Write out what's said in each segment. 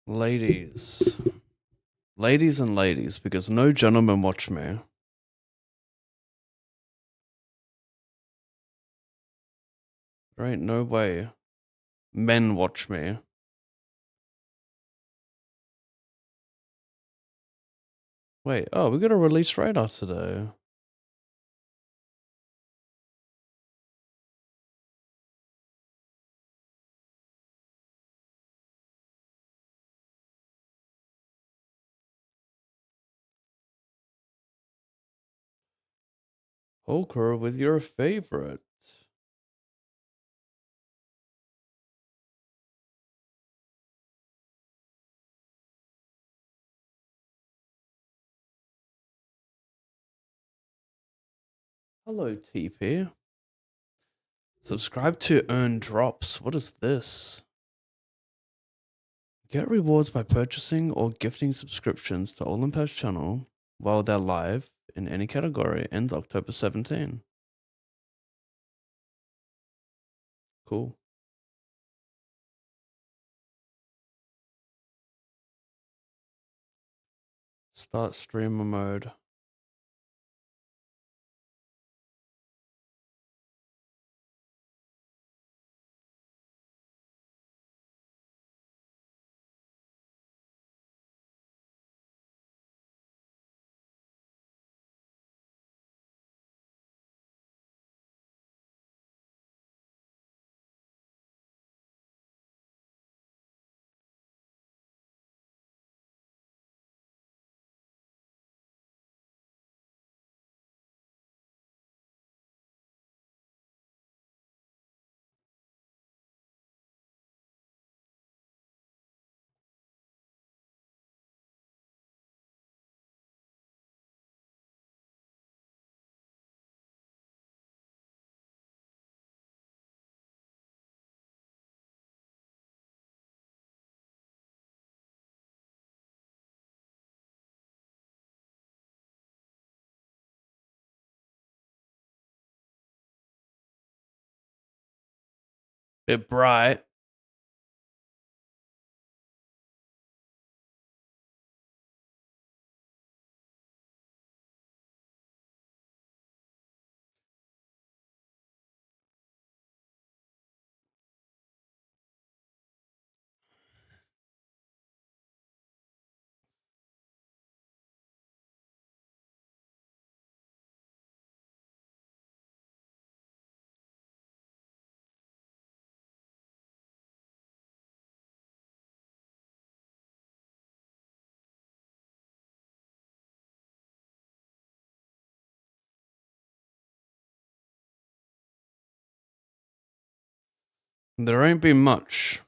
Ladies. Ladies and ladies, because no gentlemen watch me. There ain't no way men watch me. Wait, oh, we got a release radar today. Poker with your favorite. Hello, TP. Subscribe to earn drops. What is this? Get rewards by purchasing or gifting subscriptions to Olympus channel while they're live in any category. Ends October 17. Cool. Start streamer mode. Bit bright. There ain't been much.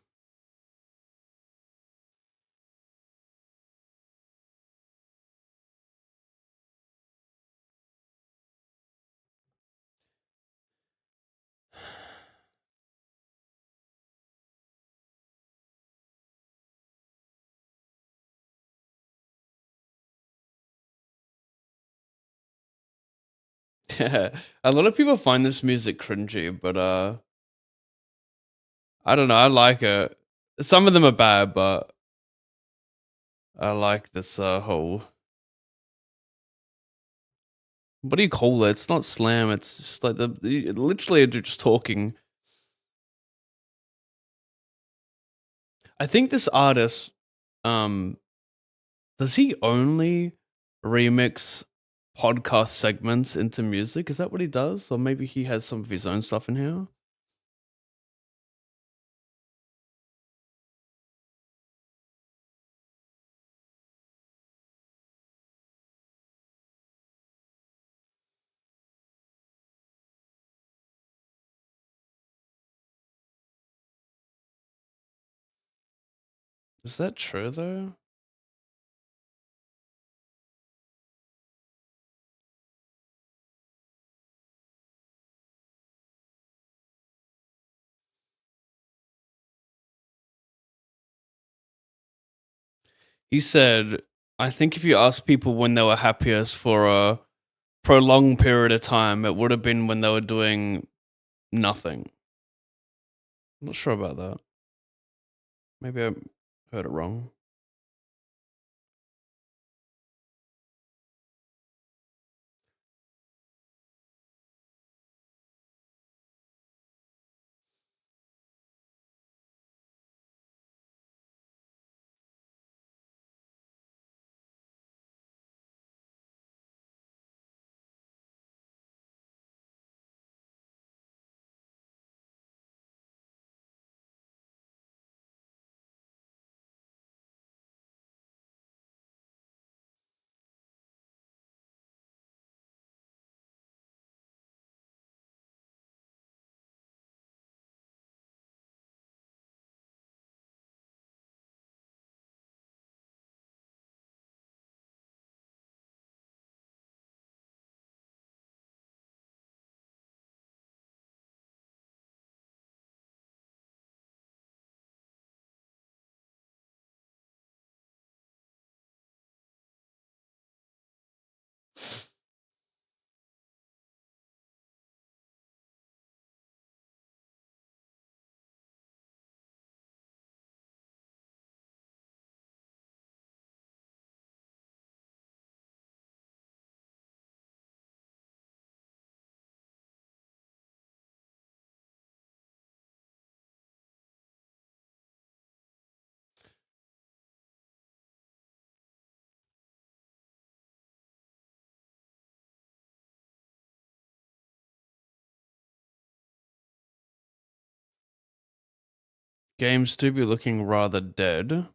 Yeah, a lot of people find this music cringy, but I don't know. I like it. Some of them are bad, but I like this whole. What do you call it? It's not slam. It's just like literally just talking. I think this artist, um, does he only remix podcast segments into music? Is that what he does, or maybe he has some of his own stuff in here? Is that true though? He said, I think if you ask people when they were happiest for a prolonged period of time, it would have been when they were doing nothing. I'm not sure about that. Maybe I heard it wrong. Games do be looking rather dead.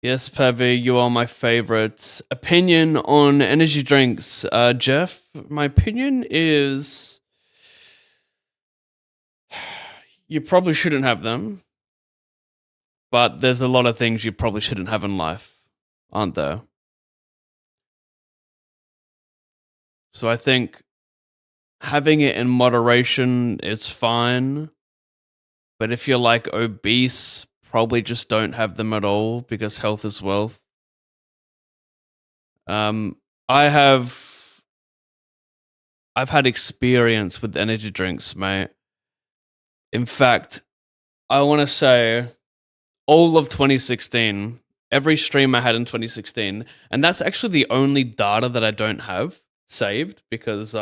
Yes, Pavi, you are my favorite. Opinion on energy drinks. Jeff, my opinion is you probably shouldn't have them, but there's a lot of things you probably shouldn't have in life, aren't there? So I think having it in moderation is fine, but if you're like obese, probably just don't have them at all because health is wealth. Um, I have I've had experience with energy drinks, mate. In fact, I want to say all of 2016, every stream I had in 2016, and that's actually the only data that I don't have saved because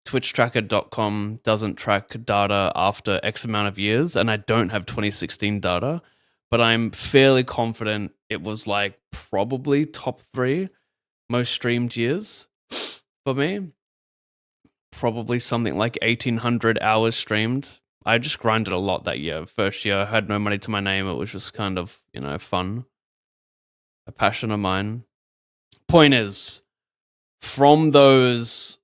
twitchtracker.com doesn't track data after X amount of years, and I don't have 2016 data, but I'm fairly confident it was like probably top 3 most streamed years for me. Probably something like 1,800 hours streamed. I just grinded a lot that year. First year, I had no money to my name. It was just kind of, fun, a passion of mine. Point is, from those,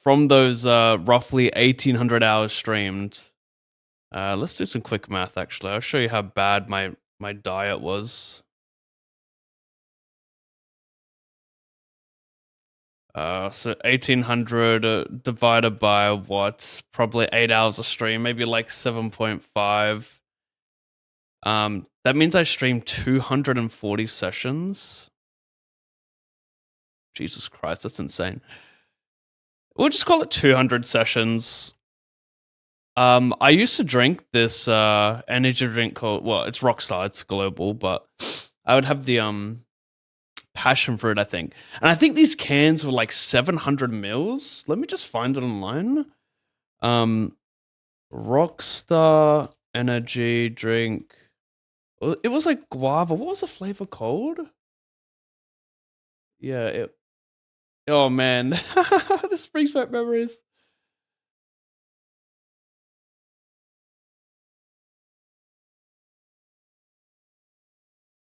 roughly 1,800 hours streamed, let's do some quick math. Actually, I'll show you how bad my diet was. So 1,800 divided by what? Probably 8 hours a stream, maybe like 7.5. That means I streamed 240 sessions. Jesus Christ, that's insane. We'll just call it 200 sessions. I used to drink this energy drink called, well, it's Rockstar, it's global, but I would have the passion fruit, I think. And I think these cans were like 700 mils. Let me just find it online. Rockstar energy drink. It was like guava. What was the flavor called? Yeah, oh man, this brings back memories.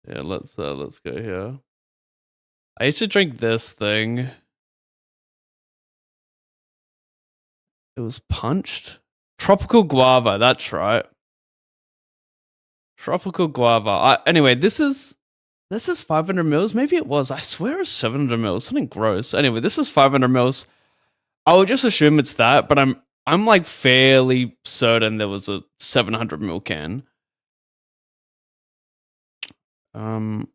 Yeah, let's go here. I used to drink this thing. It was punched. Tropical guava, that's right. Tropical guava. Anyway, this is 500 mils. Maybe it was. I swear it's 700 mils. Something gross. Anyway, this is 500 mils. I would just assume it's that, but I'm like fairly certain there was a 700 mil can. Um,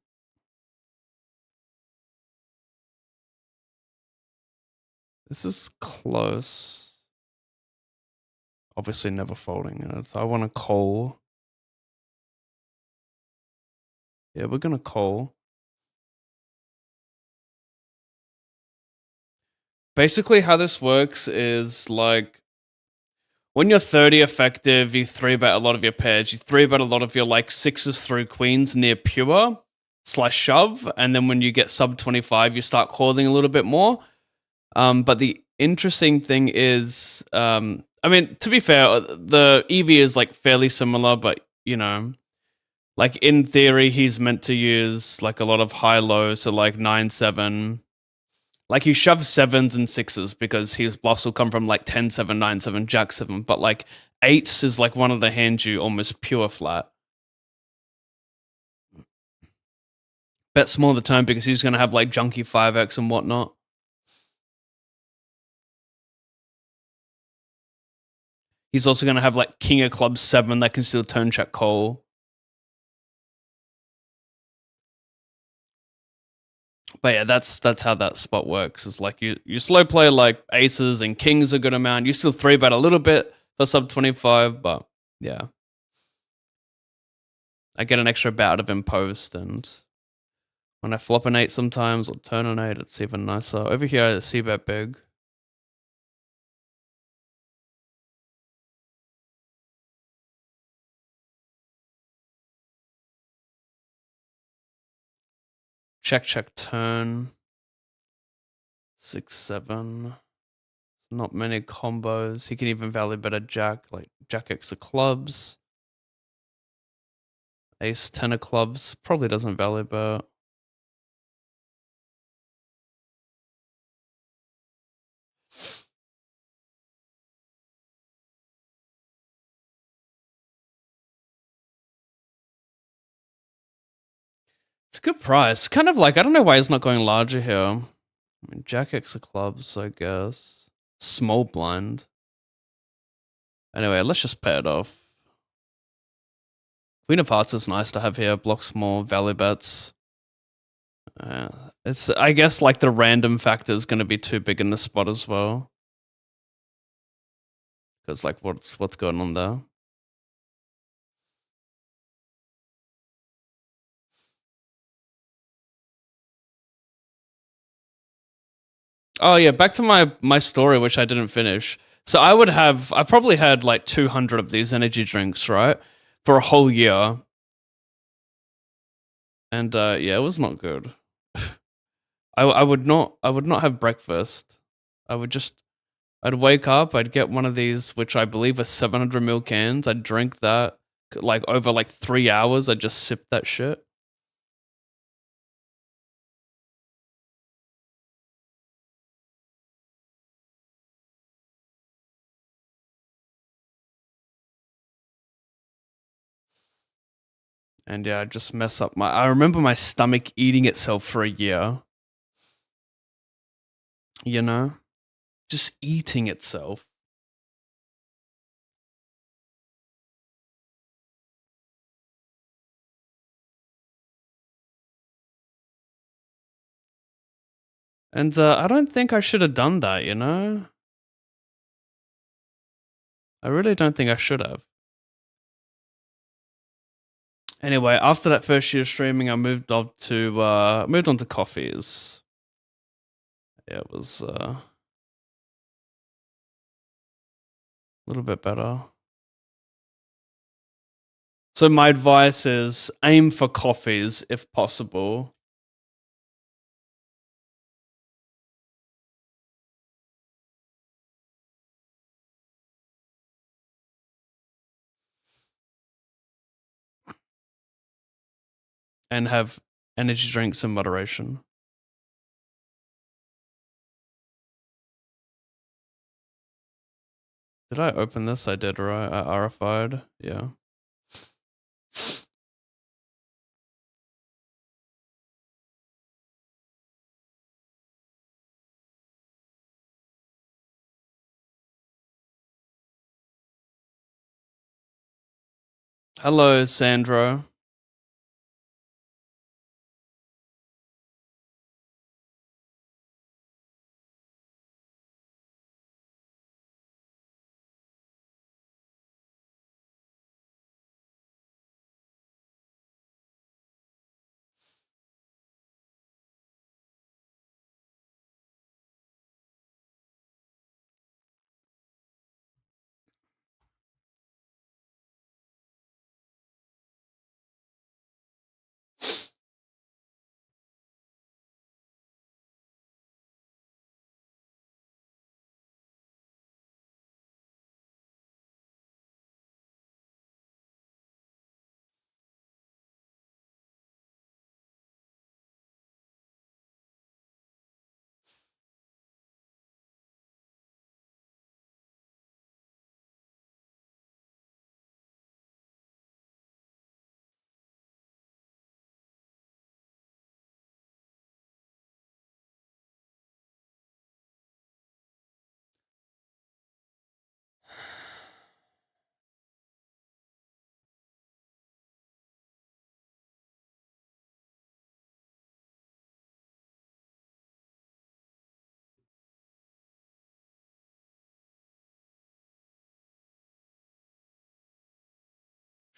this is close. Obviously, never folding it. So I want to coal. Yeah, we're gonna coal. Basically, how this works is like when you're 30 effective, you 3-bet a lot of your pairs. You 3-bet a lot of your like sixes through queens near pure / shove, and then when you get sub 25, you start calling a little bit more. But the interesting thing is, I mean, to be fair, the EV is like fairly similar, but like in theory, he's meant to use like a lot of high low, so like 9-7. Like you shove sevens and sixes because his bluffs will come from like 10-7, 9-7, Jack-7, but like eights is like one of the hands you almost pure flat. Bet small the time because he's gonna have like junky 5x and whatnot. He's also gonna have like king of clubs 7 that can still turn check call. But yeah, that's how that spot works. Is like you slow play like aces and kings a good amount. You still 3-bet a little bit for sub 25, but yeah. I get an extra bout of him post, and when I flop an 8 sometimes or turn an 8, it's even nicer. Over here I see bet big. Check turn. 6, 7. Not many combos. He can even value better Jack, like Jack X of clubs. Ace 10 of clubs. Probably doesn't value bet. It's a good price. Kind of like, I don't know why he's not going larger here. I mean, Jack X of clubs, I guess. Small blind. Anyway, let's just pay it off. Queen of Hearts is nice to have here. Blocks more value bets. It's, I guess, like the random factor is going to be too big in this spot as well. Because like, what's going on there? Oh yeah, back to my story, which I didn't finish. So I probably had like 200 of these energy drinks, right, for a whole year, and yeah, it was not good. I would not have breakfast. I would just I'd wake up, I'd get one of these, which I believe are 700 ml cans. I'd drink that like over like 3 hours. I'd just sip that shit. And yeah, I'd just mess up my. I remember my stomach eating itself for a year. You know, just eating itself. And I don't think I should have done that, you know? I really don't think I should have. Anyway, after that first year of streaming, I moved on to coffees. Yeah, it was a little bit better. So my advice is aim for coffees if possible. And have energy drinks in moderation. Did I open this? I did, right? I RFI'd. Yeah. Hello, Sandro.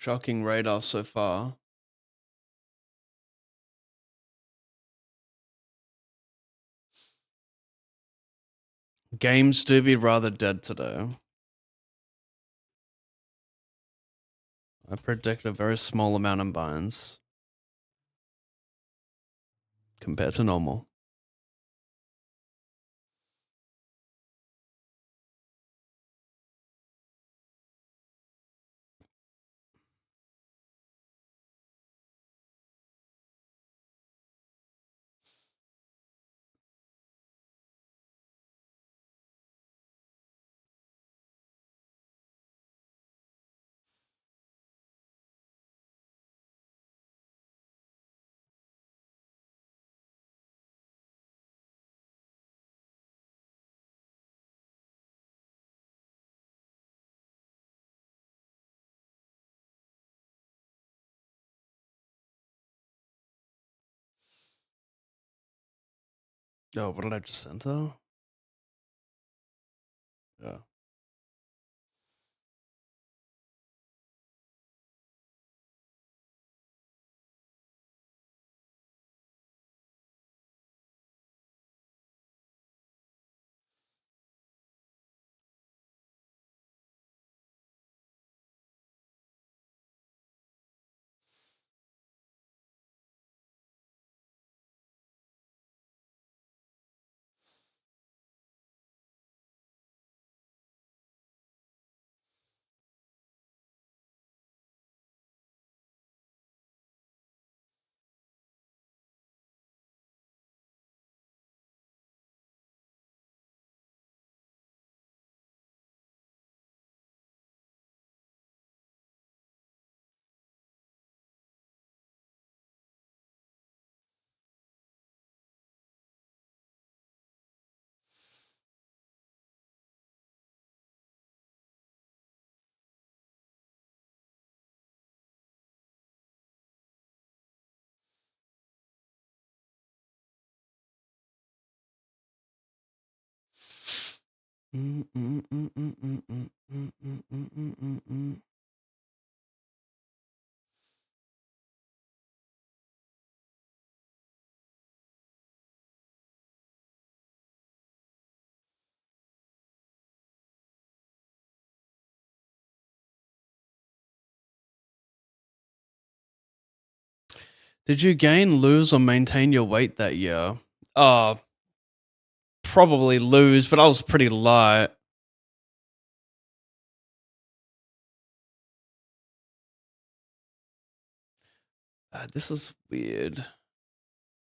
Shocking radar so far. Games do be rather dead today. I predict a very small amount of binds compared to normal. Oh, what did I just enter? Yeah. Mm, mm, mm, mm, mm, mm, mm, mm, mm, mm, mm, mm. Did you gain, lose, or maintain your weight that year? Probably lose, but I was pretty light. This is weird.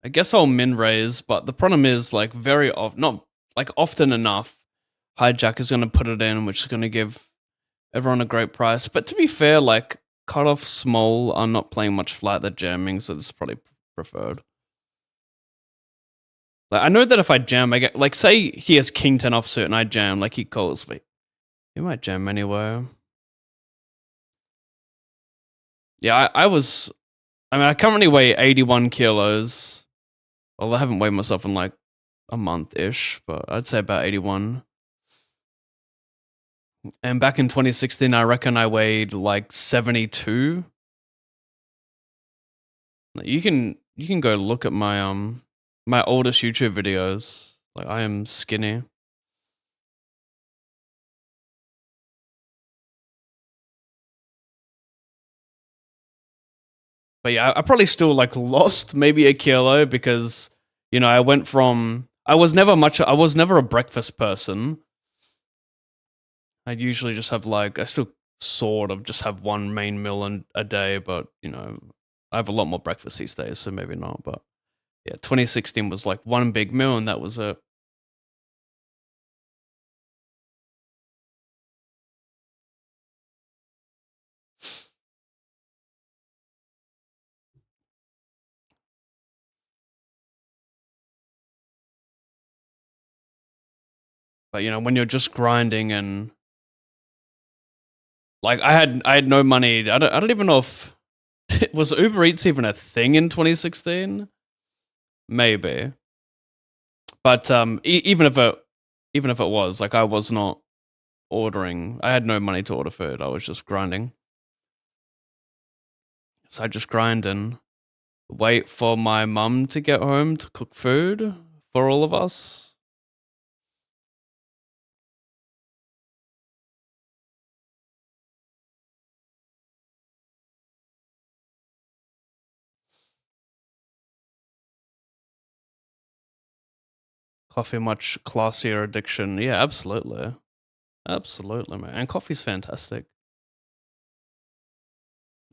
I guess I'll min raise, but the problem is like very off, not like often enough. Hijack is going to put it in, which is going to give everyone a great price. But to be fair, like cut off small are not playing much flat. They're jamming, so this is probably preferred. Like I know that if I jam, I get like say he has king 10 offsuit and I jam, like he calls me. He might jam anyway. Yeah, I was. I mean, I currently weigh 81 kilos. Well, I haven't weighed myself in like a month ish, but I'd say about 81. And back in 2016, I reckon I weighed like 72. You can go look at my oldest YouTube videos. Like I am skinny. But yeah, I probably still like lost maybe a kilo because I went from I was never a breakfast person. I'd usually just have like I still sort of just have one main meal a day, but I have a lot more breakfast these days, so maybe not. But yeah, 2016 was like one big meal and that was it. But when you're just grinding and like I had no money. I don't even know if was Uber Eats even a thing in 2016? Maybe. But even if it was, like I was not ordering. I had no money to order food. I was just grinding. So I just grind and wait for my mum to get home to cook food for all of us. Coffee much classier addiction. Yeah, absolutely. Absolutely, man. And coffee's fantastic.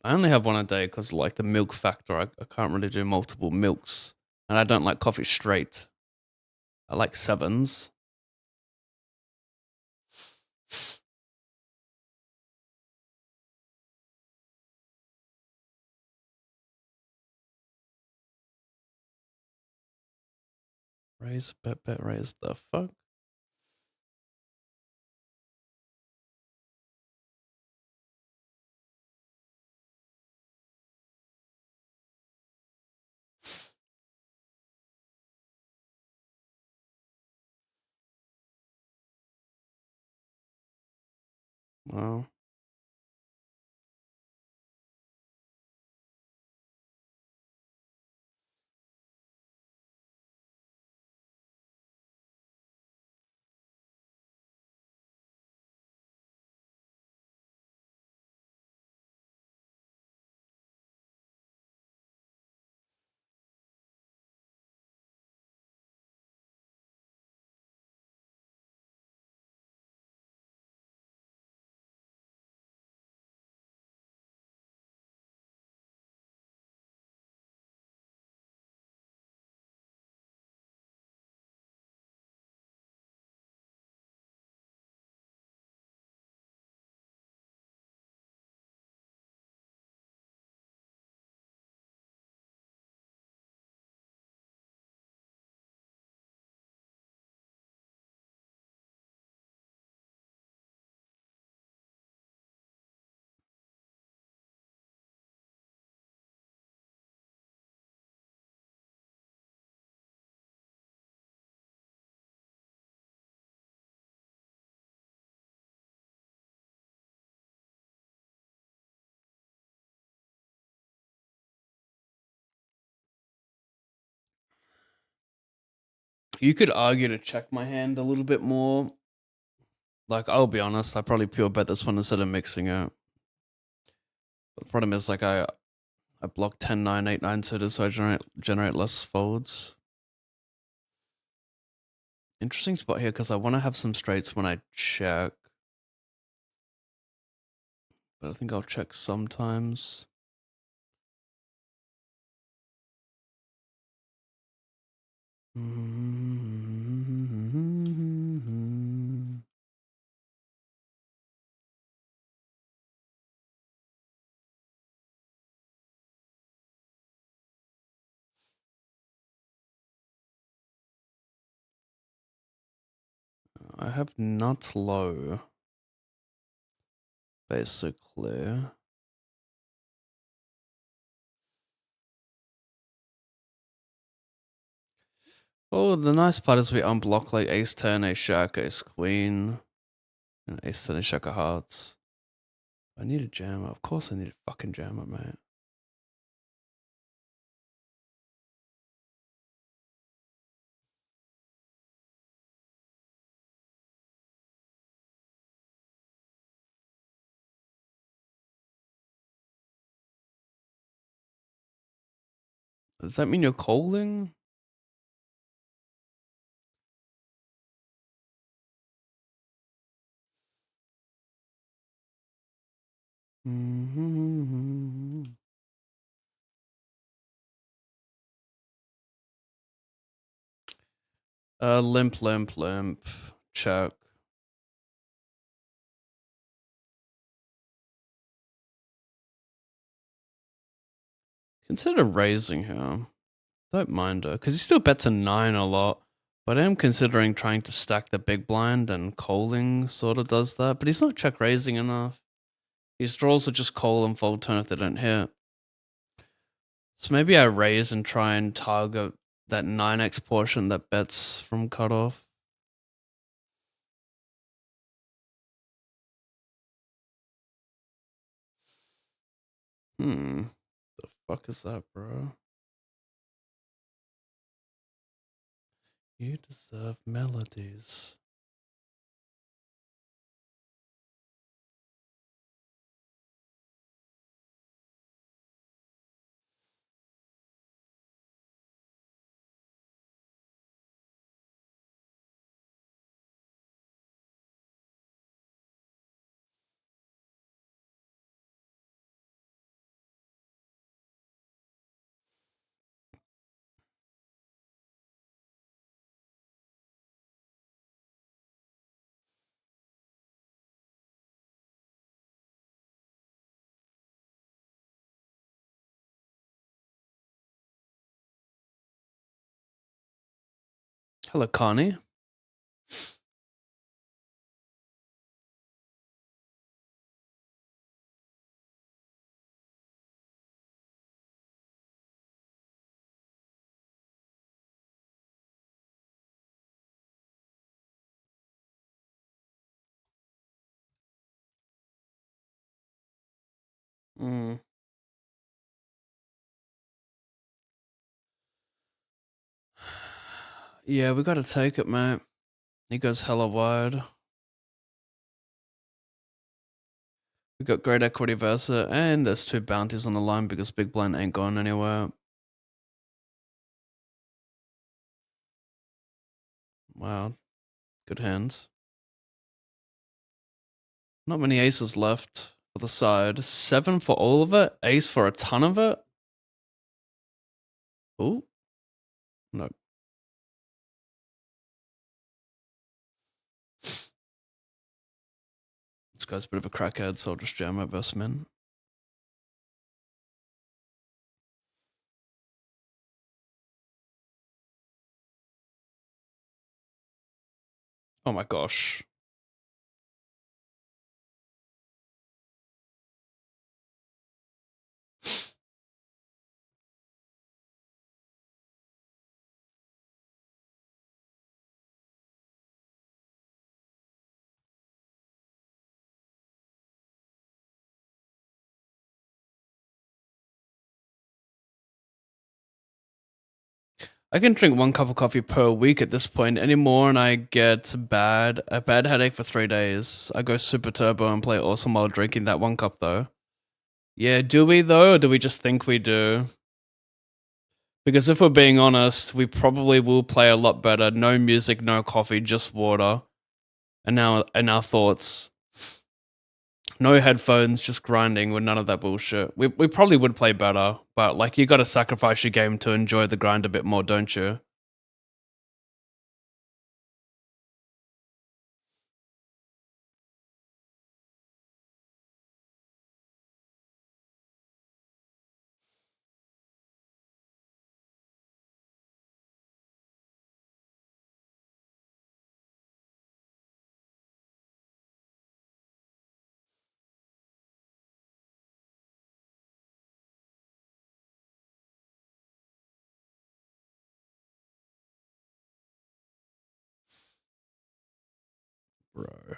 I only have one a day because like the milk factor. I can't really do multiple milks. And I don't like coffee straight. I like sevens. Raise, bet, raise the fuck. Well, you could argue to check my hand a little bit more. Like, I'll be honest, I probably pure bet this one instead of mixing it. But the problem is, like, I block 10-9 8-9 suited, so I generate less folds. Interesting spot here because I want to have some straights when I check, but I think I'll check sometimes. I have not low, basically. Oh, the nice part is we unblock like ace 10, ace jack, ace queen, and ace 10, ace jack of hearts. I need a jammer. Of course I need a fucking jammer, mate. Does that mean you're calling? Limp, limp, limp. Check. Consider raising here. Don't mind her, because he still bets a 9 a lot. But I am considering trying to stack the big blind, and calling sort of does that. But he's not check raising enough. His draws are just call and fold turn if they don't hit. So maybe I raise and try and target that 9x portion that bets from cutoff. The fuck is that, bro? You deserve melodies. Hello, Connie. Mm. Yeah, we gotta take it, mate. He goes hella wide. We got great equity versa, and there's two bounties on the line because Big Blind ain't going anywhere. Wow, good hands. Not many aces left for the side. 7 for all of it. Ace for a ton of it. Ooh, no. This guy's a bit of a crackhead, so I'll just jam my best min. Oh my gosh. I can drink 1 cup of coffee per week at this point. Any more and I get a bad headache for 3 days. I go super turbo and play awesome while drinking that 1 cup though. Yeah, do we though, or do we just think we do? Because if we're being honest, we probably will play a lot better. No music, no coffee, just water. And now and our thoughts. No headphones, just grinding with none of that bullshit. We probably would play better, but like you gotta sacrifice your game to enjoy the grind a bit more, don't you? Bro.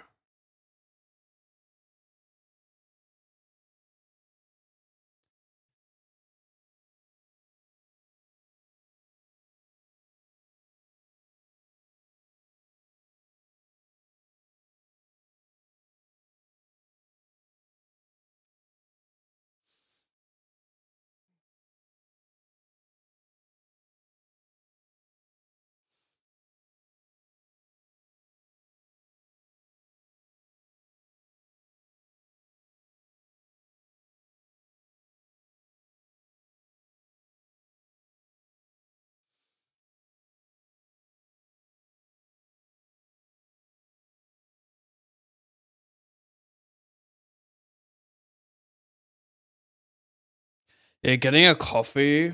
Yeah, getting a coffee.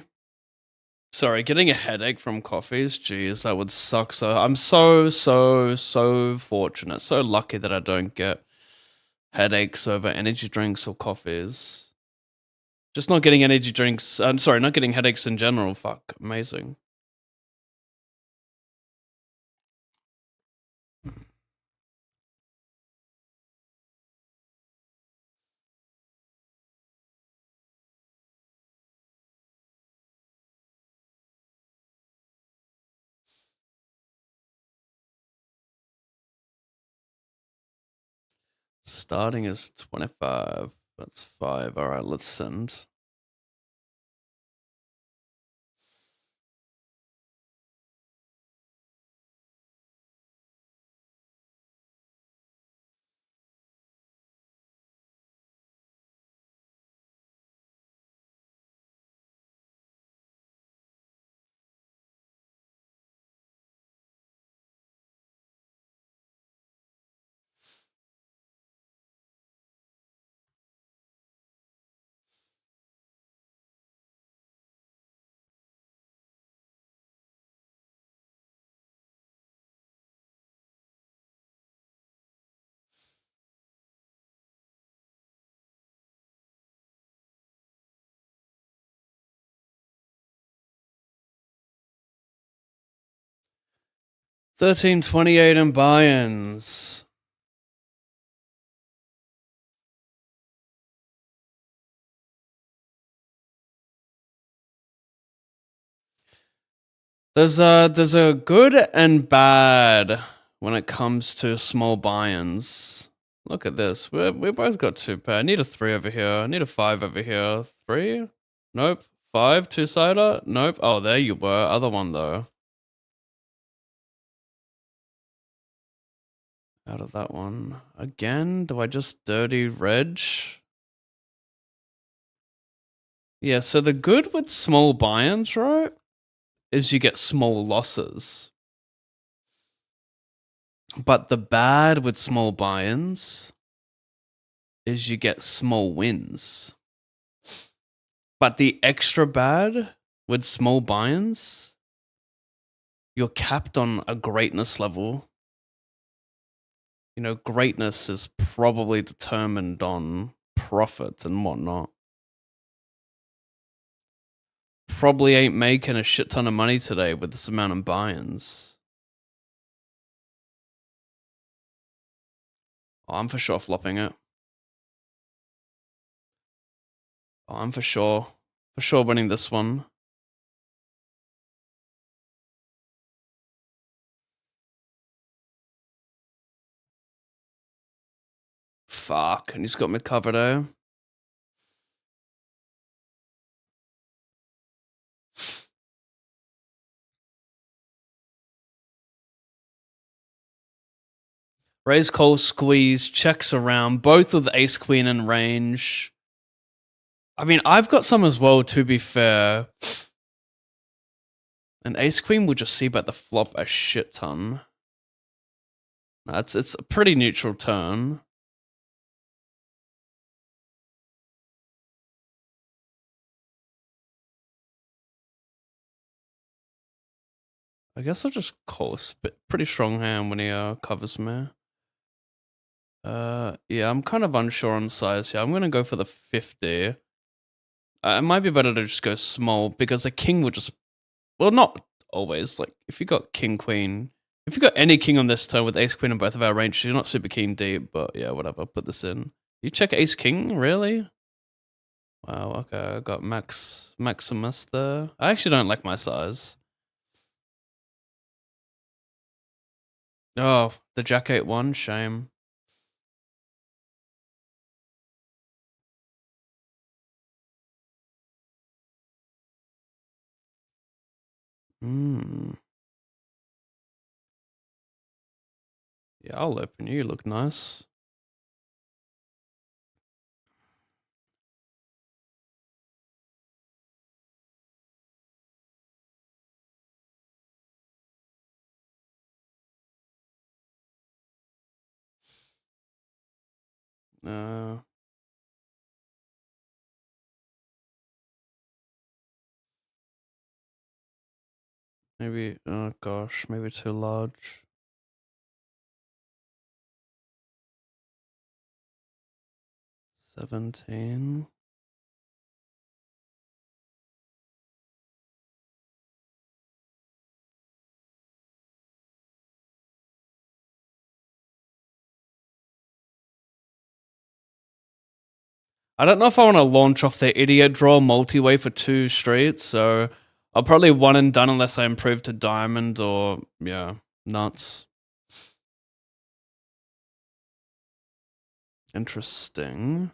Sorry, getting a headache from coffees. Jeez, that would suck. So I'm so fortunate, so lucky that I don't get headaches over energy drinks or coffees. Just not getting energy drinks. I'm sorry, not getting headaches in general. Fuck, amazing. Starting is 25. That's 5. All right, let's send. $13.28 in buy-ins. There's a good and bad when it comes to small buy-ins. Look at this. We both got two pair. I need a 3 over here. I need a 5 over here. 3? Nope. 5, two-sider? Nope. Oh, there you were. Other one though. Out of that one. Again? Do I just dirty reg? Yeah, so the good with small buy-ins, right, is you get small losses. But the bad with small buy-ins is you get small wins. But the extra bad with small buy-ins, you're capped on a greatness level. You know, greatness is probably determined on profit and whatnot. Probably ain't making a shit ton of money today with this amount of buy-ins. Oh, I'm for sure flopping it. Oh, I'm for sure winning this one. Fuck, and he's got me covered, eh? Raise call squeeze, checks around, both with ace queen in range. I mean, I've got some as well, to be fair. And ace queen will just see about the flop a shit ton. It's a pretty neutral turn. I guess I'll just call pretty strong hand when he covers me. Yeah, I'm kind of unsure on size here. I'm gonna go for the 50. It might be better to just go small because the king would just, well, not always. Like if you got king queen, if you got any king on this turn with ace queen in both of our ranges, you're not super keen deep. But yeah, whatever. Put this in. You check ace king, really? Wow. Okay, I got Maximus there. I actually don't like my size. Oh, the jack 8-1, shame. Hmm. Yeah, I'll open you. You look nice. Uh, maybe. Oh gosh, maybe too large. 17. I don't know if I want to launch off the idiot draw multi-way for 2 streets, so I'll probably one and done unless I improve to diamond or, yeah, nuts. Interesting.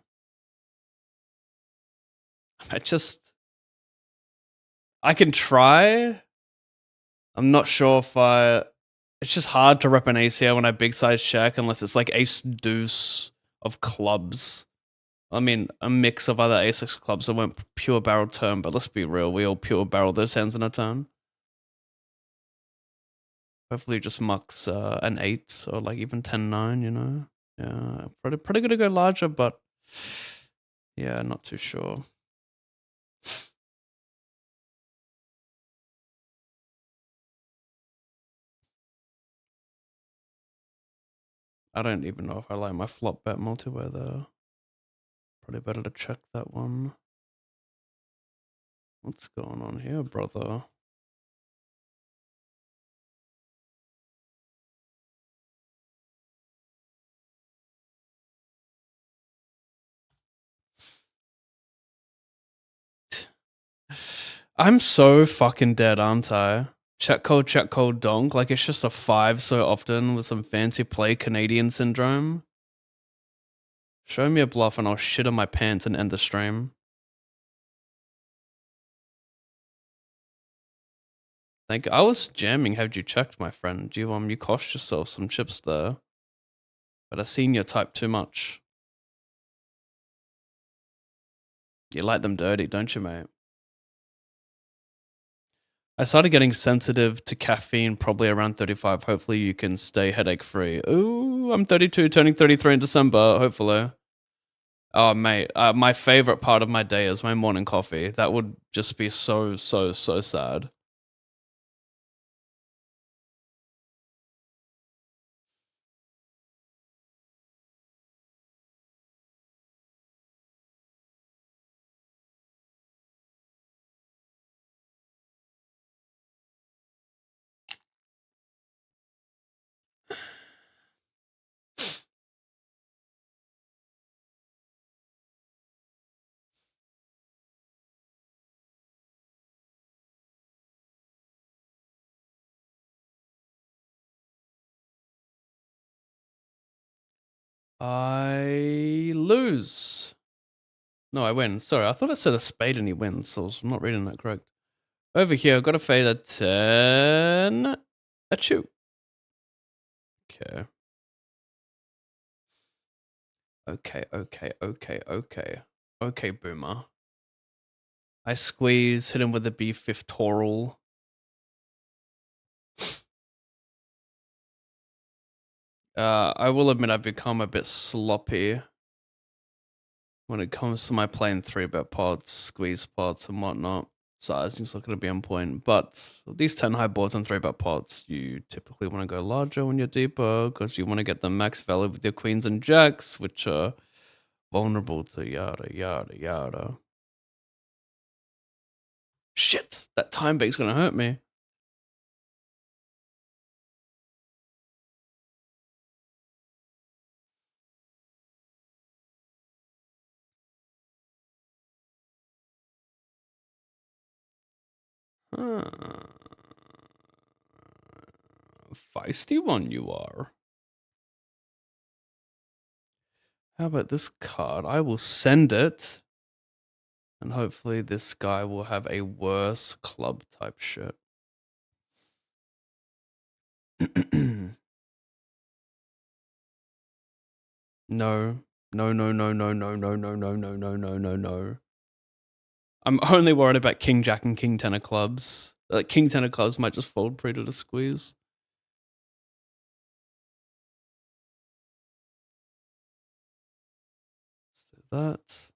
I can try. I'm not sure if it's just hard to rep an ACO when I big size check unless it's like ace deuce of clubs. I mean, a mix of other A6 clubs that won't pure barrel turn, but let's be real, we all pure barrel those hands in a turn. Hopefully, just mucks an 8 or like even 10-9, you know? Yeah, pretty good to go larger, but yeah, not too sure. I don't even know if I like my flop bet multiware though. Probably better to check that one. What's going on here, brother? I'm so fucking dead, aren't I? check code donk. Like it's just a 5 so often with some fancy play Canadian syndrome. Show me a bluff and I'll shit on my pants and end the stream. Thank you. I was jamming. Had you checked, my friend? You cost yourself some chips there. But I seen you type too much. You like them dirty, don't you, mate? I started getting sensitive to caffeine probably around 35. Hopefully you can stay headache free. Ooh, I'm 32, turning 33 in December, hopefully. Oh, mate, my favorite part of my day is my morning coffee. That would just be so sad. I lose. No, I win. Sorry, I thought I said a spade and he wins, so I'm not reading that correct. Over here, I've got a fade at 10. Achoo. Okay. Okay, boomer. I squeeze, hit him with the B5 toral. I will admit I've become a bit sloppy when it comes to my playing 3-bet pods, squeeze pods, and whatnot. Sizing's not going to be on point, but these 10 high boards and 3-bet pods, you typically want to go larger when you're deeper because you want to get the max value with your queens and jacks, which are vulnerable to yada yada yada. Shit, that time bait's going to hurt me. Feisty one you are. How about this card? I will send it. And hopefully this guy will have a worse club type shit. No. No. I'm only worried about King Jack and King Ten of clubs. King Ten of clubs might just fold pre to the squeeze. Let's do that.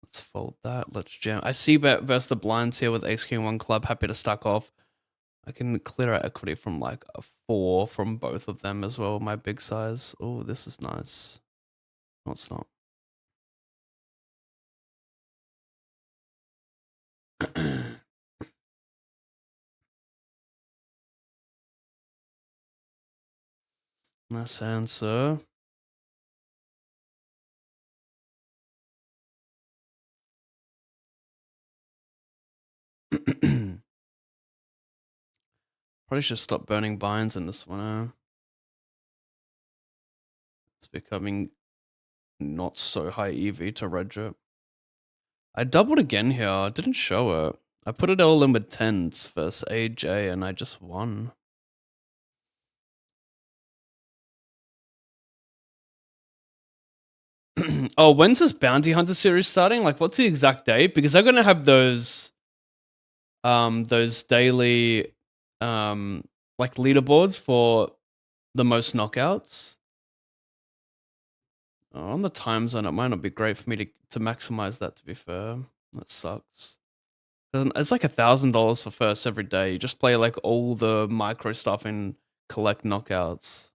Let's fold that. Let's jam. I see bet versus the blinds here with Ace King 1 club. Happy to stack off. I can clear out equity from like a 4 from both of them as well. My big size. Oh, this is nice. No, it's not. Nice answer. Probably should stop burning binds in this one. It's becoming not so high EV to Redrip. I doubled again here. I didn't show it. I put it all in with 10s versus AJ and I just won. Oh, when's this Bounty Hunter series starting? Like, what's the exact date? Because they're gonna have those daily like leaderboards for the most knockouts. Oh, on the time zone, it might not be great for me to maximize that, to be fair. That sucks. It's like $1,000 for first every day. You just play like all the micro stuff and collect knockouts.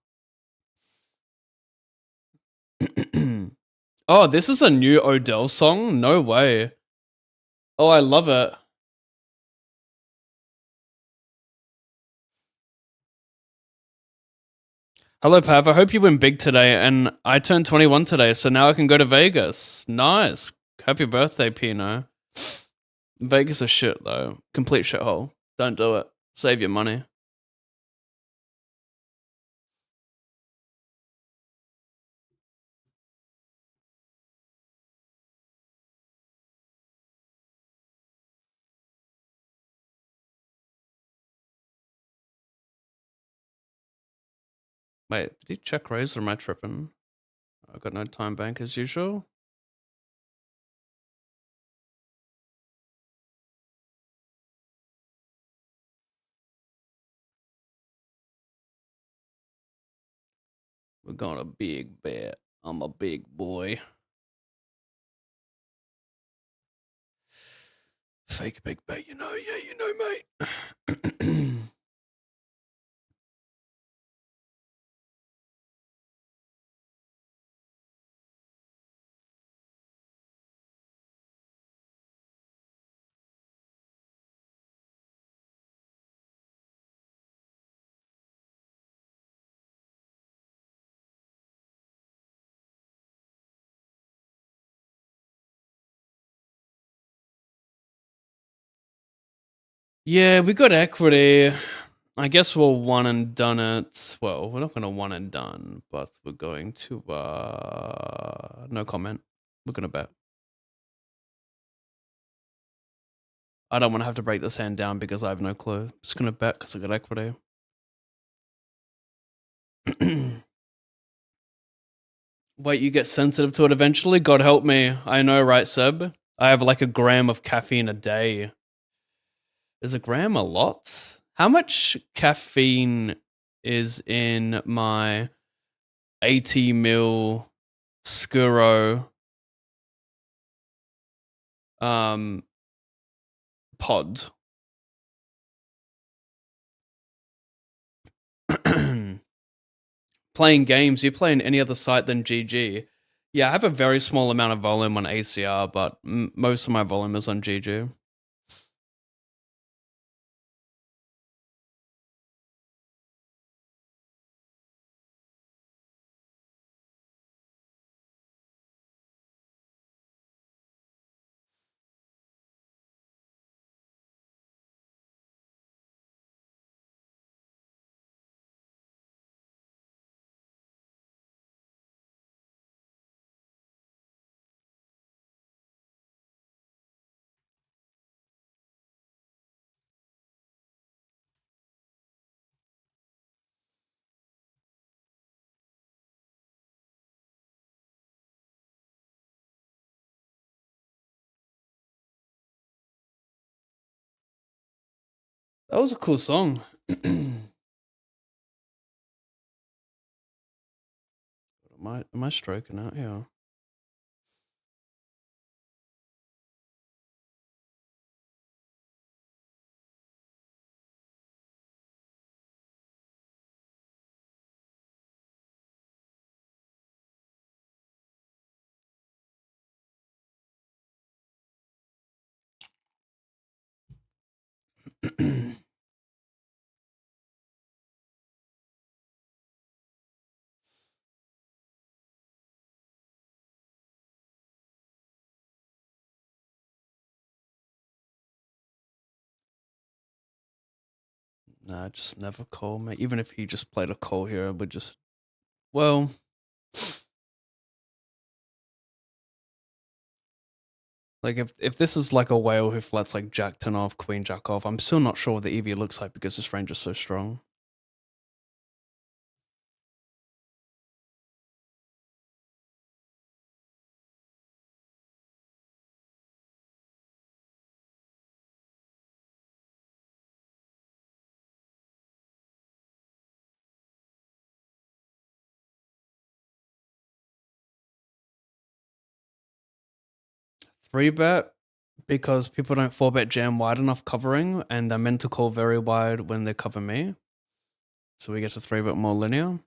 Oh, this is a new Odell song? No way. Oh, I love it. Hello, Pav. I hope you win big today. And I turned 21 today, so now I can go to Vegas. Nice. Happy birthday, Pino. Vegas is shit, though. Complete shithole. Don't do it. Save your money. Wait, did he check raise or am I tripping? I got no time bank as usual. We're going a big bet. I'm a big boy. Fake big bet, you know, yeah, you know, mate. Yeah, we got equity. I guess we'll one and done it. Well, we're not gonna one and done, but we're going to no comment. We're gonna bet. I don't want to have to break this hand down because I have no clue. Just gonna bet because I got equity. Wait, you get sensitive to it eventually? God help me. I know, right, Seb? I have like a gram of caffeine a day. Is a gram a lot? How much caffeine is in my 80 mil Skuro pod? Playing games, you play in any other site than GG. Yeah, I have a very small amount of volume on ACR, but most of my volume is on GG. That was a cool song. Am I stroking out here? Nah, just never call, mate. Even if he just played a call here, I would just. Well. Like, if this is like a whale who flats like Jack 10 off, Queen Jack off, I'm still not sure what the EV looks like because this range is so strong. Three bet because people don't four bet jam wide enough covering, and they're meant to call very wide when they cover me. So we get to three bet more linear.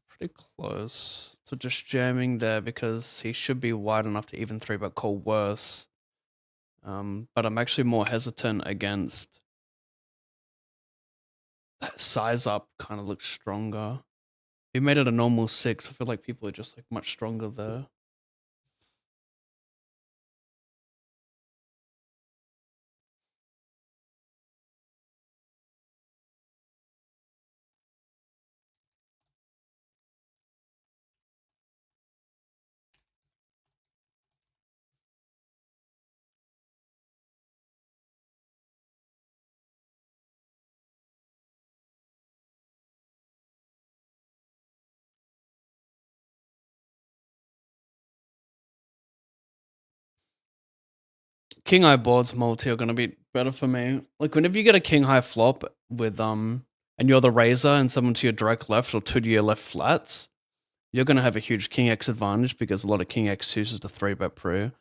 Pretty close. So just jamming there because he should be wide enough to even three bet call worse. But I'm actually more hesitant against that size up. Kind of looks stronger. If he made it a normal six, I feel like people are just like much stronger there. King high boards multi are gonna be better for me. Like whenever you get a king high flop with and you're the raiser and someone to your direct left or two to your left flats, you're gonna have a huge king X advantage because a lot of king X chooses to three bet pre.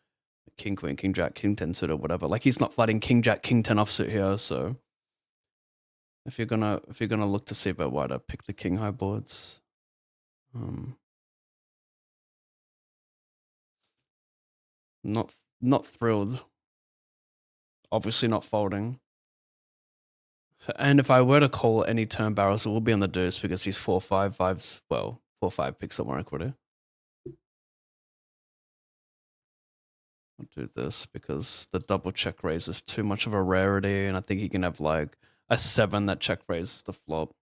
King queen, king jack, king 10 suit or whatever. Like he's not flatting king jack, king 10 offsuit here, so if you're gonna look to see bet wider, pick the king high boards. Not not thrilled. Obviously not folding. And if I were to call any turn barrels, it will be on the deuce because he's 4-5, fives. Well, 4-5 picks up more equity. I'll do this because the double check raise is too much of a rarity, and I think he can have like a 7 that check raises the flop.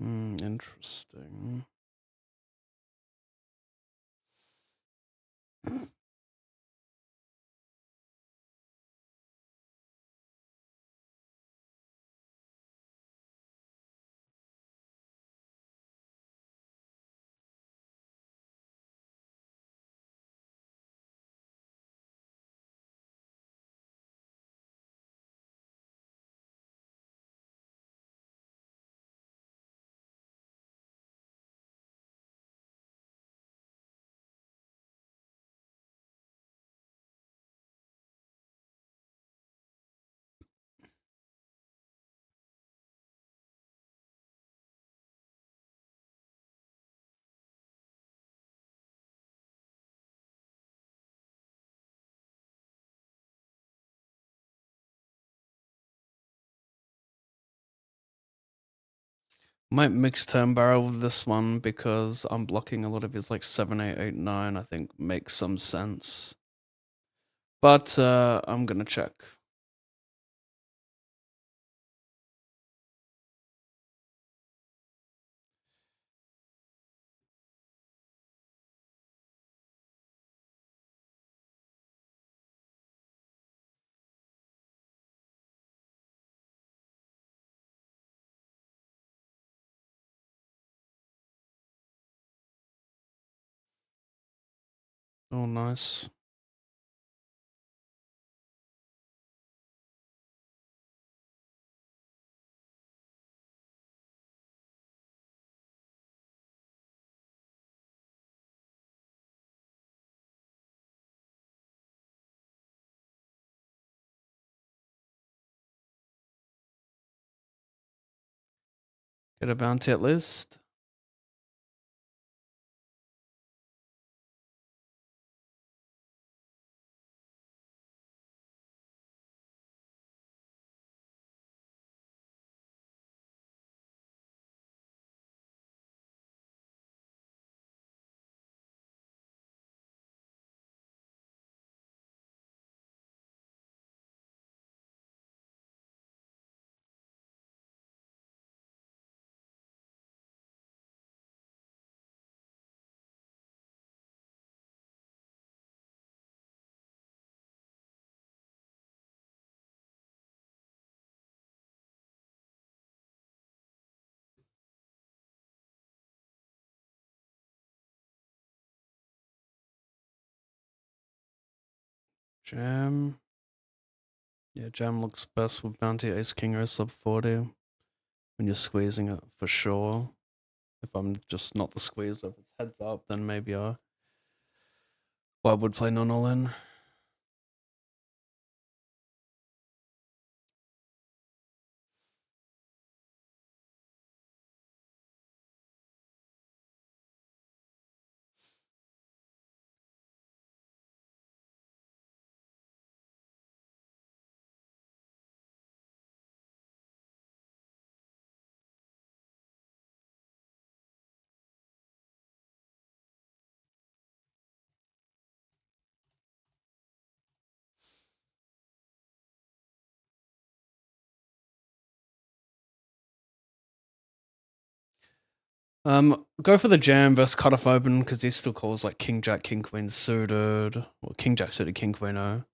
Interesting. Might mix turn barrel with this one because I'm blocking a lot of his like 7, 8, 8, 9. I think makes some sense. But I'm gonna check. Oh, nice. Get a bounty at least. Jam. Yeah, jam looks best with bounty ace king or sub 40 when you're squeezing it for sure. If I'm just not the squeeze, if it's heads up, then maybe I would play non all in. Go for the jam versus cutoff open because he still calls like king jack, king queen suited, or king jack suited, king queen o.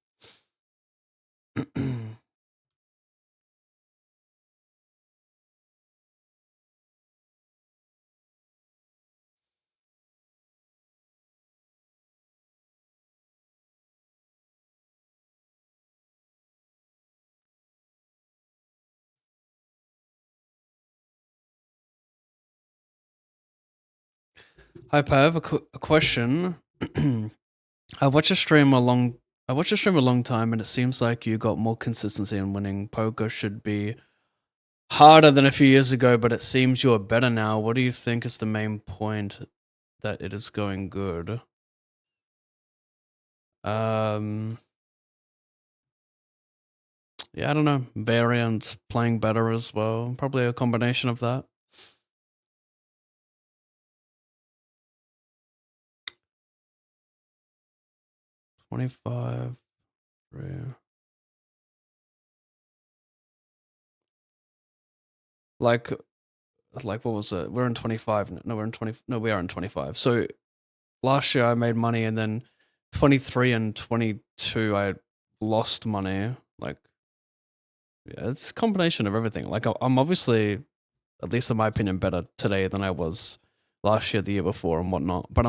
Hi Pav, a question. I watched a stream a long I watched a stream a long time and it seems like you got more consistency in winning. Poker should be harder than a few years ago, but it seems you're better now. What do you think is the main point that it is going good? Yeah, I don't know. Variants playing better as well. Probably a combination of that. $25. Like what was it? We're in 25. No, we're in 20. No, we are in 25. So last year I made money, and then 23 and 22 I lost money. Like, yeah, it's a combination of everything. Like, I'm obviously, at least in my opinion, better today than I was last year, the year before, and whatnot. But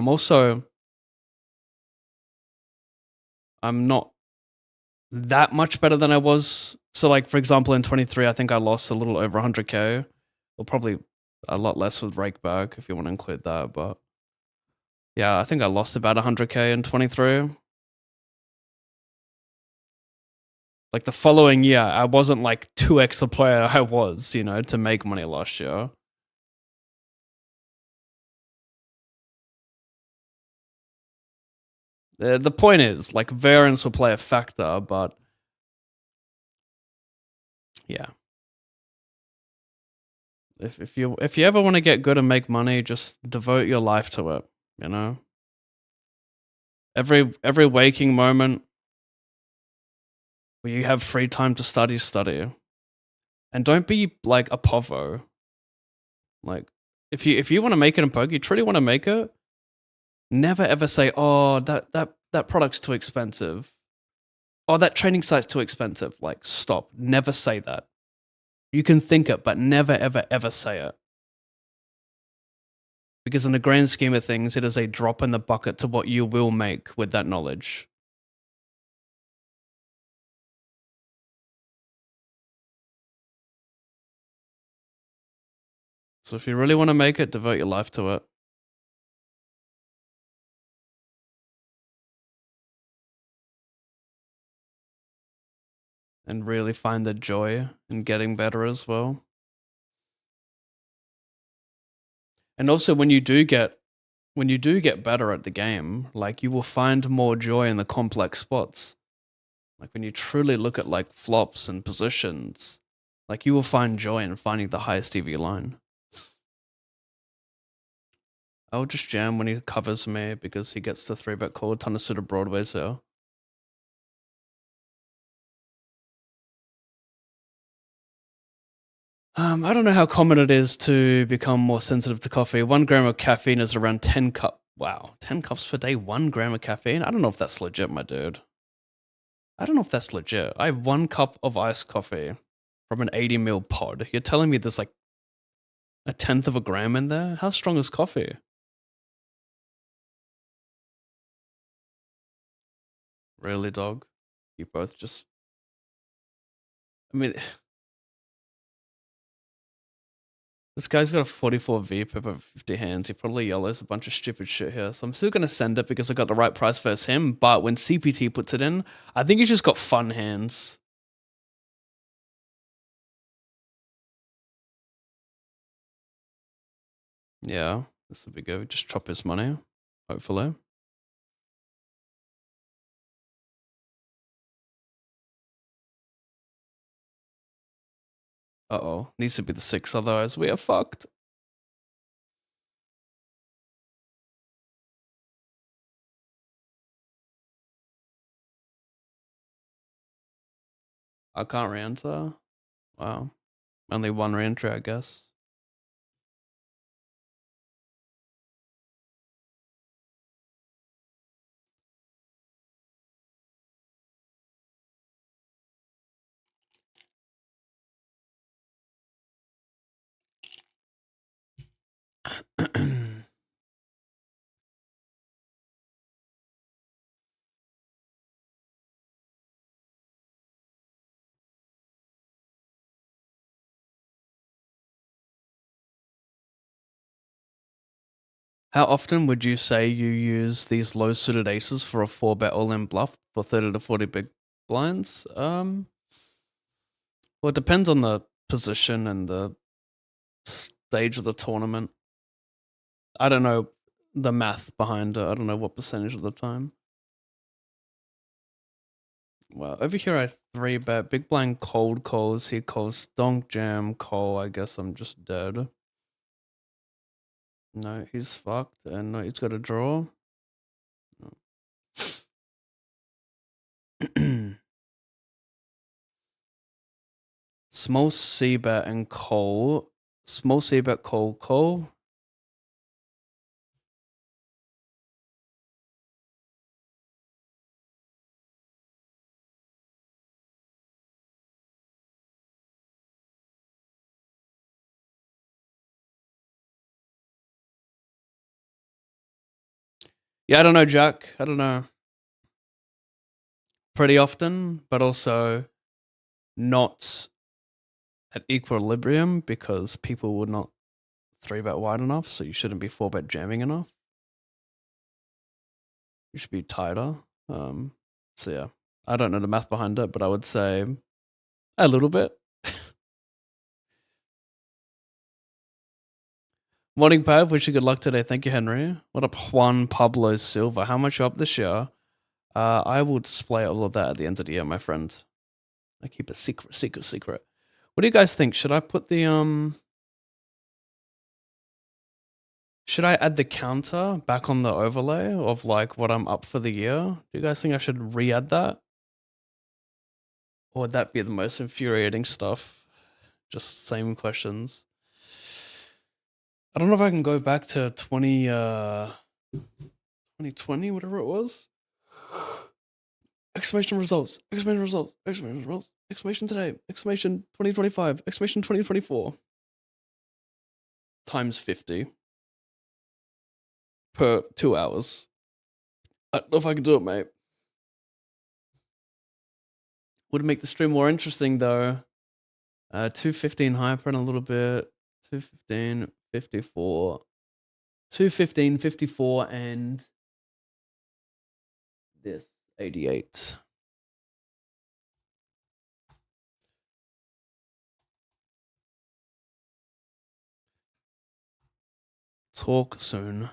I'm not that much better than I was. So, like, for example, in 23, I think I lost a little over 100k, or probably a lot less with Rakeback if you want to include that. But yeah, I think I lost about 100k in 23. Like the following year, I wasn't like 2x the player I was, to make money last year. The point is, like, variance will play a factor, but yeah. If you ever want to get good and make money, just devote your life to it, you know? Every waking moment where you have free time to study, study. And don't be like a povo. Like, if you want to make it in poker, you truly want to make it, never ever say, "Oh, that product's too expensive." "Oh, that training site's too expensive." Like, stop. Never say that. You can think it, but never ever ever say it. Because in the grand scheme of things, it is a drop in the bucket to what you will make with that knowledge. So if you really want to make it, devote your life to it. And really find the joy in getting better as well. And also when you do get better at the game, like, you will find more joy in the complex spots. Like, when you truly look at like flops and positions, like, you will find joy in finding the highest EV line. I'll just jam when he covers me because he gets the 3-bet call a ton of suited broadways there. I don't know how common it is to become more sensitive to coffee. 1 gram of caffeine is around 10 cup. Wow, 10 cups per day, 1 gram of caffeine? I don't know if that's legit, my dude. I don't know if that's legit. I have 1 cup of iced coffee from an 80 ml pod. You're telling me there's like a tenth of a gram in there? How strong is coffee? Really, dog? You both just. I mean, this guy's got a 44 VPIP of 50 hands. He probably yellows a bunch of stupid shit here. So I'm still going to send it because I got the right price versus him. But when CPT puts it in, I think he's just got fun hands. Yeah, this will be good. Just chop his money, hopefully. Uh-oh. Needs to be the 6, otherwise we are fucked. I can't re-enter. Wow. Only one re-entry, I guess. How often would you say you use these low suited aces for a 4-bet all-in bluff for 30 to 40 big blinds? Well, it depends on the position and the stage of the tournament. I don't know the math behind it. I don't know what percentage of the time. Well, over here I 3-bet big blind cold calls. He calls donk jam call. I guess I'm just dead. No, he's fucked, and no, he's got a draw. Small C-bet and call. Small C-bet call. Yeah, I don't know, Jack. I don't know. Pretty often, but also not at equilibrium because people would not 3-bet wide enough, so you shouldn't be 4-bet jamming enough. You should be tighter. So yeah, I don't know the math behind it, but I would say a little bit. Morning, Pab. Wish you good luck today. Thank you, Henry. What up, Juan Pablo Silva? How much you up this year? I will display all of that at the end of the year, my friend. I keep it secret. What do you guys think? Should I put the should I add the counter back on the overlay of like what I'm up for the year? Do you guys think I should re-add that? Or would that be the most infuriating stuff? Just same questions. I don't know if I can go back to 2020, whatever it was. Exclamation results, exclamation results, exclamation results, exclamation today, exclamation 2025, exclamation 2024. Times 50 per 2 hours. I don't know if I can do it, mate. Would make the stream more interesting though. 215 hyper and a little bit. 215, 54. 215, 54, and this 88. Talk soon.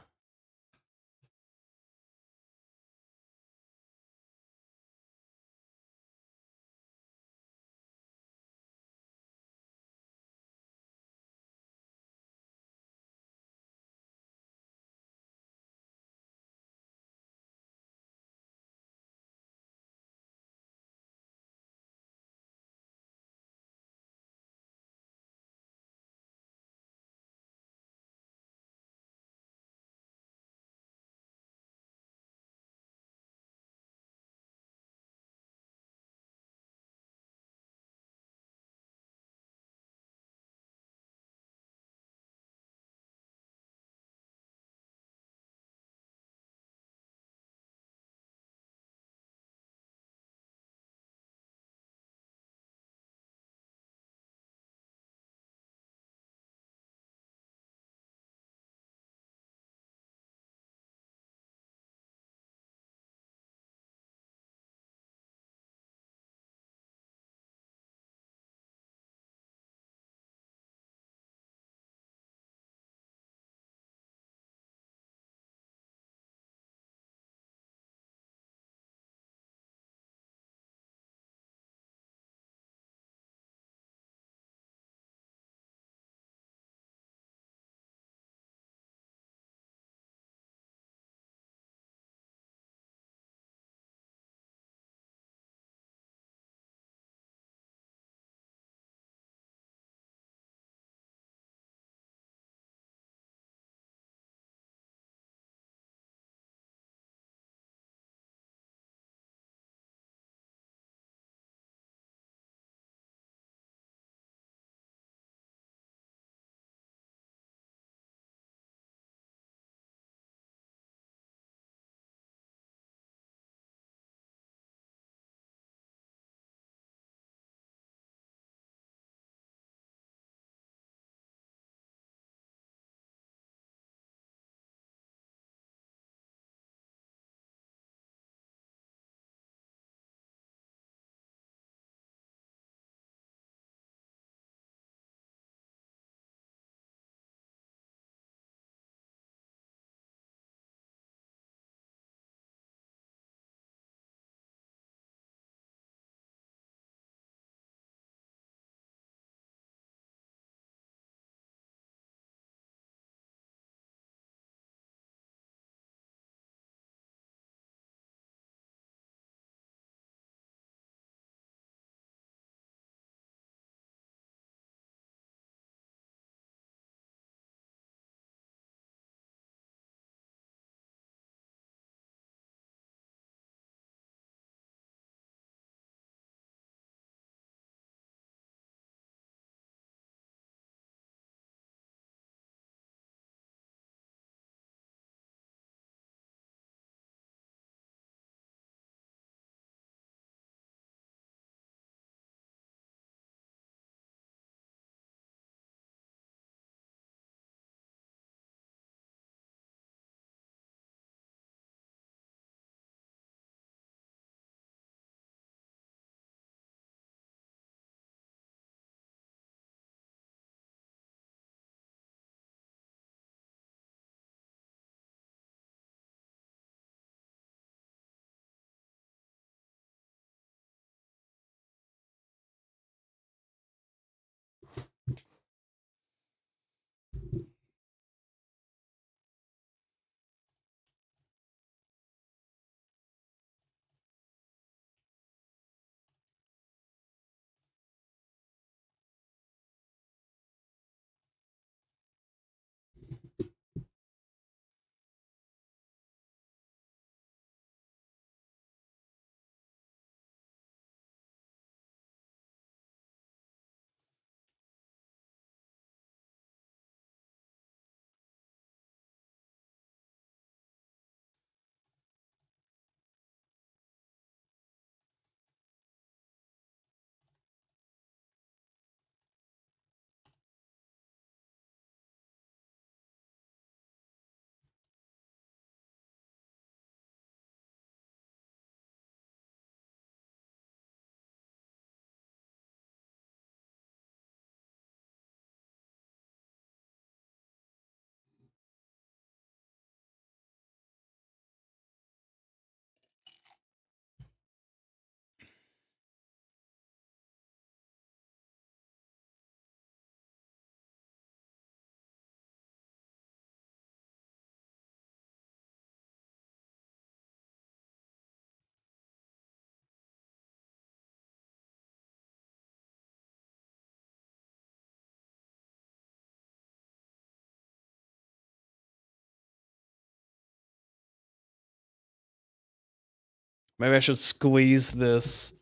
Maybe I should squeeze this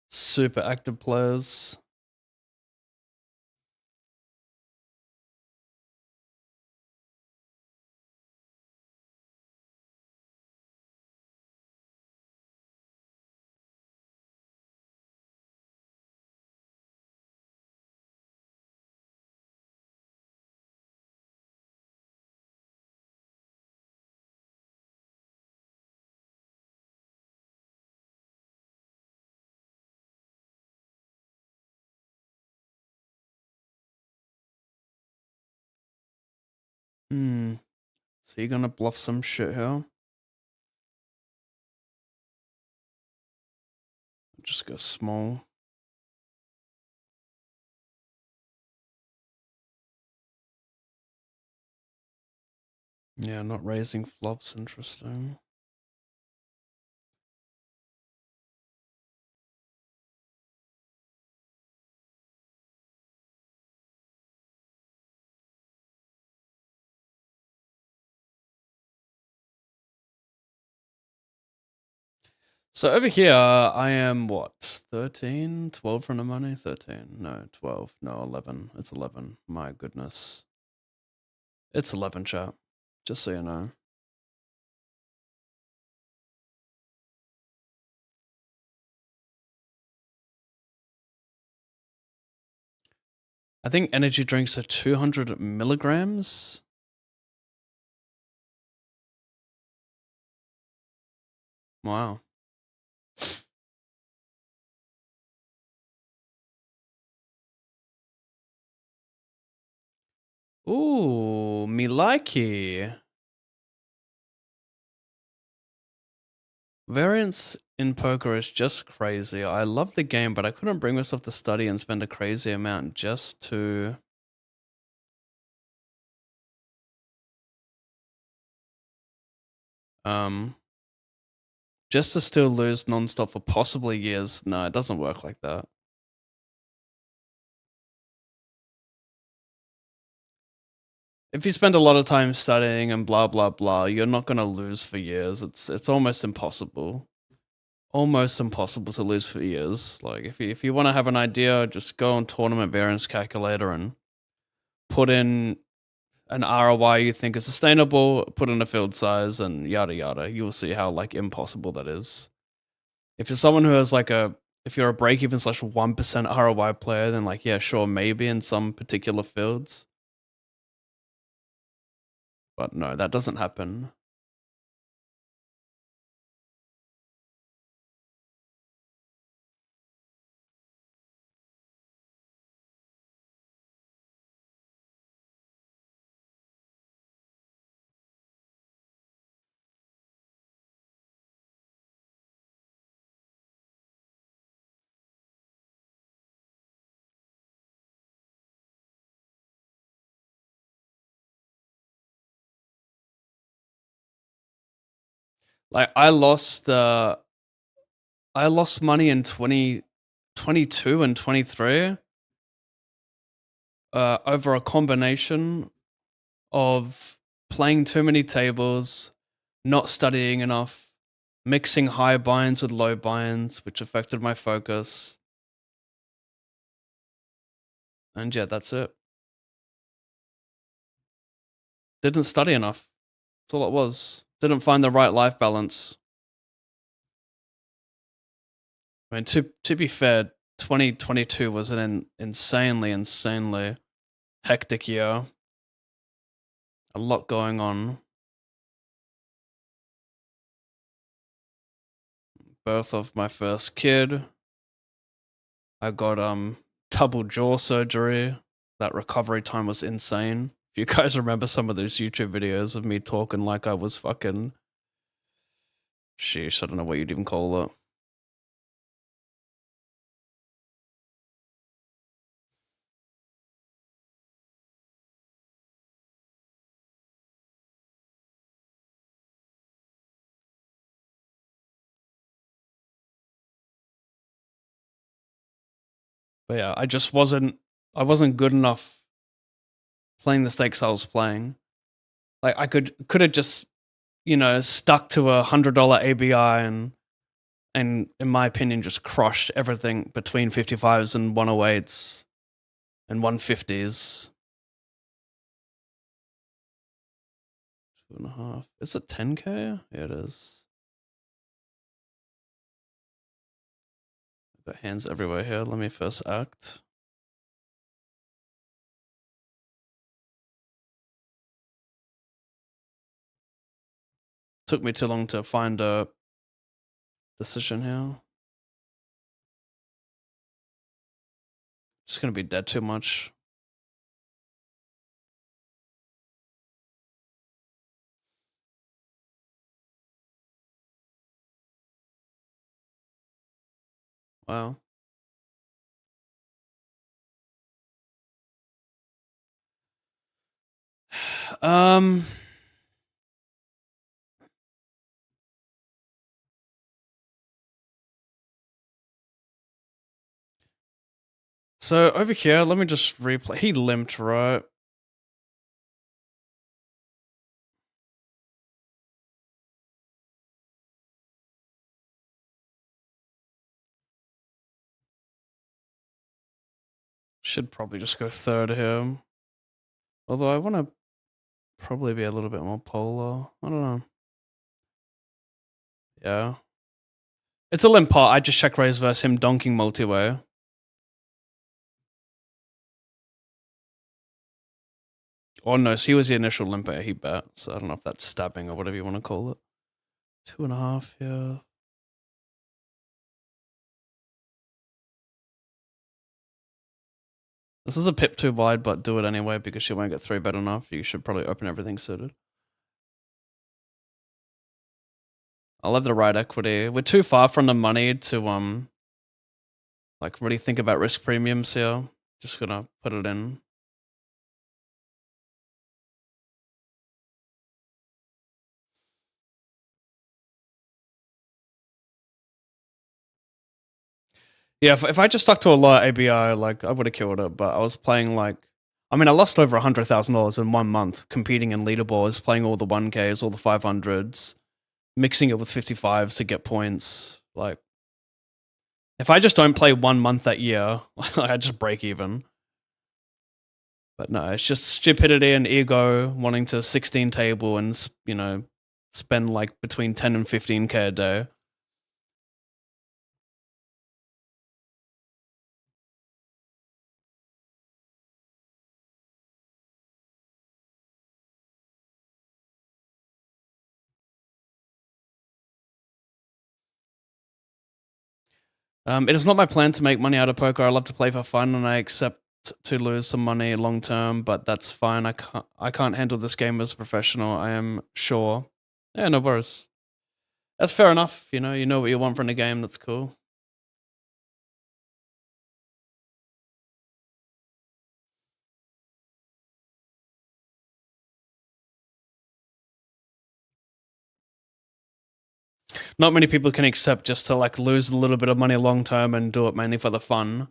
super active players. Hmm. So you're gonna bluff some shit here? Just go small. Yeah, not raising flops, interesting. So over here, I am what? 13? 12 from the money? 13. No, 12. No, 11. It's 11. My goodness. It's 11, chat. Just so you know. I think energy drinks are 200 milligrams. Wow. Ooh, me likey. Variance in poker is just crazy. I love the game, but I couldn't bring myself to study and spend a crazy amount just to um just to still lose nonstop for possibly years. No, it doesn't work like that. If you spend a lot of time studying and blah blah blah, you're not gonna lose for years. It's almost impossible. Almost impossible to lose for years. Like if you want to have an idea, just go on tournament variance calculator and put in an ROI you think is sustainable, put in a field size and yada yada. You'll see how like impossible that is. If you're someone who has like if you're a break even slash 1% ROI player, then like yeah, sure, maybe in some particular fields. But no, that doesn't happen. Like I lost money in 2022 and 23 over a combination of playing too many tables, not studying enough, mixing high binds with low binds, which affected my focus. And yeah, that's it. Didn't study enough. That's all it was. Didn't find the right life balance. I mean, to be fair, 2022 was an insanely hectic year. A lot going on. Birth of my first kid. I got double jaw surgery. That recovery time was insane. If you guys remember some of those YouTube videos of me talking like I was fucking sheesh, I don't know what you'd even call it. But yeah, I wasn't good enough playing the stakes I was playing. Like I could have just, stuck to $100 ABI and and in my opinion, just crushed everything between 55s and 108s and 150s. 2.5. Is it 10K? Yeah, it is. Got hands everywhere here. Let me first act. Took me too long to find a decision here. Just gonna be dead too much. Wow. Um. So over here, let me just replay. He limped, right? Should probably just go third here. Although I want to probably be a little bit more polar. I don't know. Yeah. It's a limp pot. I just check raise versus him donking multi-way. Oh no, so he was the initial limper he bet. So I don't know if that's stabbing or whatever you want to call it. 2.5 here. This is a pip too wide, but do it anyway because she won't get 3-bet enough. You should probably open everything suited. I'll have the right equity. We're too far from the money to like really think about risk premiums here. Just gonna put it in. Yeah, if I just stuck to a lower ABI, like I would have killed it. But I was playing like, I mean, I lost over $100,000 in 1 month competing in leaderboards, playing all the 1Ks, all the 500s, mixing it with 55s to get points. Like, if I just don't play 1 month that year, I just break even. But no, it's just stupidity and ego wanting to 16 table and, you know, spend like between 10 and 15K a day. It is not my plan to make money out of poker. I love to play for fun, and I accept to lose some money long term, but that's fine. I can't handle this game as a professional. I am sure. Yeah, no worries. That's fair enough. You know what you want from the game. That's cool. Not many people can accept just to like lose a little bit of money long term and do it mainly for the fun.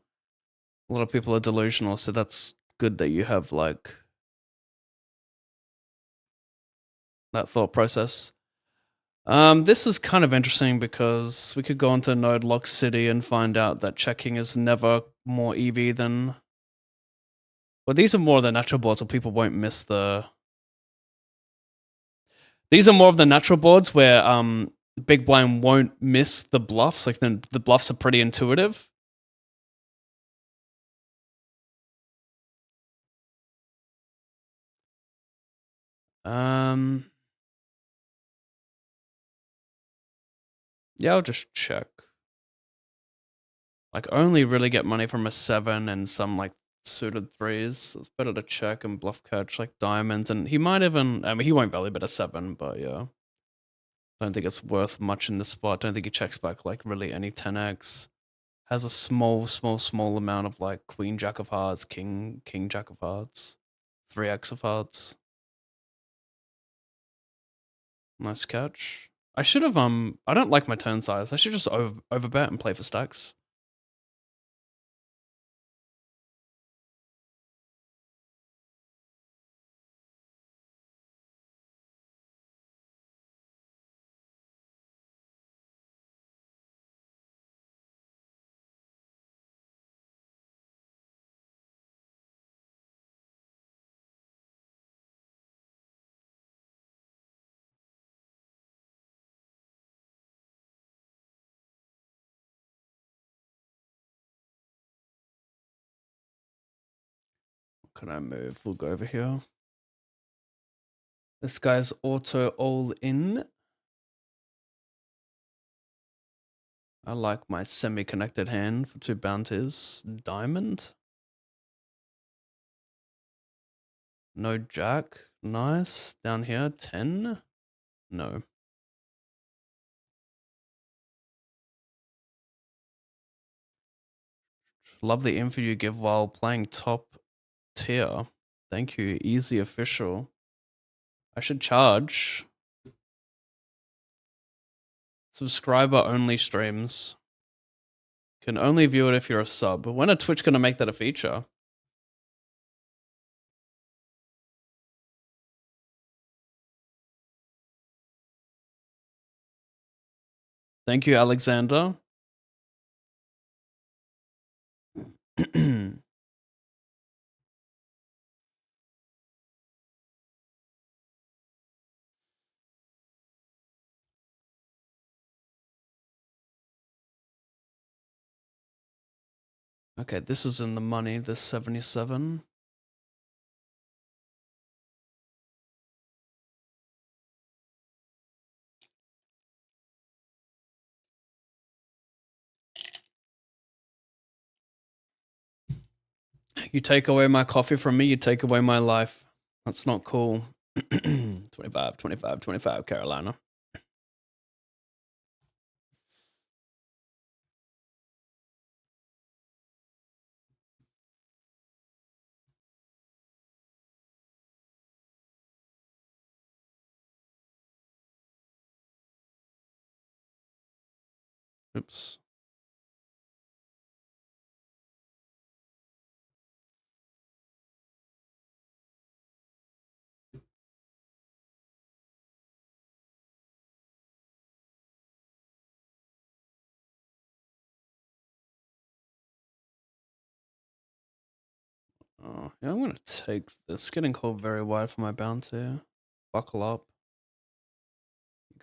A lot of people are delusional, so that's good that you have like that thought process. This is kind of interesting because we could go into Node Lock City and find out that checking is never more EV than. Well, these are more of the natural boards, so people won't miss the. These are more of the natural boards where Big Blind won't miss the bluffs. Like the bluffs are pretty intuitive. Um. Yeah, I'll just check. Like only really get money from a 7 and some like suited threes. So it's better to check and bluff catch like diamonds, and he might even. I mean, he won't belly bet a 7, but yeah. Don't think it's worth much in this spot. Don't think he checks back like really any 10x. Has a small amount of like queen jack of hearts, king jack of hearts, 3x of hearts. Nice catch. I should have I don't like my turn size. I should just overbet and play for stacks. can I move? We'll go over here. This guy's auto all in. I like my semi-connected hand for 2 bounties. Diamond. No jack. Nice. Down here, 10. No. Love the info you give while playing top tier. Thank you, easy official. I should charge. Subscriber only streams. Can only view it if you're a sub. But when are Twitch gonna make that a feature? Thank you, Alexander. Okay, this is in the money, this 77. You take away my coffee from me, you take away my life. That's not cool. 25, 25, 25, Carolina. Oops. Oh, yeah, I'm gonna take this. It's getting cold very wide for my bounty. Buckle up.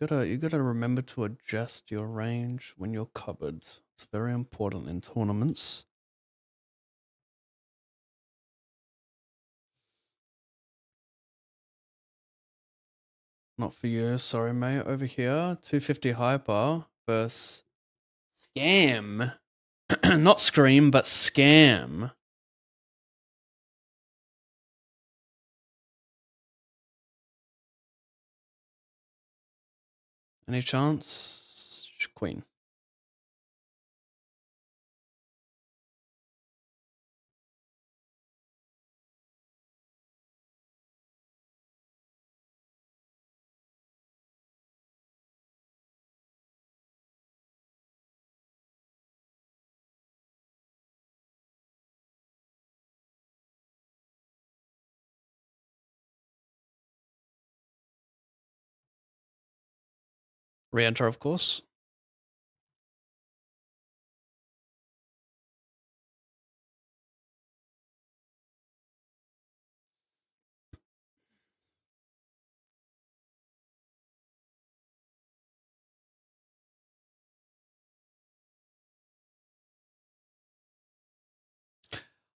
You gotta remember to adjust your range when you're covered. It's very important in tournaments. Not for you, sorry mate. Over here, 250 hyper versus scam. Not scream, but scam. Any chance? Queen. Re-enter, of course.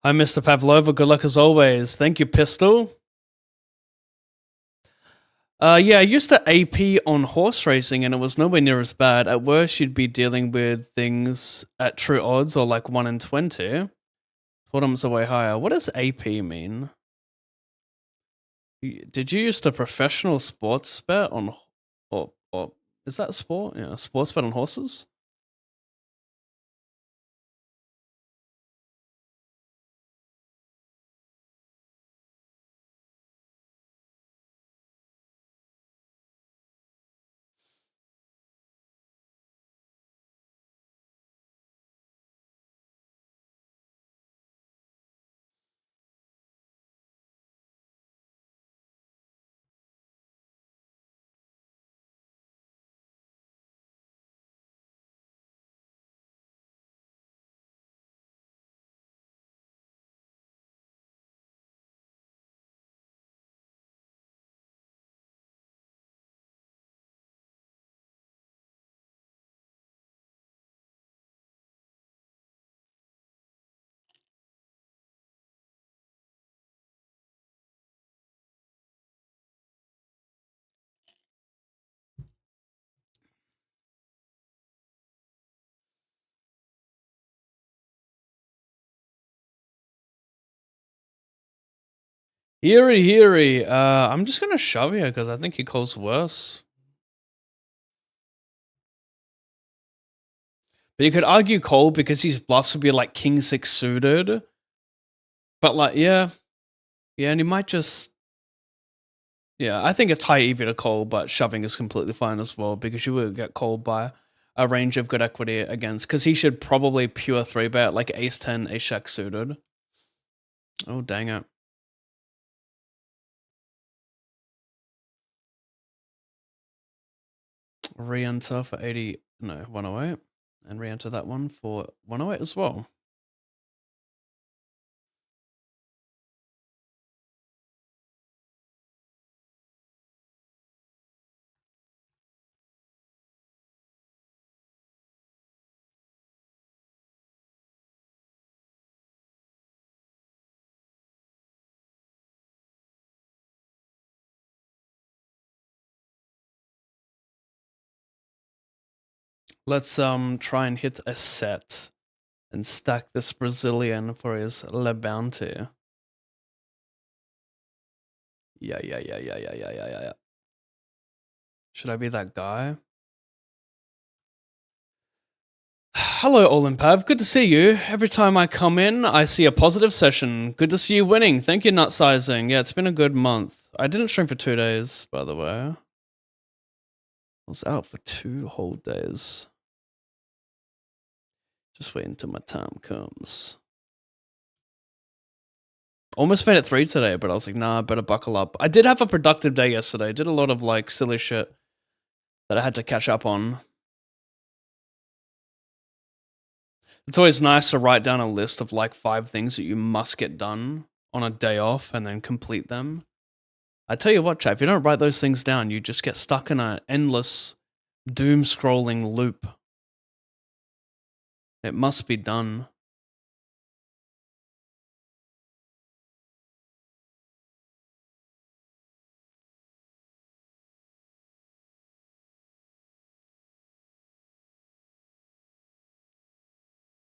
Hi, Mr. Pavlova. Good luck as always. Thank you, Pistol. Yeah, I used to AP on horse racing and it was nowhere near as bad. At worst, you'd be dealing with things at true odds or like 1 in 20. Bottoms are way higher. What does AP mean? Did you use a professional sports bet on, or is that sport? Yeah, sports bet on horses? Heary, heary. I'm just gonna shove here because I think he calls worse. But you could argue call because his bluffs would be like king six suited. But like, yeah, and he might just. Yeah, I think it's high EV to call, but shoving is completely fine as well because you will get called by a range of good equity against. Because he should probably pure three bet like ace 10, ace jack suited. Oh, dang it. Re-enter for 80, no, 108. And re-enter that one for 108 as well. Let's try and hit a set and stack this Brazilian for his Le Bounty. Yeah. Should I be that guy? Hello, Olimpav. Good to see you. Every time I come in, I see a positive session. Good to see you winning. Thank you, nut sizing. Yeah, it's been a good month. I didn't stream for 2 days, by the way. I was out for 2 whole days. Just waiting until my time comes. Almost made it 3 today, but I was like, nah, I better buckle up. I did have a productive day yesterday. I did a lot of like silly shit that I had to catch up on. It's always nice to write down a list of like 5 things that you must get done on a day off and then complete them. I tell you what, chat, if you don't write those things down, you just get stuck in an endless doom scrolling loop. It must be done.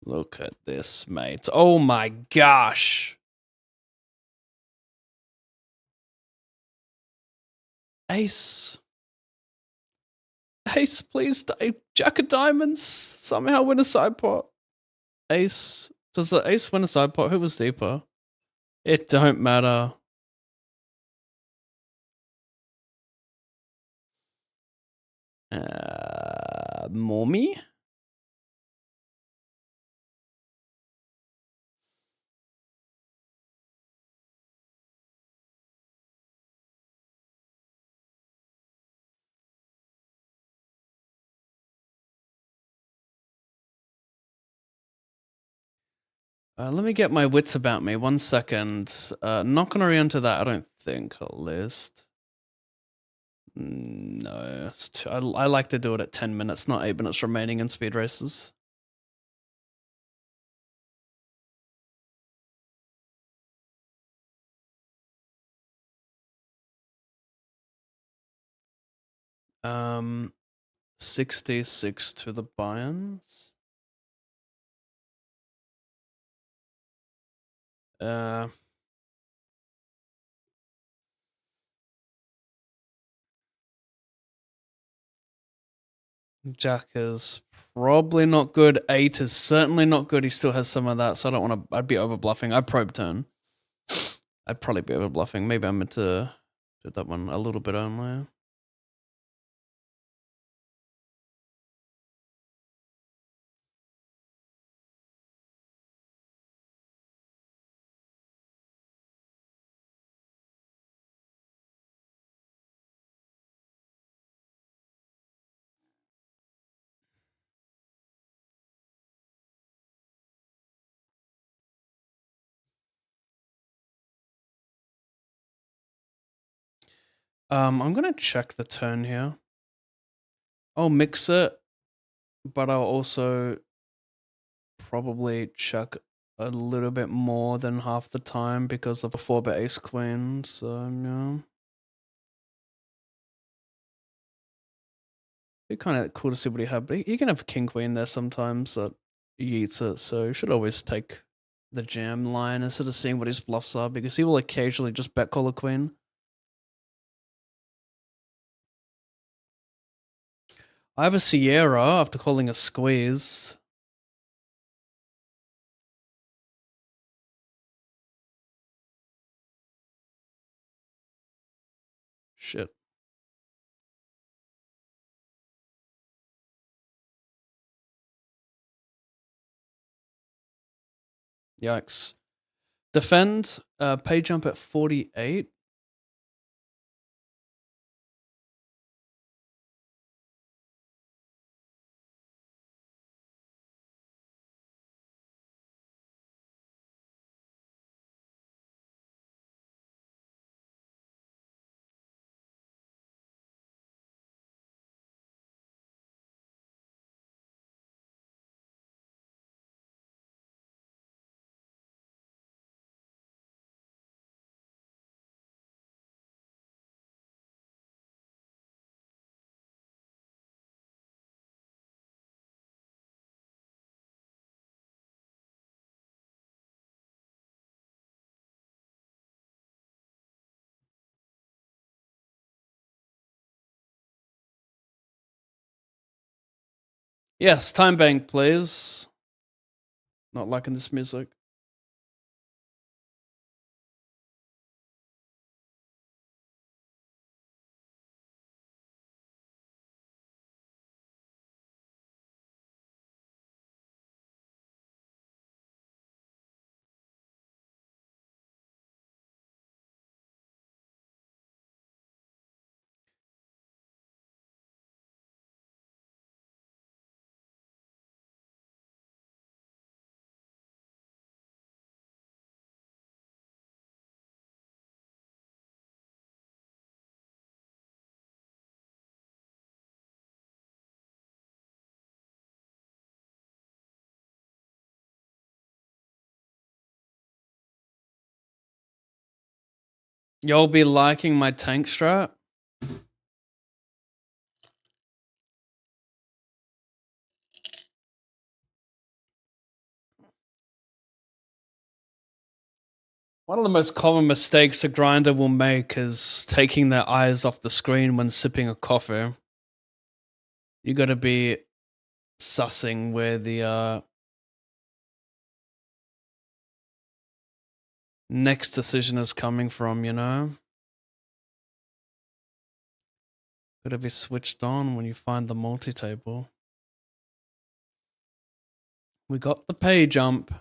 Look at this, mate. Oh my gosh. Ace. Ace, please. Jack of diamonds. Somehow win a side pot. Ace. Does the ace win a side pot? Who was deeper? It don't matter. Mommy? Let me get my wits about me. 1 second. Not gonna re-enter that, I don't think. A list. No, I like to do it at 10 minutes, not 8 minutes remaining in speed races. Um, 66 to the buy-ins. Jack is probably not good. 8 is certainly not good. He still has some of that, so I don't want to. I'd be over bluffing. I probe turn. I'd probably be over bluffing. Maybe I'm meant to do that one a little bit only. I'm gonna check the turn here. I'll mix it, but I'll also probably check a little bit more than half the time because of a 4-bet ace queen. So yeah, be kind of cool to see what he had. But he can have king queen there sometimes that he eats it, so you should always take the jam line instead of seeing what his bluffs are, because he will occasionally just bet call a queen. I have a Sierra after calling a squeeze. Shit. Yikes. Defend, pay jump at 48. Yes, time bank, please. Not liking this music. Y'all be liking my tank strat? One of the most common mistakes a grinder will make is taking their eyes off the screen when sipping a coffee. You gotta be sussing where the next decision is coming from, you know? Gotta be switched on when you find the multi-table. We got the pay jump.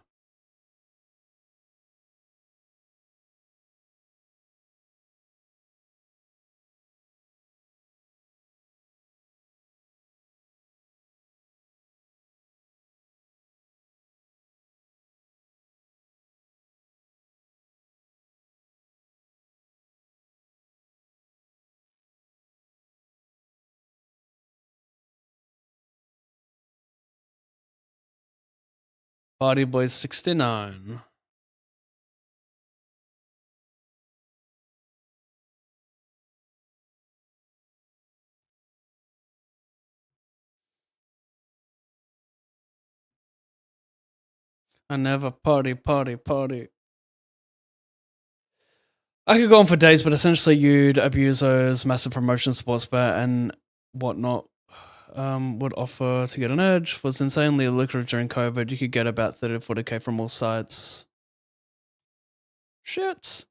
Party Boys 69. I never party. I could go on for days, but essentially you'd abuse those massive promotion sports bet and whatnot would offer to get an edge was insanely lucrative during COVID. You could get about 30 to 40k from all sites. Shit.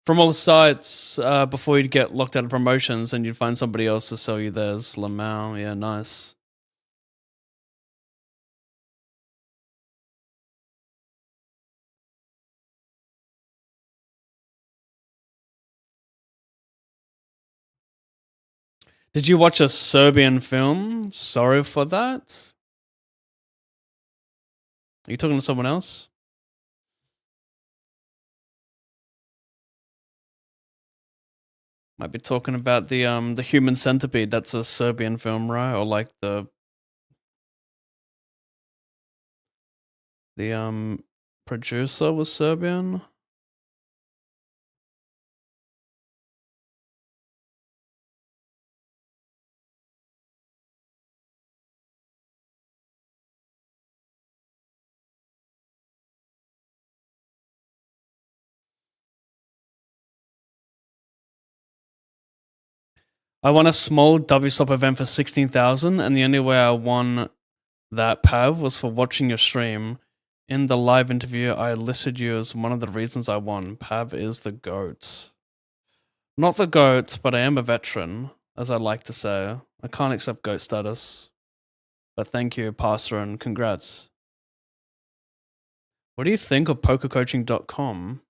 From all sites before you'd get locked out of promotions and you'd find somebody else to sell you theirs. Lamau, yeah, nice. Did you watch a Serbian film? Sorry for that. Are you talking to someone else? Might be talking about the Human Centipede. That's a Serbian film, right? Or like the producer was Serbian. I won a small W-Stop event for 16,000, and the only way I won that, Pav, was for watching your stream. In the live interview, I listed you as one of the reasons I won. Pav is the GOAT. Not the GOAT, but I am a veteran, as I like to say. I can't accept GOAT status. But thank you, Pastor, and congrats. What do you think of pokercoaching.com?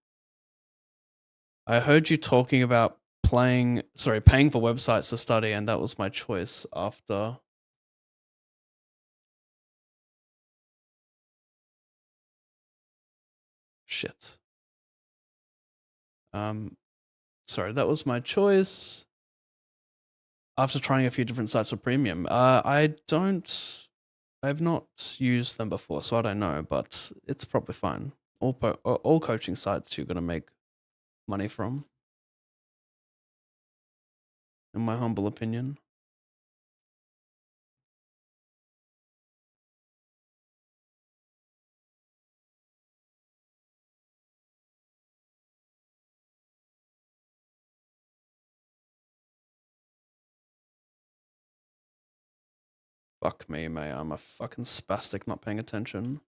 I heard you talking about paying for websites to study, and that was my choice after. Shit. That was my choice after trying a few different sites for premium. I've not used them before, so I don't know, but it's probably fine. All coaching sites you're gonna make money from, in my humble opinion. Fuck me, mate. I'm a fucking spastic not paying attention.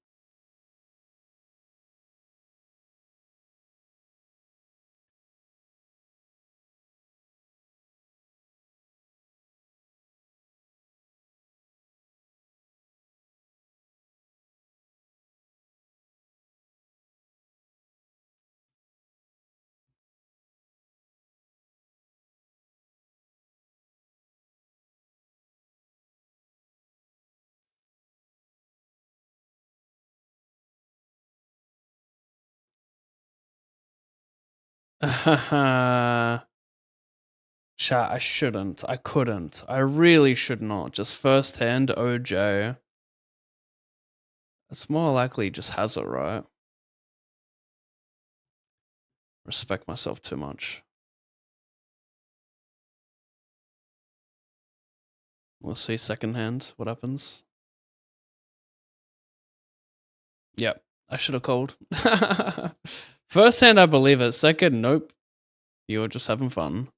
Chat, I shouldn't. I couldn't. I really should not. Just first-hand OJ. It's more likely he just has it, right? Respect myself too much. We'll see secondhand what happens. Yep, I should have called. First hand, I believe it. Second, nope. You were just having fun.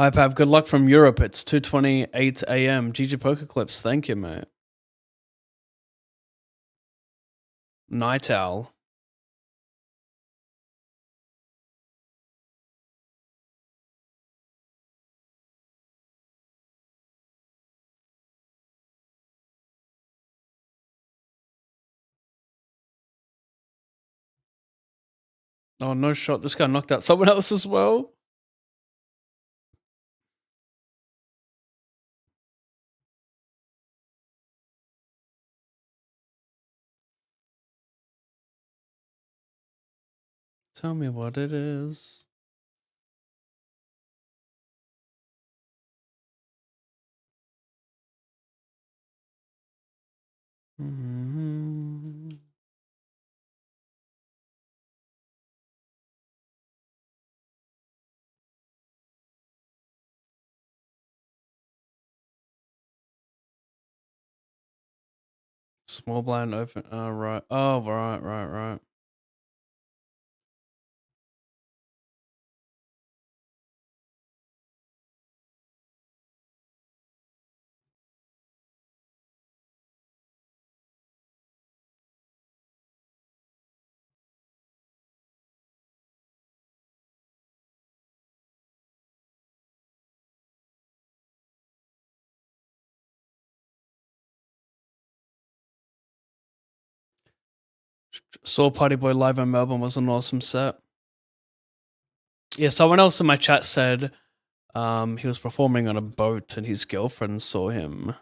Hi, Pav. Good luck from Europe. It's 2:28 a.m. GG Poker Clips. Thank you, mate. Night Owl. Oh, no shot. This guy knocked out someone else as well. Tell me what it is. Mm-hmm. Small blind open. Oh, right. Oh, right. Saw Party Boy live in Melbourne was an awesome set. Yeah, someone else in my chat said he was performing on a boat and his girlfriend saw him.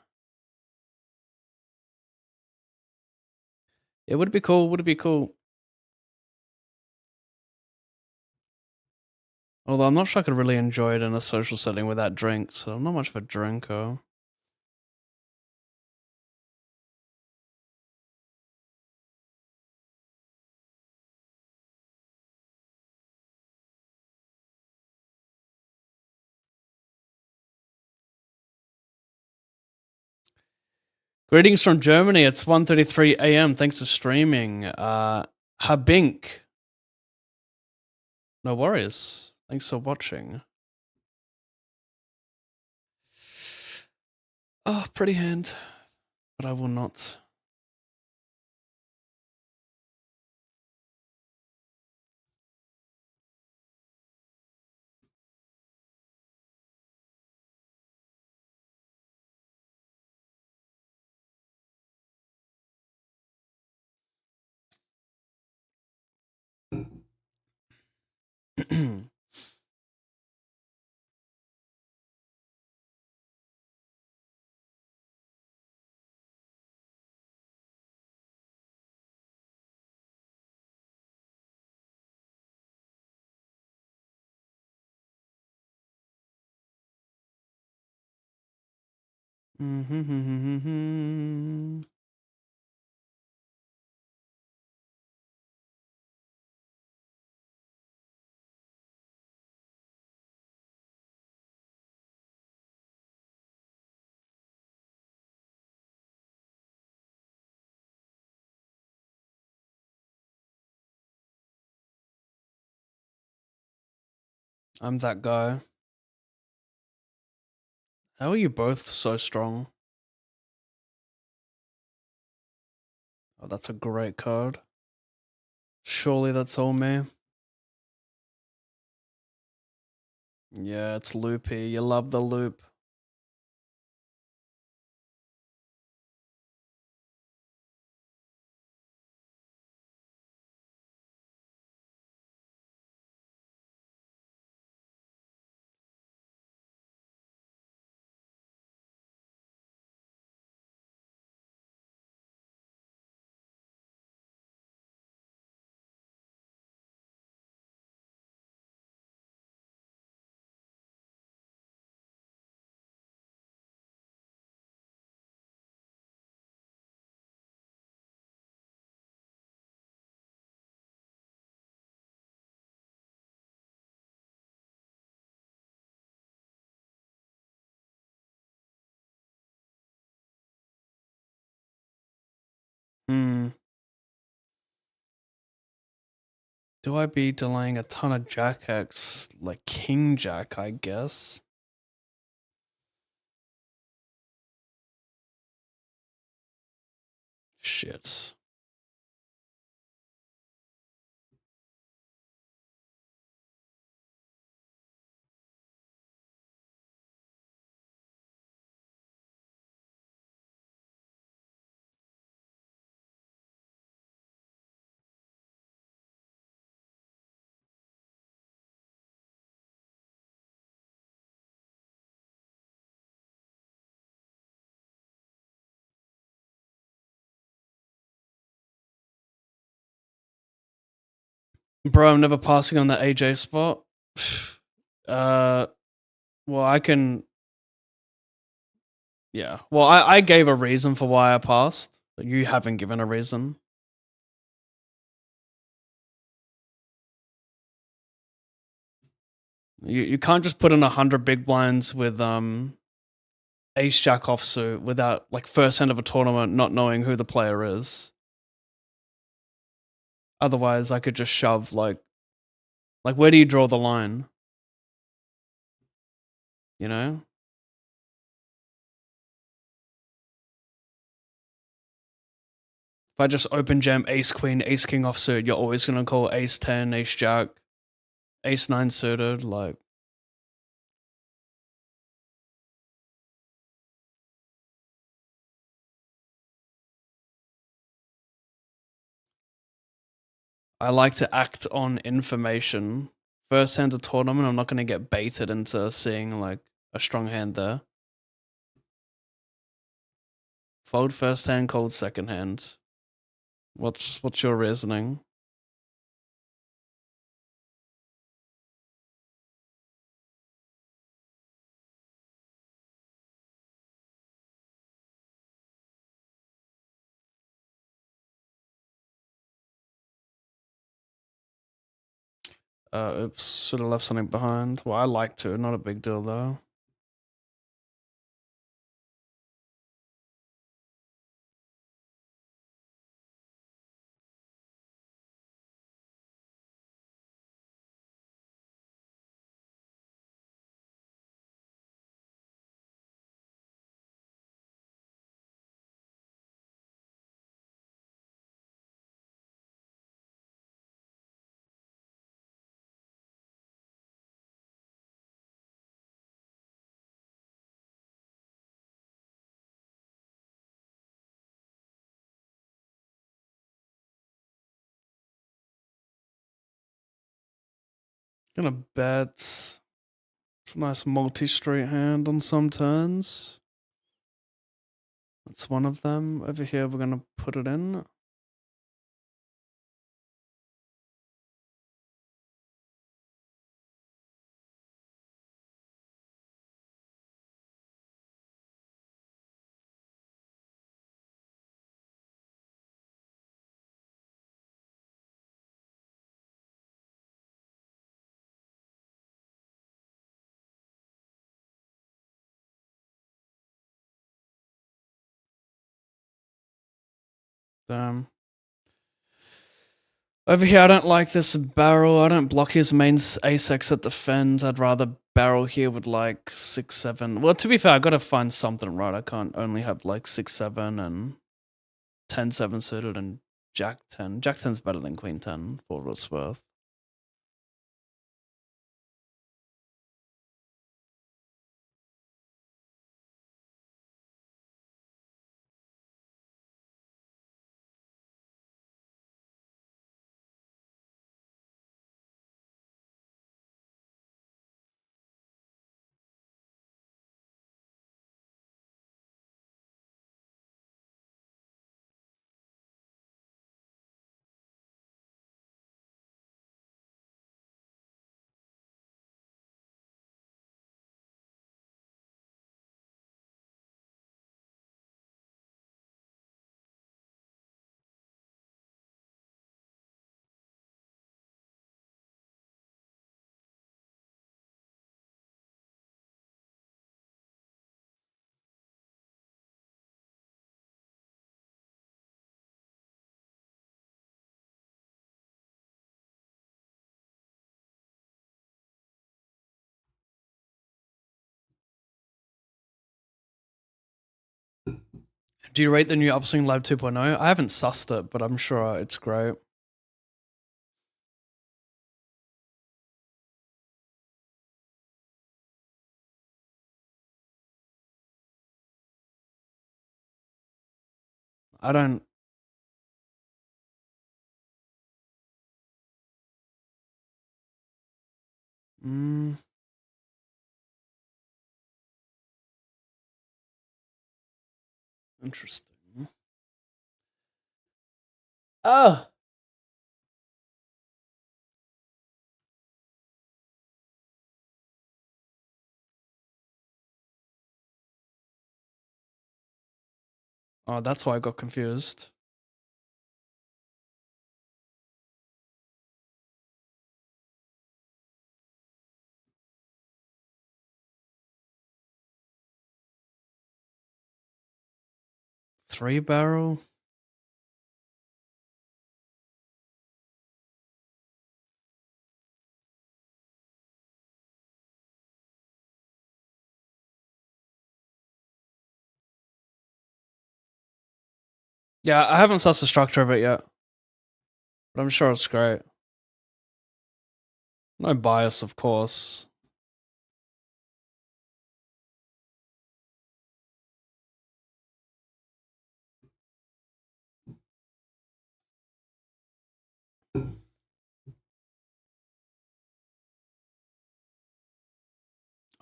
It would be cool. Would it be cool? Although I'm not sure I could really enjoy it in a social setting without drinks. So I'm not much of a drinker. Greetings from Germany. It's 1:33 a.m. Thanks for streaming. Habink. No worries. Thanks for watching. Oh, pretty hand. But I will not. I'm that guy. How are you both so strong? Oh, that's a great card. Surely that's all me. Yeah, it's loopy. You love the loop. Hmm. Do I be delaying a ton of Jack X like King Jack, I guess? Shit. Bro, I'm never passing on that AJ spot. uh, well, I can. Yeah. Well, I gave a reason for why I passed. But you haven't given a reason. You can't just put in 100 big blinds with ace jack offsuit without like first hand of a tournament not knowing who the player is. Otherwise, I could just shove like where do you draw the line? You know? If I just open jam ace queen, ace king offsuit, you're always gonna call ace 10, ace jack, ace 9 suited, like I like to act on information. First hand to tournament, I'm not going to get baited into seeing like a strong hand there. Fold first hand, cold second hand. What's your reasoning? Oops, should have left something behind. Well, I like to, not a big deal though. Gonna bet. It's a nice multi-street hand on some turns. That's one of them. Over here, we're gonna put it in. Damn. Over here, I don't like this barrel. I don't block his main ace-x at defend. I'd rather barrel here with like 6-7. Well, to be fair, I gotta find something right. I can't only have like 6-7 and 10-7 suited and Jack 10. Jack 10's better than Queen 10 for what it's worth. Do you rate the new Upswing Live 2.0? I haven't sussed it, but I'm sure it's great. I don't. Mm, interesting. Oh, oh, that's why I got confused. Three barrel. Yeah, I haven't sussed the structure of it yet, but I'm sure it's great. No bias, of course.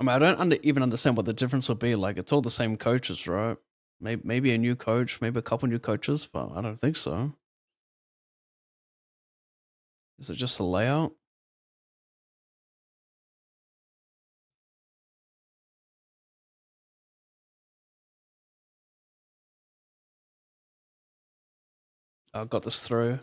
I mean, I don't even understand what the difference would be. Like, it's all the same coaches, right? Maybe a new coach, maybe a couple new coaches, but I don't think so. Is it just a layout? I got this through.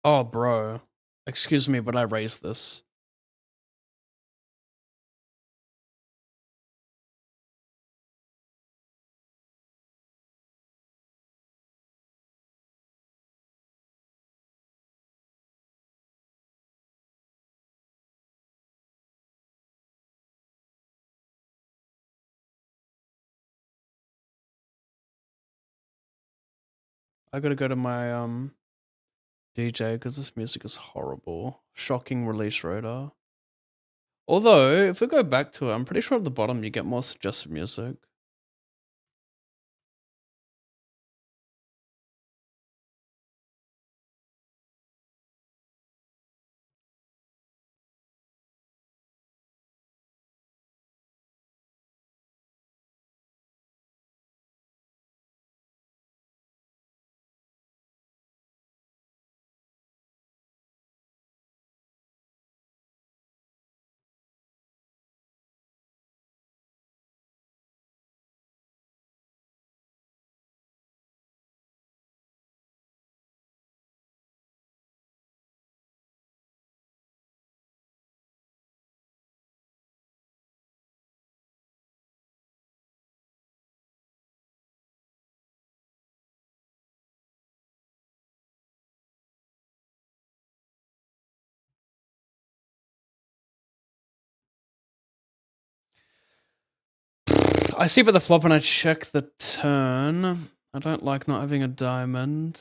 Oh, bro. Excuse me, but I raised this. I gotta go to my DJ because this music is horrible. Shocking release radar. Although, if we go back to it, I'm pretty sure at the bottom you get more suggested music. I see by the flop and I check the turn. I don't like not having a diamond.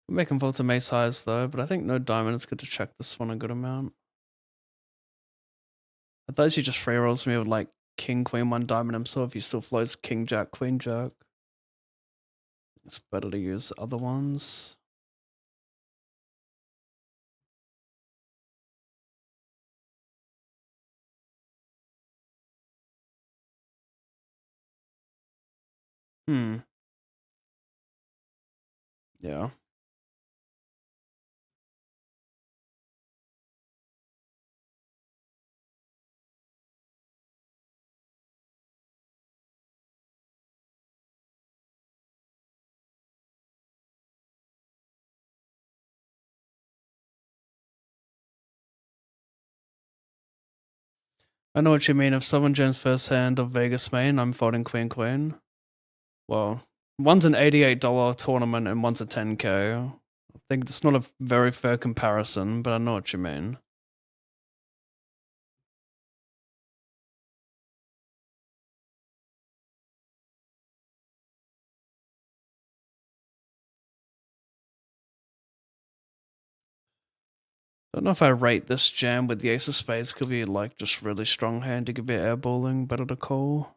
I'm making fault to mace highs though, but I think no diamond is good to check this one a good amount. I thought he just free rolls me with like king, queen, one diamond himself. He still floats king, jack, queen, jack. It's better to use other ones. Hmm. Yeah. I know what you mean. If someone jams first hand of Vegas main, I'm folding queen, queen. Well, one's an $88 tournament and one's a 10K. I think it's not a very fair comparison, but I know what you mean. Don't know if I rate this jam with the ace of spades. Could be like just really strong hand. It could be airballing, better to call.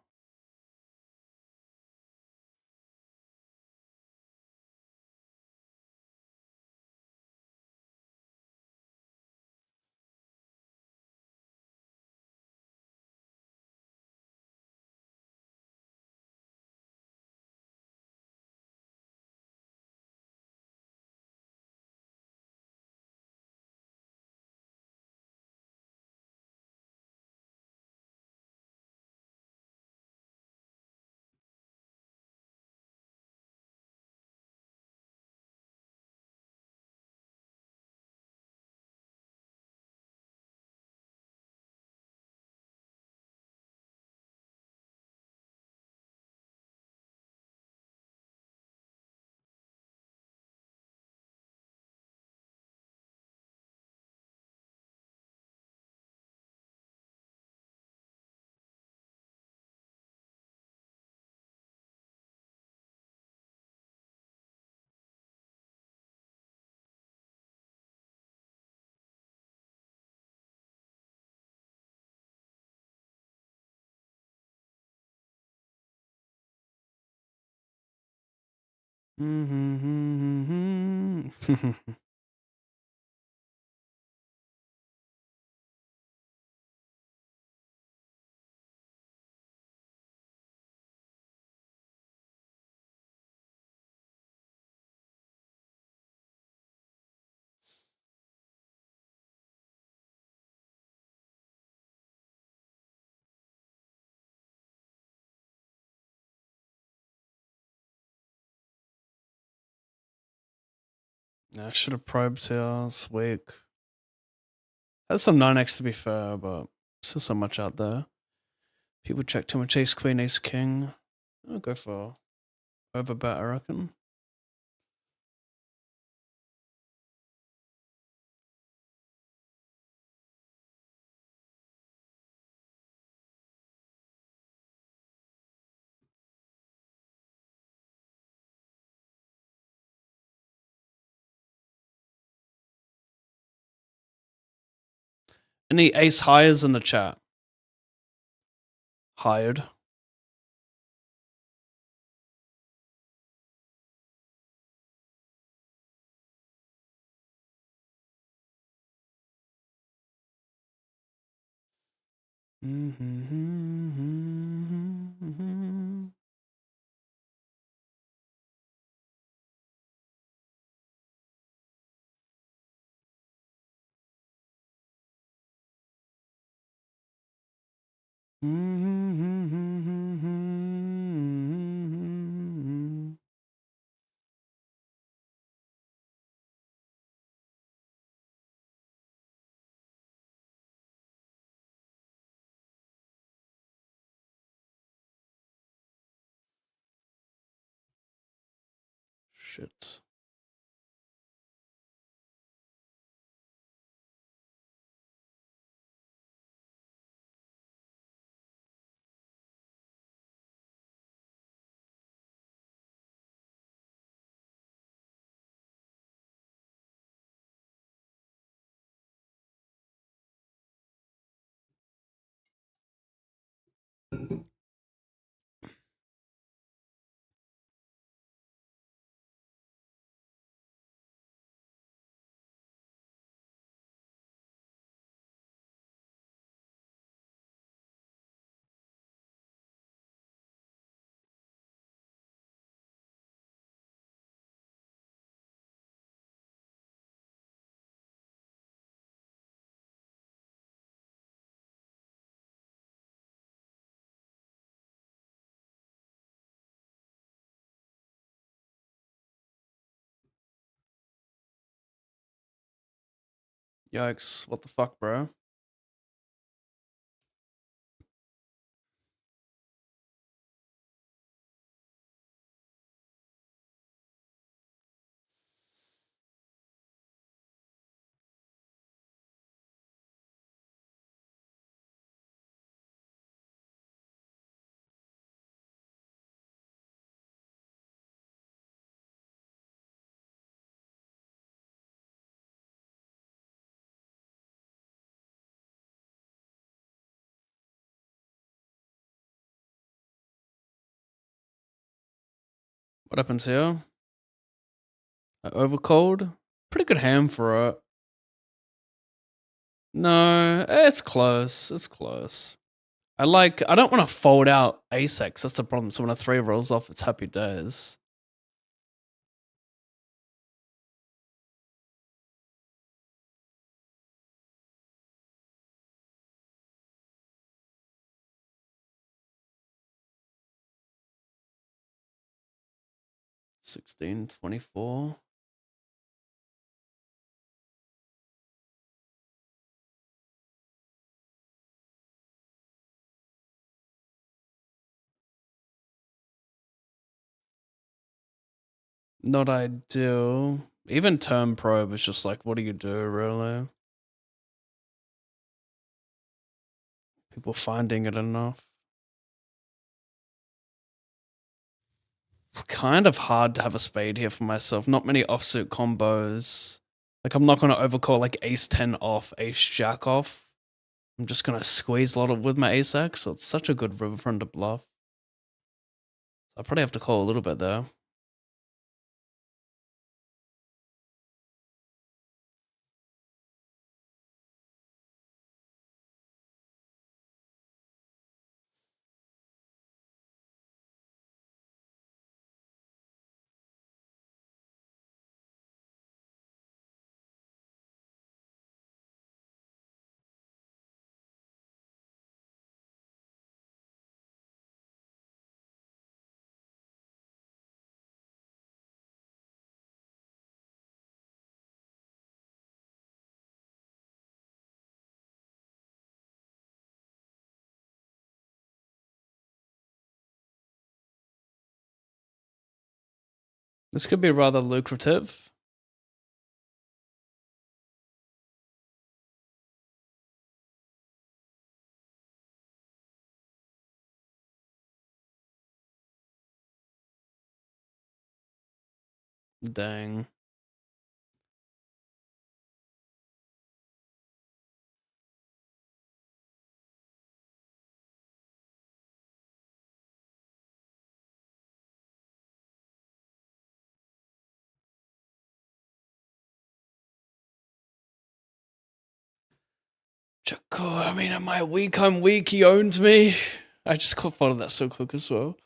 I should have probed here this week. There's some 9x to be fair, but still so much out there. People check too much ace queen, ace king. I'll go for overbet, I reckon. Any ace hires in the chat? Hired. Shit. Yikes. What the fuck, bro? What happens here? I overcalled. Pretty good hand for it. No, it's close. It's close. I don't want to fold out ace X. That's the problem. So when a 3 rolls off, it's happy days. $16.24. Not ideal. Even term probe is just like, what do you do, really? People finding it enough. Kind of hard to have a spade here for myself. Not many offsuit combos. Like, I'm not going to overcall like ace 10 off, ace jack off. I'm just going to squeeze a lot of with my ace X. So it's such a good river front to bluff. I'll probably have to call a little bit there. This could be rather lucrative. Dang. Cool. I mean, am I weak? I'm weak. He owned me. I just caught fun of that so quick as well.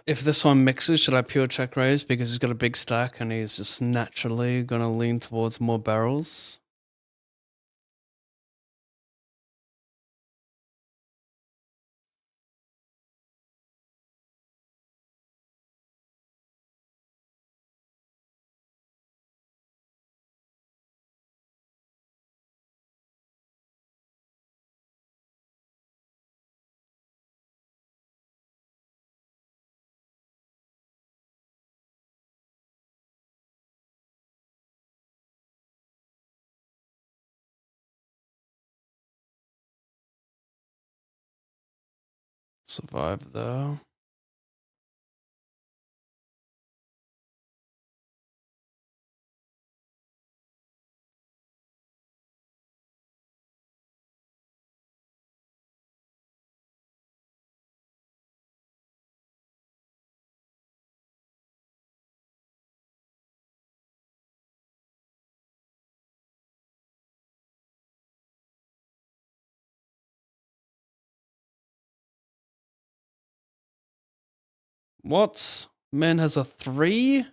If this one mixes, should I pure check raise because he's got a big stack and he's just naturally gonna lean towards more barrels? Survive though. What? Man has a 3?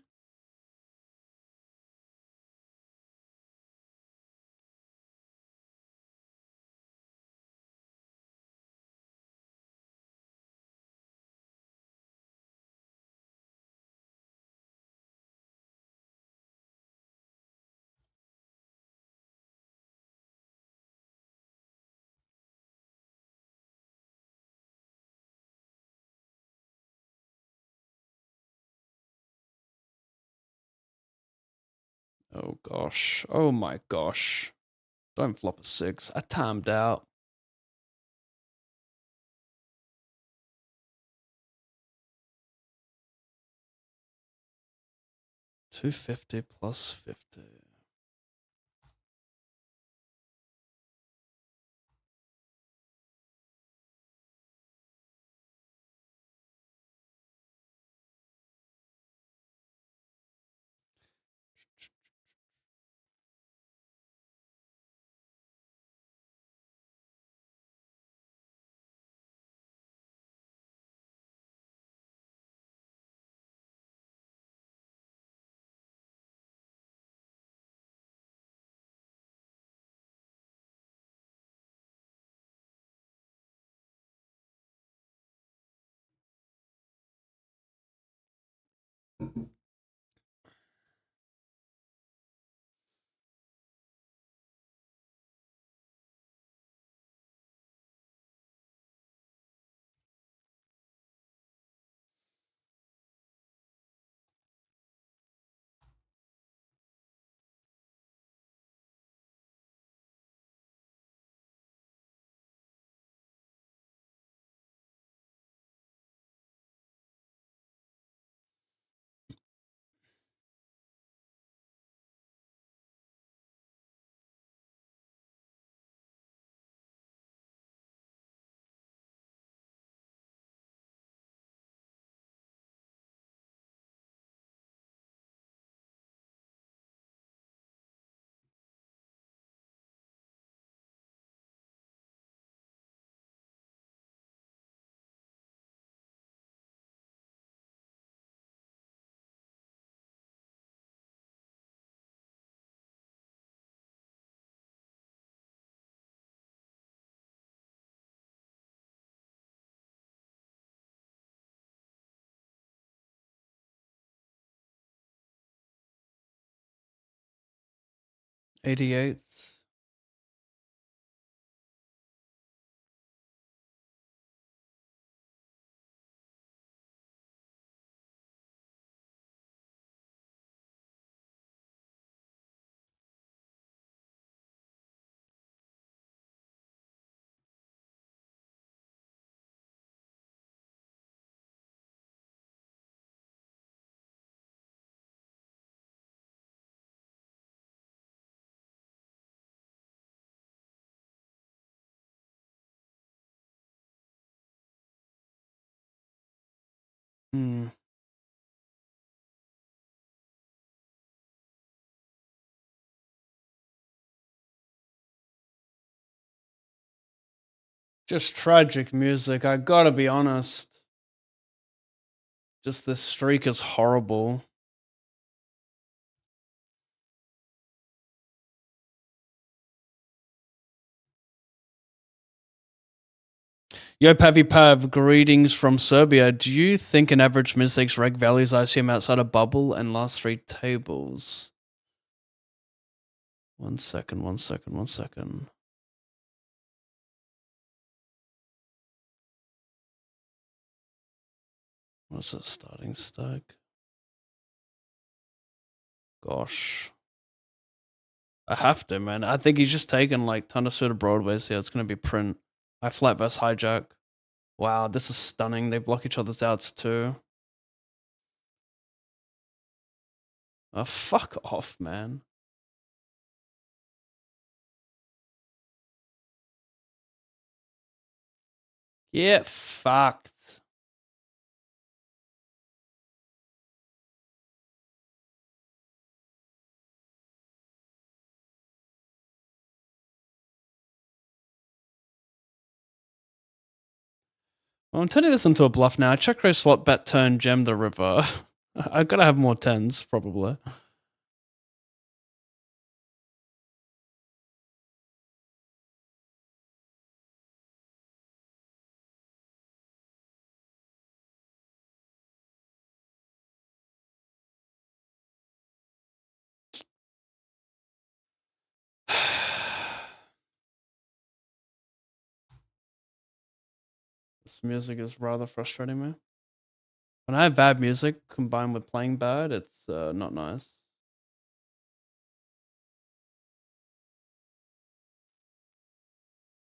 Oh gosh. Oh my gosh. Don't flop a 6. I timed out. 250 plus 50. '88. Hmm. Just tragic music, I gotta be honest. Just this streak is horrible. Yo, Pavi Pav, greetings from Serbia. Do you think an average mistakes reg values ICM outside a bubble and last three tables? 1 second, 1 second, 1 second. What's the starting stack? Gosh. I have to, man. I think he's just taken like ton of sort of Broadways. Yeah, it's gonna be print. I flat versus hijack. Wow, this is stunning. They block each other's outs too. Oh, fuck off, man. Get fucked. Well, I'm turning this into a bluff now. Check raise slot, bet turn, gem the river. I gotta have more tens, probably. This music is rather frustrating me. When I have bad music combined with playing bad, it's not nice.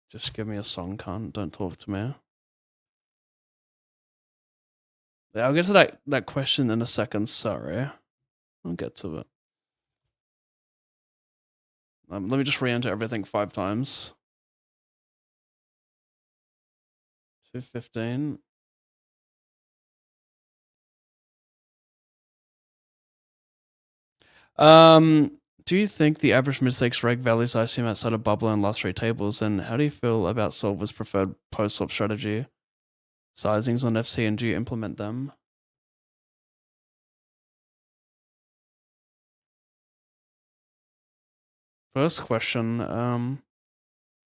Just give me a song, cunt. Don't talk to me. Yeah, I'll get to that question in a second. Sorry. I'll get to it. Let me just re-enter everything 5 times. 215. Do you think the average mistakes reg values ICM outside of bubble and last 3 tables? And how do you feel about Solver's preferred post-swap strategy? Sizings on FC, and do you implement them? First question,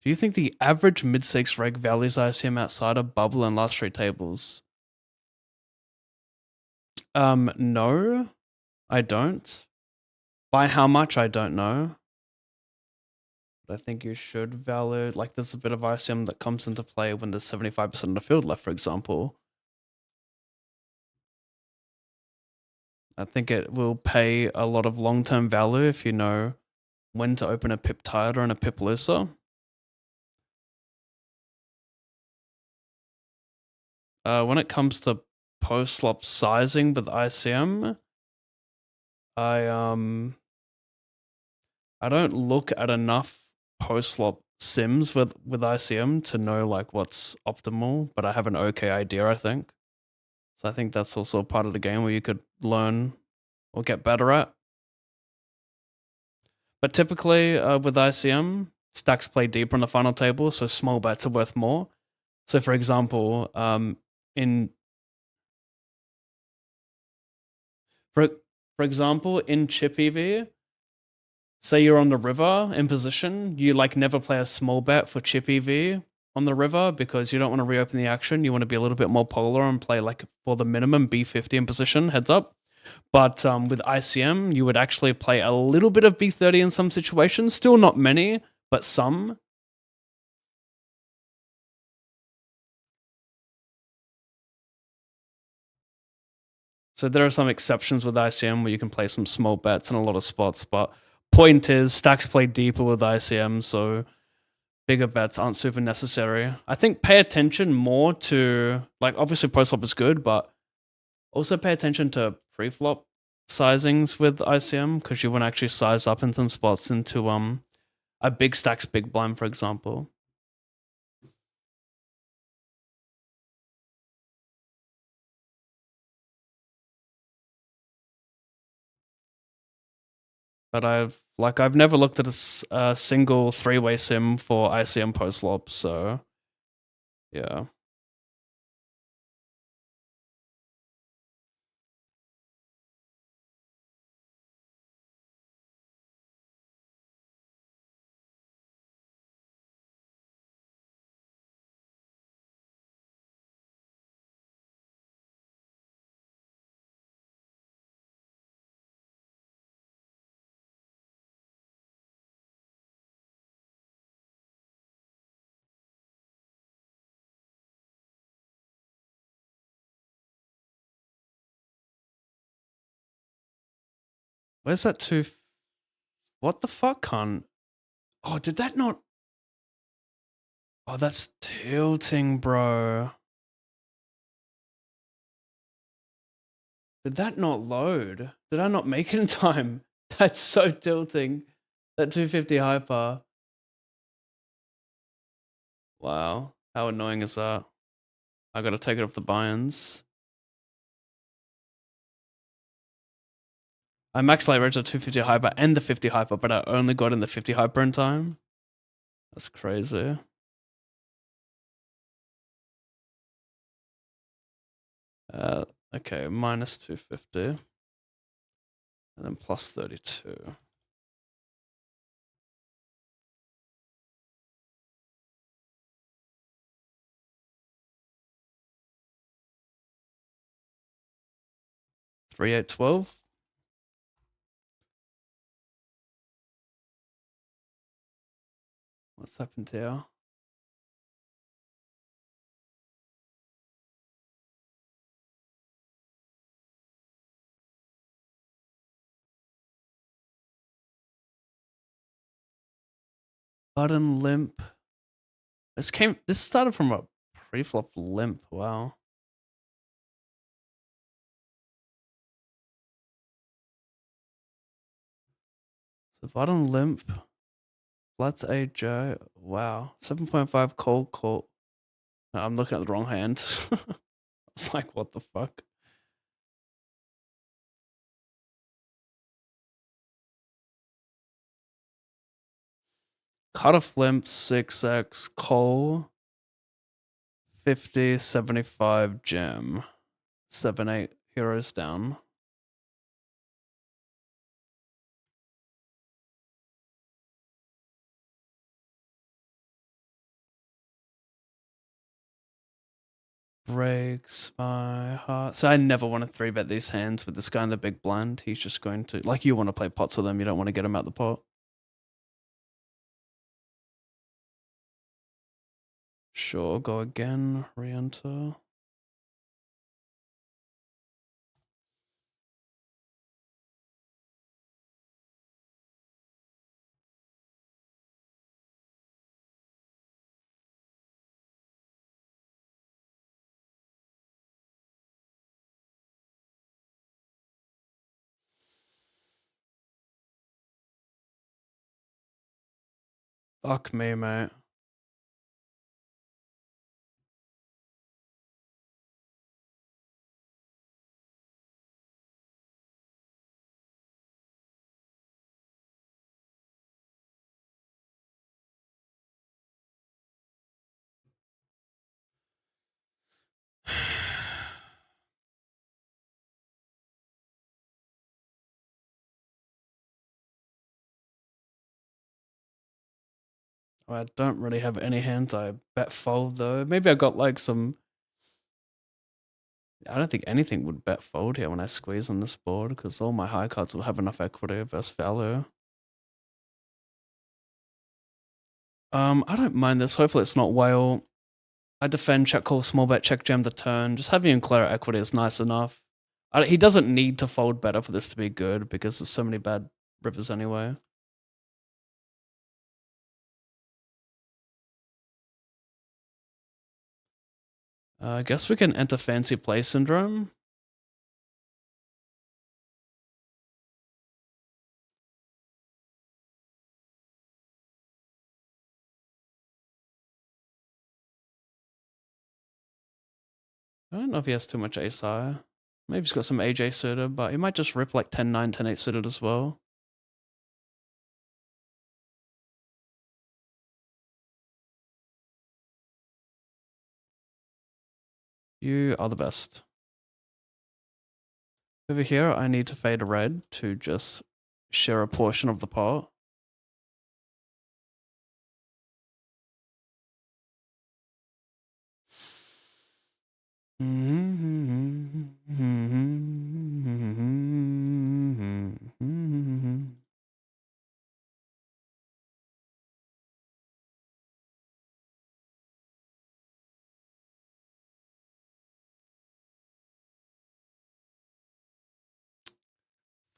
do you think the average mid-stakes reg values ICM outside of bubble and last 3 tables? No, I don't. By how much, I don't know. But I think you should value, like, there's a bit of ICM that comes into play when there's 75% of the field left, for example. I think it will pay a lot of long-term value if you know when to open a pip tighter and a pip looser. When it comes to post-flop sizing with ICM, I don't look at enough post-flop sims with ICM to know like what's optimal, but I have an okay idea, I think. So I think that's also part of the game where you could learn or get better at. But typically with ICM, stacks play deeper in the final table, so small bets are worth more. So for example, for example, in chip EV, say you're on the river in position, you like never play a small bet for chip EV on the river because you don't want to reopen the action. You want to be a little bit more polar and play like for the minimum B50 in position, heads up. But with ICM, you would actually play a little bit of B30 in some situations. Still not many, but some. So there are some exceptions with ICM where you can play some small bets in a lot of spots. But point is, stacks play deeper with ICM, so bigger bets aren't super necessary. I think pay attention more to, like, obviously post-flop is good, but also pay attention to pre-flop sizings with ICM because you want to actually size up in some spots into a big stacks big blind, for example. But I've never looked at a single 3-way sim for ICM post-flop, so yeah. Where's that two? What the fuck, cunt? Oh, did that not? Oh, that's tilting, bro. Did that not load? Did I not make it in time? That's so tilting. That 250 hyper. Wow. How annoying is that? I gotta take it off the buy-ins. I max light rate at 250 hyper and the 50 hyper, but I only got in the 50 hyper in time. That's crazy. Okay, minus 250. And then plus 32. Three, 8, 12. What's happened here? Button limp. This started from a pre-flop limp. Wow. So button limp. Flats AJ. Wow. 7.5 cold call. No, I'm looking at the wrong hand. It's like, what the fuck? Cutoff limp 6x call. 50, 75 gem. 7, 8 heroes down. Breaks my heart. So I never want to 3-bet these hands with this guy in the big blind. He's just going to, like, you want to play pots with him. You don't want to get him out the pot. Sure, go again. Re-enter. Fuck me, mate. I don't really have any hands I bet fold though. Maybe I got like some. I don't think anything would bet fold here when I squeeze on this board because all my high cards will have enough equity versus value. I don't mind this. Hopefully it's not whale. I defend, check call, small bet, check jam the turn. Just having him clear equity is nice enough. He doesn't need to fold better for this to be good because there's so many bad rivers anyway. I guess we can enter fancy play syndrome. I don't know if he has too much ace high. Maybe he's got some AJ suited, but he might just rip like 10-9, 10-8 suited as well. You are the best. Over here, I need to fade red to just share a portion of the pot.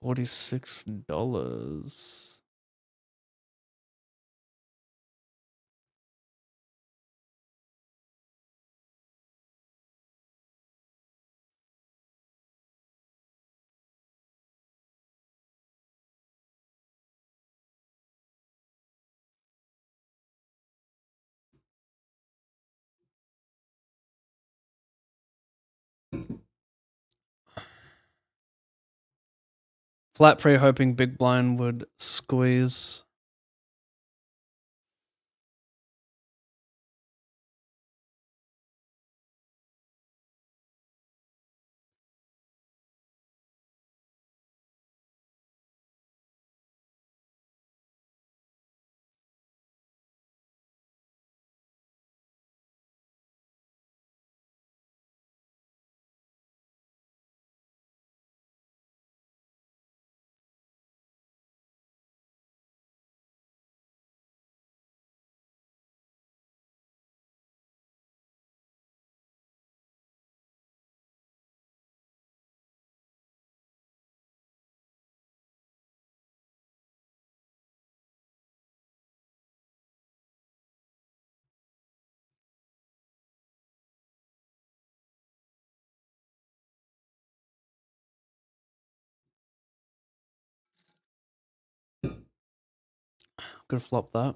$46. Flat pre hoping big blind would squeeze. Could flop that.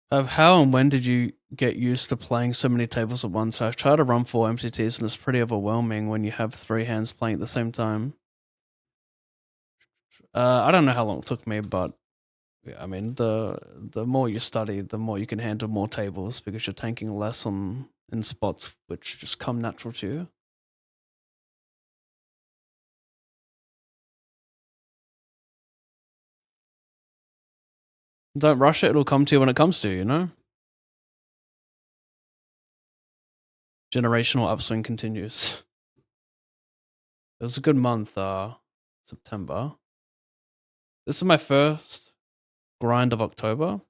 How and when did you get used to playing so many tables at once? I've tried to run 4 MCTs and it's pretty overwhelming when you have 3 hands playing at the same time. I don't know how long it took me, but yeah, I mean the more you study, the more you can handle more tables because you're tanking less on in spots which just come natural to you. Don't rush it; it'll come to you when it comes to you. You know, generational upswing continues. It was a good month, September. This is my first grind of October.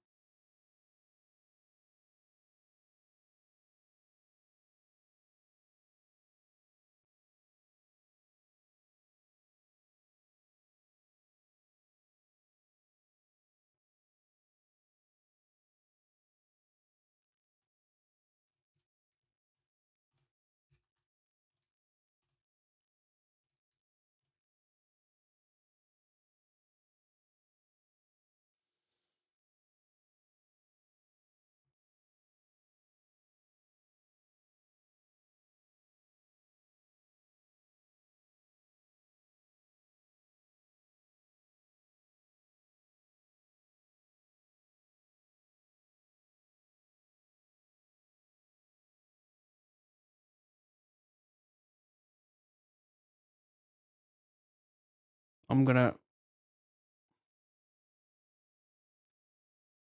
I'm gonna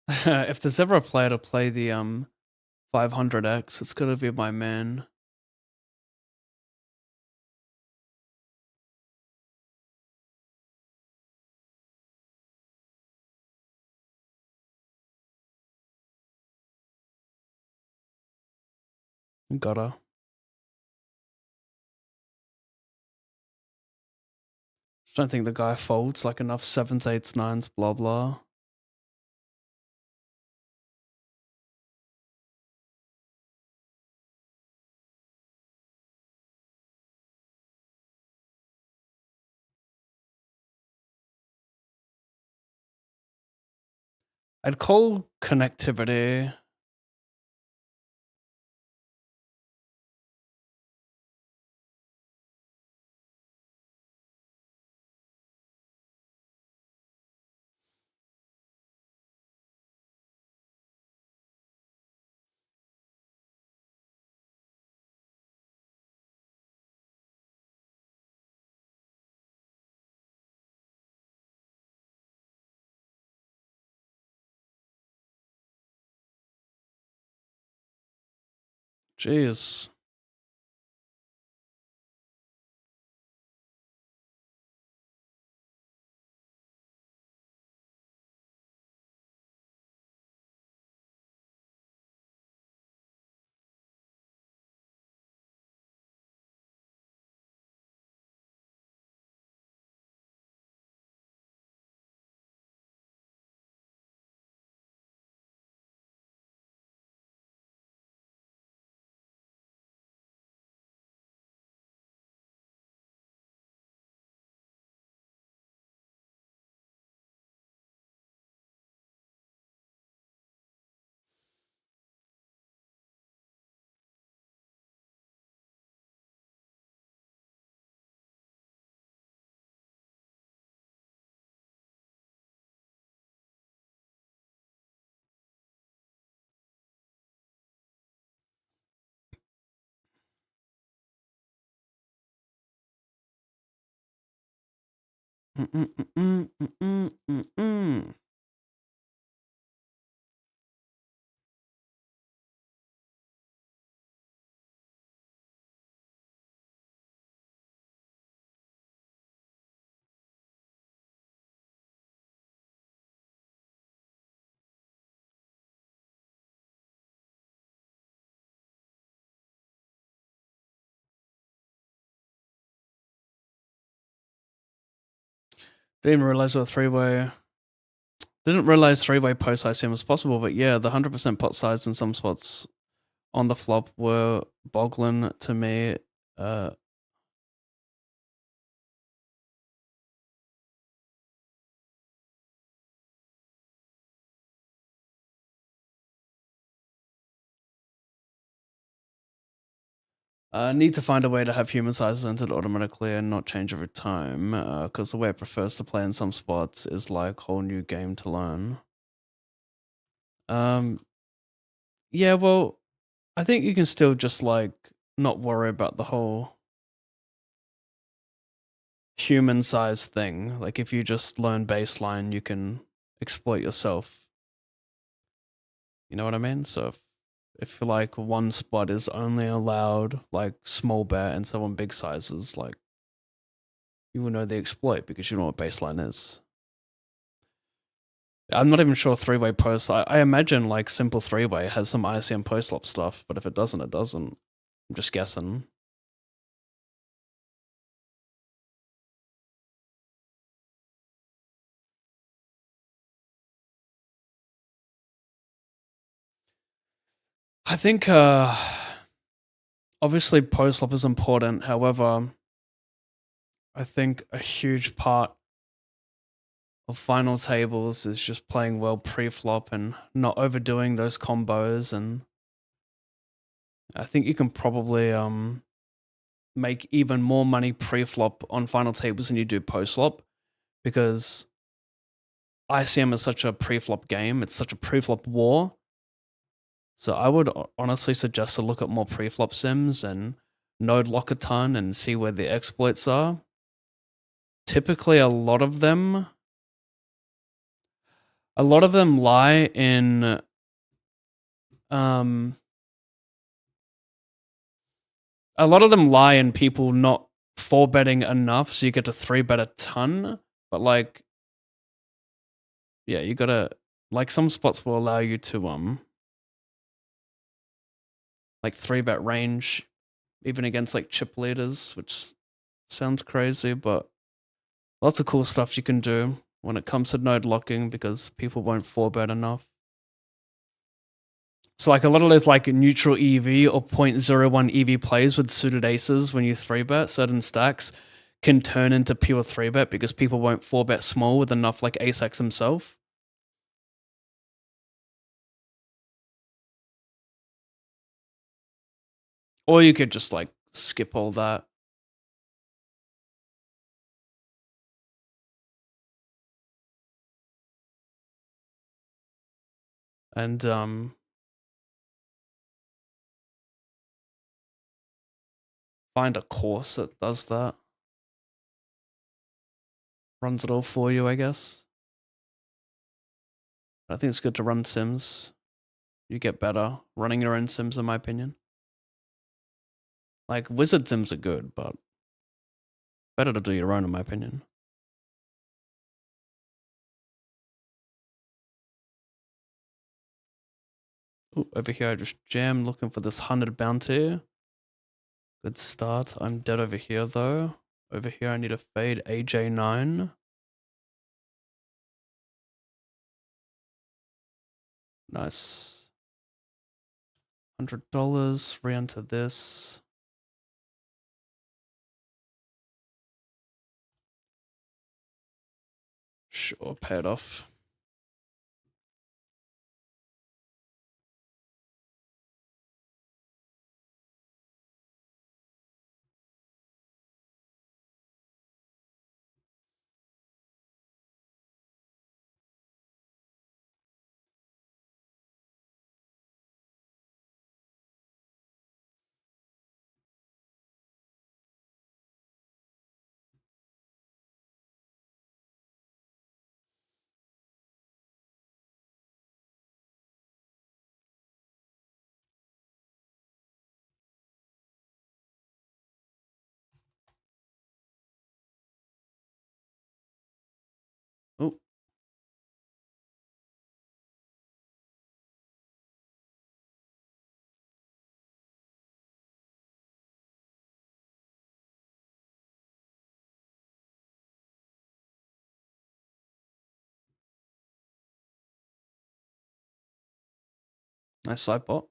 if there's ever a player to play the 500x, it's gonna be my man. Gotta. Just don't think the guy folds like enough sevens, eights, nines, blah blah. I'd call connectivity. Jeez. Mm-mm-mm-mm-mm-mm-mm. Didn't realize what three-way. Didn't realize three-way post ICM was possible, but yeah, the 100% pot size in some spots on the flop were boggling to me. Need to find a way to have human sizes entered automatically and not change every time, because the way it prefers to play in some spots is like a whole new game to learn. Um, yeah, well, I think you can still just like not worry about the whole human size thing. Like if you just learn baseline, you can exploit yourself. You know what I mean? So if like one spot is only allowed like small bet and so on big sizes, like you will know the exploit because you know what baseline is. I'm not even sure three-way post. I imagine like simple three-way has some ICM post flop stuff, but if it doesn't, it doesn't. I'm just guessing. I think obviously post flop is important. However, I think a huge part of final tables is just playing well pre-flop and not overdoing those combos. And I think you can probably make even more money pre-flop on final tables than you do post-flop because ICM is such a pre-flop game. It's such a pre-flop war. So I would honestly suggest to look at more pre-flop sims and node lock a ton and see where the exploits are. Typically, a lot of them lie in um a lot of them lie in people not four betting enough, so you get to three bet a ton. But like, yeah, you gotta like some spots will allow you to like three bet range even against like chip leaders, which sounds crazy, but lots of cool stuff you can do when it comes to node locking because people won't four bet enough. So like a lot of those like neutral EV or 0.01 EV plays with suited aces when you three bet certain stacks can turn into pure three bet because people won't four bet small with enough like ace X himself. Or you could just like skip all that. And find a course that does that. Runs it all for you, I guess. I think it's good to run sims. You get better running your own sims, in my opinion. Like wizard sims are good, but better to do your own, in my opinion. Ooh, over here I just jammed looking for this 100 bounty. Good start. I'm dead over here though. Over here I need a fade AJ9. Nice. $100. Re-enter this. Sure, pay it off. Oh. Nice side bot.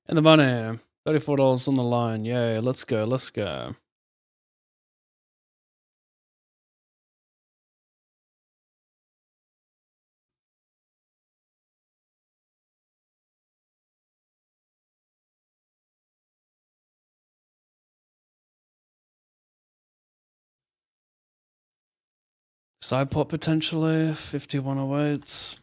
And the money. $34 on the line. Yay, let's go, let's go. Side pot potentially. 5108.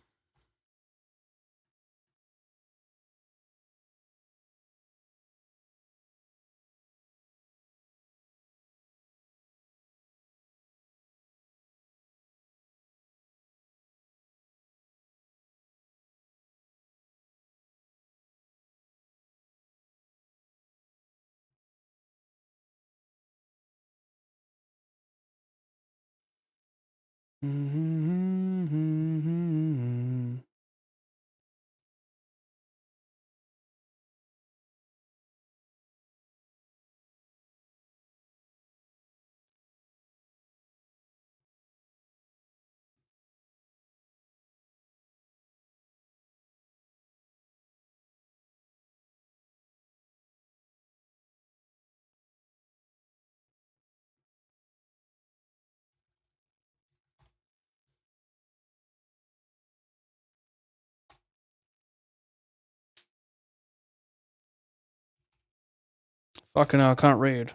Fucking hell, I can't read.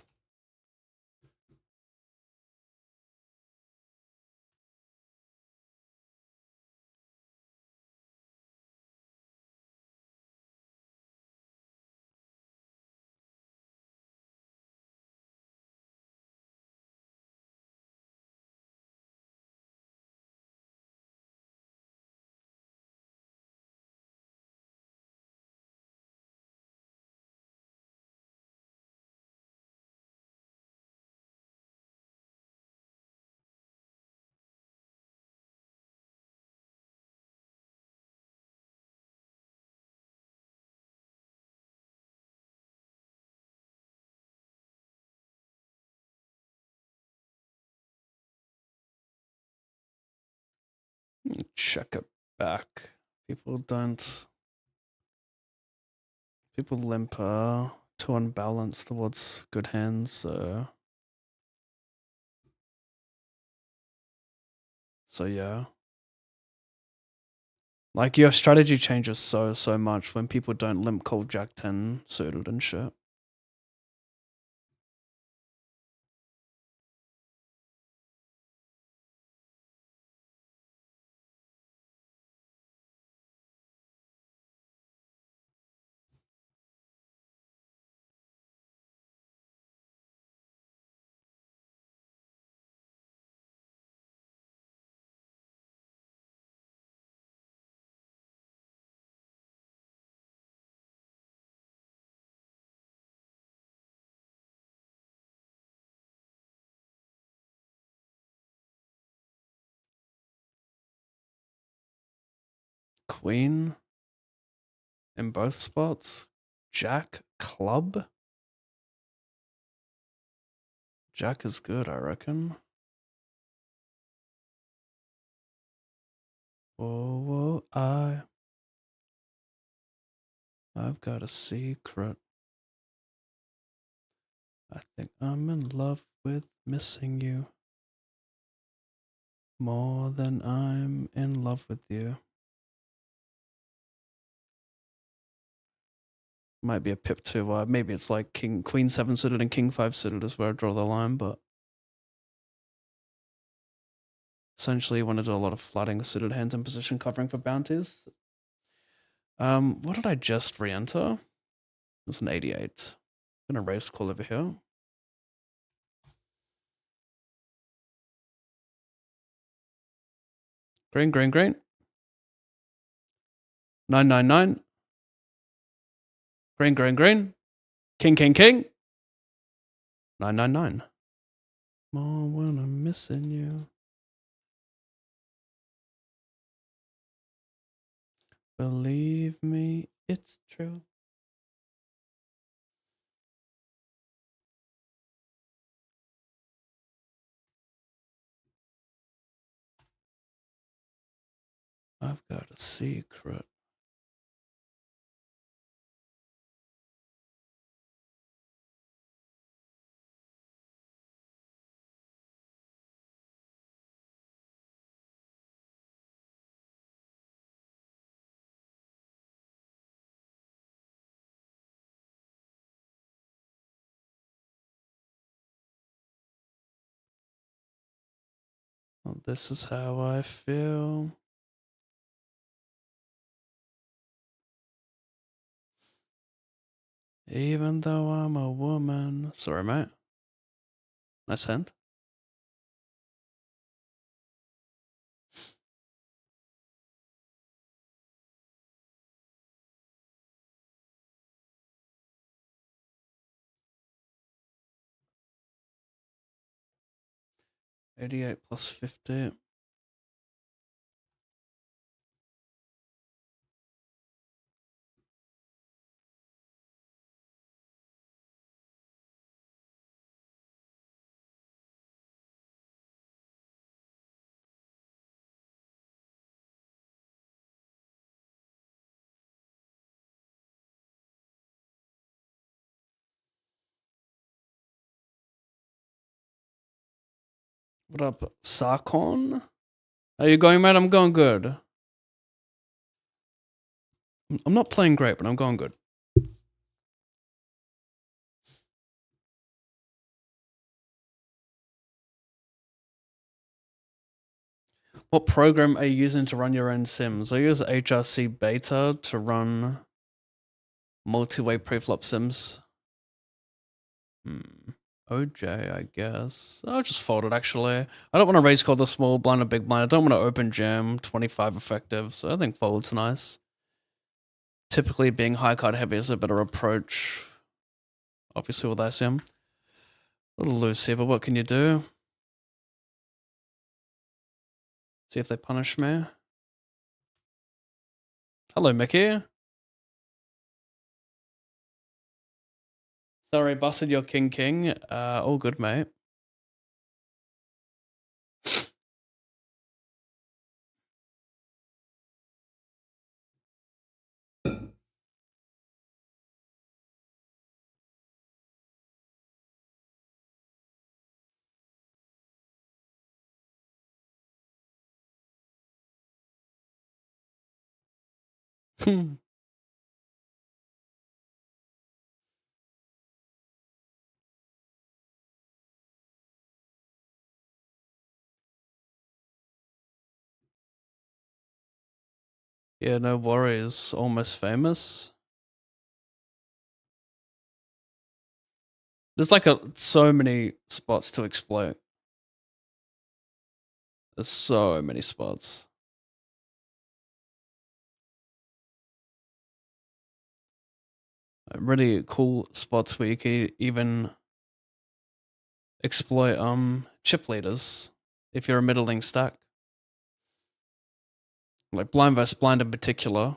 Check it back. People don't. People limp too unbalanced towards good hands, so yeah. Like your strategy changes so much when people don't limp cold Jack 10 suited and shit. Queen in both spots. Jack club. Jack is good, I reckon. Whoa, I've got a secret. I think I'm in love with missing you more than I'm in love with you. Might be a pip to maybe it's like Queen 7 suited and King 5 suited is where I draw the line, but essentially you want to do a lot of flooding suited hands in position covering for bounties. What did I just re-enter? It's an 88. I'm gonna raise call over here. Green, green, green. 999. Green, green, green. King, king, king. 999. More when I'm missing you. Believe me, it's true. I've got a secret. Well, this is how I feel. Even though I'm a woman. Sorry, mate. Nice hand. +88 +50. What up, Sarkon? How you going, mate? I'm going good. I'm not playing great, but I'm going good. What program are you using to run your own sims? I use HRC Beta to run multi-way preflop sims. OJ, I guess. I'll just fold it, actually. I don't want to raise call the small blind or big blind. I don't want to open jam 25 effective, so I think fold's nice. Typically, being high card heavy is a better approach. Obviously, with ICM. A little loose here, but what can you do? See if they punish me. Hello, Mickey. Sorry, busted your king. All good, mate. Yeah, no worries. Almost famous. There's like so many spots to exploit. There's so many spots. Really cool spots where you can even exploit chip leaders if you're a middling stack. Like blind versus blind in particular.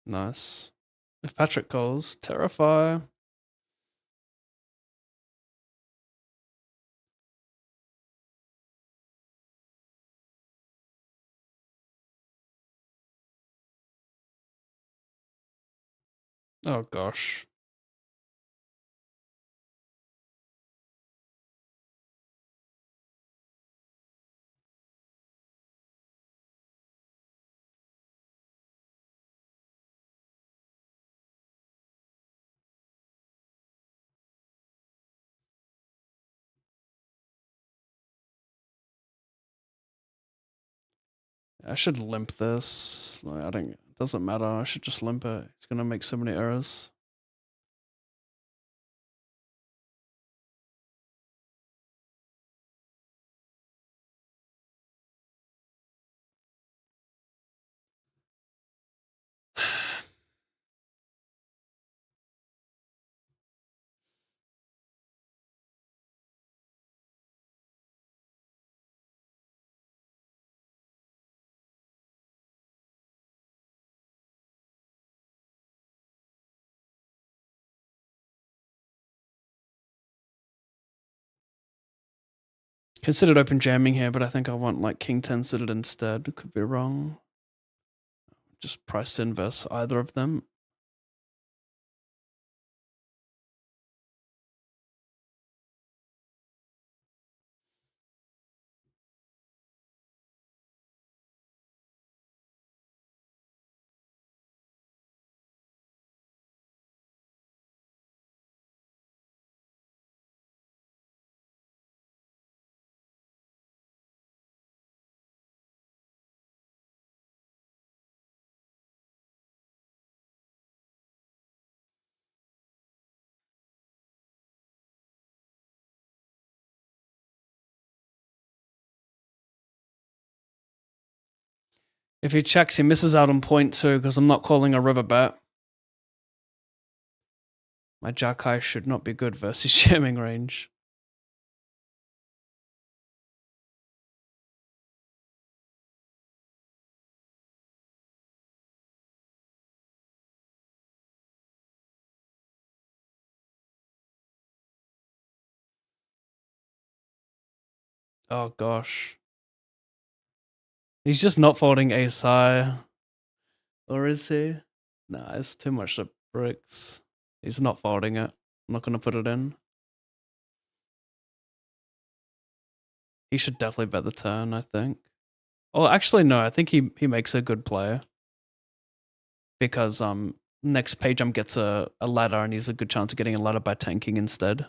Nice. If Patrick calls, Terrify. Oh gosh. I should limp this. Like, I don't. It doesn't matter. I should just limp it. It's gonna make so many errors. Considered open jamming here, but I think I want like King 10 suited instead. Could be wrong. Just price inverse either of them. If he checks, he misses out on point two because I'm not calling a river bet. My jack high should not be good versus jamming range. Oh gosh. He's just not folding ace high. Or is he? Nah, it's too much to bricks. He's not folding it. I'm not gonna put it in. He should definitely bet the turn, I think. Oh, actually, no. I think he makes a good play because next page gets a ladder and he's a good chance of getting a ladder by tanking instead.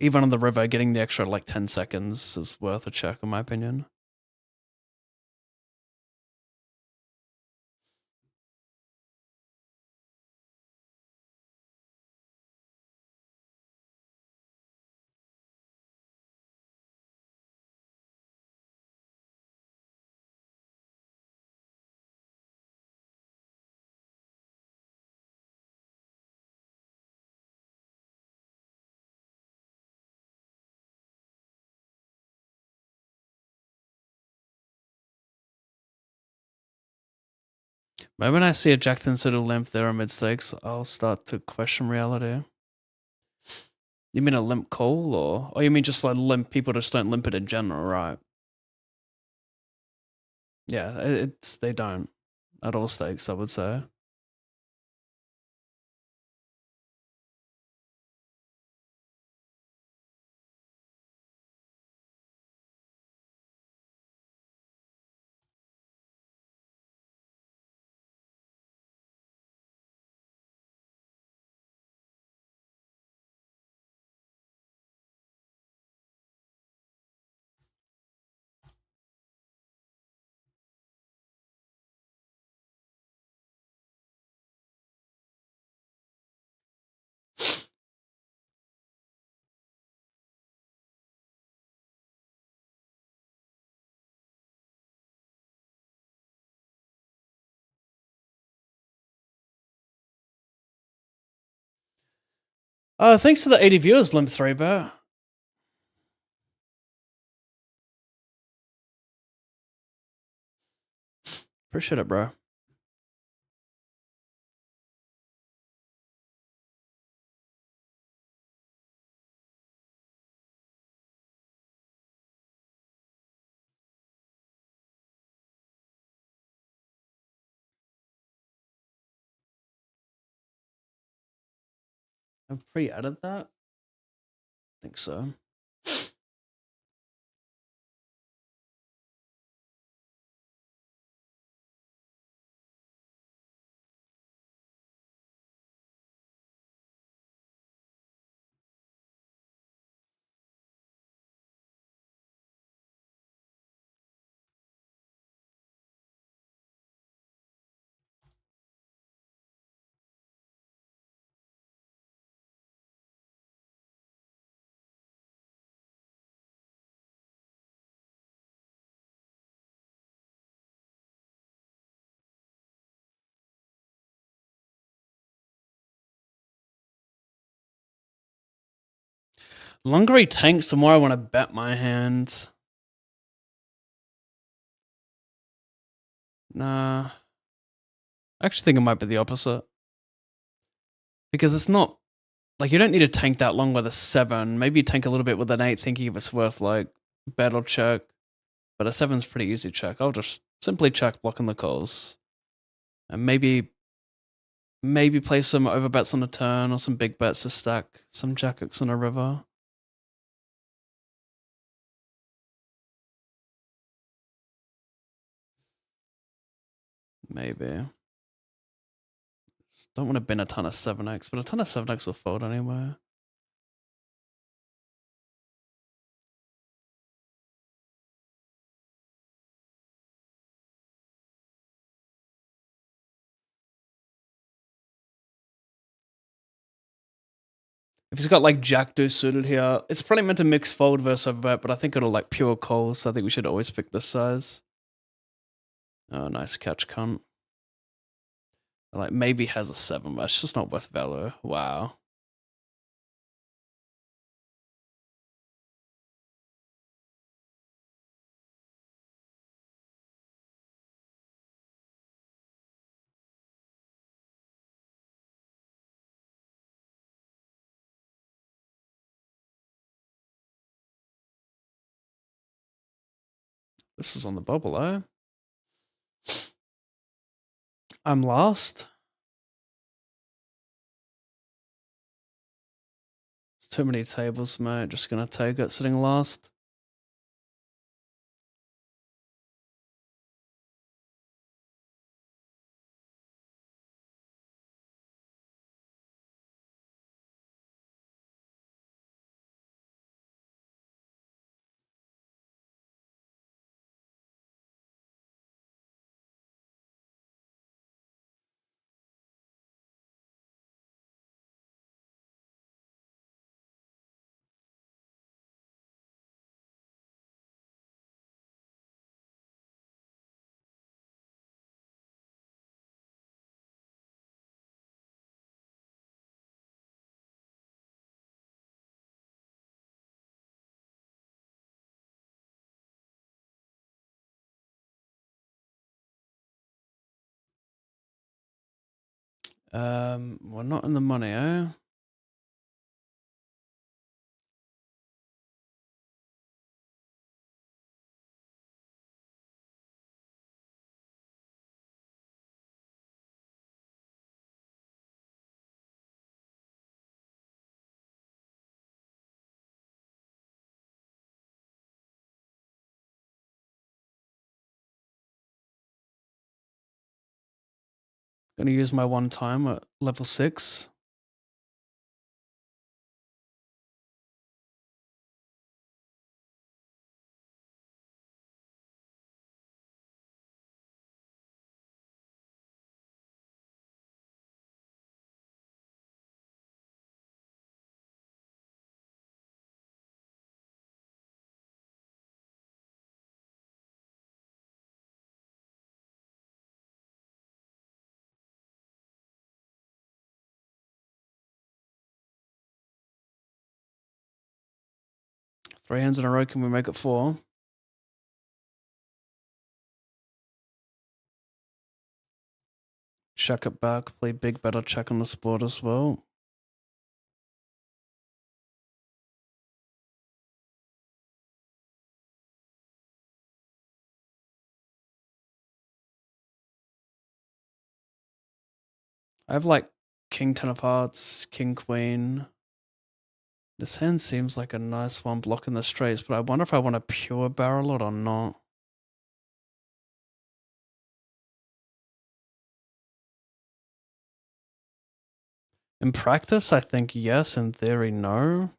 Even on the river, getting the extra like 10 seconds is worth a check in my opinion. Maybe when I see a Jackson sort of limp there amid stakes, I'll start to question reality. You mean a limp call, or you mean just like limp people just don't limp it in general, right? Yeah, it's they don't at all stakes, I would say. Thanks to the 80 viewers, limp 3 bear. Appreciate it, bro. I've pre-added that. I think so. The longer he tanks, the more I want to bet my hand. Nah. I actually think it might be the opposite. Because it's not like you don't need to tank that long with a 7. Maybe you tank a little bit with an 8, thinking if it's worth like bet or check. But a 7's pretty easy check. I'll just simply check blocking the calls. And maybe play some overbets on the turn or some big bets to stack some jack-hooks on a river. Maybe. Don't want to bin a ton of 7x, but a ton of 7x will fold anyway. If he's got like Jack deuce suited here, it's probably meant to mix fold versus overbet, but I think it'll like pure call, so I think we should always pick this size. Oh, nice catch, cunt. Like maybe has a 7, but it's just not worth value. Wow. This is on the bubble, eh? I'm lost. Too many tables, mate. Just gonna take it sitting last. We're not in the money, eh? Gonna use my one time at level 6. Three hands in a row, can we make it 4? Check it back, play big better, check on the spot as well. I have like King 10 of Hearts, King Queen. This hand seems like a nice one blocking the straights, but I wonder if I want to pure barrel it or not. In practice, I think yes. In theory, no.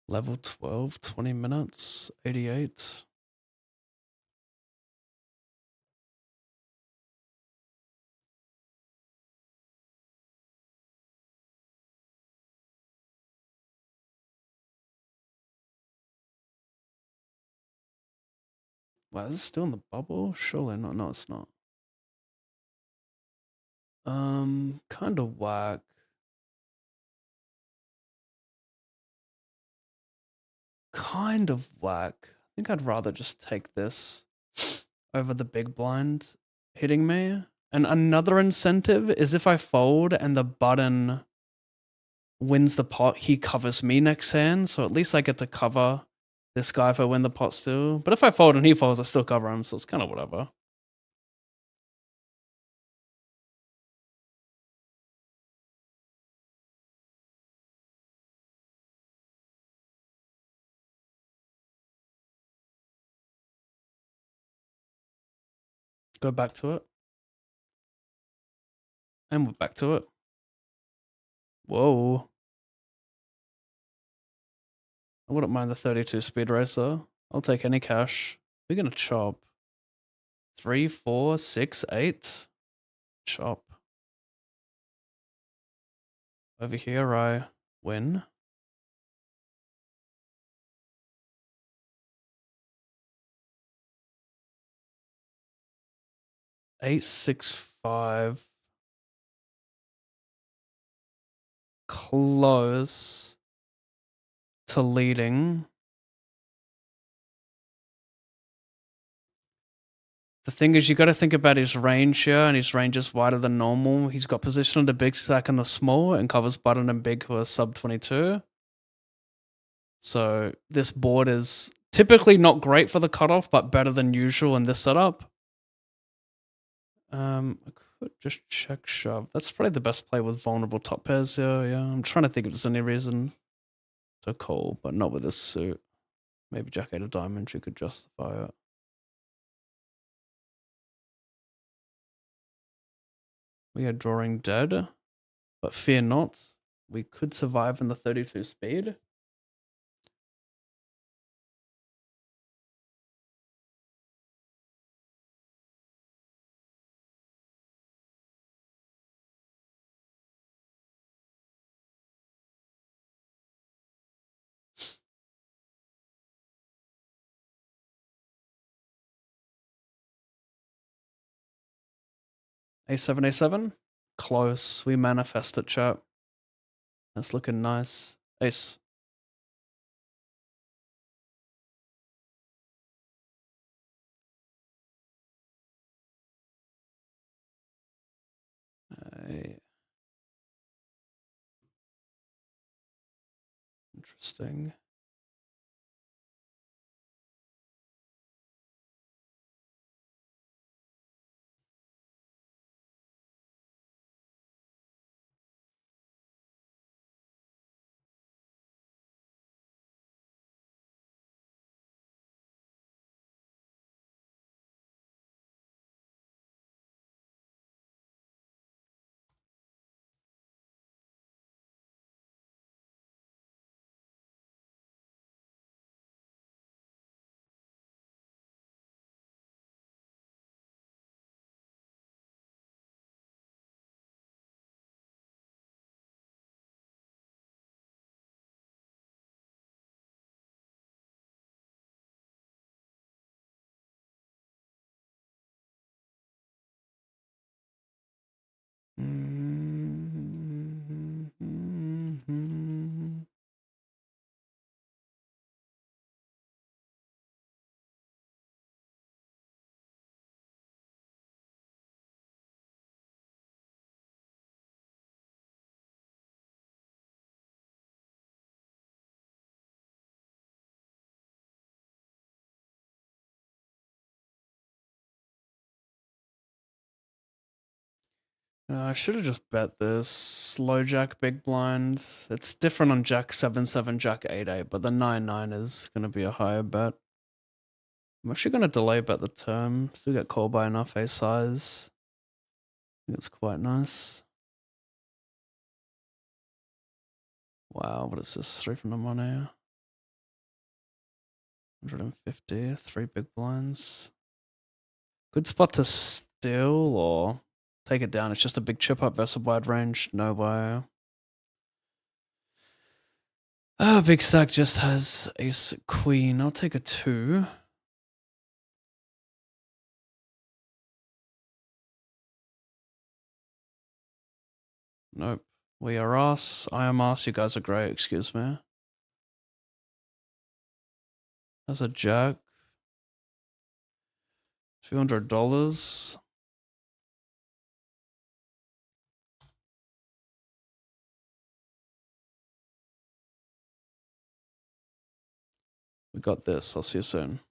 Level 12, 20 minutes, 88. Wow, is this still in the bubble? Surely not. No, it's not. Kind of whack. Kind of whack. I think I'd rather just take this over the big blind hitting me. And another incentive is if I fold and the button wins the pot, he covers me next hand. So at least I get to cover this guy if I win the pot still. But if I fold and he folds, I still cover him. So it's kind of whatever. Go back to it. And we're back to it. Whoa. I wouldn't mind the 32 speed racer. I'll take any cash. We're gonna chop. 3, 4, 6, 8. Chop. Over here, I win. Eight, 6, 5. Close to leading. The thing is, you got to think about his range here, and his range is wider than normal. He's got position of the big stack and the small, and covers button and big who are sub 22. So this board is typically not great for the cutoff, but better than usual in this setup. I could just check shove. That's probably the best play with vulnerable top pairs here. Yeah, I'm trying to think if there's any reason to call, but not with this suit. Maybe Jack 8 of diamonds, you could justify it. We are drawing dead, but fear not. We could survive in the 32 speed. A7, A7. Close. We manifest it, chap. That's looking nice. Ace. Interesting. I should have just bet this. Low jack, big blind. It's different on jack 7-7, jack 8-8, but the 9-9 is going to be a higher bet. I'm actually going to delay bet the turn. Still get called by enough ace size. I think it's quite nice. Wow, what is this? 3 from the money. 150, 3 big blinds. Good spot to steal or take it down. It's just a big chip up versus a wide range. No way. Oh, big stack just has ace queen. I'll take a 2. Nope. We are us. I am us. You guys are great. Excuse me. That's a jack. $200. We got this. I'll see you soon.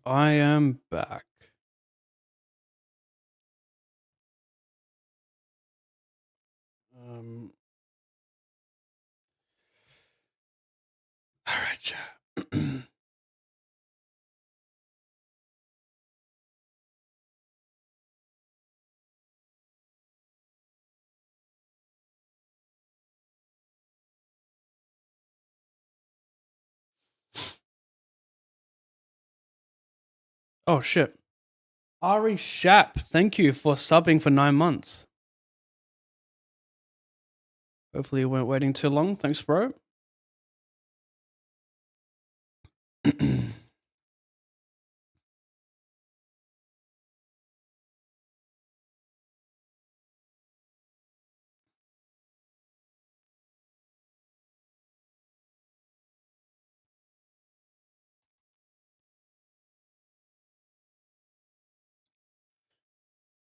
I am back. Um, all right, chat. Oh shit. Ari Shap, thank you for subbing for 9 months. Hopefully you weren't waiting too long. Thanks, bro.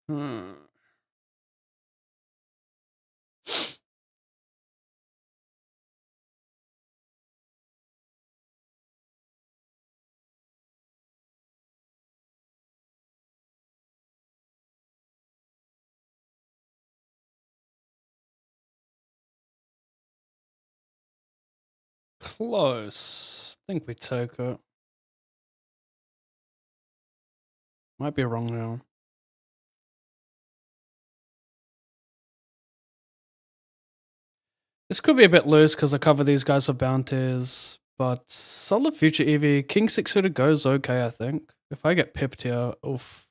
Hmm. Close. Think we took it. Might be wrong now. This could be a bit loose because I cover these guys for bounties, but solid future EV. King 6 suited goes okay, I think. If I get pipped here, oof.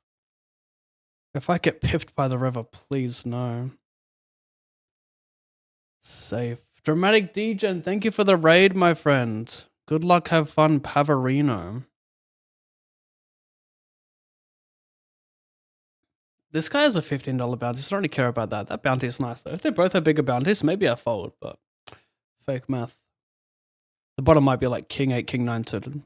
If I get pipped by the river, please no. Safe. Dramatic Degen, thank you for the raid, my friend. Good luck, have fun, Pavarino. This guy has a $15 bounty, so I don't really care about that. That bounty is nice though. If they both have bigger bounties, maybe I fold, but fake math. The bottom might be like King 8, King 9 suited.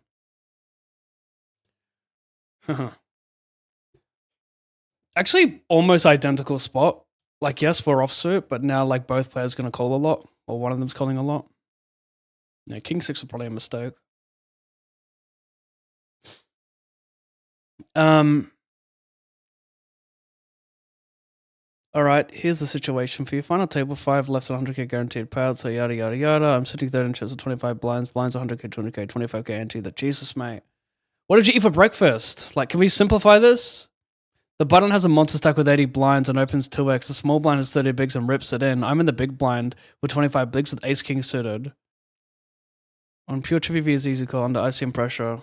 Actually, almost identical spot. Like, yes, we're offsuit, but now like both players gonna call a lot, or one of them's calling a lot. Yeah, King 6 is probably a mistake. All right, here's the situation for you. Final table 5, left 100k guaranteed payout, so yada yada yada. I'm sitting 3rd in chips of 25 blinds, 100k, 200k, 25k ante. That Jesus, mate. What did you eat for breakfast? Like, can we simplify this? The button has a monster stack with 80 blinds and opens 2x. The small blind has 30 bigs and rips it in. I'm in the big blind with 25 bigs with ace king suited. On pure TVV is easy call. Under ICM pressure,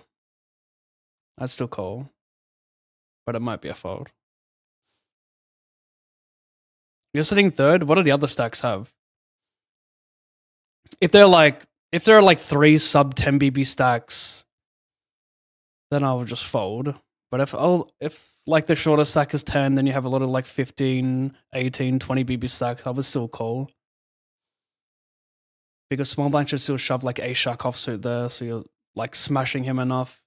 I'd still call, but it might be a fold. You're sitting 3rd. What do the other stacks have? If there are like 3 sub 10 BB stacks, then I would just fold. But if like the shorter stack is 10, then you have a lot of like 15, 18, 20 BB stacks, I would still call. Because small blind should still shove like a shark offsuit there, so you're like smashing him enough.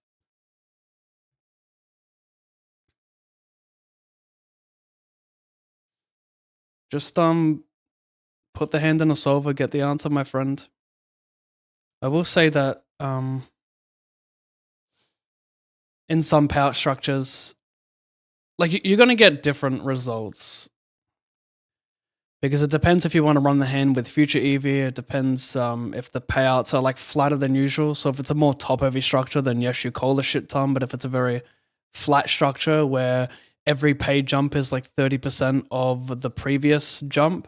Just put the hand in a solver, get the answer, my friend. I will say that in some pouch structures, like you're gonna get different results. Because it depends if you want to run the hand with future EV. It depends if the payouts are like flatter than usual. So if it's a more top heavy structure, then yes, you call a shit ton. But if it's a very flat structure where every pay jump is like 30% of the previous jump,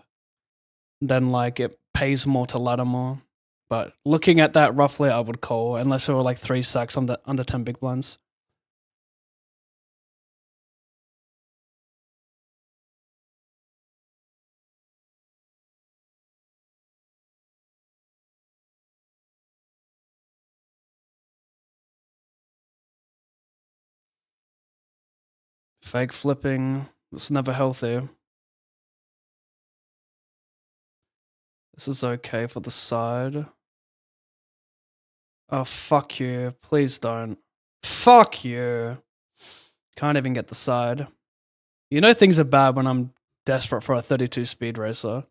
then like it pays more to ladder more. But looking at that roughly, I would call unless there were like 3 stacks under 10 big blinds. Fake flipping, it's never healthy. This is okay for the side. Oh, fuck you. Please don't. Fuck you. Can't even get the side. You know things are bad when I'm desperate for a 32 speed racer.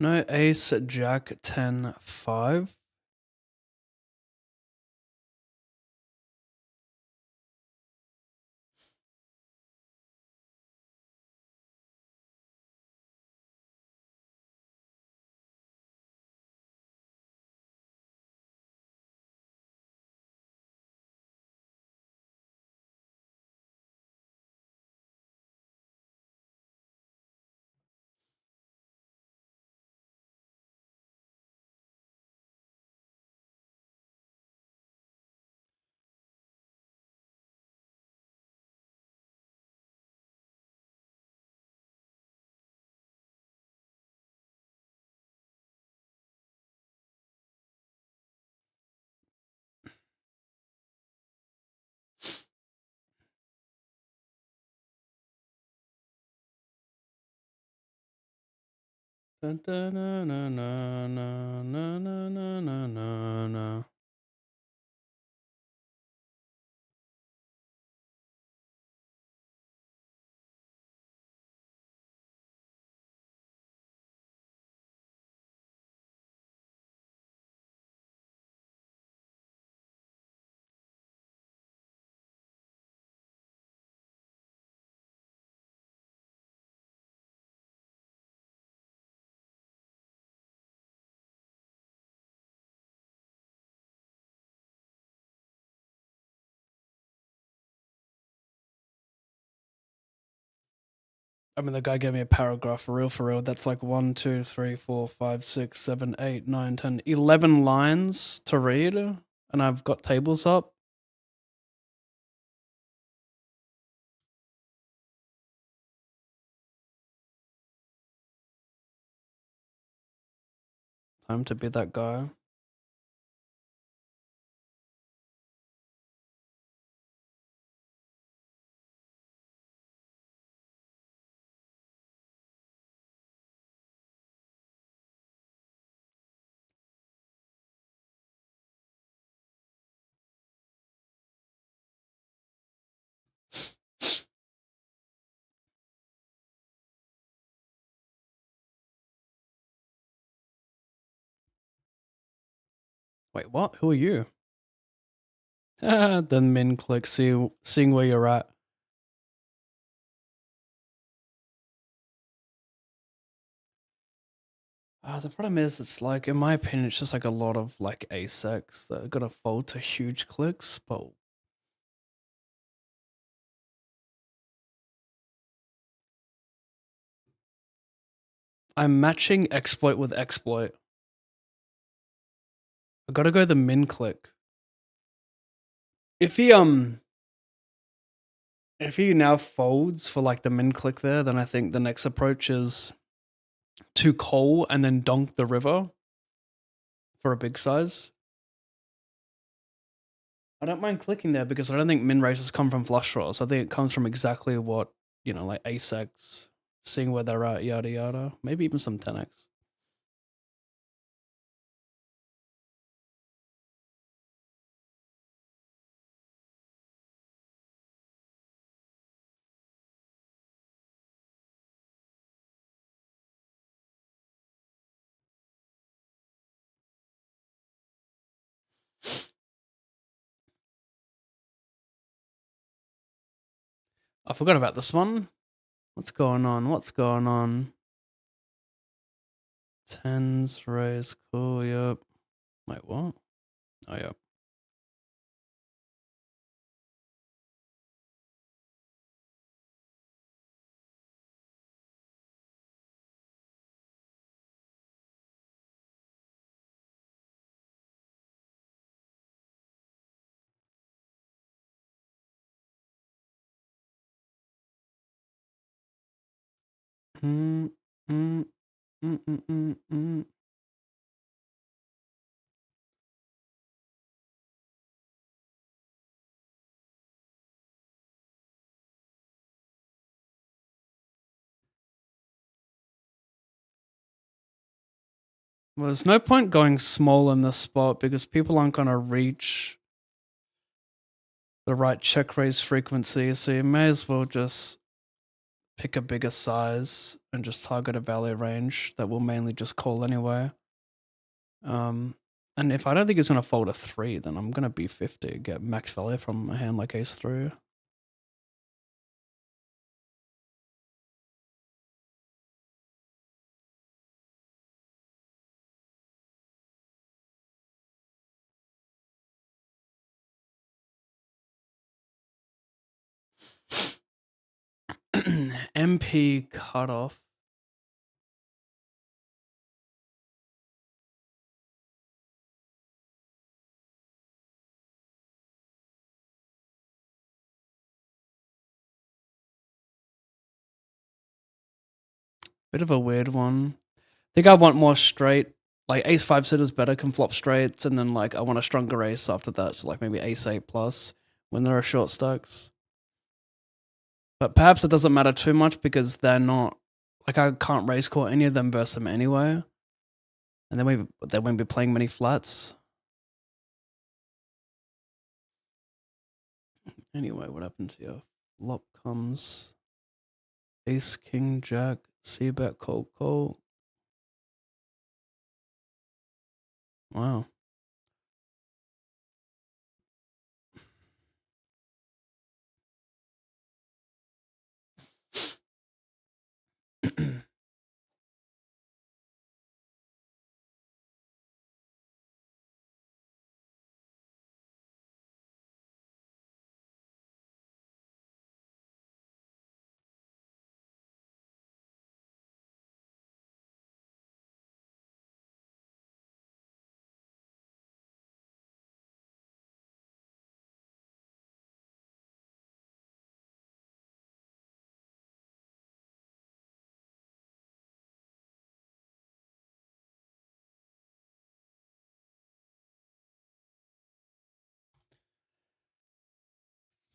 No ace, jack, 10, 5. Dun, dun, na, na, na, na, na, na, na, na, na, na. I mean, the guy gave me a paragraph for real. That's like 1, 2, 3, 4, 5, 6, 7, 8, 9, 10, 11 lines to read, and I've got tables up. Time to be that guy. Wait, what? Who are you? Then min click, seeing where you're at. The problem is, it's like, in my opinion, it's just like a lot of like asexs that are gonna fold to huge clicks, but I'm matching exploit with exploit. I gotta go the min click. If he if he now folds for like the min click there, then I think the next approach is to call and then donk the river for a big size. I don't mind clicking there because I don't think min races come from flush draws. I think it comes from exactly what, like asex, seeing where they're at, yada yada. Maybe even some 10x. I forgot about this one. What's going on? What's going on? Tens, raise, cool, yep. Wait, what? Oh, yep. Mm, mm, mm, mm, mm, mm. Well, there's no point going small in this spot because people aren't going to reach the right check raise frequency, so you may as well just pick a bigger size and just target a value range that will mainly just call anyway. And if I don't think it's gonna fold a 3, then I'm gonna B50, get max value from a hand like ace 3. MP cutoff. Bit of a weird one. I think I want more straight. Like ace 5 suited is better, can flop straights, and then like I want a stronger ace after that. So like maybe ace 8 plus when there are short stacks. But perhaps it doesn't matter too much because they're not like I can't raise call any of them versus them anyway, and they won't be playing many flats. Anyway, what happens here? Flop comes ace king jack c bet call. Wow.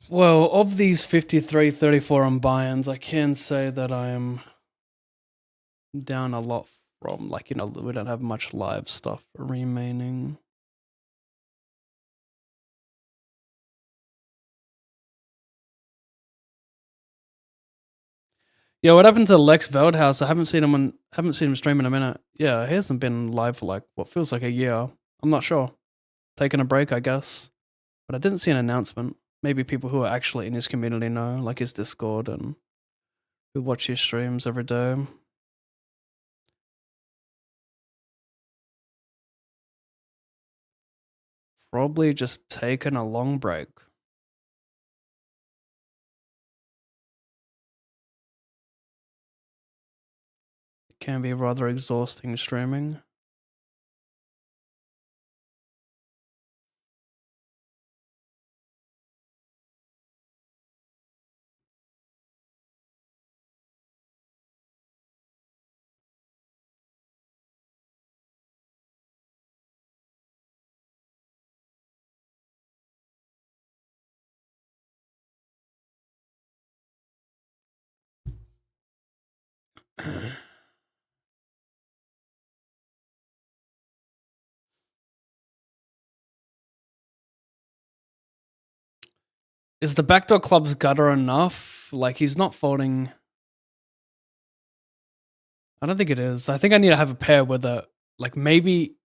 Well, of these 53, 34 on buy-ins, I can say that I am down a lot from, like, we don't have much live stuff remaining. Yeah, what happened to Lex Veldhouse? I haven't seen him stream in a minute. Yeah, he hasn't been live for like what feels like a year. I'm not sure. Taking a break, I guess. But I didn't see an announcement. Maybe people who are actually in his community know, like his Discord and who watch his streams every day. Probably just taking a long break. It can be rather exhausting streaming. Is the backdoor club's gutter enough? Like, he's not folding. I don't think it is. I think I need to have a pair with like, maybe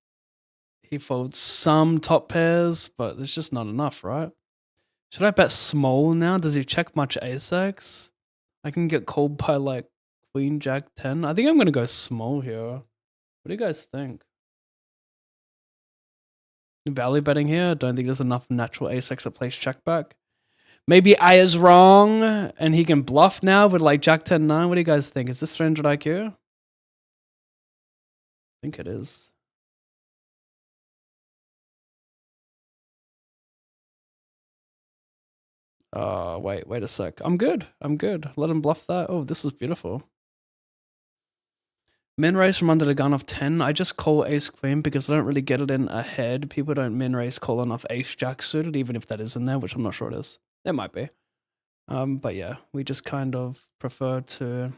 he folds some top pairs, but there's just not enough, right? Should I bet small now? Does he check much ace-x? I can get called by, like, queen, jack, 10. I think I'm going to go small here. What do you guys think? Value betting here? Don't think there's enough natural ace-x that plays check back. Maybe I is wrong and he can bluff now with like jack 10 9. What do you guys think? Is this 300 IQ? I think it is. Wait a sec. I'm good. Let him bluff that. Oh, this is beautiful. Min raise from under the gun of 10. I just call ace queen because I don't really get it in ahead. People don't min raise call enough ace jack suited, even if that is in there, which I'm not sure it is. It might be. But yeah, we just kind of prefer to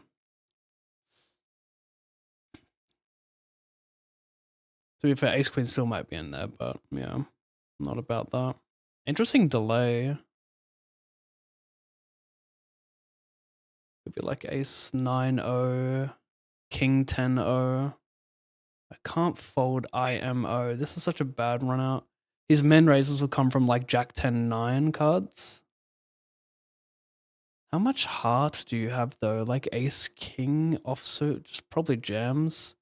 be fair, ace queen still might be in there, but yeah, not about that. Interesting delay. Could be like ace 9-0, king 10-0. I can't fold IMO. This is such a bad run out. His min raises will come from like jack 10-9 cards. How much heart do you have though? Like ace king offsuit, just probably jams.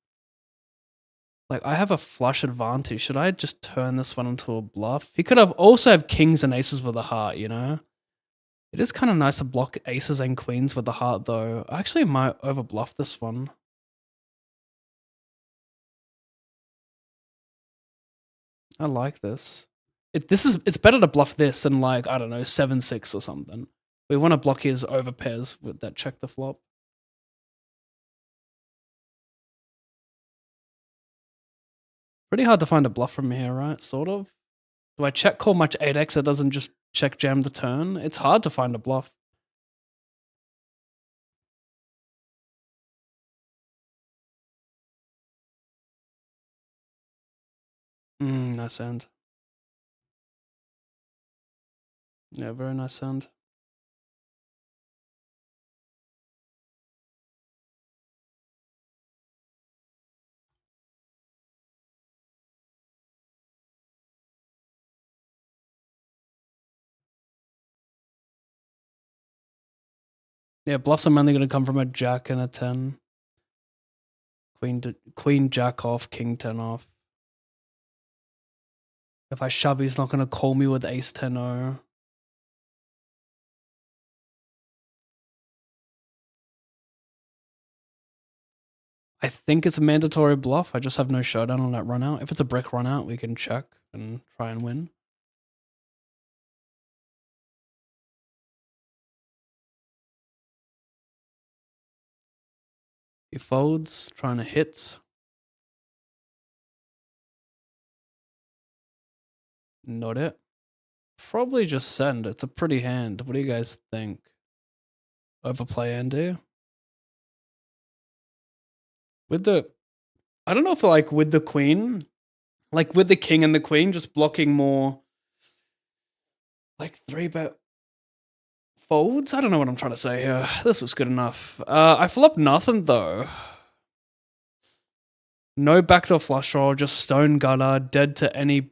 Like I have a flush advantage. Should I just turn this one into a bluff? He could have also have kings and aces with a heart, you know? It is kind of nice to block aces and queens with the heart though. I actually might overbluff this one. I like this. It's better to bluff this than like, I don't know, 7-6 or something. We want to block his overpairs with that check the flop. Pretty hard to find a bluff from here, right? Sort of. Do I check call much 8x that doesn't just check jam the turn? It's hard to find a bluff. Nice hand. Yeah, very nice hand. Yeah, bluffs are mainly going to come from a jack and a 10. Queen jack off, king 10 off. If I shove, he's not going to call me with ace 10-0. I think it's a mandatory bluff. I just have no showdown on that run out. If it's a brick run out, we can check and try and win. He folds, trying to hit. Not it. Probably just send. It's a pretty hand. What do you guys think? Overplay Andy? With the... I don't know if like with the queen, like with the king and the queen, just blocking more like 3-bet folds? I don't know what I'm trying to say here. This was good enough. I flop nothing though. No backdoor flush draw, just stone gutter, dead to any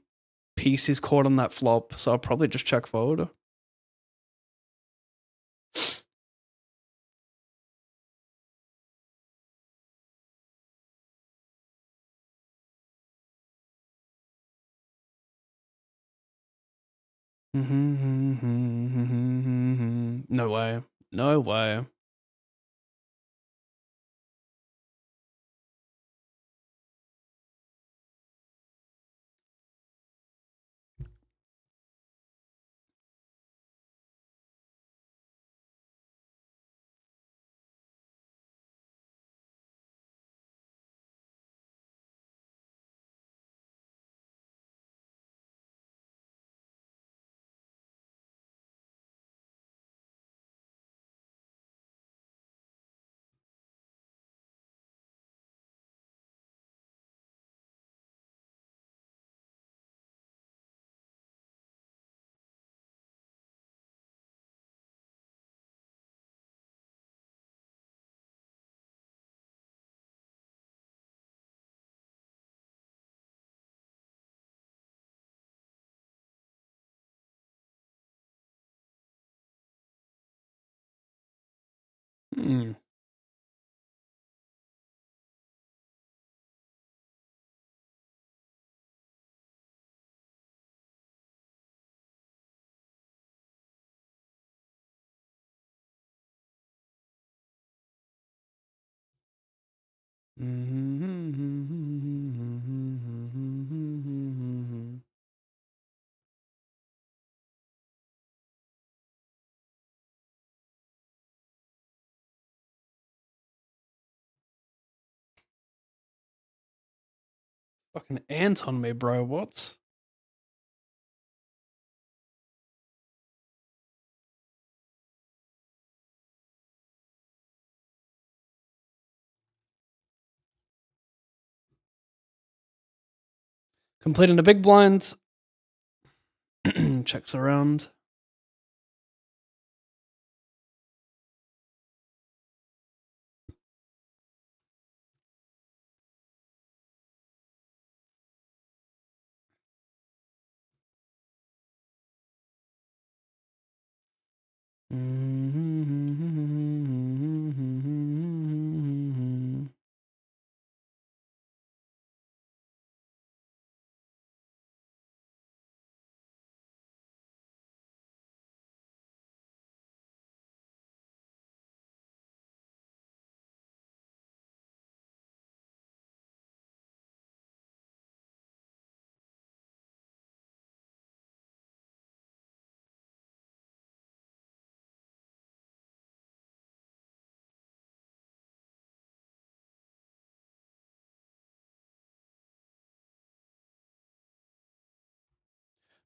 piece he's caught on that flop. So I'll probably just check fold. No way. No way. Hmm. Fucking ant on me, bro. What? Completing the big blind. Checks around.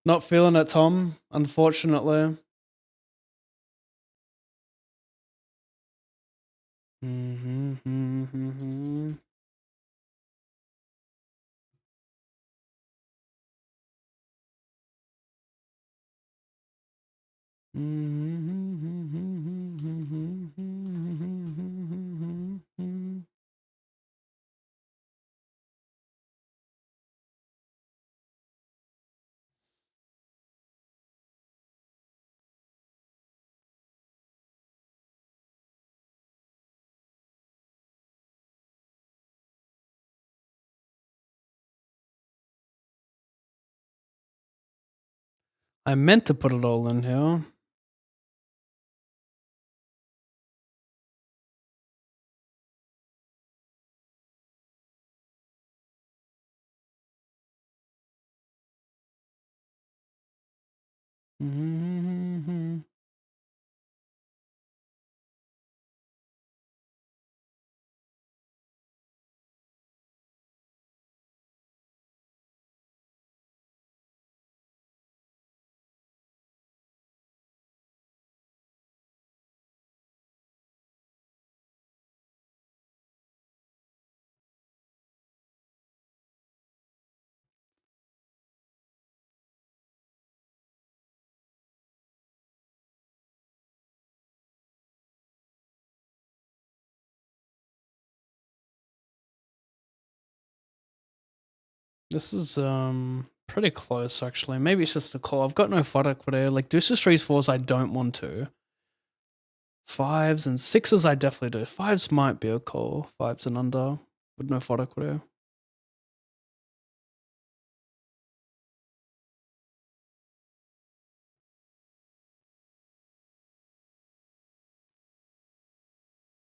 Not feeling it, Tom, unfortunately. I meant to put it all in here. This is pretty close actually. Maybe it's just a call. I've got no fodder equity. Like deuces, threes, fours, I don't want to. Fives and sixes, I definitely do. Fives might be a call. Fives and under with no fodder equity.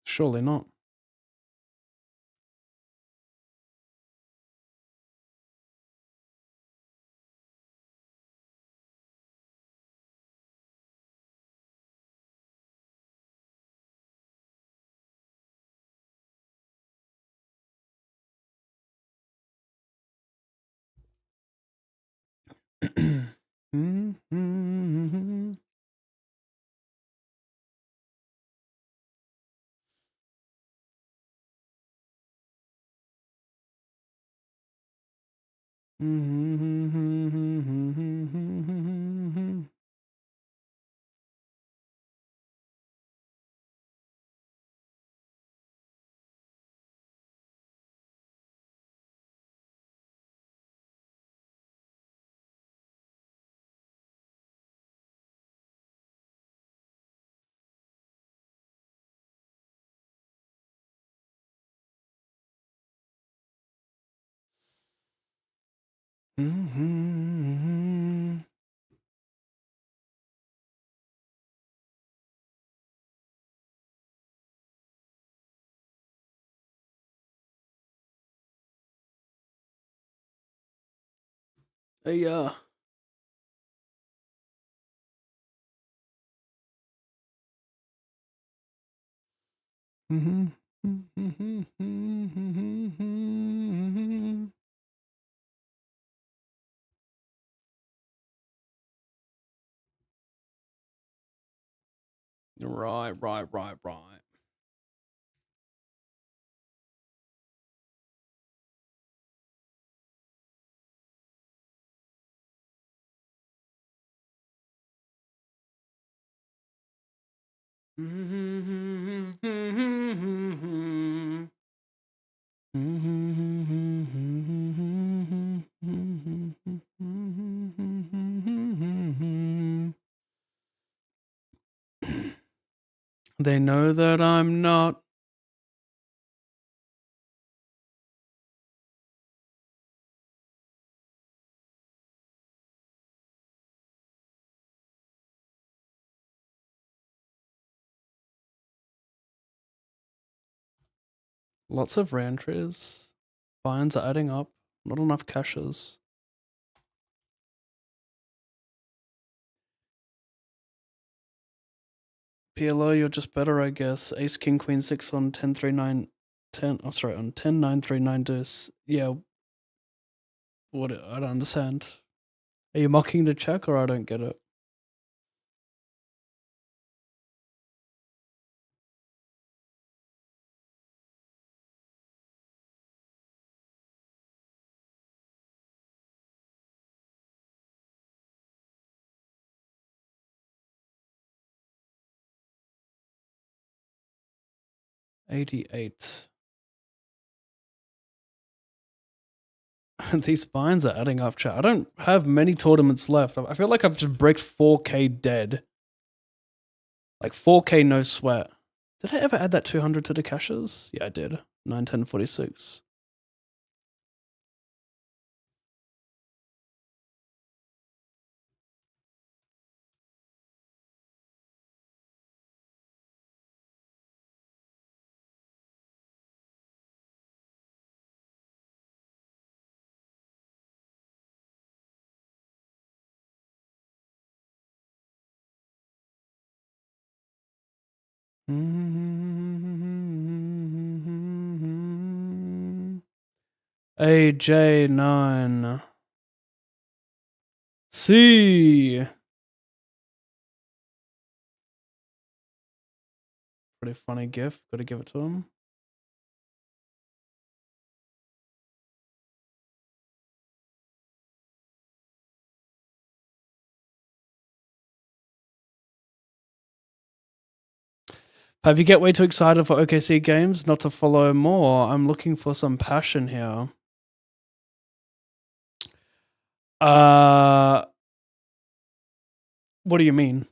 Surely not. Yeah. Right. They know that I'm not. Lots of reentries. Fines are adding up. Not enough caches. PLO, you're just better, I guess. Ace, King, Queen, 6 on 10, 3, 9, 10. Oh, sorry, on 10, 9, 3, 9 deuce. Yeah. What? I don't understand. Are you mocking the check or I don't get it? $88. These fines are adding up, chat. I don't have many tournaments left. I feel like I've just breaked 4K dead. Like 4K no sweat. Did I ever add that 200 to the caches? Yeah, I did. 9, 10, 46. AJ9. C. Pretty funny gif. Gotta give it to him. If you get way too excited for OKC games, not to follow more, I'm looking for some passion here. What do you mean?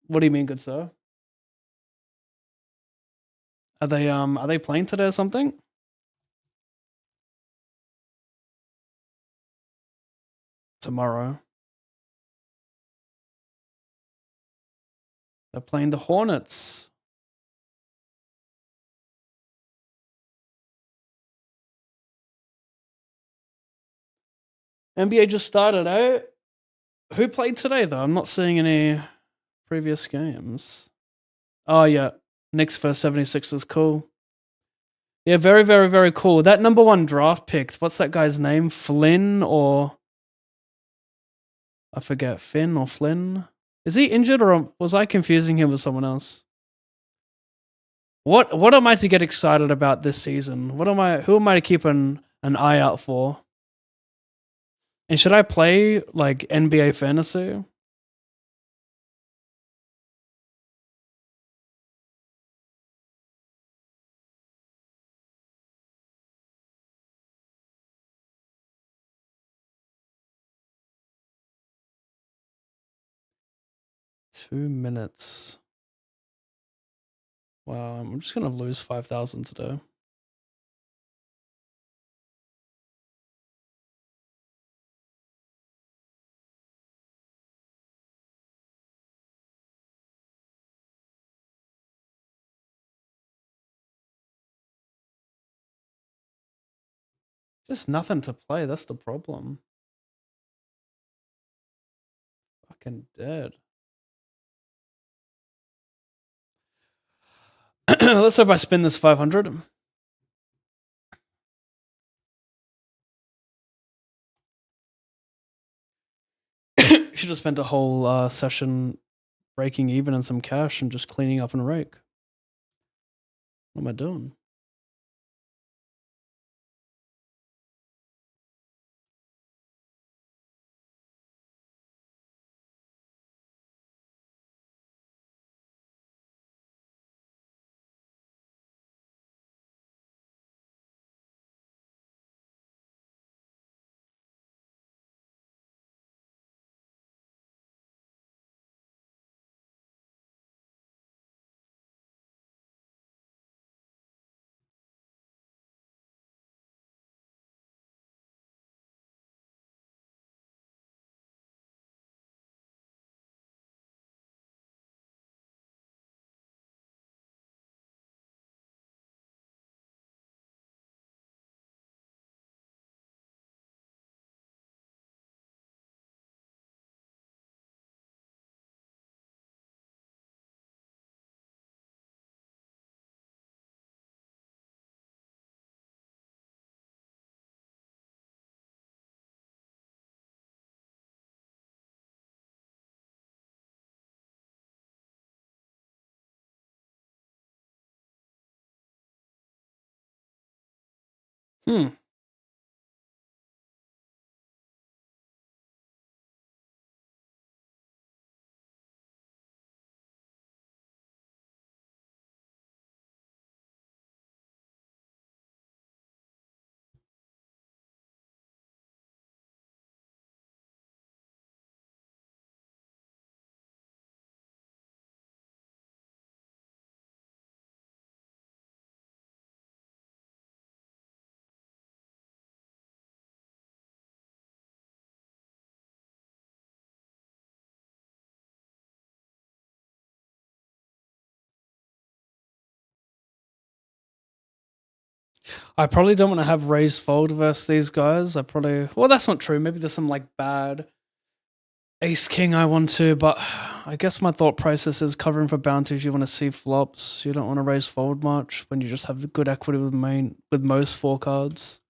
What do you mean, good sir? Are they playing today or something? Tomorrow. They're playing the Hornets. NBA just started, eh? Who played today though? I'm not seeing any previous games. Oh yeah. Knicks versus 76ers, cool. Yeah, very, very, very cool. That number 1 draft pick, what's that guy's name? Flynn or I forget, Finn or Flynn? Is he injured or was I confusing him with someone else? What am I to get excited about this season? Who am I to keep an eye out for? And should I play like NBA fantasy? Two minutes. Wow, I'm just gonna lose 5,000 today. Just nothing to play. That's the problem. Fucking dead. Let's hope I spin this 500. Should have spent a whole session breaking even and some cash and just cleaning up and rake. What am I doing? Hmm. I probably don't want to have raised fold versus these guys. I probably, well, that's not true. Maybe there's some like bad ace king I want to, but I guess my thought process is covering for bounties. You want to see flops. You don't want to raise fold much when you just have the good equity with most four cards.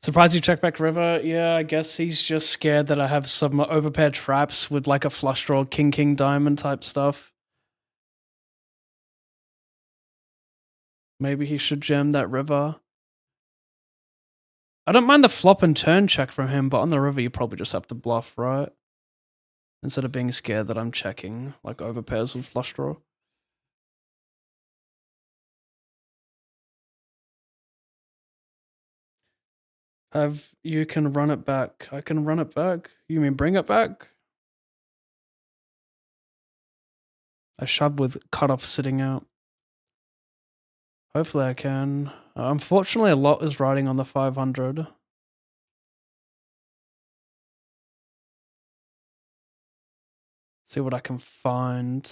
Surprise you check back river. Yeah, I guess he's just scared that I have some overpaired traps with like a flush draw king diamond type stuff. Maybe he should jam that river. I don't mind the flop and turn check from him, but on the river you probably just have to bluff, right? Instead of being scared that I'm checking like overpairs with flush draw. You can run it back. I can run it back. You mean bring it back? I shove with cutoff sitting out. Hopefully I can. Unfortunately, a lot is riding on the 500. See what I can find.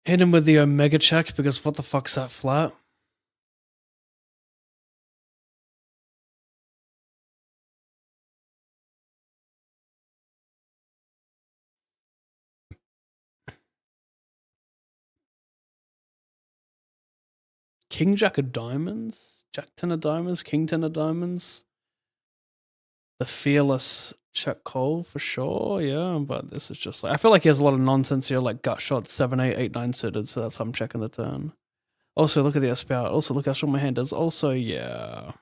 Hit him with the Omega check because what the fuck's that flat? King Jack of diamonds? Jack 10 of diamonds? King 10 of diamonds? The fearless check call for sure, yeah, but this is just like, I feel like he has a lot of nonsense here, like gut shots, 7, 8, 8, 9 suited, so that's how I'm checking the turn. Also, look at the SP out. Also, look how strong my hand is. Also, yeah.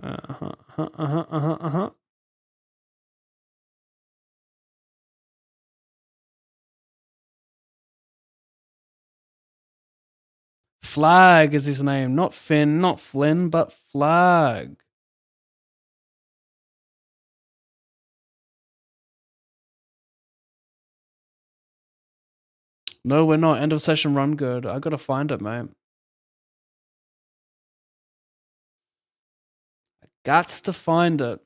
Uh-huh. Flag is his name. Not Finn, not Flynn, but Flag. No, we're not. End of session run good. I gotta find it, mate. Gots to find it.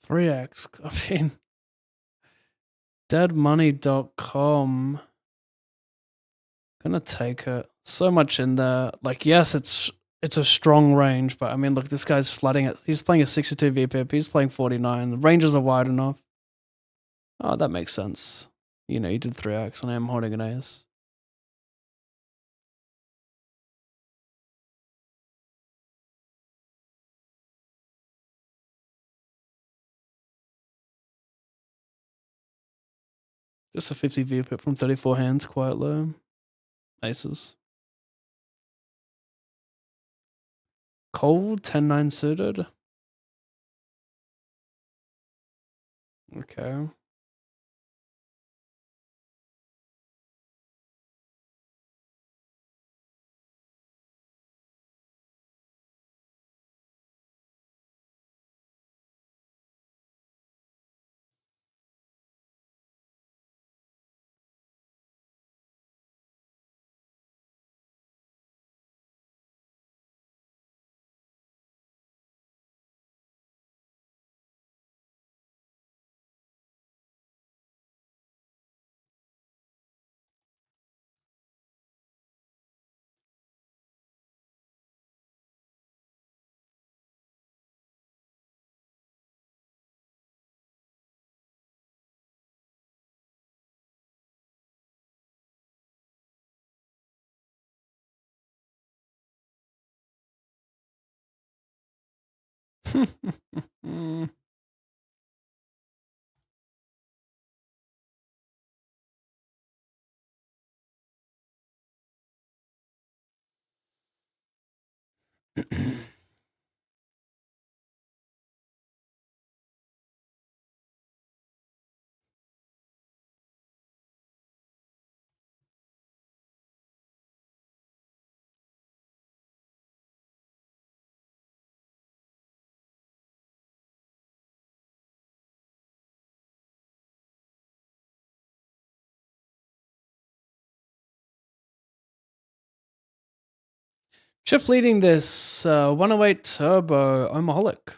Three X. I mean, deadmoney.com. Gonna take it. So much in there. Like, yes, it's a strong range, but I mean, look, this guy's flooding it. He's playing a 62 VPip. He's playing 49. The ranges are wide enough. Oh, that makes sense. You know, you did 3x and I am holding an ace. Just a 50 V pip from 34 hands, quite low. Aces. Cold, 10-9 suited. Okay. Chip leading this 108 Turbo Omaholic.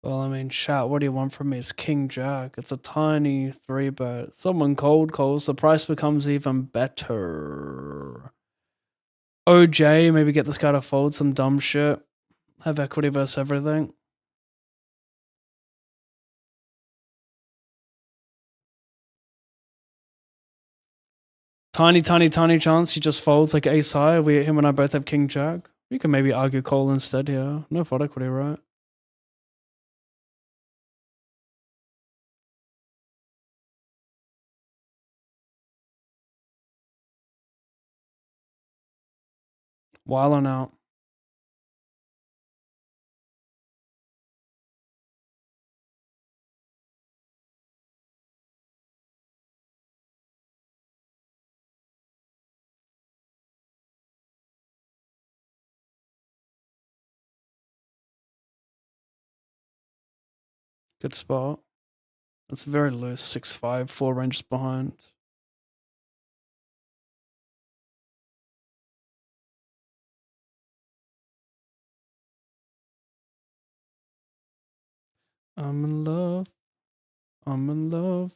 Well, I mean, chat, what do you want from me? It's King Jack. It's a tiny 3-bet. Someone cold calls, the price becomes even better. OJ, maybe get this guy to fold some dumb shit. Have equity versus everything. Tiny, tiny, tiny chance he just folds like ace high. Him and I both have King Jack. We can maybe argue call instead here. No fold equity, right? Wilding out. Good spot. That's very loose. 6-5, 4 ranges behind. I'm in love. I'm in love.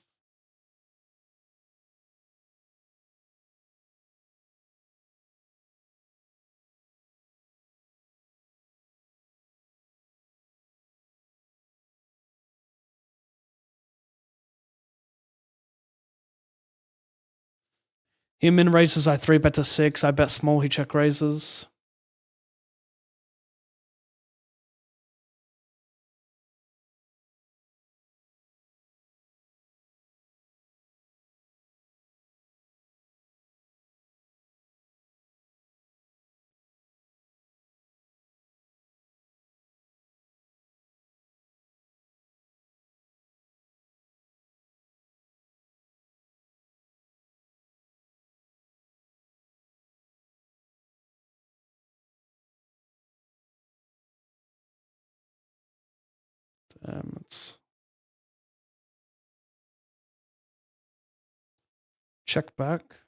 He min raises, I 3-bet to 6. I bet small, he check raises. Damn, it's check back.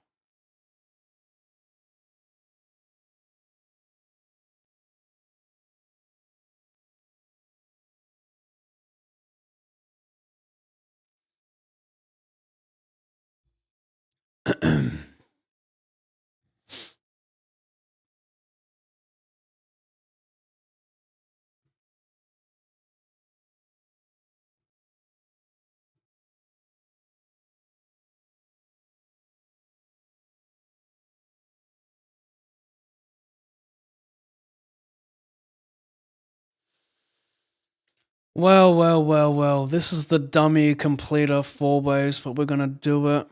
Well, well, well, well. This is the dummy completer four ways, but we're gonna do it.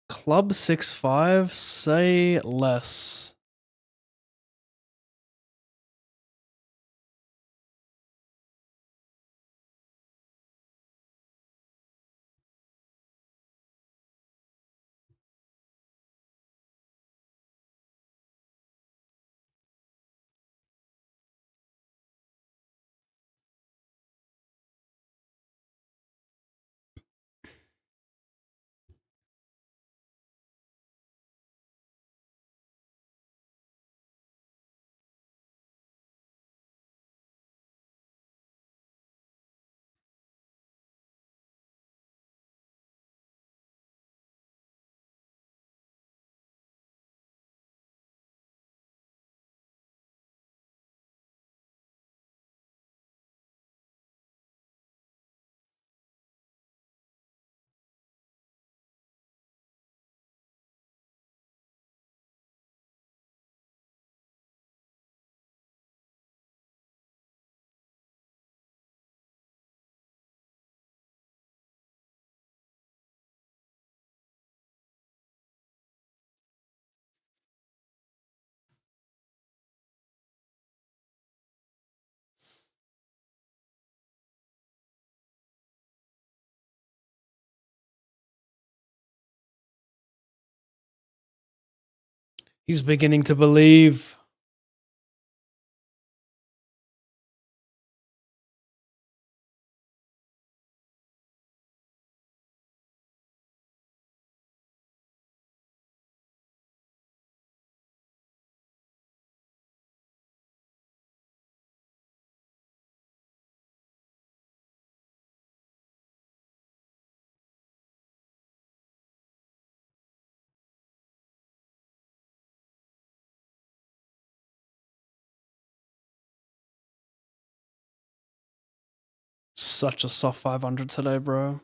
Club 6-5, say less. He's beginning to believe. Such a soft 500 today, bro.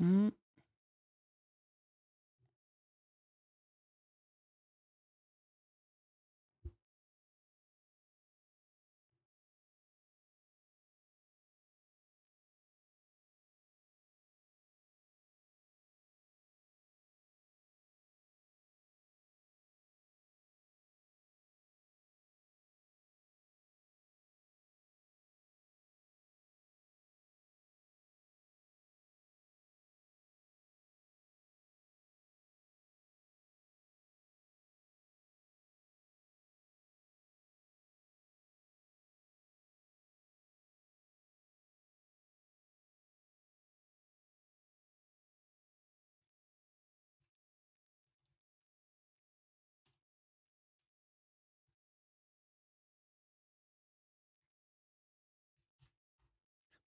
Mm.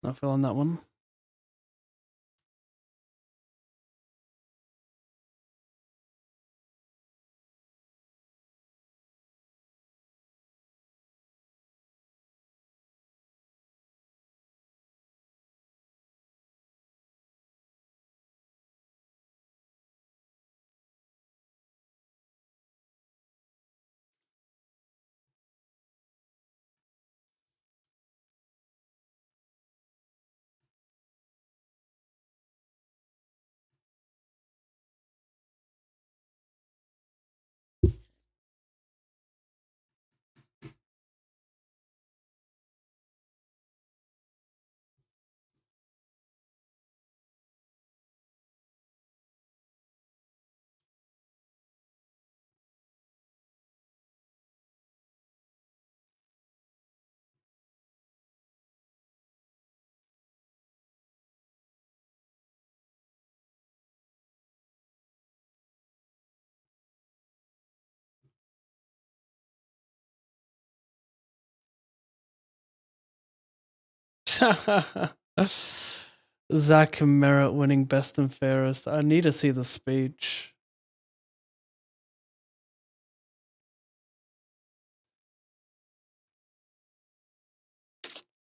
Not feeling that one. Zach Merritt winning best and fairest. I need to see the speech.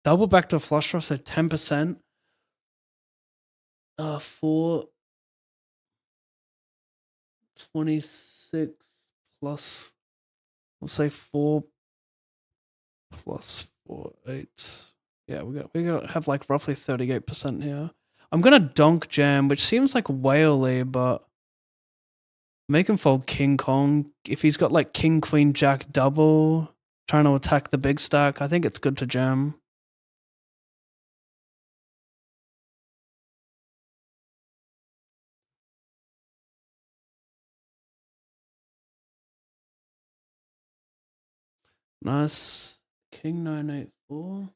Double backdoor flush draw, so 10%. 426 plus, we'll say 4 plus 4, 8. Yeah, we got have like roughly 38% here. I'm gonna donk jam, which seems like whaley, but make him fold King Kong. If he's got like King Queen Jack double, trying to attack the big stack, I think it's good to jam. Nice. King 984.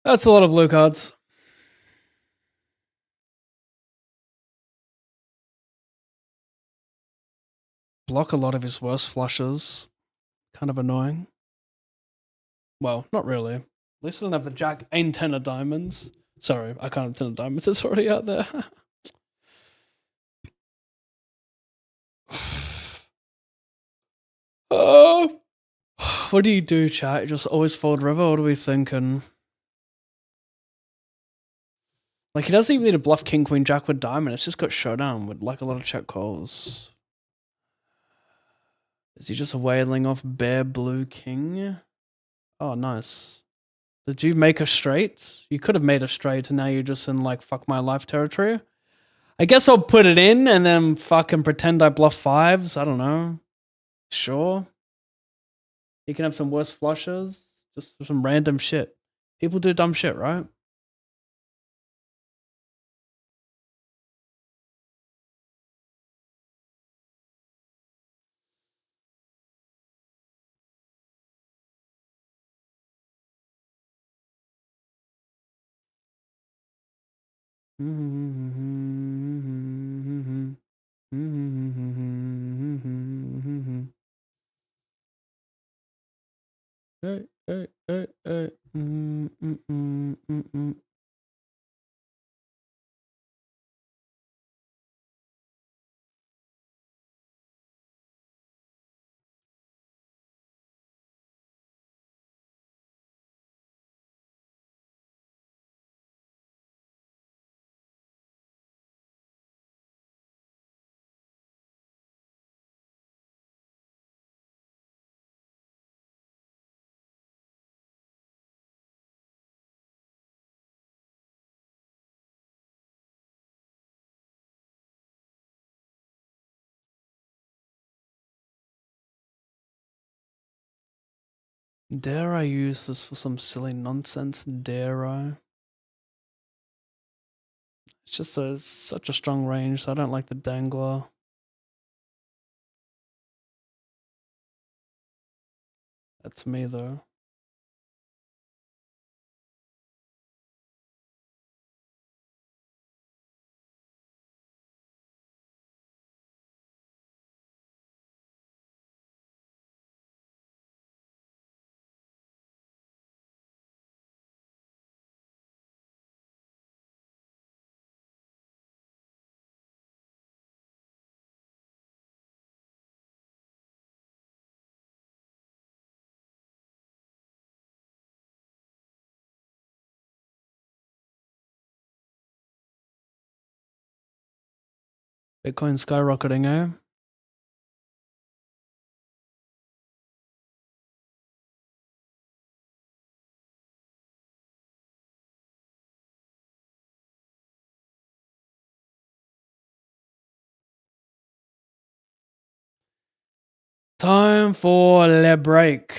That's a lot of blue cards. Block a lot of his worst flushes. Kind of annoying. Well, not really. At least I don't have the Jack and 10 of diamonds. Sorry, I can't have 10 of diamonds. It's already out there. Oh, what do you do, chat? Just always fold river? What are we thinking? Like, he doesn't even need to bluff King, Queen, Jack with diamond. It's just got showdown with like a lot of check calls. Is he just wailing off bare blue king? Oh, nice. Did you make a straight? You could have made a straight and now you're just in like fuck my life territory. I guess I'll put it in and then fucking pretend I bluff fives. I don't know. Sure. You can have some worse flushes. Just some random shit. People do dumb shit, right? Hey, hey, hey, hey. Dare I use this for some silly nonsense? Dare I? It's just such a strong range, so I don't like the dangler. That's me though. Bitcoin skyrocketing, eh? Time for le break.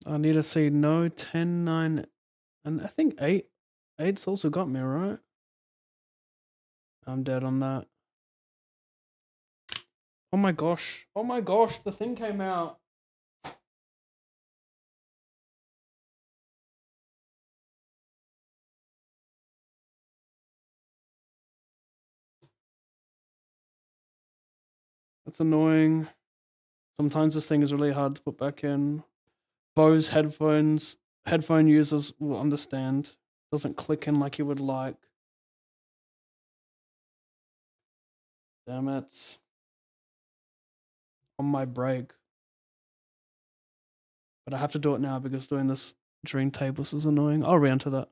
I need to see no 10, 9, and I think 8. 8's also got me, right? I'm dead on that. Oh my gosh. Oh my gosh, the thing came out. That's annoying. Sometimes this thing is really hard to put back in. Bose headphone users will understand. Doesn't click in like you would like. Damn it. On my break. But I have to do it now because doing this during tables is annoying. I'll re-enter that.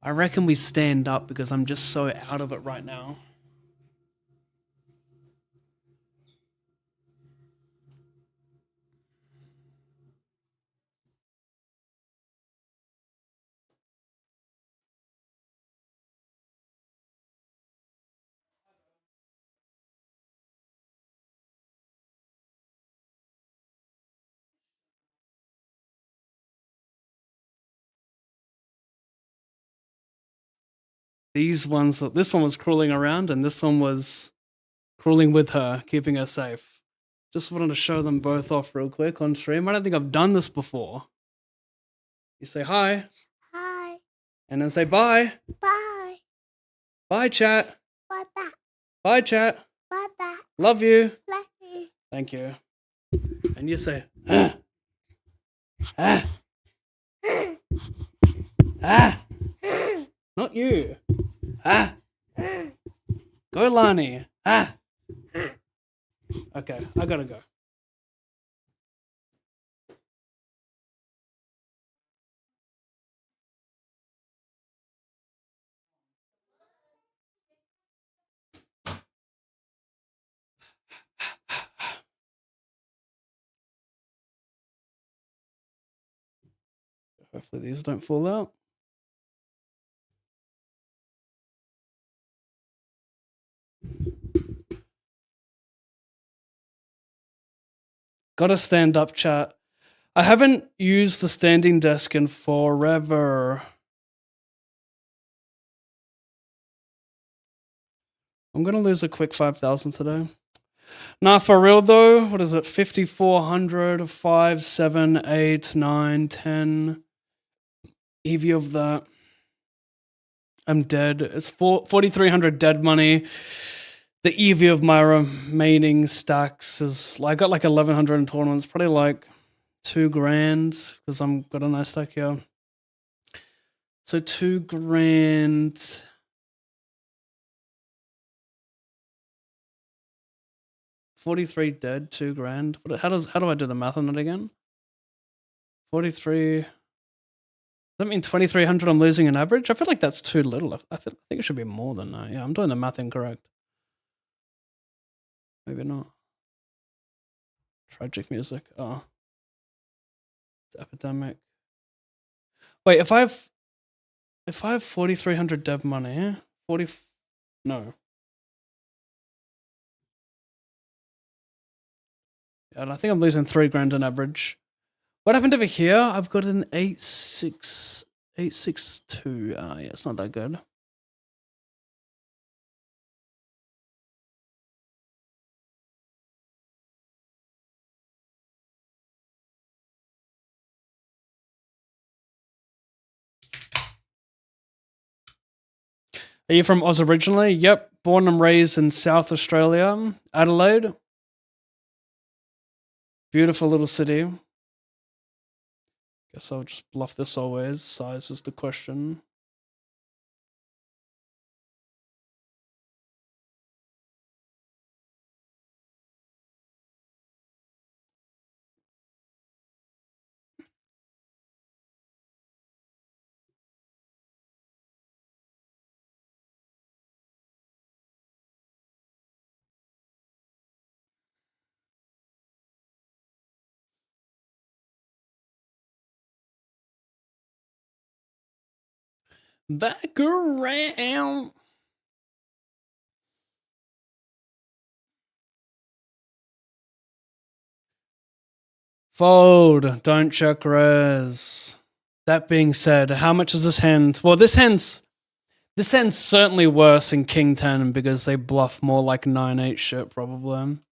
I reckon we stand up because I'm just so out of it right now. This one was crawling around and this one was crawling with her, keeping her safe. Just wanted to show them both off real quick on stream. I don't think I've done this before. You say hi. Hi. And then say bye. Bye. Bye, chat. Bye bye. Bye, chat. Bye bye. Love you. Love you. Thank you. And you say, ah. Ah. Ah. Not you. Ah! Go, Lani. Ah! Okay, I gotta go. Hopefully these don't fall out. Gotta stand up, chat. I haven't used the standing desk in forever. I'm gonna lose a quick 5,000 today. Nah, for real though, what is it? 5,400, 5, 7, 8, 9, 10. EV of that. I'm dead. It's 4,300 dead money. The EV of my remaining stacks is I got like 1,100 in tournaments, probably like 2 grand because I'm got a nice stack here. So 2 grand. 43 dead, 2 grand. How do I do the math on it again? 43. Does that mean 2,300 I'm losing an average? I feel like that's too little. I think it should be more than that. Yeah, I'm doing the math incorrect. Maybe not. Tragic music. Oh. It's epidemic. Wait, if I have 4,300 dev money, 40 no. And I think I'm losing 3 grand on average. What happened over here? I've got an 862. Yeah, it's not that good. Are you from Oz originally? Yep. Born and raised in South Australia, Adelaide. Beautiful little city. Guess I'll just bluff this always. Size is the question. Back around. Fold. Don't check res. That being said, how much is this hand? Well, this hand's certainly worse in King 10 because they bluff more like 9-8 shit, probably. I'm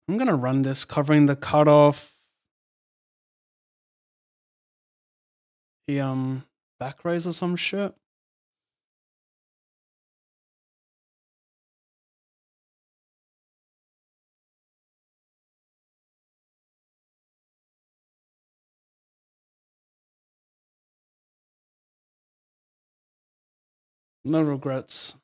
gonna run this, covering the cutoff. The back raise or some shit. No regrets.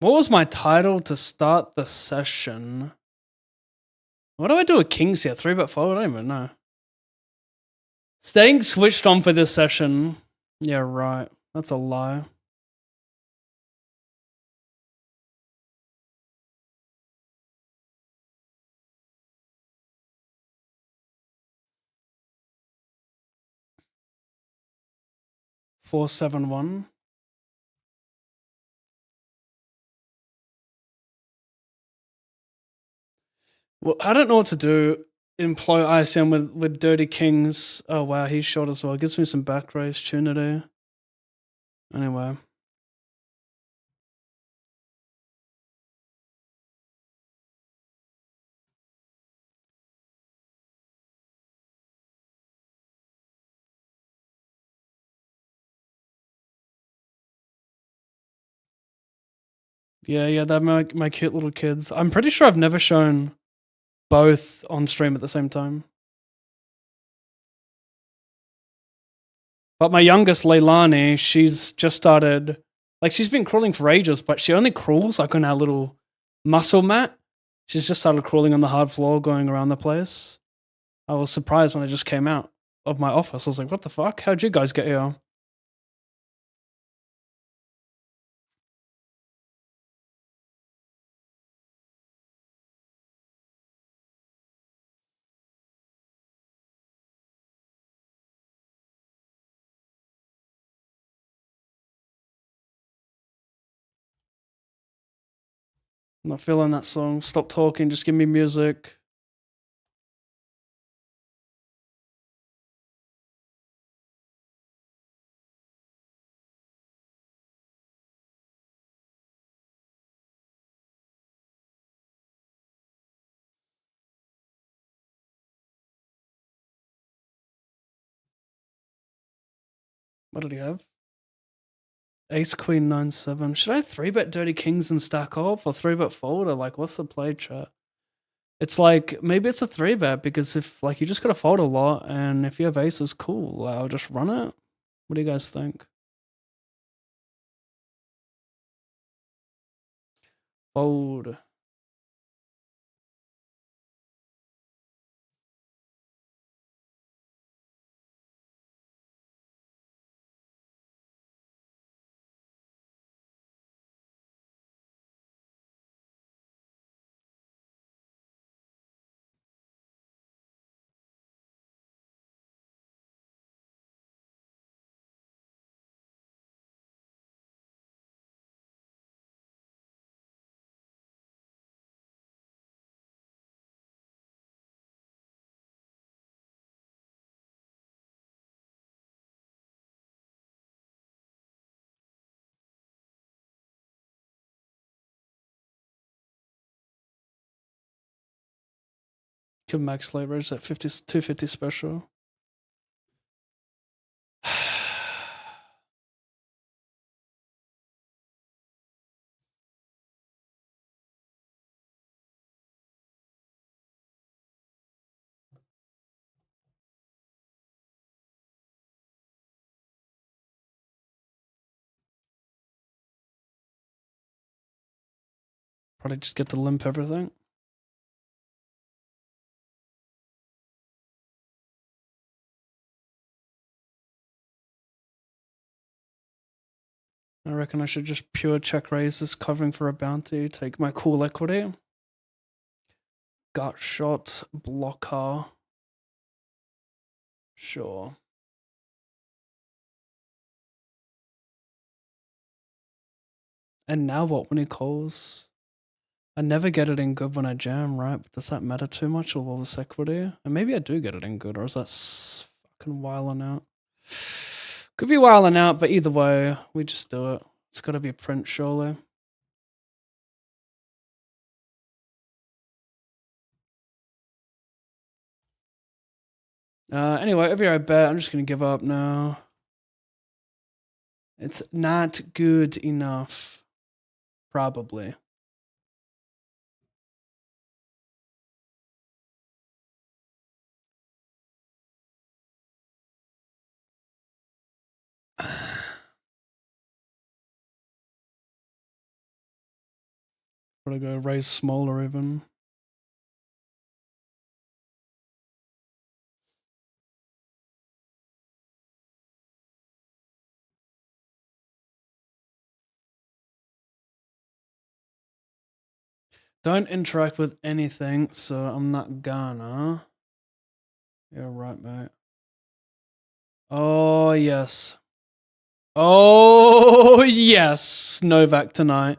What was my title to start the session? What do I do with kings here? 3-bet fold? I don't even know. Staying switched on for this session. Yeah, right. That's a lie. Four, 7, 1. Well, I don't know what to do. Employ ICM with dirty kings. Oh wow, he's short as well. Gives me some back raise tunity. Anyway. Yeah, they're my cute little kids. I'm pretty sure I've never shown both on stream at the same time. But my youngest, Leilani, she's just started, like, she's been crawling for ages, but she only crawls like on our little muscle mat. She's just started crawling on the hard floor, going around the place. I was surprised when I just came out of my office. I was like, what the fuck? How'd you guys get here? I'm not feeling that song. Stop talking, just give me music. What did he have? Ace Queen 9-7. Should I 3-bet Dirty Kings and stack off or 3-bet fold, or like what's the play chat? It's like maybe it's a 3-bet because if like you just gotta fold a lot, and if you have aces, cool. I'll just run it. What do you guys think? Fold. Give max leverage at 50, 250 special. Probably just get to limp everything. I reckon I should just pure check raise this, covering for a bounty, take my cool equity. Gut shot, blocker. Sure. And now what when he calls? I never get it in good when I jam, right? But does that matter too much with all this equity? And maybe I do get it in good, or is that fucking wilding out? Could be wilding out, but either way, we just do it. It's gotta be a print, surely. Anyway, every I bet, I'm just gonna give up now. It's not good enough. Probably. Gotta go raise smaller even. Don't interact with anything, so I'm not gonna. You're right, mate. Oh, yes. Oh, yes. Novak tonight.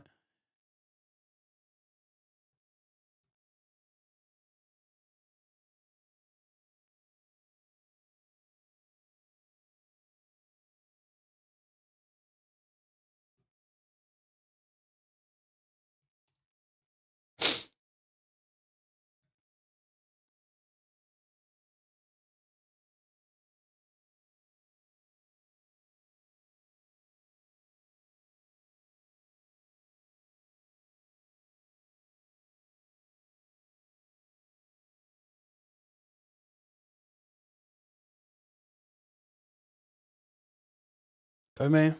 Go me.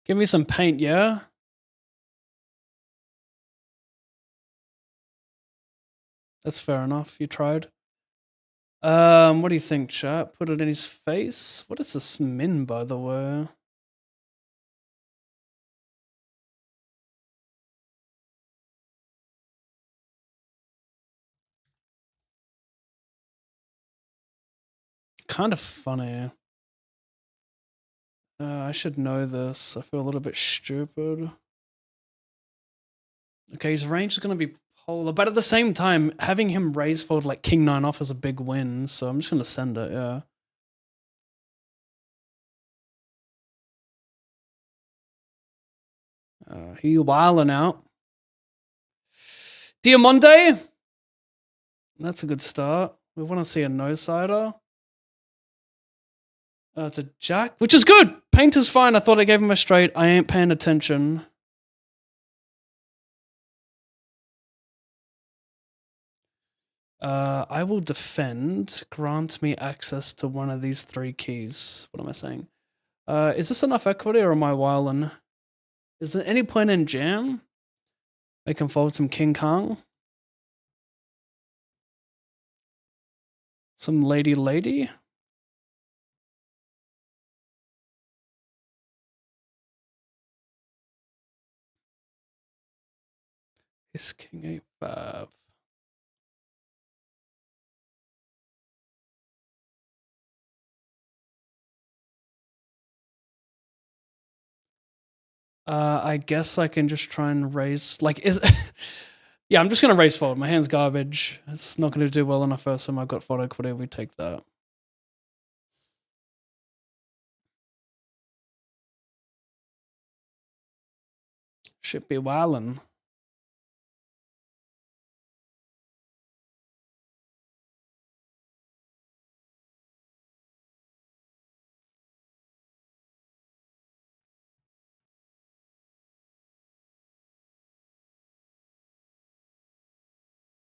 Give me some paint, yeah? That's fair enough. You tried. What do you think, chat? Put it in his face? What is this min, by the way? Kind of funny. I should know this. I feel a little bit stupid. Okay, his range is going to be polar, but at the same time, having him raise fold like King 9 off is a big win, so I'm just going to send it, yeah. He wildin' out. Diamante? That's a good start. We want to see a no-sider. It's a jack, which is good. Paint is fine. I thought I gave him a straight. I ain't paying attention. I will defend. Grant me access to one of these 3 keys. What am I saying? Is this enough equity or am I wildin'? Is there any point in jam? I can fold some King Kong. Some lady. Is King 8-5. I guess I can just try and raise, like, yeah, I'm just gonna raise forward. My hand's garbage. It's not gonna do well enough first time. I've got photo equity. We take that. Should be wildin'.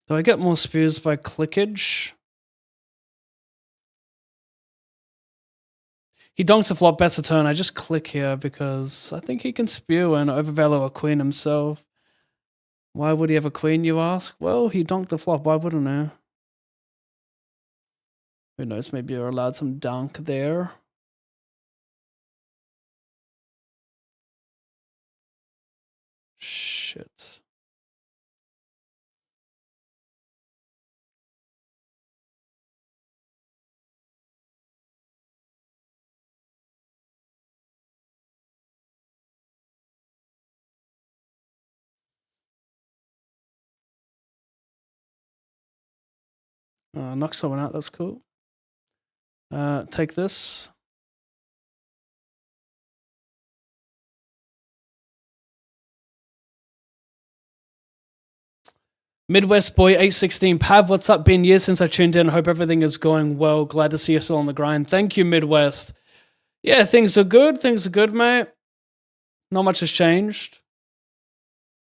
Do I get more spears by clickage? He donks a flop, bets a turn. I just click here because I think he can spew and overvalue a queen himself. Why would he have a queen, you ask? Well, he donked the flop. Why wouldn't he? Who knows? Maybe you're allowed some dunk there. Shit. Knock someone out. That's cool. Take this. Midwest boy 816 Pav, what's up? Been years since I tuned in. Hope everything is going well. Glad to see you still on the grind. Thank you, Midwest. Yeah, things are good. Things are good, mate. Not much has changed.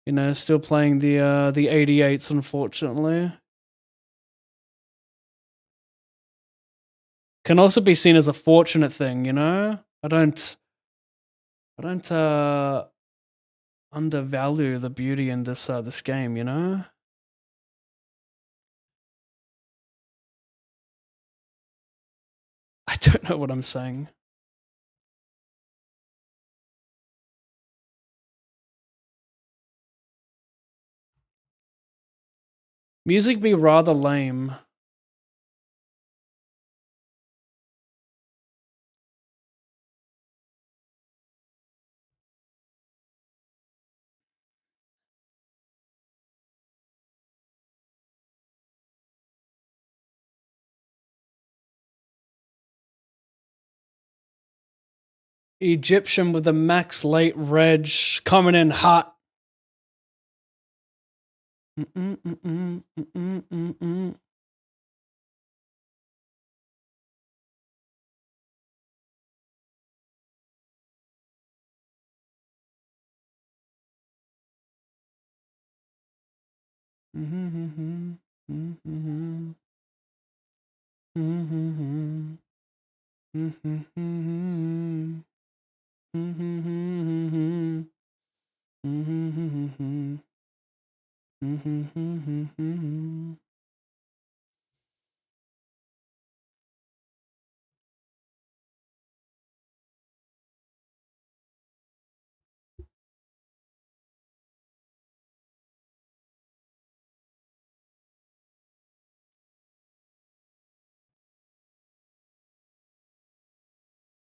You know, still playing the 88s, unfortunately. Can also be seen as a fortunate thing, you know? I don't undervalue the beauty in this game, you know? I don't know what I'm saying. Music be rather lame. Egyptian with the max late reg coming in hot.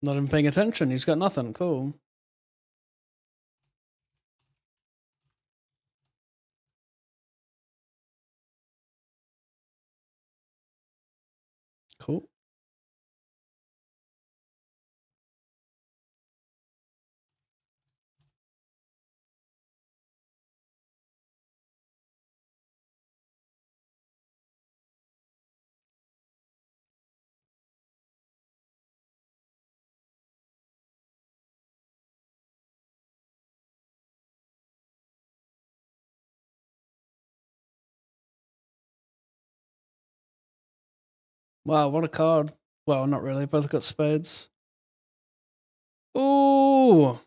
Not even paying attention. He's got nothing. Cool. Cool. Wow, what a card. Well, not really. Both got spades. Ooh.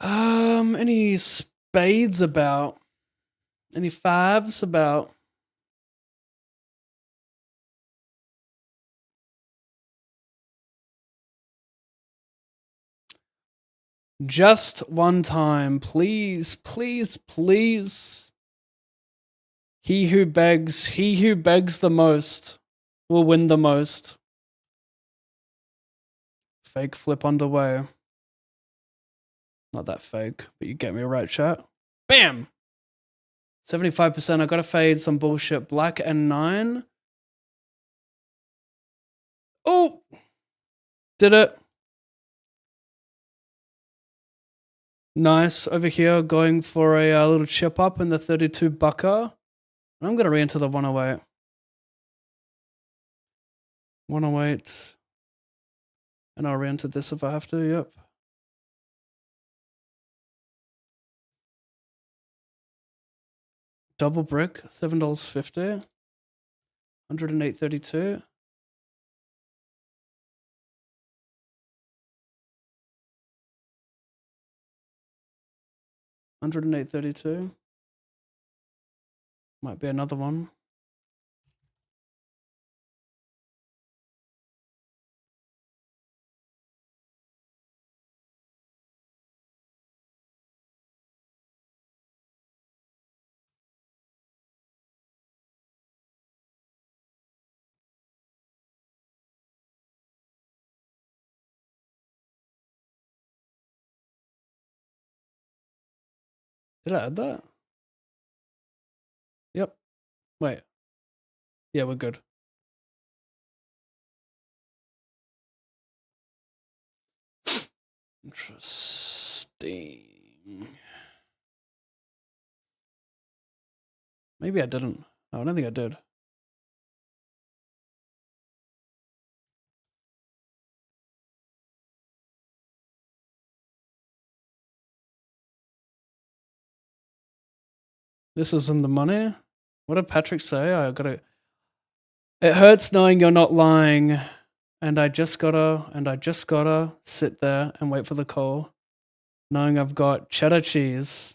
Any spades about? Any fives about? Just one time, please, please, please. He who begs the most will win the most. Fake flip underway. Not that fake, but you get me right, chat. Bam! 75%. I gotta fade some bullshit. Black and 9. Oh! Did it. Nice. Over here, going for a little chip up in the 32 bucker. I'm gonna re-enter the 108. 108. And I'll re-enter this if I have to, yep. Double brick, $7.50. 108.32. $108.32. Might be another one. Did I add that? Yep. Wait. Yeah, we're good. Interesting. Maybe I didn't. No, I don't think I did. This isn't the money. What did Patrick say? I gotta. It hurts knowing you're not lying, and I just gotta sit there and wait for the call, knowing I've got cheddar cheese.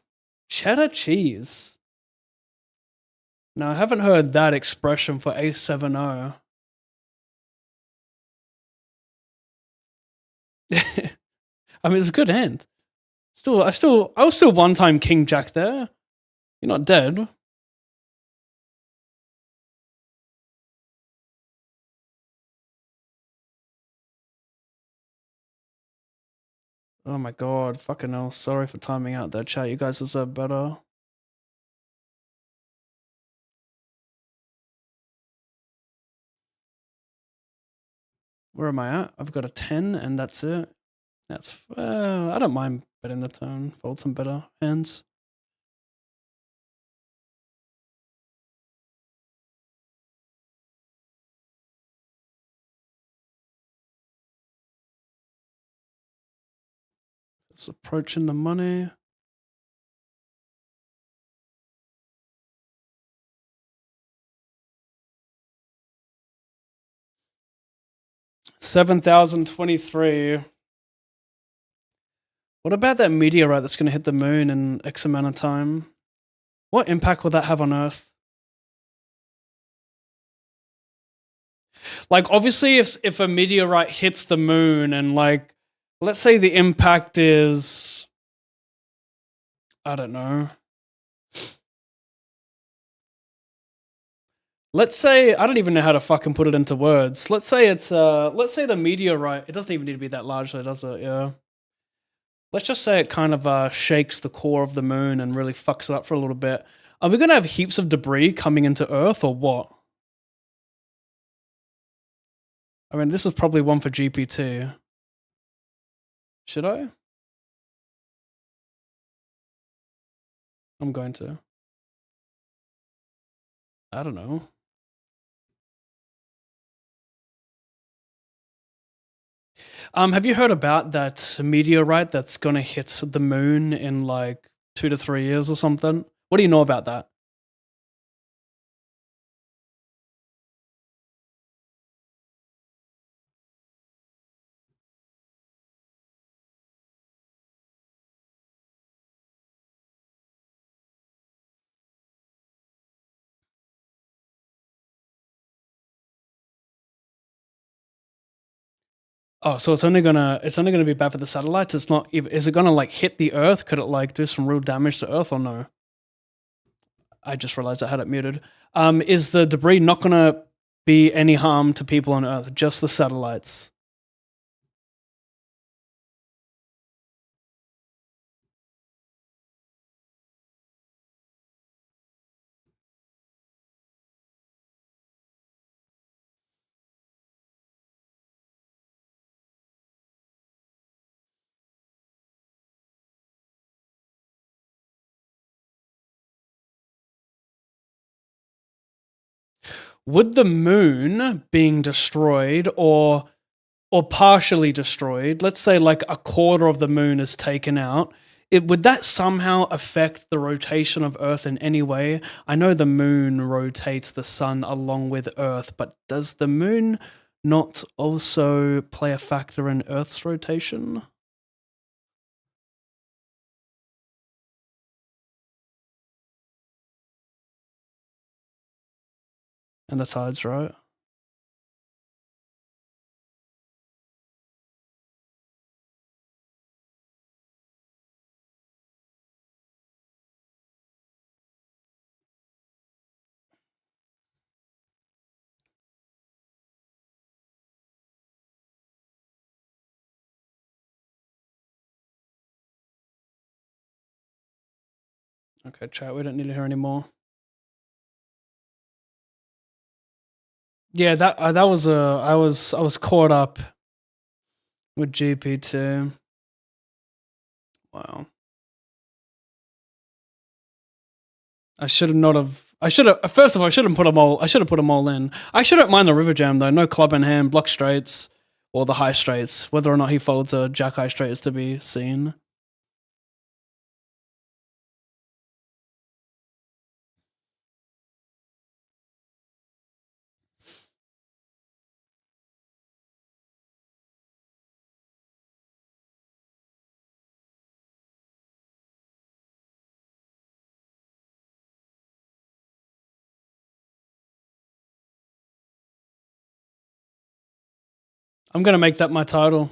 Cheddar cheese. Now I haven't heard that expression for A70. I mean, it's a good hand. I was still one time King Jack there. You're not dead. Oh my god, fucking hell. Sorry for timing out that chat. You guys deserve better. Where am I at? I've got a 10 and that's it. That's I don't mind betting the turn. Fold some better hands. It's approaching the money. $7,023. What about that meteorite that's going to hit the moon in X amount of time? What impact will that have on Earth? Like, obviously, if a meteorite hits the moon and, like, let's say the impact is, I don't know. Let's say, I don't even know how to fucking put it into words. Let's say let's say the meteorite, it doesn't even need to be that large, though, does it? Yeah. Let's just say it kind of shakes the core of the moon and really fucks it up for a little bit. Are we going to have heaps of debris coming into Earth or what? I mean, this is probably one for GPT. Should I? I'm going to. I don't know. Have you heard about that meteorite that's going to hit the moon in like 2 to 3 years or something? What do you know about that? Oh, so it's only gonna be bad for the satellites. It's not. Is it gonna like hit the Earth? Could it like do some real damage to Earth or no? I just realized I had it muted. Is the debris not gonna be any harm to people on Earth? Just the satellites. Would the moon being destroyed or partially destroyed, let's say like a quarter of the moon is taken out, would that somehow affect the rotation of Earth in any way? I know the moon rotates the sun along with Earth, but does the moon not also play a factor in Earth's rotation? And the tides, right? Okay, chat, we don't need to hear anymore. Yeah, that was I was caught up with GP2. Wow. I should have not have. I should have. First of all, I should have put them all. I should have put them all in. I shouldn't mind the river jam though. No club in hand, block straights, or the high straights. Whether or not he folds a jack high straight is to be seen. I'm gonna make that my title.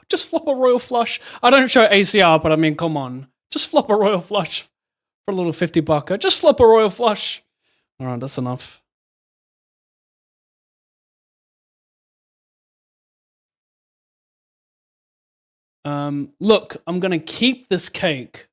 Just flop a royal flush. I don't show ACR, but I mean, come on. Just flop a royal flush for a little 50 bucker. Just flop a royal flush. All right, that's enough. Look, I'm gonna keep this cake.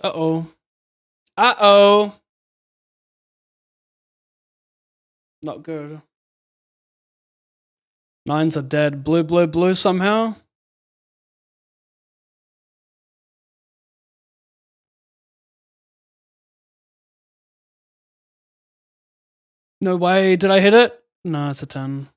Uh-oh. Uh-oh. Not good. Nines are dead. Blue, blue, blue somehow. No way. Did I hit it? No, it's a 10.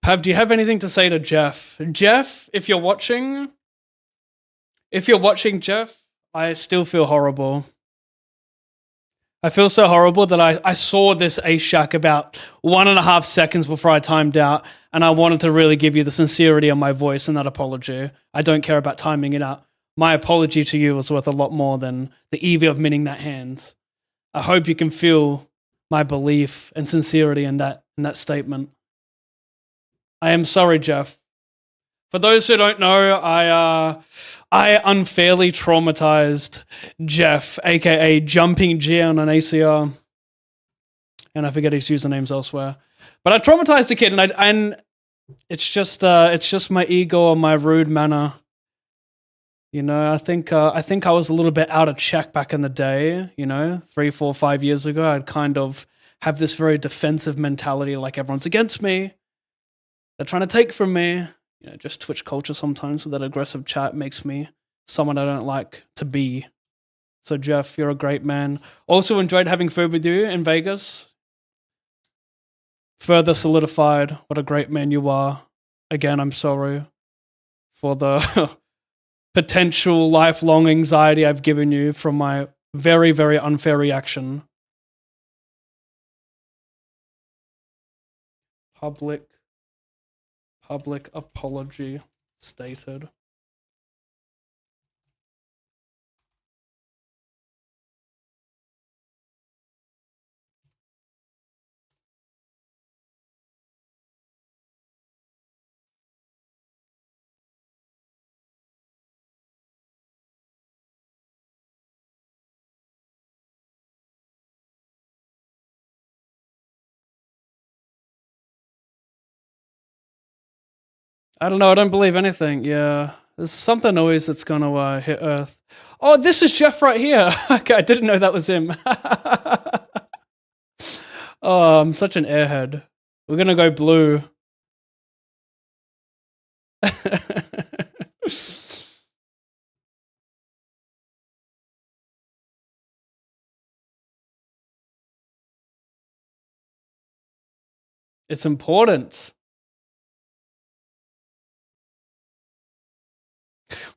Pav, do you have anything to say to Jeff? Jeff, if you're watching, Jeff, I still feel horrible. I feel so horrible that I saw this ace shack about 1.5 seconds before I timed out, and I wanted to really give you the sincerity of my voice and that apology. I don't care about timing it out. My apology to you was worth a lot more than the EV of minning that hand. I hope you can feel my belief and sincerity in that statement. I am sorry, Jeff. For those who don't know, I unfairly traumatized Jeff, aka Jumping G on an ACR, and I forget his usernames elsewhere. But I traumatized the kid, and it's just my ego or my rude manner. You know, I think I was a little bit out of check back in the day. You know, 3, 4, 5 years ago, I'd kind of have this very defensive mentality, like everyone's against me. They're trying to take from me. You know, just Twitch culture sometimes with that aggressive chat makes me someone I don't like to be. So Jeff, you're a great man. Also enjoyed having food with you in Vegas. Further solidified what a great man you are. Again, I'm sorry for the potential lifelong anxiety I've given you from my very, very unfair reaction. Public apology stated. I don't know. I don't believe anything. Yeah. There's something always that's going to hit Earth. Oh, this is Jeff right here. Okay, I didn't know that was him. Oh, I'm such an airhead. We're going to go blue. It's important.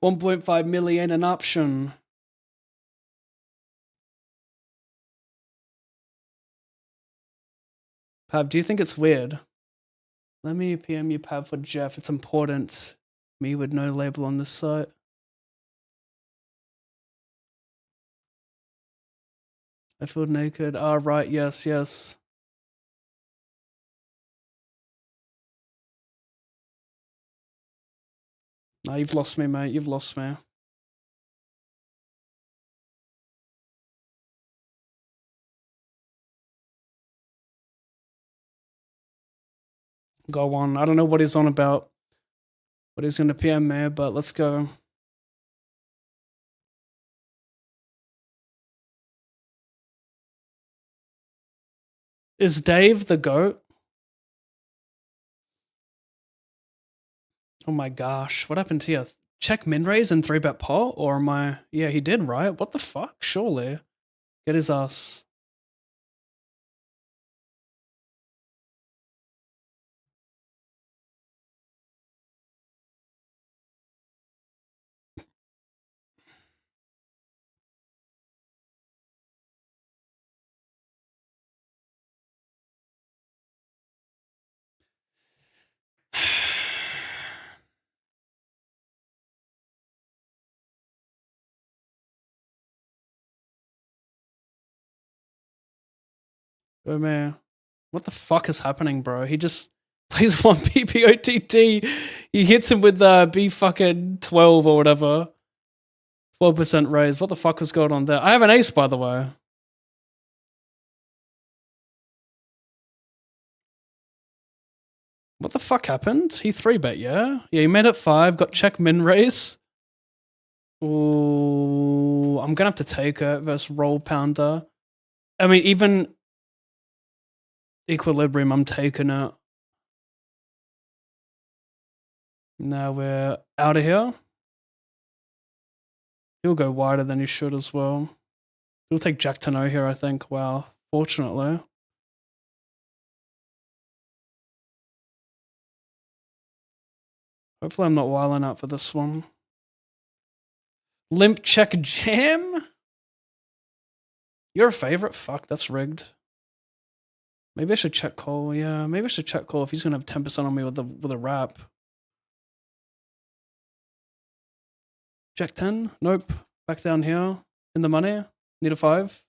1.5 million an option. Pav, do you think it's weird? Let me PM you, Pav, for Jeff. It's important. Me with no label on this site. I feel naked. Ah, right. Yes, yes. Nah, you've lost me, mate. You've lost me. Go on. I don't know what he's on about. What he's going to PM me, but let's go. Is Dave the GOAT? Oh my gosh. What happened here? Check min raise and 3-bet pot? Or am I. Yeah, he did, right? What the fuck? Surely. Get his ass. Oh man. What the fuck is happening, bro? He just plays one PPOTT. He hits him with B fucking 12 or whatever. 12% raise. What the fuck was going on there? I have an ace, by the way. What the fuck happened? He 3-bet, yeah? Yeah, he made it 5, got check min raise. Ooh, I'm gonna have to take it versus roll pounder. I mean, even equilibrium, I'm taking it. Now we're out of here. He'll go wider than he should as well. He'll take Jack to know here, I think. Wow, fortunately. Hopefully I'm not wilding out for this one. Limp check jam? You're a favorite? Fuck, that's rigged. Maybe I should check call. Yeah, maybe I should check call if he's gonna have 10% on me with a wrap. Jack 10? Nope. Back down here. In the money. Need a 5.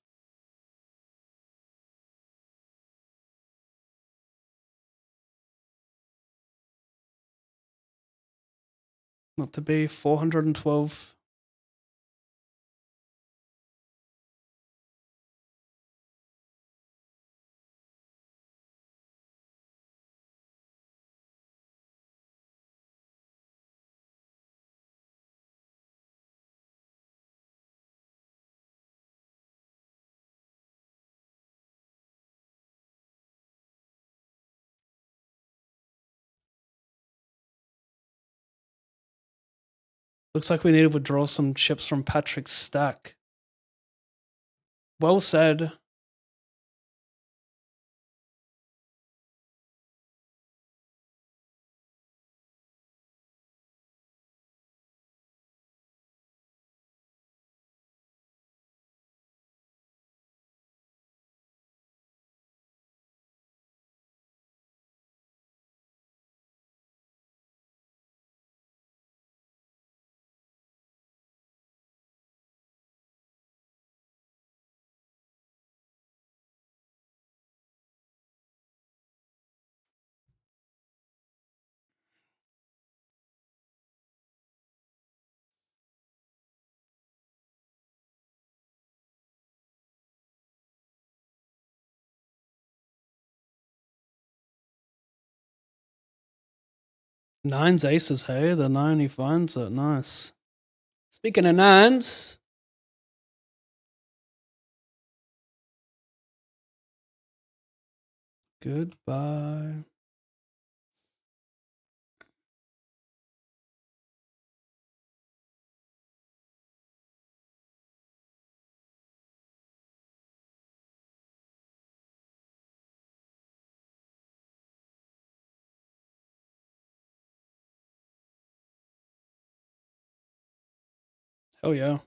Not to be. 412. Looks like we need to withdraw some chips from Patrick's stack. Well said. Nines aces, hey? The 9 he finds it. Nice. Speaking of nines. Goodbye. Oh yeah.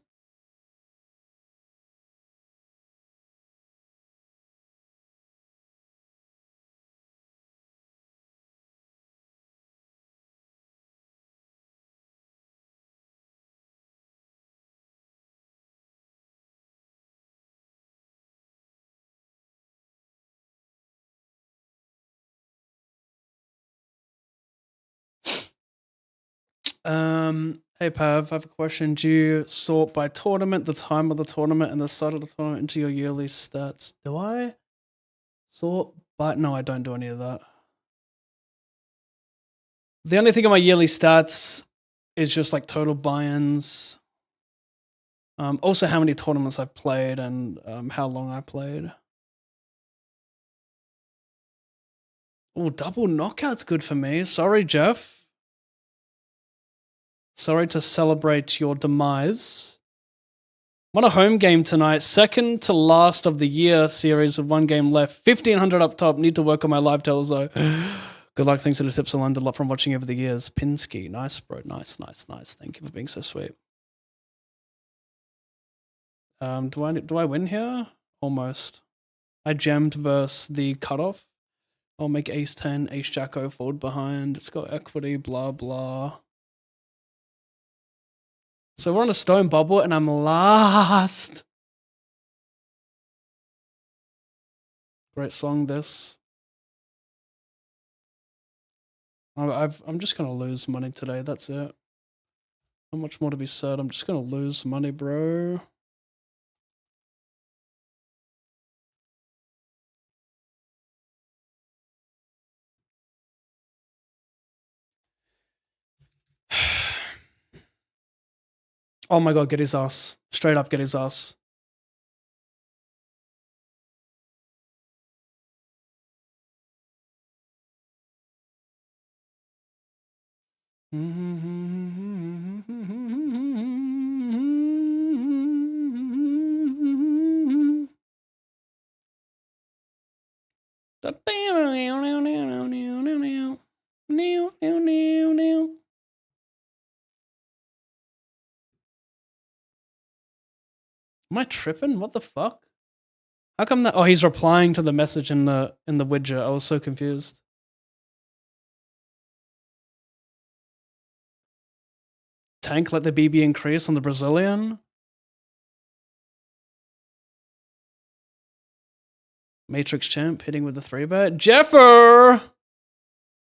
Hey Pav, I have a question. Do you sort by tournament, the time of the tournament, and the start of the tournament into your yearly stats? Do I sort by? No, I don't do any of that. The only thing on my yearly stats is just like total buy-ins. Also, how many tournaments I've played and how long I played. Oh, double knockout's good for me. Sorry, Jeff. Sorry to celebrate your demise. I'm on a home game tonight. Second to last of the year series with one game left. 1,500 up top. Need to work on my live tells though. Good luck. Thanks to the tips I learned a lot from watching over the years. Pinsky. Nice, bro. Nice. Thank you for being so sweet. Do I win here? Almost. I jammed versus the cutoff. I'll make ace 10, ace jack o forward behind. It's got equity, blah, blah. So we're on a stone bubble and I'm last. Great song, this. I'm just going to lose money today. That's it. Not much more to be said. I'm just going to lose money, bro. Oh my god, get his ass. Straight up, get his ass. Am I tripping? What the fuck? How come that? Oh, he's replying to the message in the widget. I was so confused. Tank let the BB increase on the Brazilian. Matrix champ hitting with the 3-bet. Jeffer!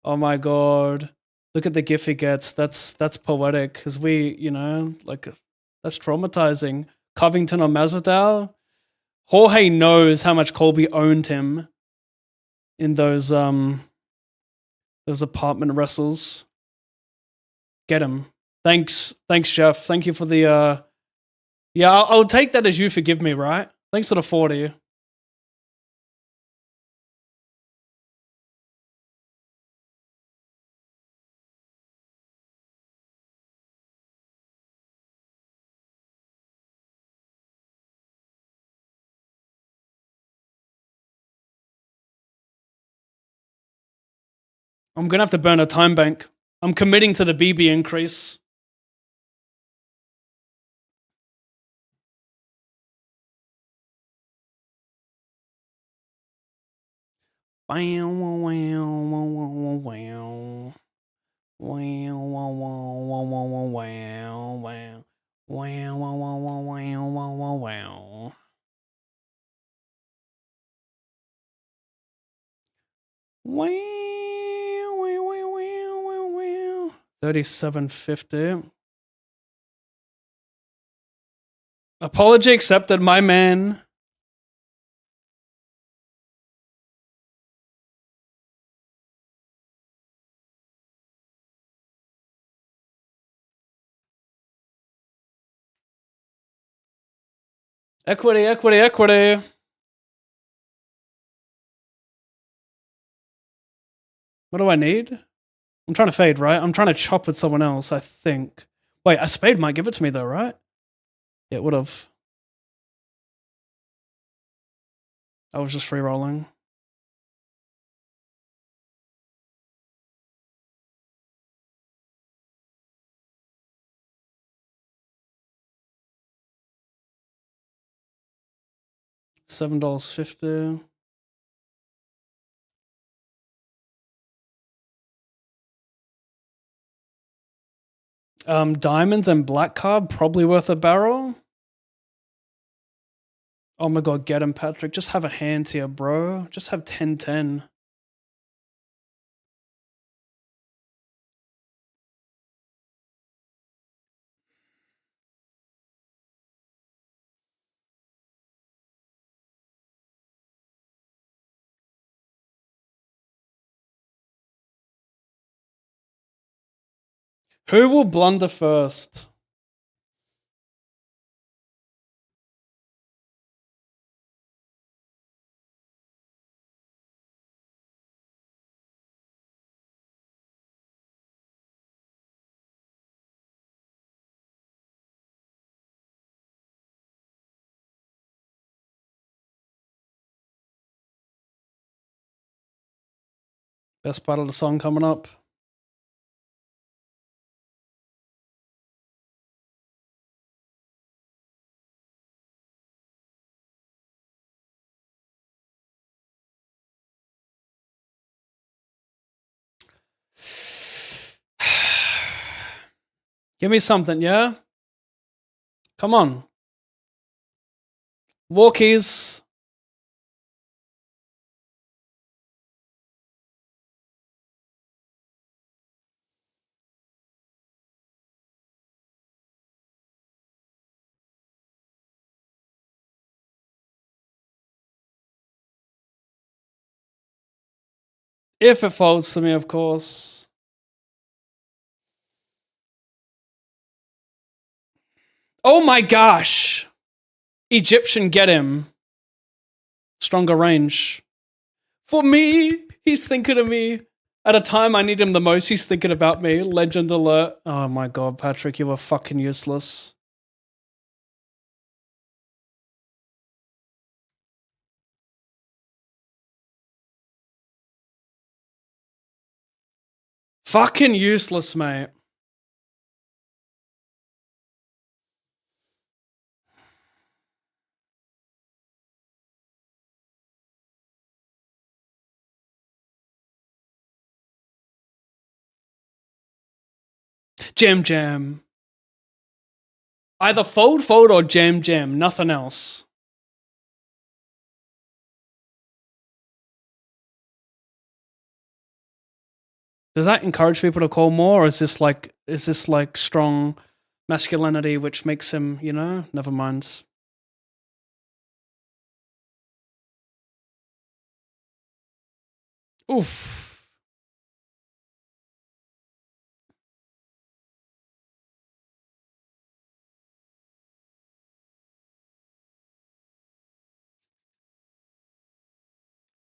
Oh my god. Look at the gif he gets. That's poetic. Because we, you know, like, that's traumatizing. Covington on Masvidal. Jorge knows how much Colby owned him in those apartment wrestles. Get him. Thanks, Jeff. Thank you for the yeah, I'll take that as you forgive me, right? Thanks for the 40. I'm gonna have to burn a time bank. I'm committing to the BB increase. $37.50. Apology accepted, my man. Equity. What do I need? I'm trying to fade, right? I'm trying to chop with someone else, I think. Wait, a spade might give it to me though, right? Yeah, it would have. I was just free rolling. $7.50. Diamonds and black card, probably worth a barrel. Oh my god, get him, Patrick. Just have a hand here, bro. Just have 10-10. Who will blunder first? Best part of the song coming up. Give me something, yeah? Come on. Walkies. If it falls to me, of course. Oh my gosh. Egyptian, get him. Stronger range. For me, he's thinking of me. At a time I need him the most, he's thinking about me. Legend alert. Oh my god, Patrick, you were fucking useless. Fucking useless, mate. Jam. Either fold or jam. Nothing else. Does that encourage people to call more, or is this like strong masculinity which makes him, you know? Never mind. Oof.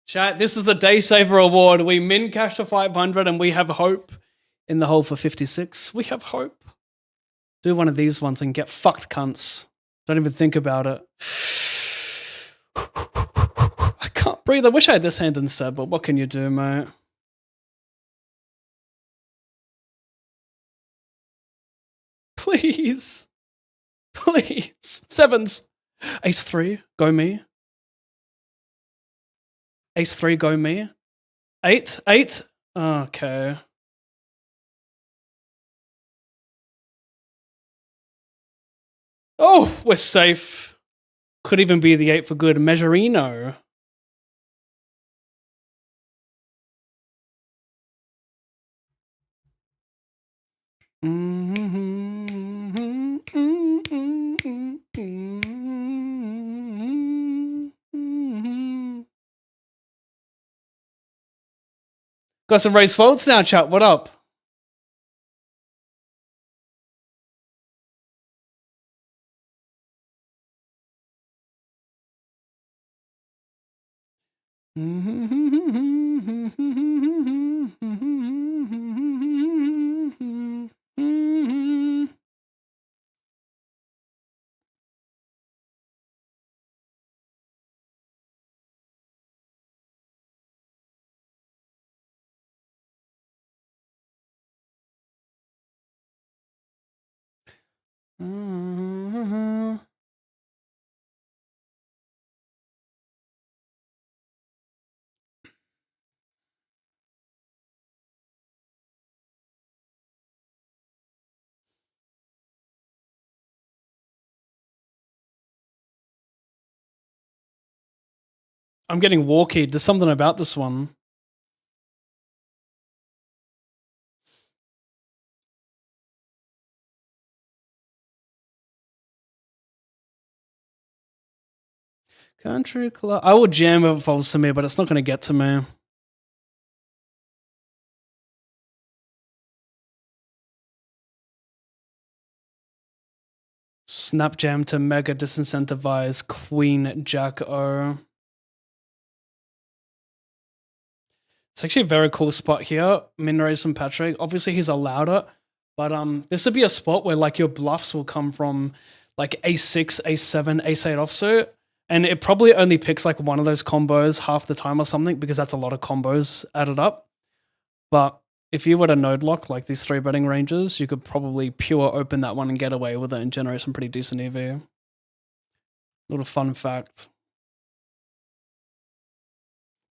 Chat, this is the Day Saver Award. We min cash to 500 and we have hope in the hole for 56. We have hope. Do one of these ones and get fucked, cunts. Don't even think about it. I can't breathe. I wish I had this hand instead, but what can you do, mate? Please. Sevens. Ace 3, go me. Ace 3, go me. 8. Okay. Oh, we're safe. Could even be the 8 for good. Measurino. Got some race folds now, chat. What up? I'm getting walkied. There's something about this one. Country club. I will jam if it falls to me, but it's not going to get to me. Snap Jam to mega disincentivize Queen Jack O. It's actually a very cool spot here. Min raise and Patrick. Obviously, he's allowed it, but this would be a spot where like your bluffs will come from like ace6, ace7, ace8 offsuit, and it probably only picks like one of those combos half the time or something because that's a lot of combos added up. But if you were to node lock like these 3-betting ranges, you could probably pure open that one and get away with it and generate some pretty decent EV. Little fun fact.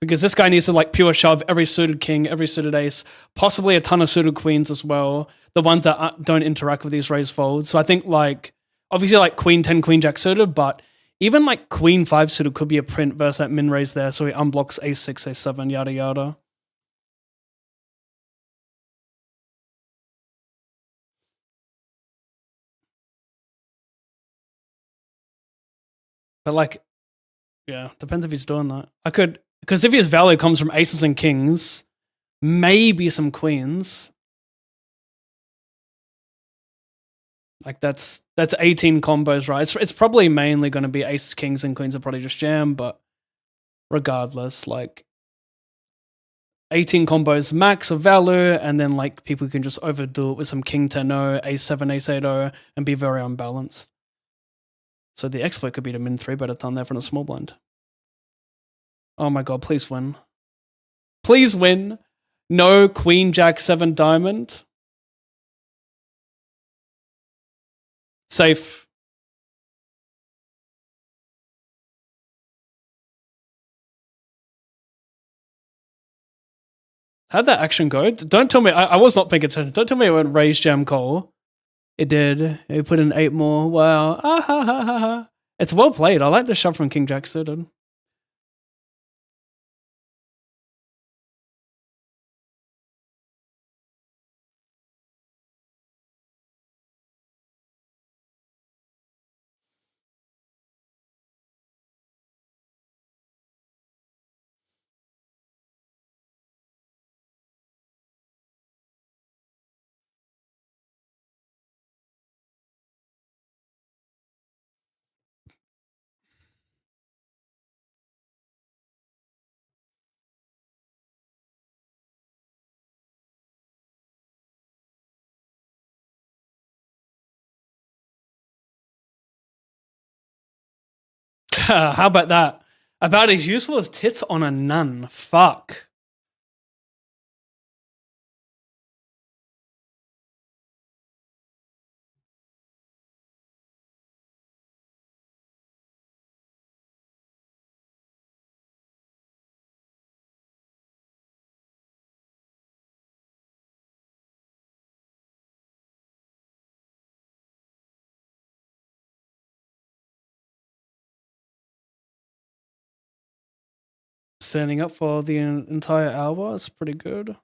Because this guy needs to like pure shove every suited king, every suited ace, possibly a ton of suited queens as well. The ones that don't interact with these raise folds. So I think like, obviously like queen 10, queen jack suited, but even like queen 5 suited could be a print versus that min raise there. So he unblocks a6, a7, yada yada. But like, yeah, depends if he's doing that. I could, because if his value comes from aces and kings, maybe some queens. Like that's 18 combos, right? It's probably mainly going to be aces, kings, and queens are probably just jam, but regardless, like 18 combos max of value, and then like people can just overdo it with some king 10-0, a7, ace 8 and be very unbalanced. So the exploit could be to min 3-bet a ton there from a small blind. Oh my god, please win. Please win. No queen jack 7 diamond. Safe. How'd that action go? Don't tell me. I was not paying attention. Don't tell me it went raise jam call. It did. It put in 8 more. Wow. Ah, ha, ha, ha, ha. It's well played. I like the shove from King Jack suited. How about that? About as useful as tits on a nun. Fuck. Standing up for the entire hour is pretty good.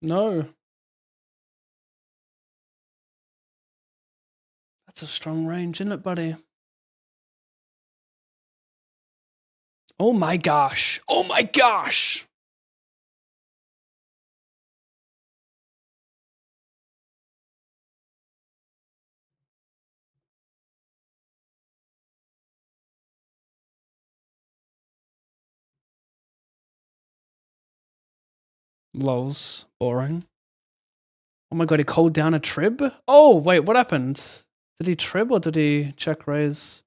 No. That's a strong range, isn't it, buddy? Oh my gosh. Oh my gosh. Lols. Boring. Oh my god, he called down a trib? Oh, wait, what happened? Did he trib or did he check raise?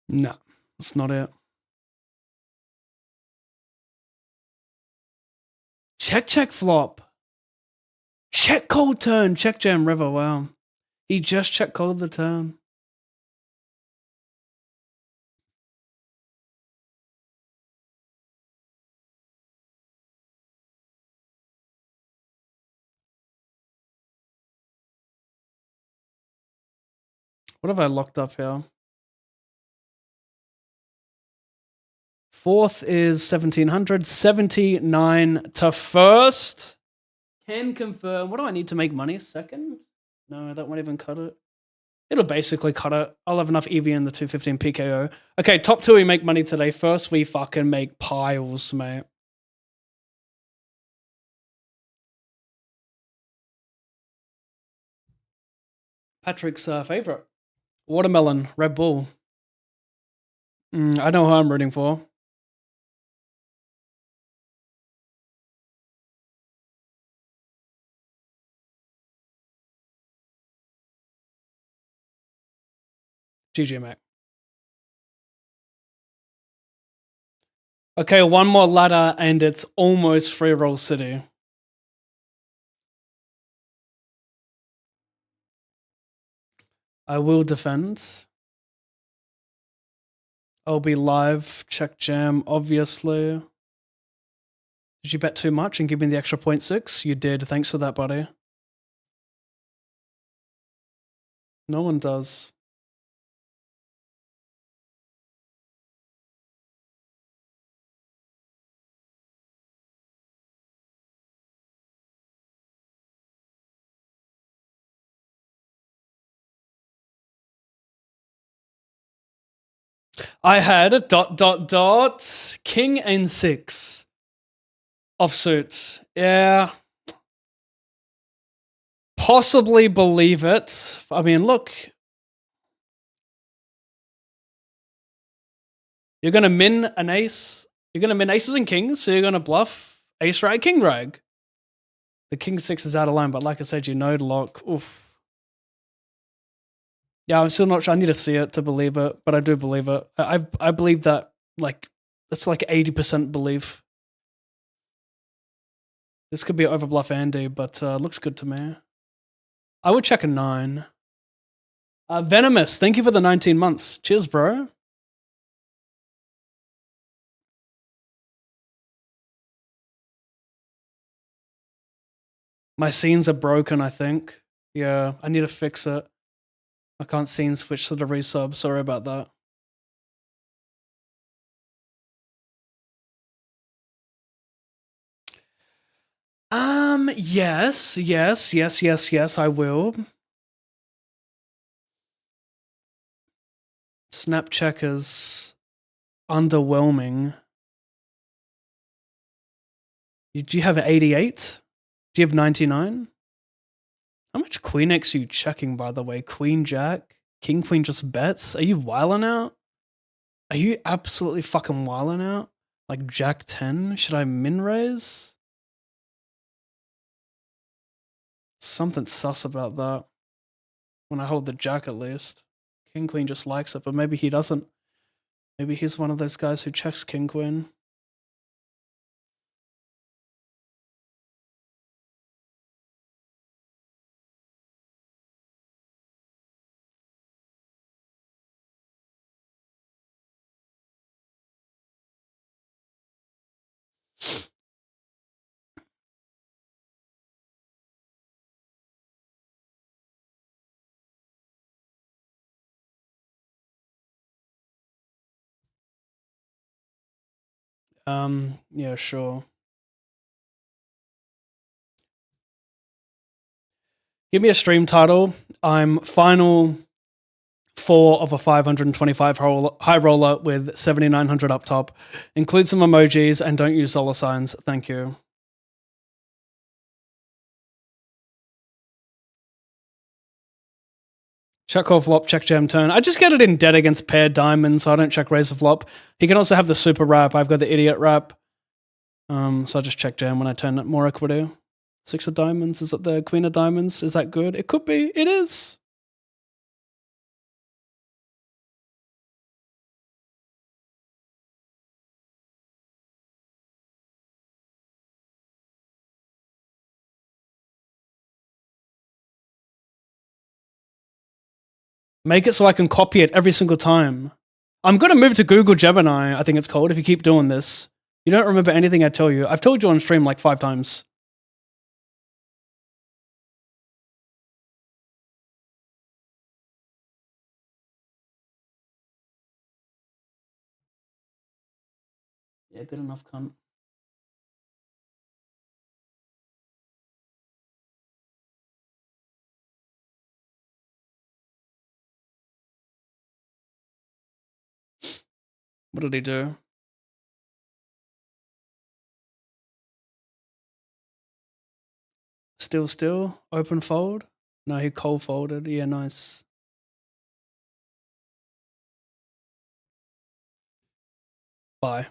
No, that's not it. Check flop. Check cold turn. Check jam river. Wow. He just check called the turn. What have I locked up here? Fourth is 1700. 79 to first. Can confirm. What do I need to make money? Second? No, that won't even cut it. It'll basically cut it. I'll have enough EV in the 215 PKO. Okay, top two we make money today. First, we fucking make piles, mate. Patrick's favorite. Watermelon, Red Bull. I know who I'm rooting for. GG, mate. Okay, one more ladder and it's almost free roll city. I will defend. I'll be live. Check jam, obviously. Did you bet too much and give me the extra 0.6? You did. Thanks for that, buddy. No one does. I had a ... king and 6 offsuit. Yeah. Possibly believe it. I mean, look. You're going to min an ace. You're going to min aces and kings, so you're going to bluff ace rag, king rag. The king 6 is out of line, but like I said, you node lock. Oof. Yeah, I'm still not sure. I need to see it to believe it, but I do believe it. I believe that, like, that's like 80% belief. This could be overbluff Andy, but looks good to me. I would check a 9. Venomous, thank you for the 19 months. Cheers, bro. My scenes are broken, I think. Yeah, I need to fix it. I can't scene switch to the resub. Sorry about that. Yes, I will. Snap checkers. Underwhelming. Do you have 88? Do you have 99? How much Queen X are you checking, by the way? Queen Jack? King Queen just bets? Are you wilding out? Are you absolutely fucking wilding out? Like Jack 10? Should I min raise? Something sus about that. When I hold the Jack at least. King Queen just likes it, but maybe he doesn't. Maybe he's one of those guys who checks King Queen. Yeah, sure. Give me a stream title. I'm final 4 of a 525 high roller with 7,900 up top. Include some emojis and don't use dollar signs. Thank you. Check call flop, check jam turn. I just get it in dead against paired diamonds, so I don't check raise the flop. He can also have the super wrap. I've got the idiot wrap. So I just check jam when I turn it more equity. 6 of diamonds. Is it the queen of diamonds? Is that good? It could be. It is. Make it so I can copy it every single time. I'm going to move to Google Gemini, I think it's called, if you keep doing this. You don't remember anything I tell you. I've told you on stream like 5 times. Yeah, good enough, cunt. What did he do? Still, open fold? No, he cold folded. Yeah, nice. Bye.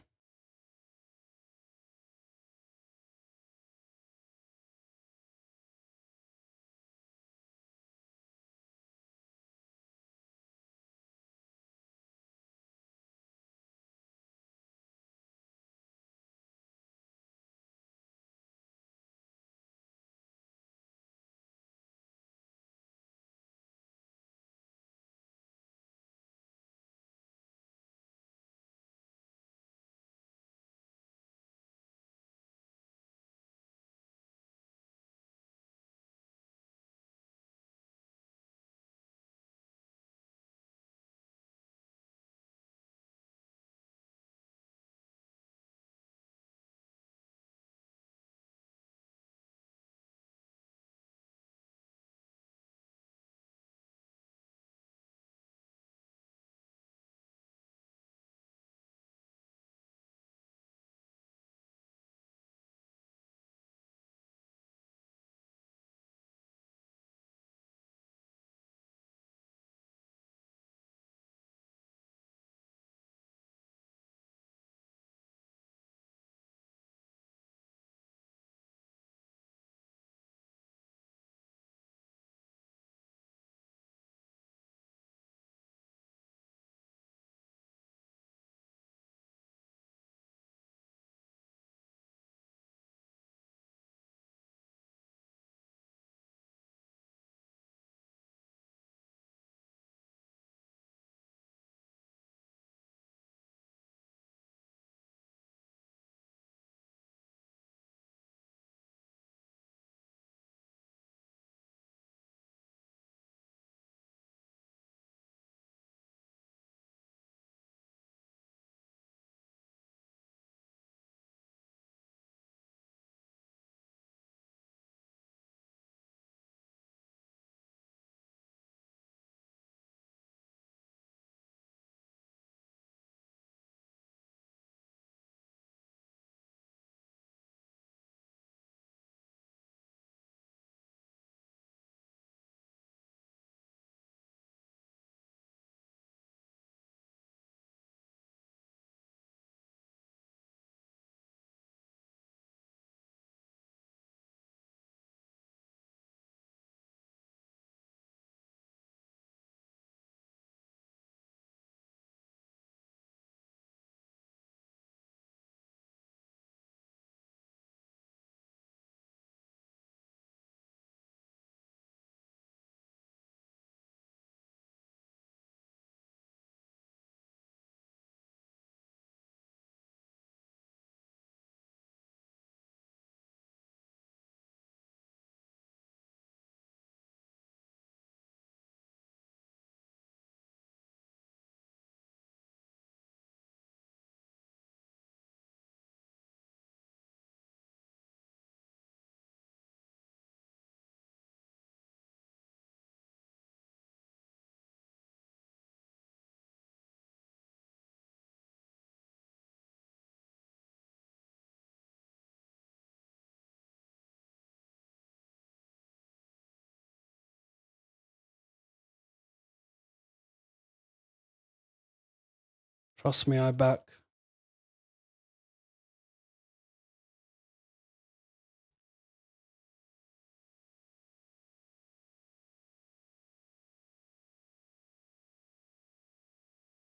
Trust me, I back.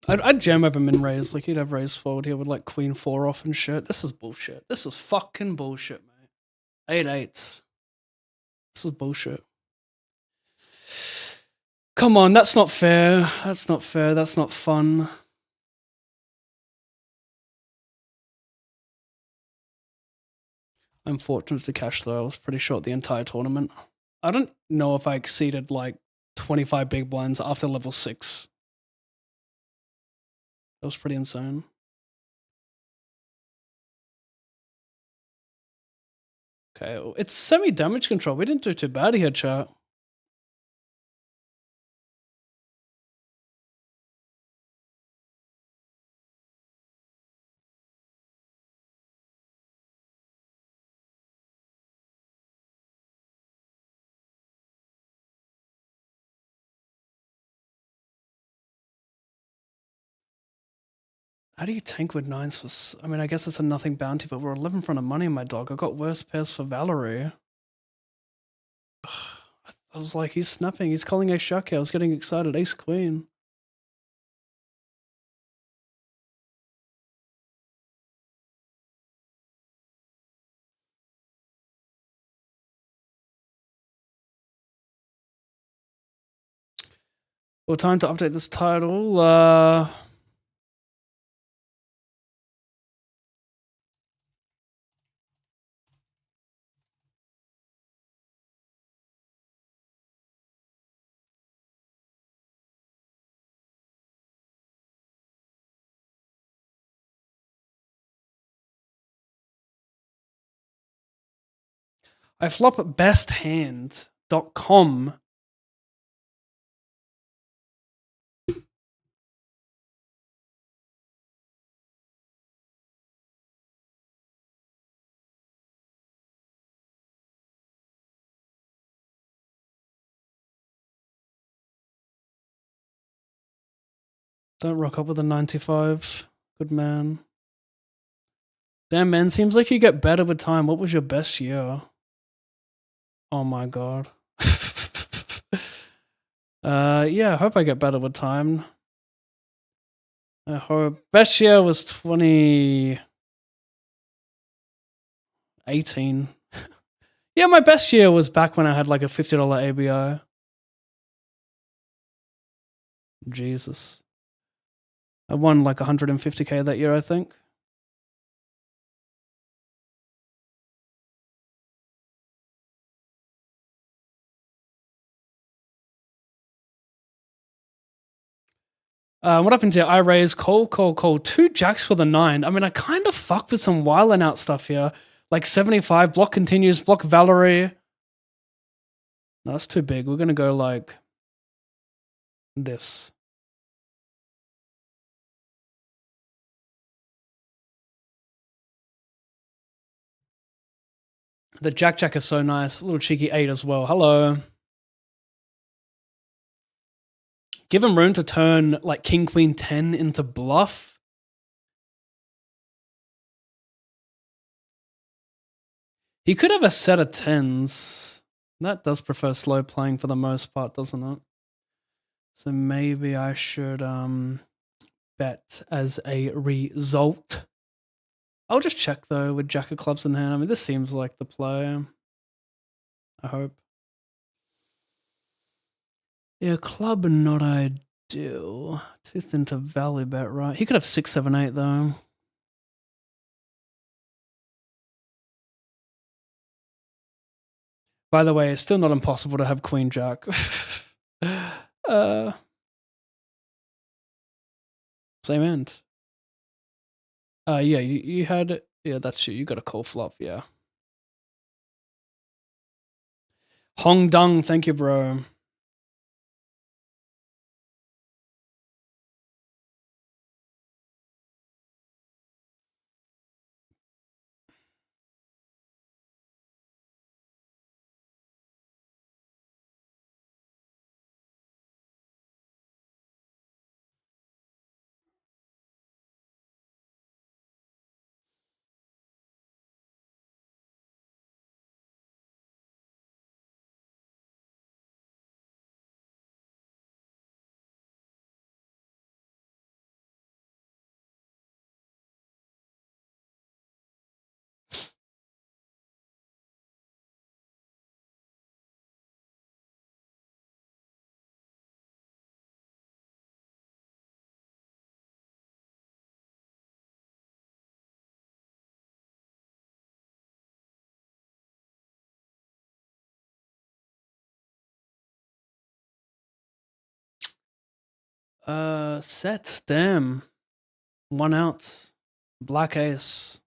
I'd jam over min raise. Like, he'd have raise fold here with like queen 4 off and shit. This is bullshit. This is fucking bullshit, mate. 8-8. This is bullshit. Come on, that's not fair. That's not fair. That's not fun. I'm fortunate to cash though. I was pretty short the entire tournament. I don't know if I exceeded like 25 big blinds after level 6. That was pretty insane. Okay, it's semi-damage control. We didn't do too bad here, chat. How do you tank with 9s for... I mean, I guess it's a nothing bounty, but we're 11 front of money, my dog. I got worse pairs for Valerie. I was like, he's snapping. He's calling ace jack here. I was getting excited. Ace queen. Well, time to update this title. I flop besthand.com. Don't rock up with a 95. Good man. Damn, man. Seems like you get better with time. What was your best year? Oh my god. Yeah, I hope I get better with time. I hope. Best year was 2018. Yeah, my best year was back when I had like a $50 ABI. Jesus. I won like 150k that year, I think. What happened to I raise call. 2 jacks for the 9. I mean, I kind of fucked with some wilding out stuff here. Like 75, block continues, block Valerie. No, that's too big. We're going to go like this. The Jack is so nice. A little cheeky 8 as well. Hello. Give him room to turn like King Queen 10 into bluff. He could have a set of 10s. That does prefer slow playing for the most part, doesn't it? So maybe I should bet as a result. I'll just check though with Jack of clubs in hand. I mean, this seems like the play. I hope. Yeah, club not ideal. Too thin to value bet, right? He could have 6, 7, 8 though. By the way, it's still not impossible to have Queen Jack. Same end. Yeah, you had... Yeah, that's you. You got a call flop, yeah. Hong Dong, thank you, bro. Set. Damn. 1 out. Black ace.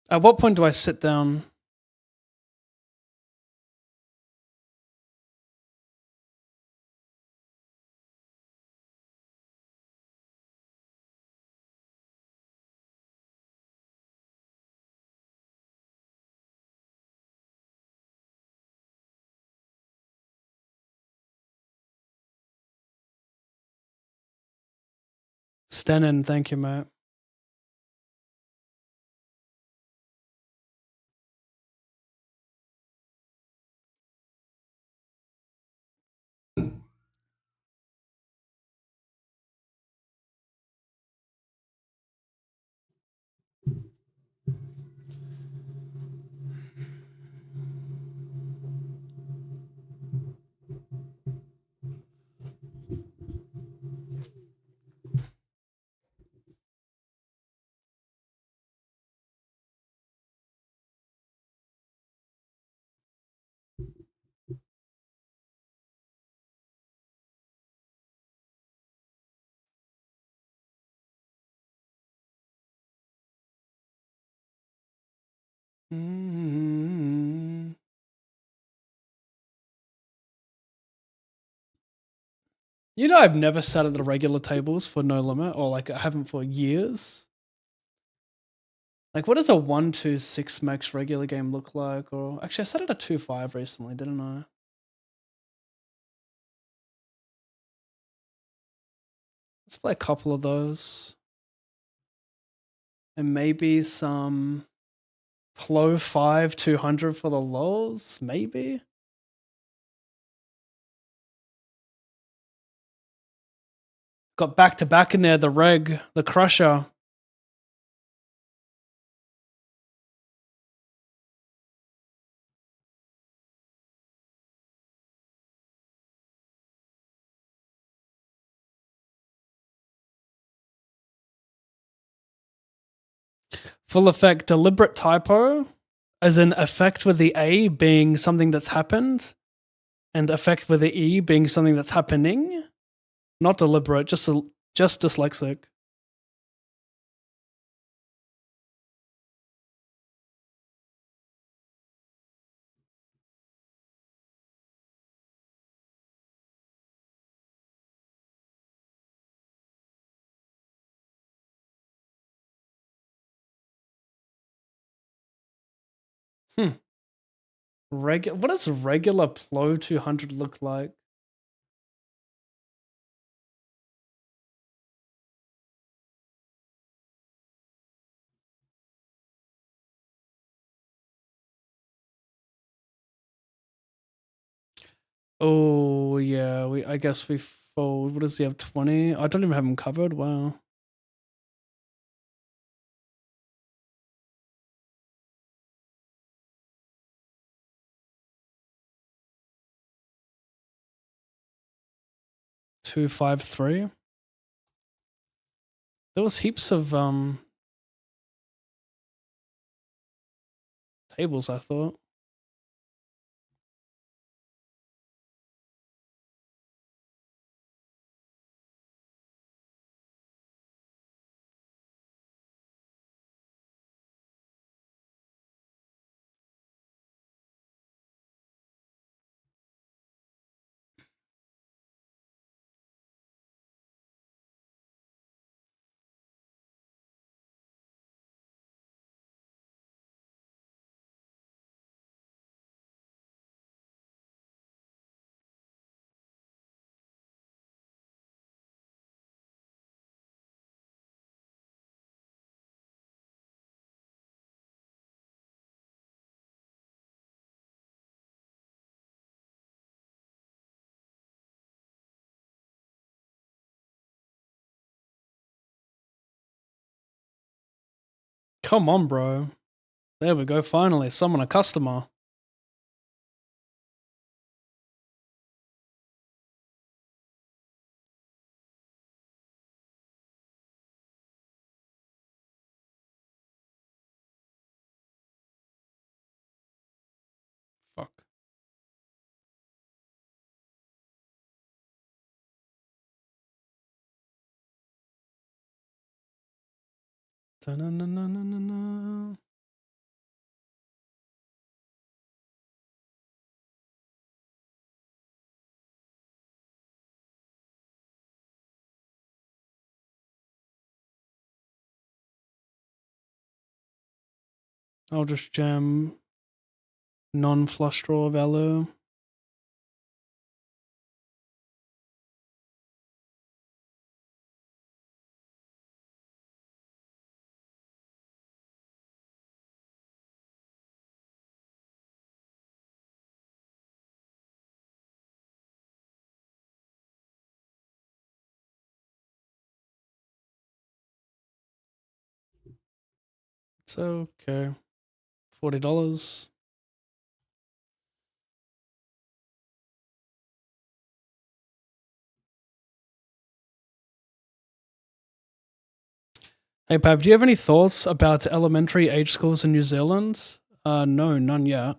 At what point do I sit down? Stenin, thank you, mate. Mm-hmm. You know, I've never sat at the regular tables for No Limit, or like I haven't for years. Like, what does a 1-2-6 max regular game look like? Or actually, I sat at a 2-5 recently, didn't I? Let's play a couple of those, and maybe some Plo 5 200 for the lols, maybe. Got back to back in there. The reg, the crusher. Full effect, deliberate typo, as in effect with the A being something that's happened, and effect with the E being something that's happening. Not deliberate, just dyslexic. What does regular Plo 200 look like? Oh yeah, I guess we fold. What does he have? 20? I don't even have him covered. Wow. Two, 5, 3. There was heaps of tables, I thought. Come on, bro. There we go. Finally, summon a customer. Fuck. Da-na-na-na-na-na-na. I'll just jam non-flush draw value. It's okay. $40. Hey, Pab, do you have any thoughts about elementary age schools in New Zealand? No, none yet.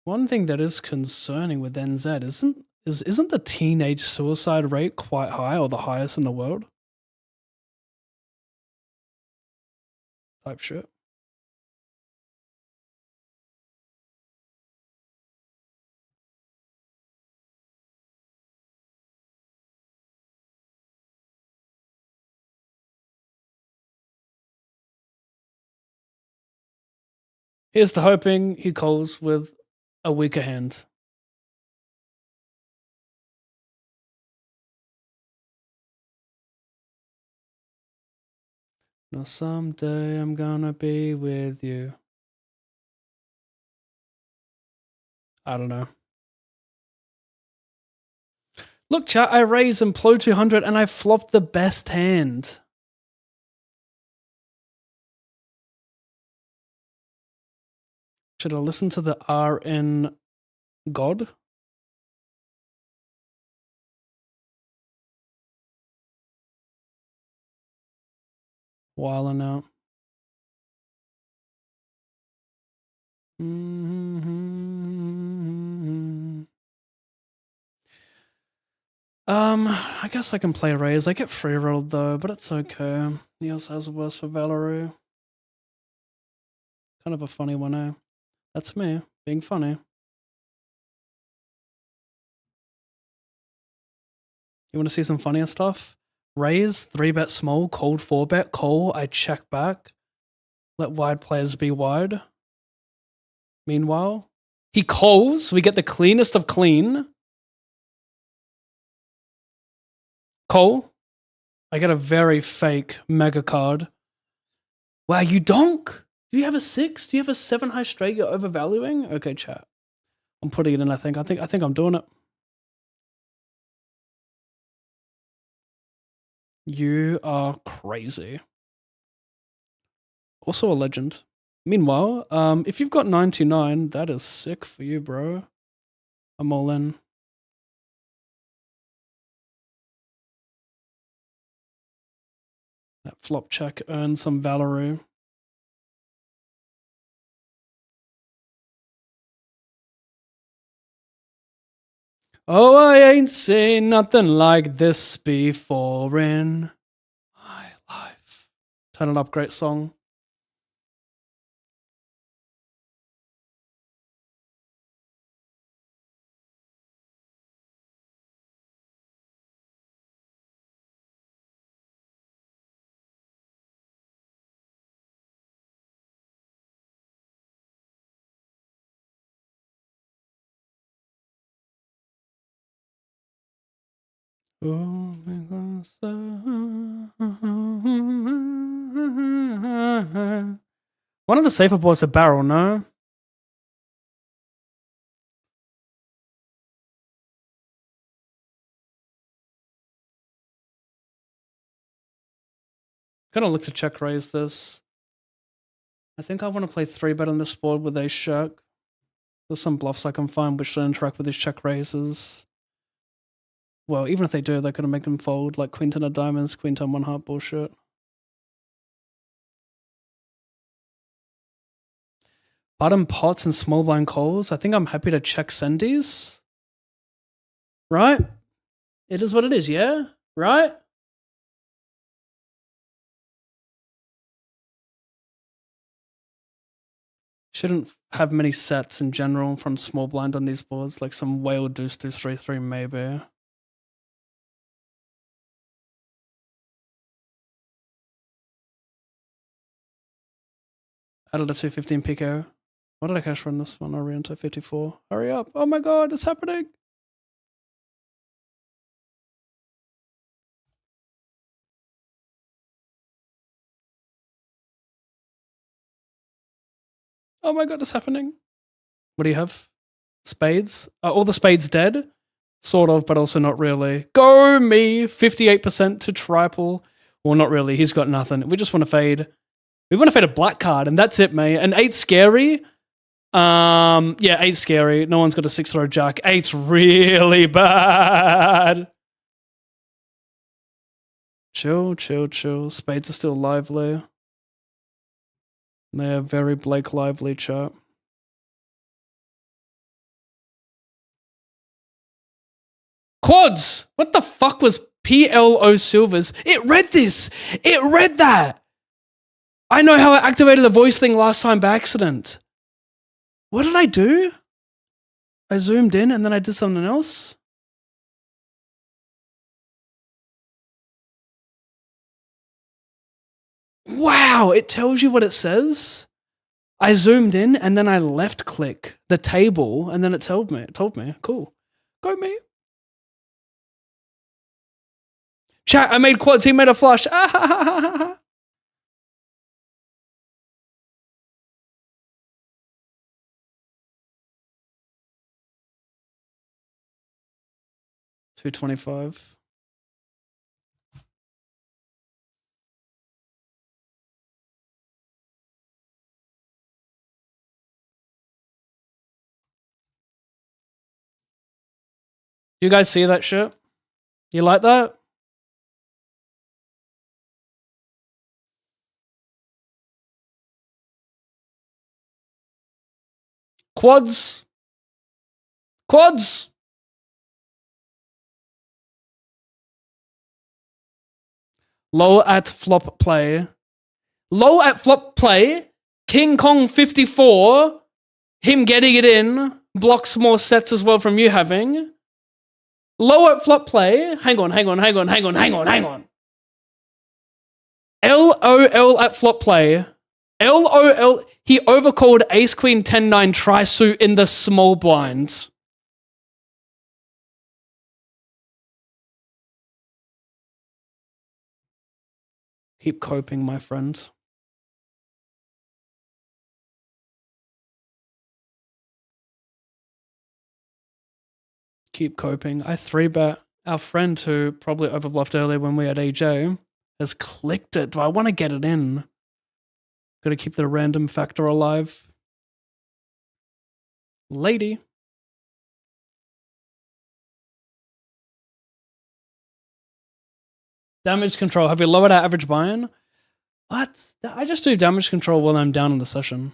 One thing that is concerning with NZ isn't the teenage suicide rate quite high or the highest in the world? Type shit. Here's to hoping he calls with a weaker hand. No, someday I'm gonna be with you. I don't know. Look, chat, I raise and plow 200 and I flopped the best hand. Should I listen to the RN God? While now. I guess I can play raise. I get free rolled though, but it's okay. He also has a worse for Valerie. Kind of a funny one, eh? That's me being funny. You want to see some funnier stuff? Raise, 3-bet small, cold 4-bet, call, I check back. Let wide players be wide. Meanwhile, he calls, we get the cleanest of clean. Call. I get a very fake mega card. Wow, you donk? Do you have a 6? Do you have a 7 high straight you're overvaluing? Okay, chat. I'm putting it in, I think. I think I'm doing it. You are crazy. Also a legend. Meanwhile, if you've got 99, that is sick for you, bro. I'm all in. That flop check earns some Valerie. Oh, I ain't seen nothing like this before in my life. Turn it up, great song. One of the safer boards a barrel, no? Gonna look to check raise this. I think I want to play 3-bet on this board with ace check. There's some bluffs I can find which should interact with these check raises. Well, even if they do, they're gonna make them fold like queen ten of diamonds, queen ten one heart bullshit. Bottom pots and small blind calls. I think I'm happy to check sendies. Right? It is what it is, yeah? Right? Shouldn't have many sets in general from small blind on these boards, like some whale deuce 3 maybe. Added a 215 pico. What did I cash from this one? I ran to 54. Hurry up. Oh my god, it's happening. Oh my god, it's happening. What do you have? Spades? Are all the spades dead? Sort of, but also not really. Go me! 58% to triple. Well, not really. He's got nothing. We just want to fade. We want to fade a black card, and that's it, mate. And 8 scary. Yeah, 8 scary. No one's got a 6 throw jack. 8's really bad. Chill, chill, chill. Spades are still lively. They are very Blake lively, chat. Quads! What the fuck was PLO Silvers? It read this! It read that! I know how I activated the voice thing last time by accident. What did I do? I zoomed in and then I did something else? Wow, it tells you what it says? I zoomed in and then I left click the table and then it told me. Cool. Go me. Chat, I made quads, he made a flush. Ah, ha, ha, ha, ha. $225. You guys see that shit? You like that? Quads. Quads. Low at flop play. Low at flop play. King Kong 54. Him getting it in. Blocks more sets as well from you having. Low at flop play. Hang on. LOL at flop play. LOL. He overcalled ace queen 10-9 tri-suit in the small blind. Keep coping, my friend. Keep coping. I 3-bet. Our friend who probably overbluffed earlier when we had AJ has clicked it. Do I want to get it in? Gotta keep the random factor alive. Lady. Damage control. Have you lowered our average buy-in? What? I just do damage control while I'm down in the session.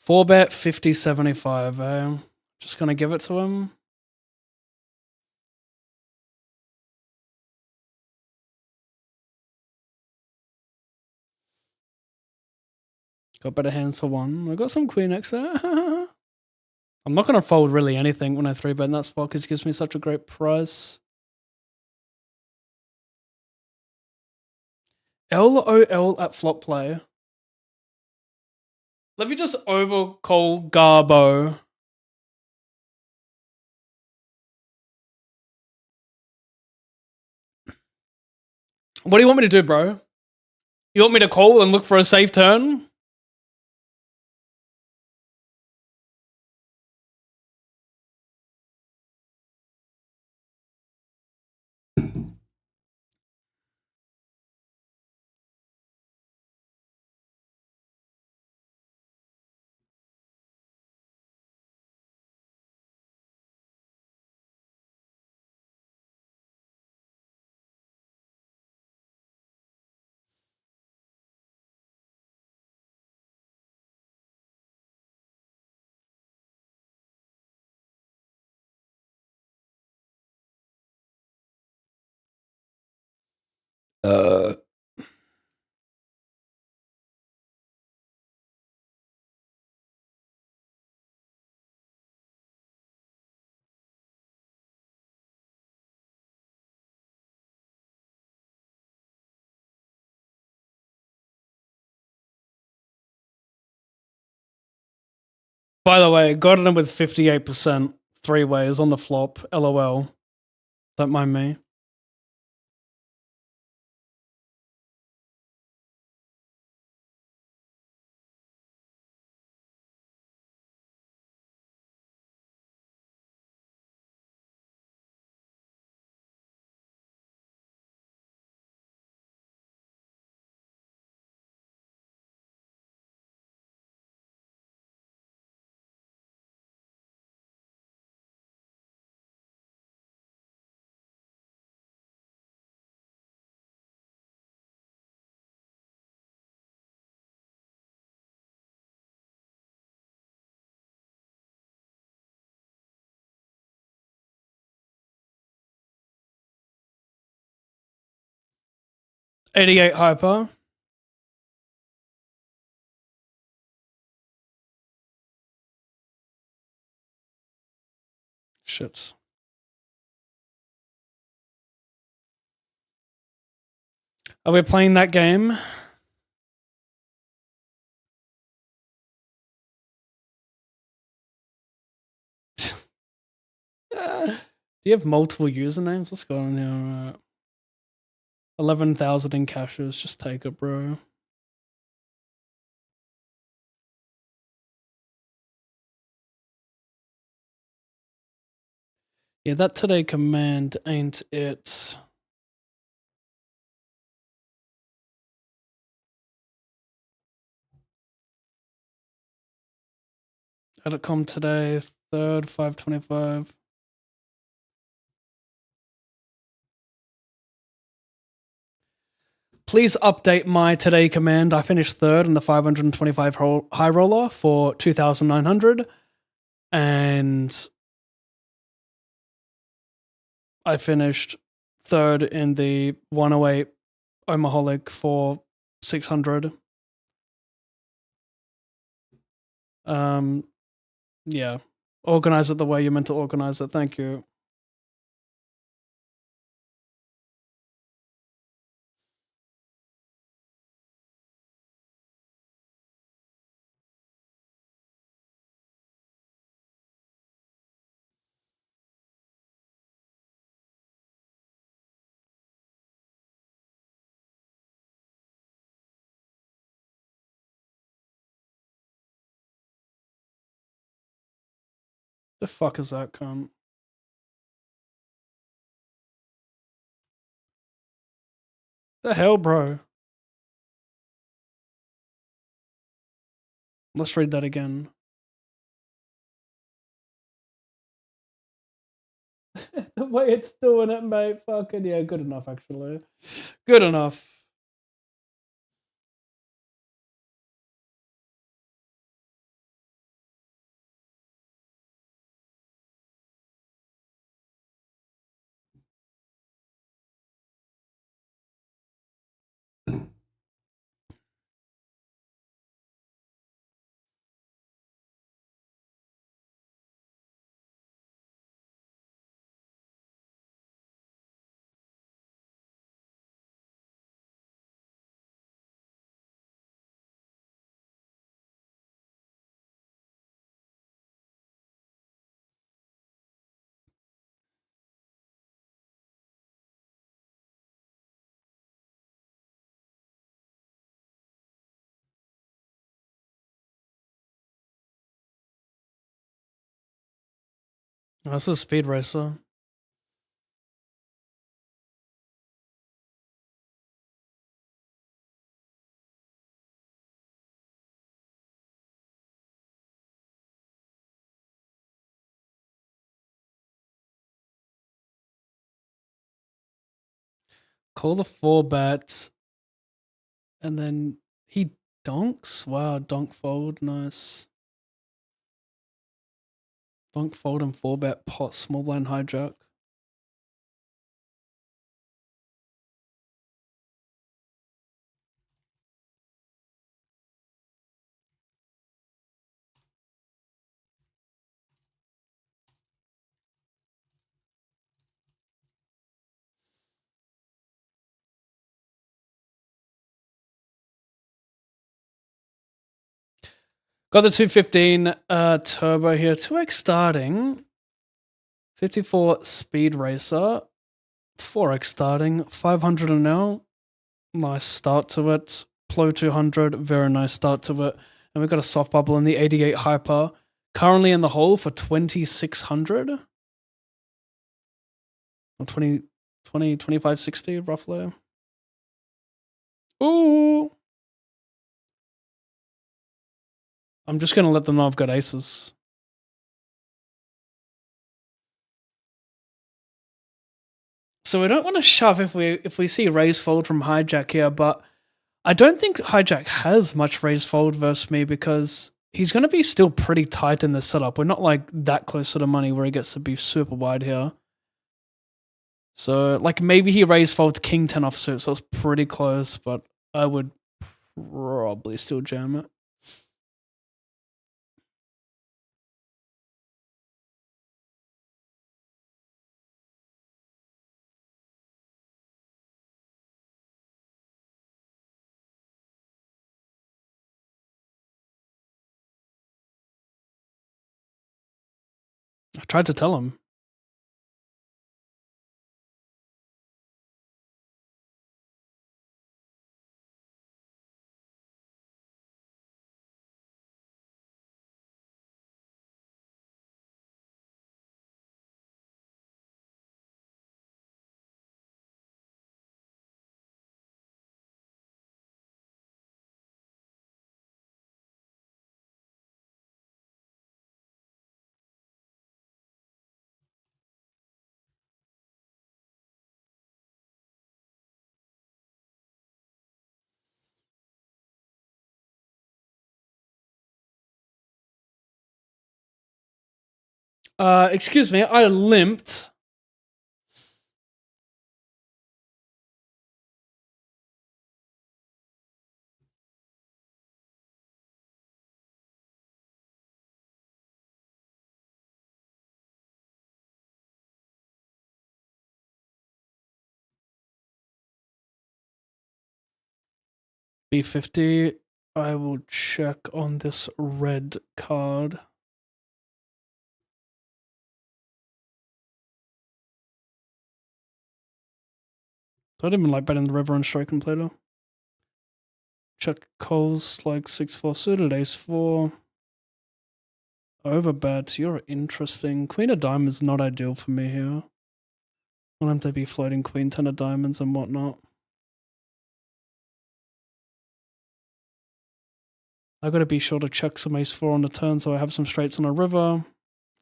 4-bet, 50-75. Just gonna give it to him. Got better hands for one. I got some queen X there. I'm not gonna fold really anything when I 3-bet in that spot because it gives me such a great price. LOL at flop play. Let me just overcall Garbo. What do you want me to do, bro? You want me to call and look for a safe turn? By the way, got him with 58%. 3 ways on the flop. LOL. Don't mind me. $88 hyper. Shit. Are we playing that game? Do you have multiple usernames? What's going on here? 11,000 in caches. Just take it, bro. Yeah, that today command ain't it. Had it come today, 3rd, 525. Please update my today command. I finished 3rd in the 525 high roller for 2,900. And I finished 3rd in the 108 Omaholic for 600. Yeah. Organize it the way you're meant to organize it. Thank you. The fuck is that cunt? The hell, bro? Let's read that again. The way it's doing it, mate. Fucking yeah, good enough, actually. Good enough. That's a speed racer. Call the 4-bet. And then he donks? Wow, donk fold. Nice. Donk fold and 4-bet pot small blind hijack. Got the 215 turbo here. 2x starting. 54 speed racer. 4x starting. 500 an hour. Nice start to it. Plo 200. Very nice start to it. And we've got a soft bubble in the 88 hyper. Currently in the hole for 2600. Or 2560 roughly. Ooh. I'm just going to let them know I've got aces. So we don't want to shove if we see raise fold from hijack here, but I don't think hijack has much raise fold versus me because he's going to be still pretty tight in this setup. We're not like that close to the money where he gets to be super wide here. So like maybe he raise folds king 10 offsuit, so it's pretty close, but I would probably still jam it. I tried to tell him. Excuse me, I limped. B50. I will check on this red card. I don't even like betting the river on strike and Plato. Check calls like 6-4 suited, ace-4. Overbet, you're interesting. Queen of diamonds not ideal for me here. I want him to be floating queen 10 of diamonds and whatnot. I gotta be sure to check some ace-4 on the turn so I have some straights on a river.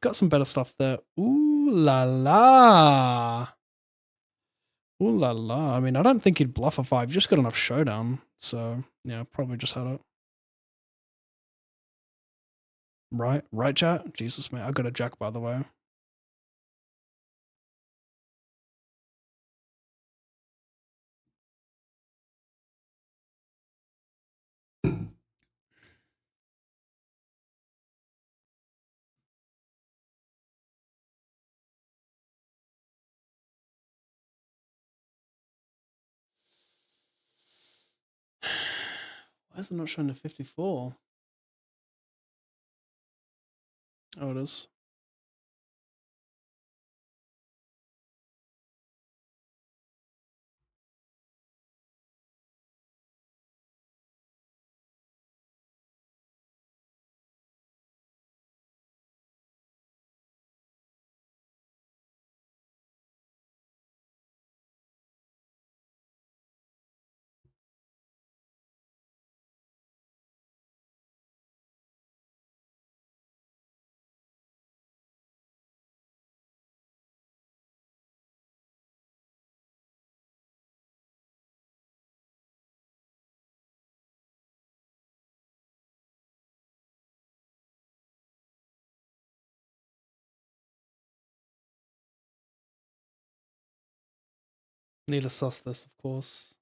Got some better stuff there. Ooh la la. Ooh la la. I mean, I don't think he'd bluff a 5. Just got enough showdown. So, yeah, probably just had it. Right, chat? Jesus, man. I got a jack, by the way. Why is it not showing the 54? Oh, it is. Need to suss this, of course.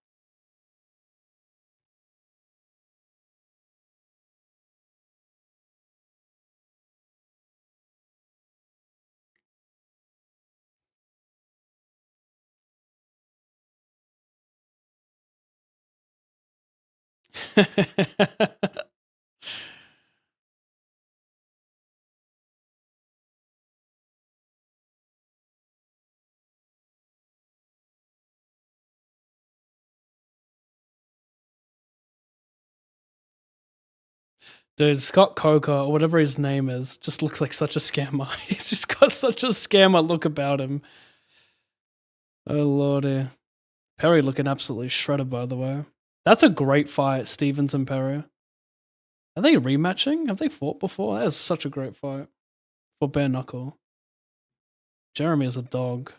Dude, Scott Coker, or whatever his name is, just looks like such a scammer. He's just got such a scammer look about him. Oh lordy. Perry looking absolutely shredded, by the way. That's a great fight, Stevens and Perry. Are they rematching? Have they fought before? That is such a great fight. For bare knuckle. Jeremy is a dog.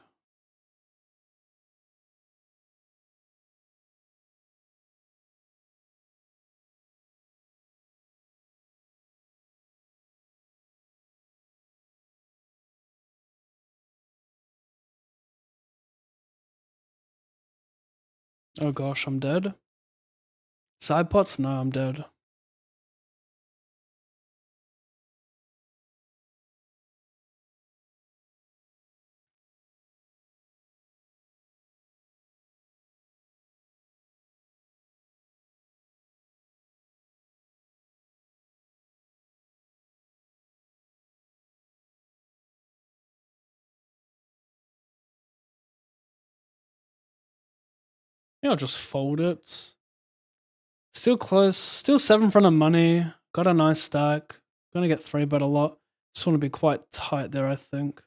Oh gosh, I'm dead. Side pots? No, I'm dead. Yeah, I'll just fold it. Still close. Still 7 front of money. Got a nice stack. Gonna get 3 bet a lot. Just want to be quite tight there, I think.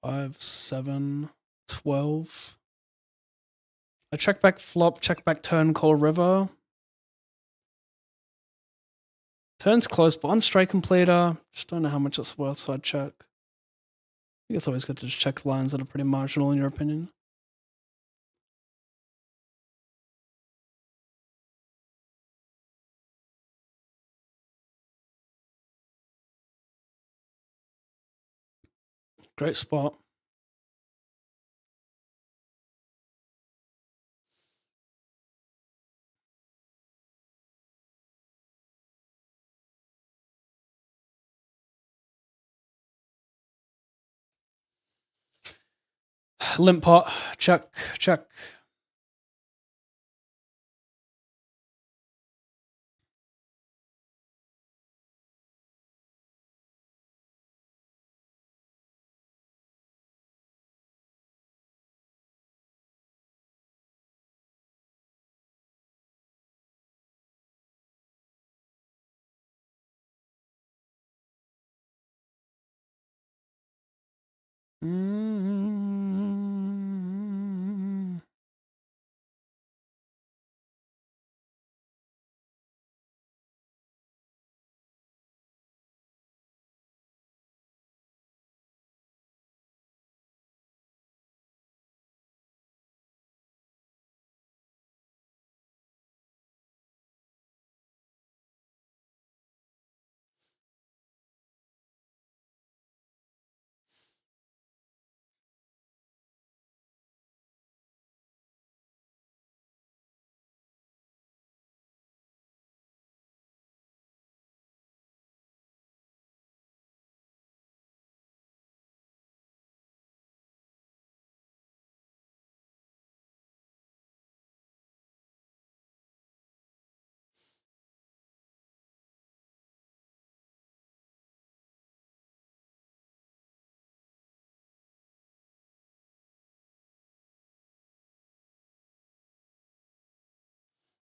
Five, 7, 12. I check back flop, check back turn, call river. Turn's close, but on straight completer. Just don't know how much it's worth, so I'd check. I think it's always good to just check lines that are pretty marginal in your opinion. Great spot. Limp pot, check, check.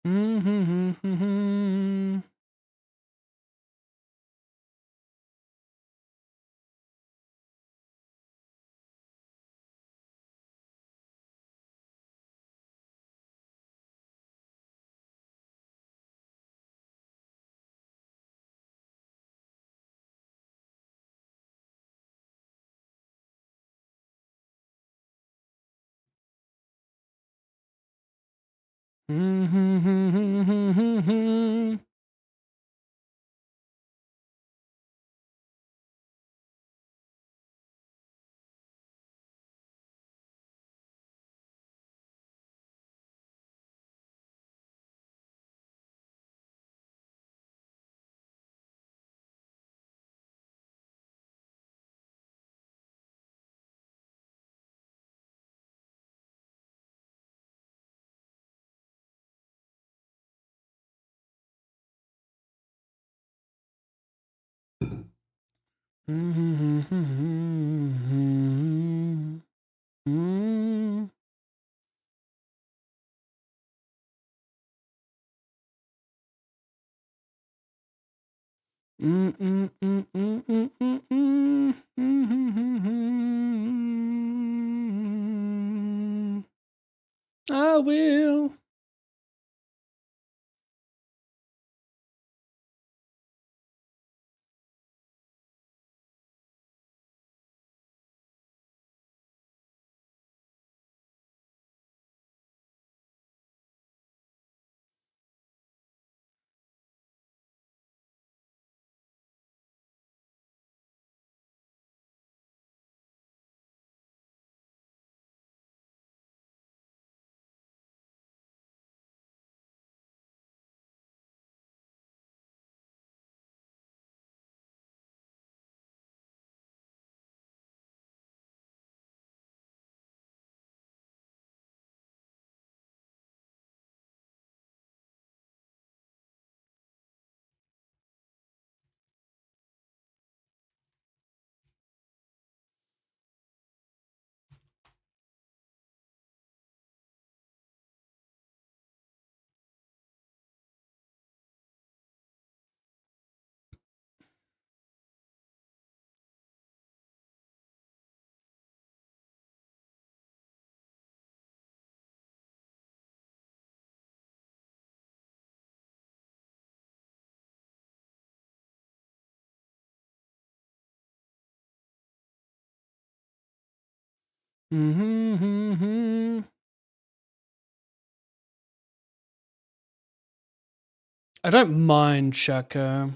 Mm-hmm. Mm-hmm. Mm-hmm. I will. I don't mind Shako.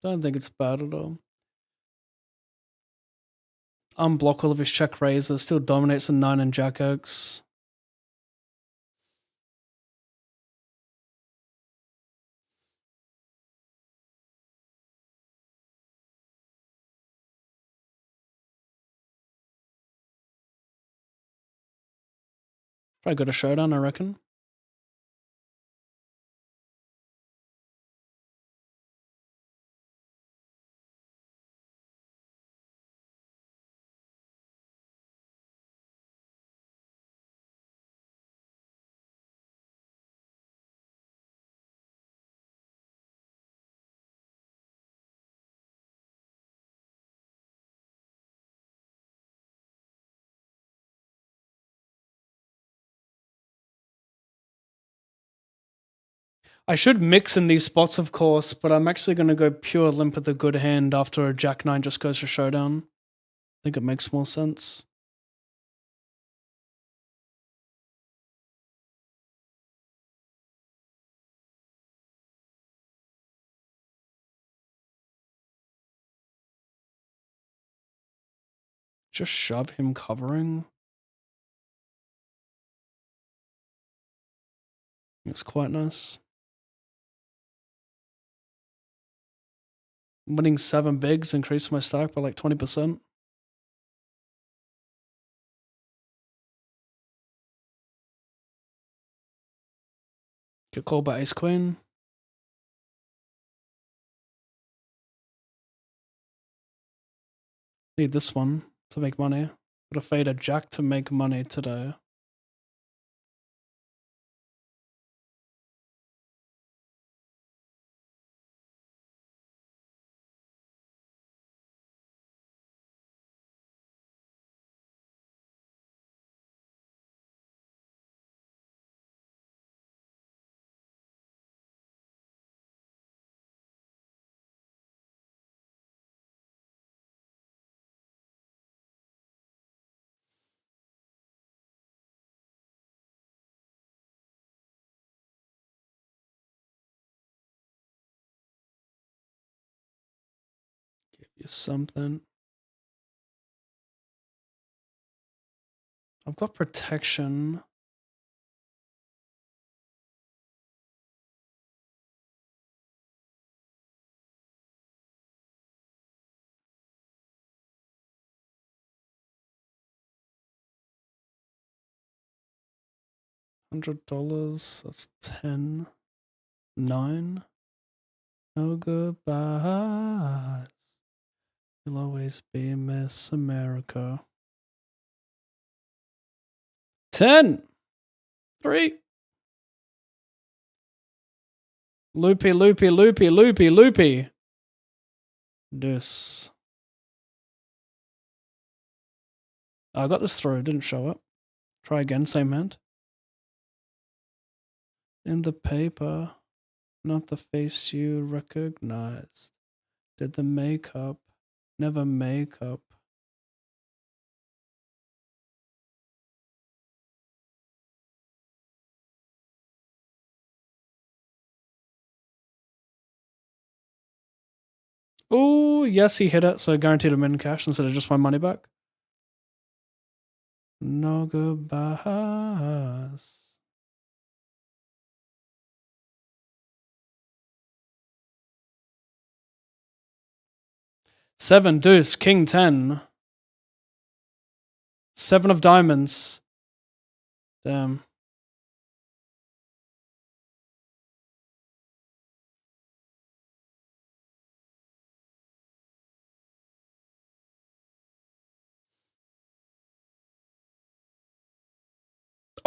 Don't think it's bad at all. Unblock all of his check raises, still dominates the 9 and Jack Oaks. Probably got a showdown, I reckon. I should mix in these spots, of course, but I'm actually going to go pure limp with a good hand after a Jack 9 just goes for showdown. I think it makes more sense. Just shove him covering. It's quite nice. Winning 7 bigs increased my stack by like 20%. Get called by Ace Queen. Need this one to make money. Gotta fade a Jack to make money today. Give you something. I've got protection. $100. That's 10. 9. No goodbyes. You'll always be Miss America. 10, 3. Loopy, loopy, loopy, loopy, loopy. Deuce. I got this through, didn't show up. Try again, same hand. In the paper, not the face you recognized. Did the makeup never make up? Oh, yes, he hit it, so guaranteed a min cash instead of just my money back. No goodbyes. Seven, deuce, king 10. 7 of diamonds. Damn.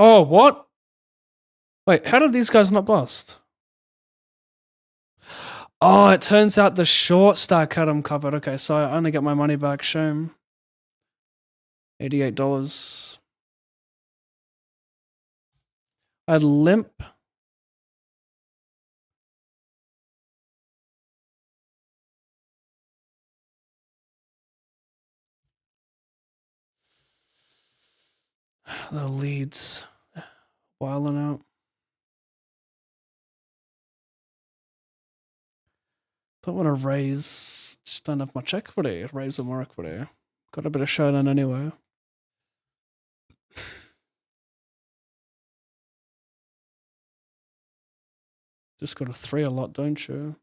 Oh, what? Wait, how did these guys not bust? Oh, it turns out the short stack had them covered. Okay, so I only get my money back. Shame. $88. I had limp. The leads. Wilding out. Don't want to raise. Just don't have much equity. Raise some more equity. Got a bit of showdown anyway. Just got a 3 a lot, don't you?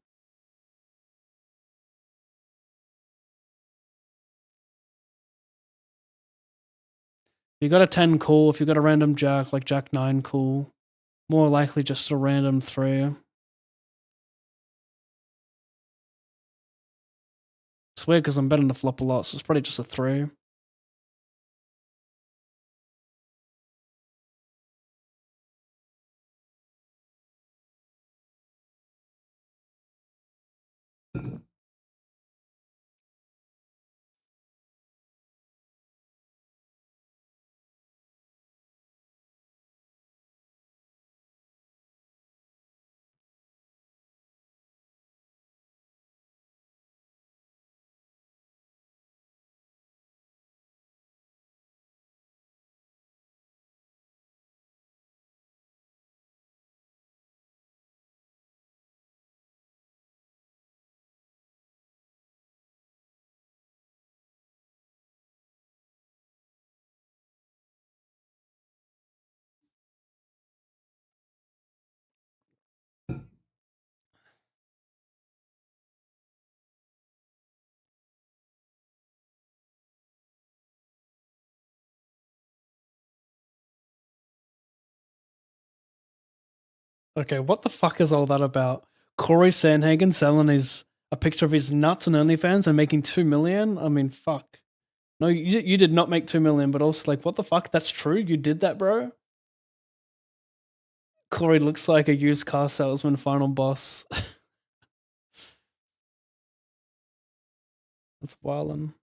If you got a 10, cool. If you got a random jack, like jack 9, cool. More likely just a random 3. It's weird because I'm betting the flop a lot, so it's probably just a 3. Okay, what the fuck is all that about? Corey Sandhagen selling a picture of his nuts on OnlyFans and making 2 million? I mean, fuck. No, you did not make 2 million, but also like, what the fuck? That's true? You did that, bro? Corey looks like a used car salesman final boss. That's wildin'.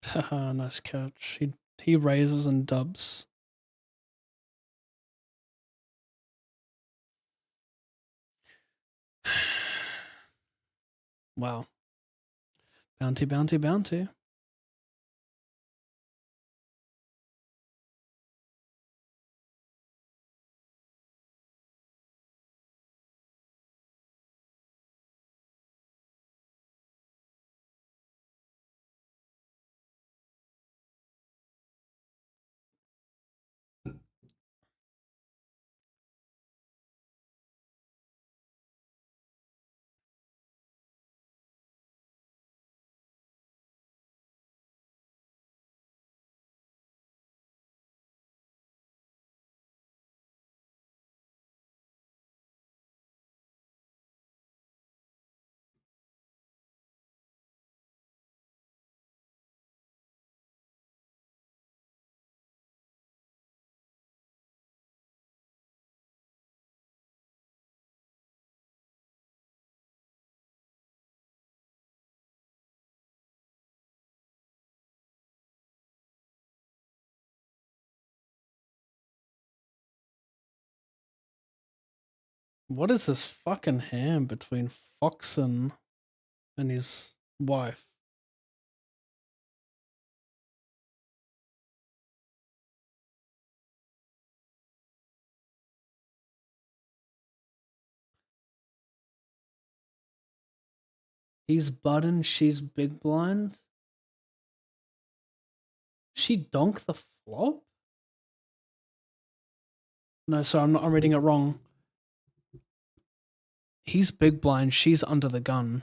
Haha, nice catch. He raises and dubs. Wow. Bounty, bounty, bounty. What is this fucking hand between Foxen and his wife? He's button, she's big blind. She donk the flop? No, sorry, I'm reading it wrong. He's big blind, she's under the gun.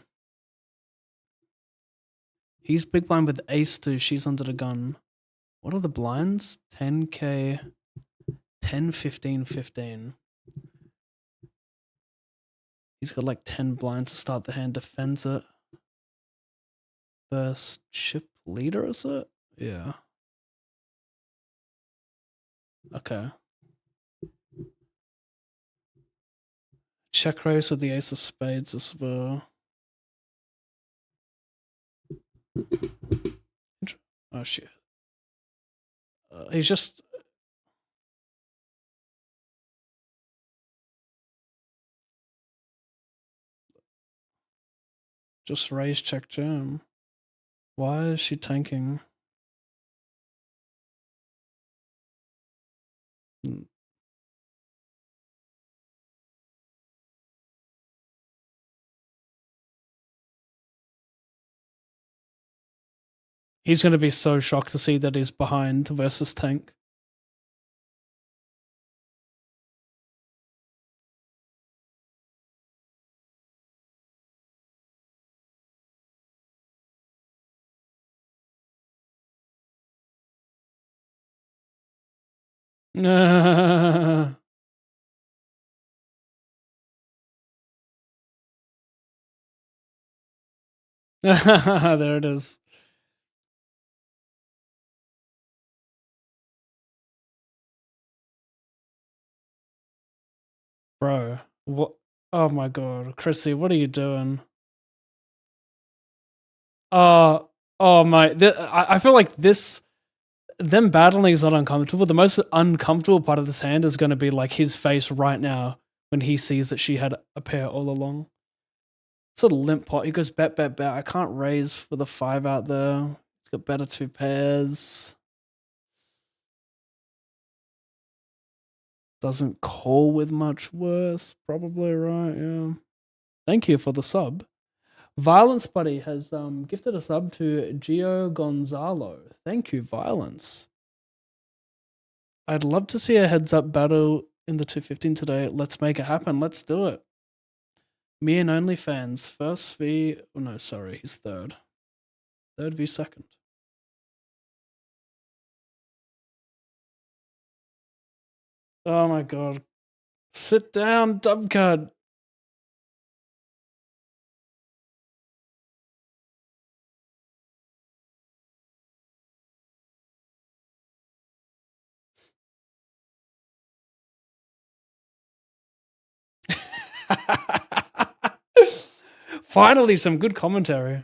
He's big blind with ace 2, she's under the gun. What are the blinds? 10k, 10, 15, 15. He's got like 10 blinds to start the hand, defends it. First chip leader, is it? Yeah. Okay. Check raise with the ace of spades as well. Oh shit. He's just raise check jam. Why is she tanking? He's going to be so shocked to see that he's behind versus tank. There it is. Bro, what? Oh my god, Chrissy, what are you doing? Oh my, I feel like them battling is not uncomfortable. The most uncomfortable part of this hand is going to be like his face right now when he sees that she had a pair all along. It's a limp pot. He goes bet, bet, bet. I can't raise for the 5 out there. He's got better 2 pairs. Doesn't call with much worse. Probably right, yeah. Thank you for the sub. Violence Buddy has gifted a sub to Gio Gonzalo. Thank you, Violence. I'd love to see a heads up battle in the 215 today. Let's make it happen. Let's do it. Me and OnlyFans. First v. Oh no, sorry, he's third. Third v second. Oh my god. Sit down, dub card. Finally, some good commentary.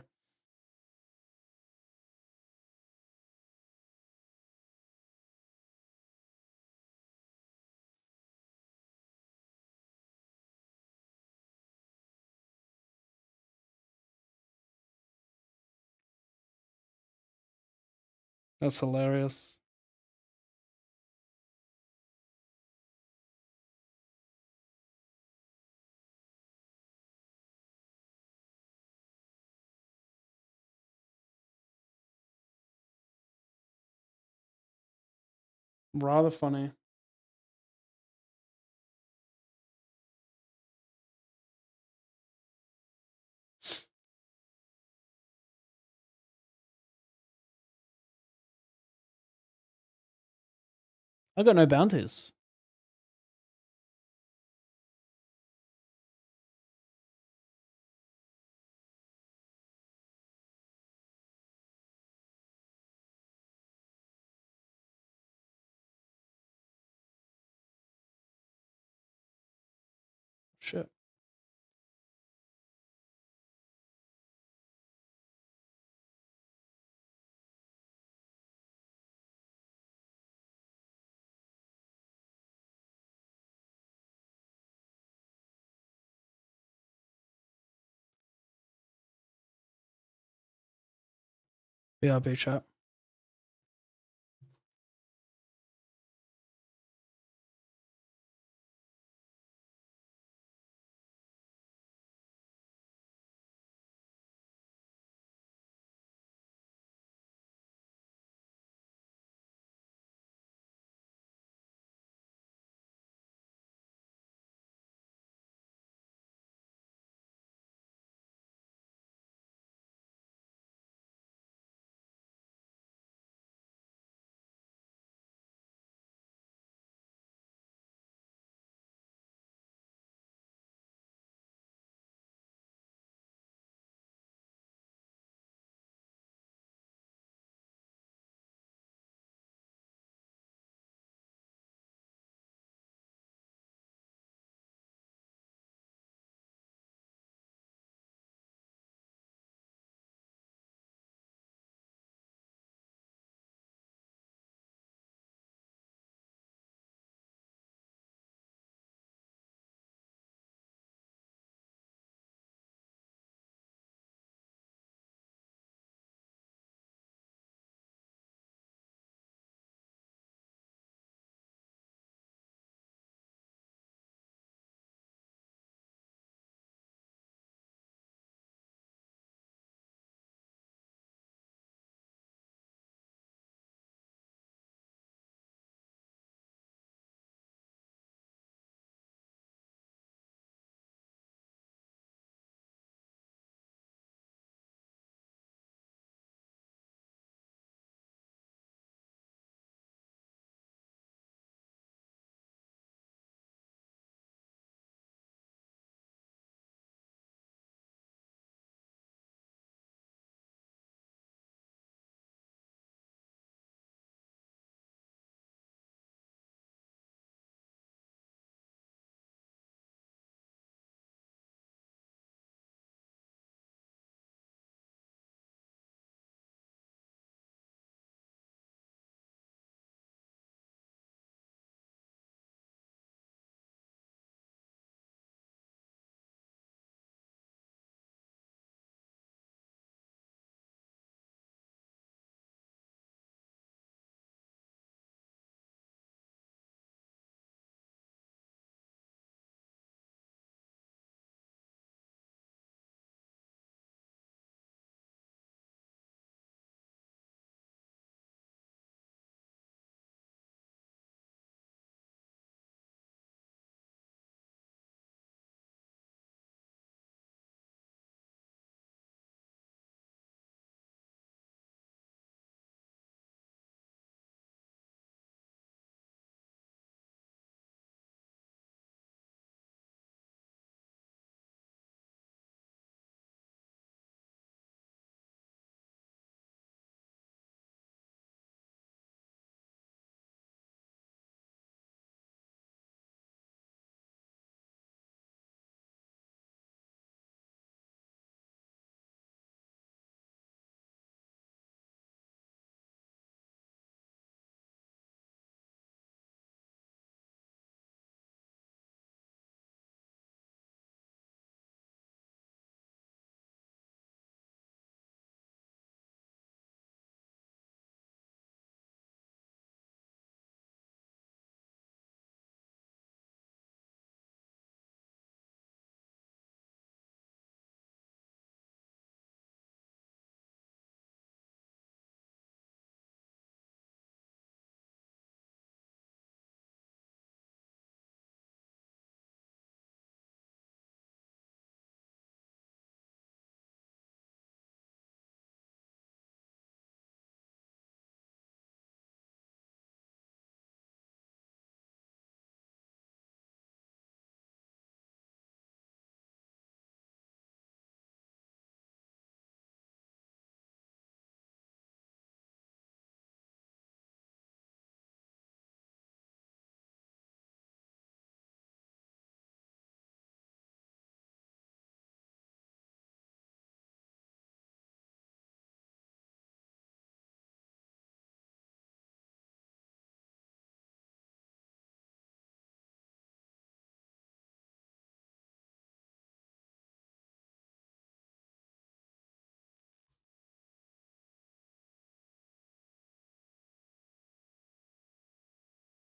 That's hilarious. Rather funny. I got no bounties. Shit. BRB chat.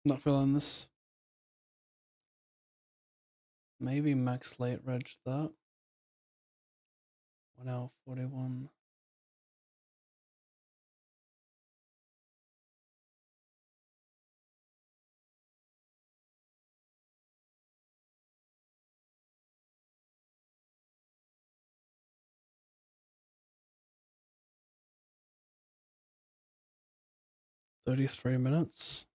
Not feeling this. Maybe max late reg that. 1 hour 41. $33.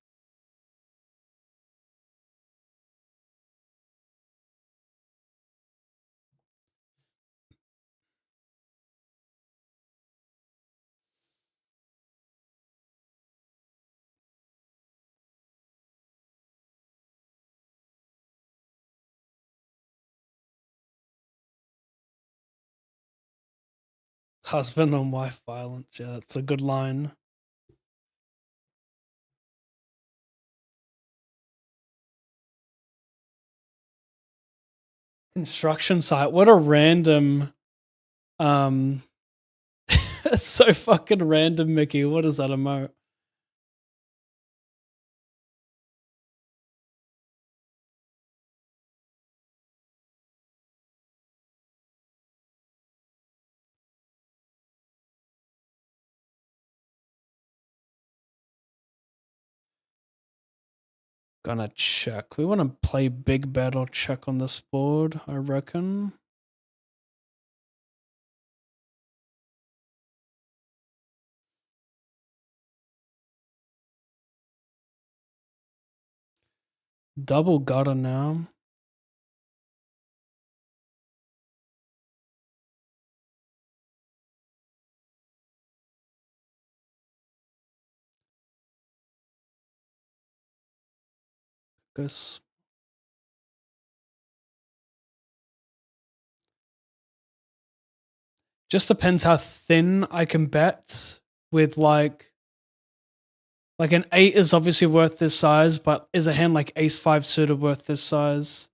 Husband on wife violence. Yeah, that's a good line. Construction site. What a random. It's so fucking random, Mickey. What is that emote? Gonna check. We want to play big bet or check on this board, I reckon. Double gutter now. Guess. Just depends how thin I can bet with like an 8 is obviously worth this size, but is a hand like ace 5 suited worth this size?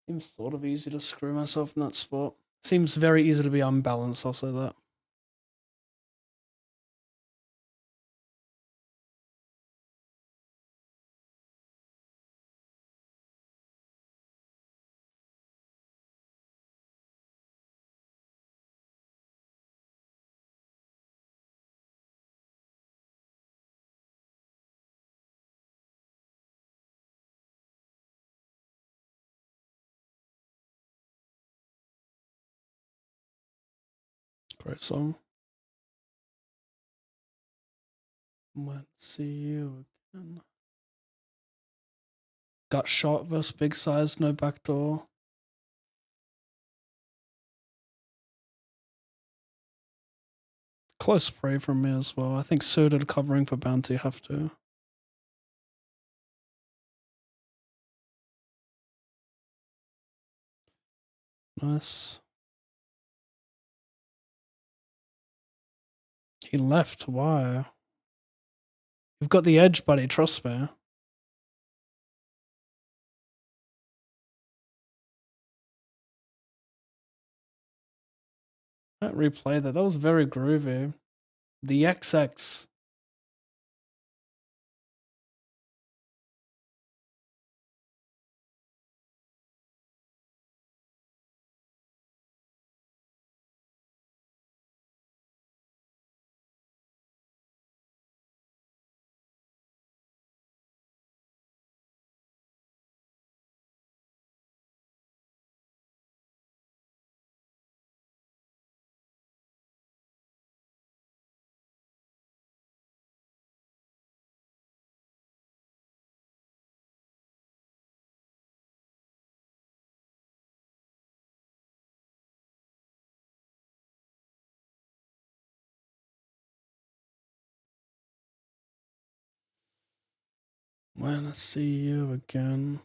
Seems sort of easy to screw myself in that spot. Seems very easy to be unbalanced, I'll say that. Great song. Might see you again. Gut shot versus big size, no backdoor. Close spray from me as well. I think suited covering for bounty have to. Nice. He left. Why? You've got the edge, buddy. Trust me. Can't replay that. That was very groovy. The XX. When I see you again.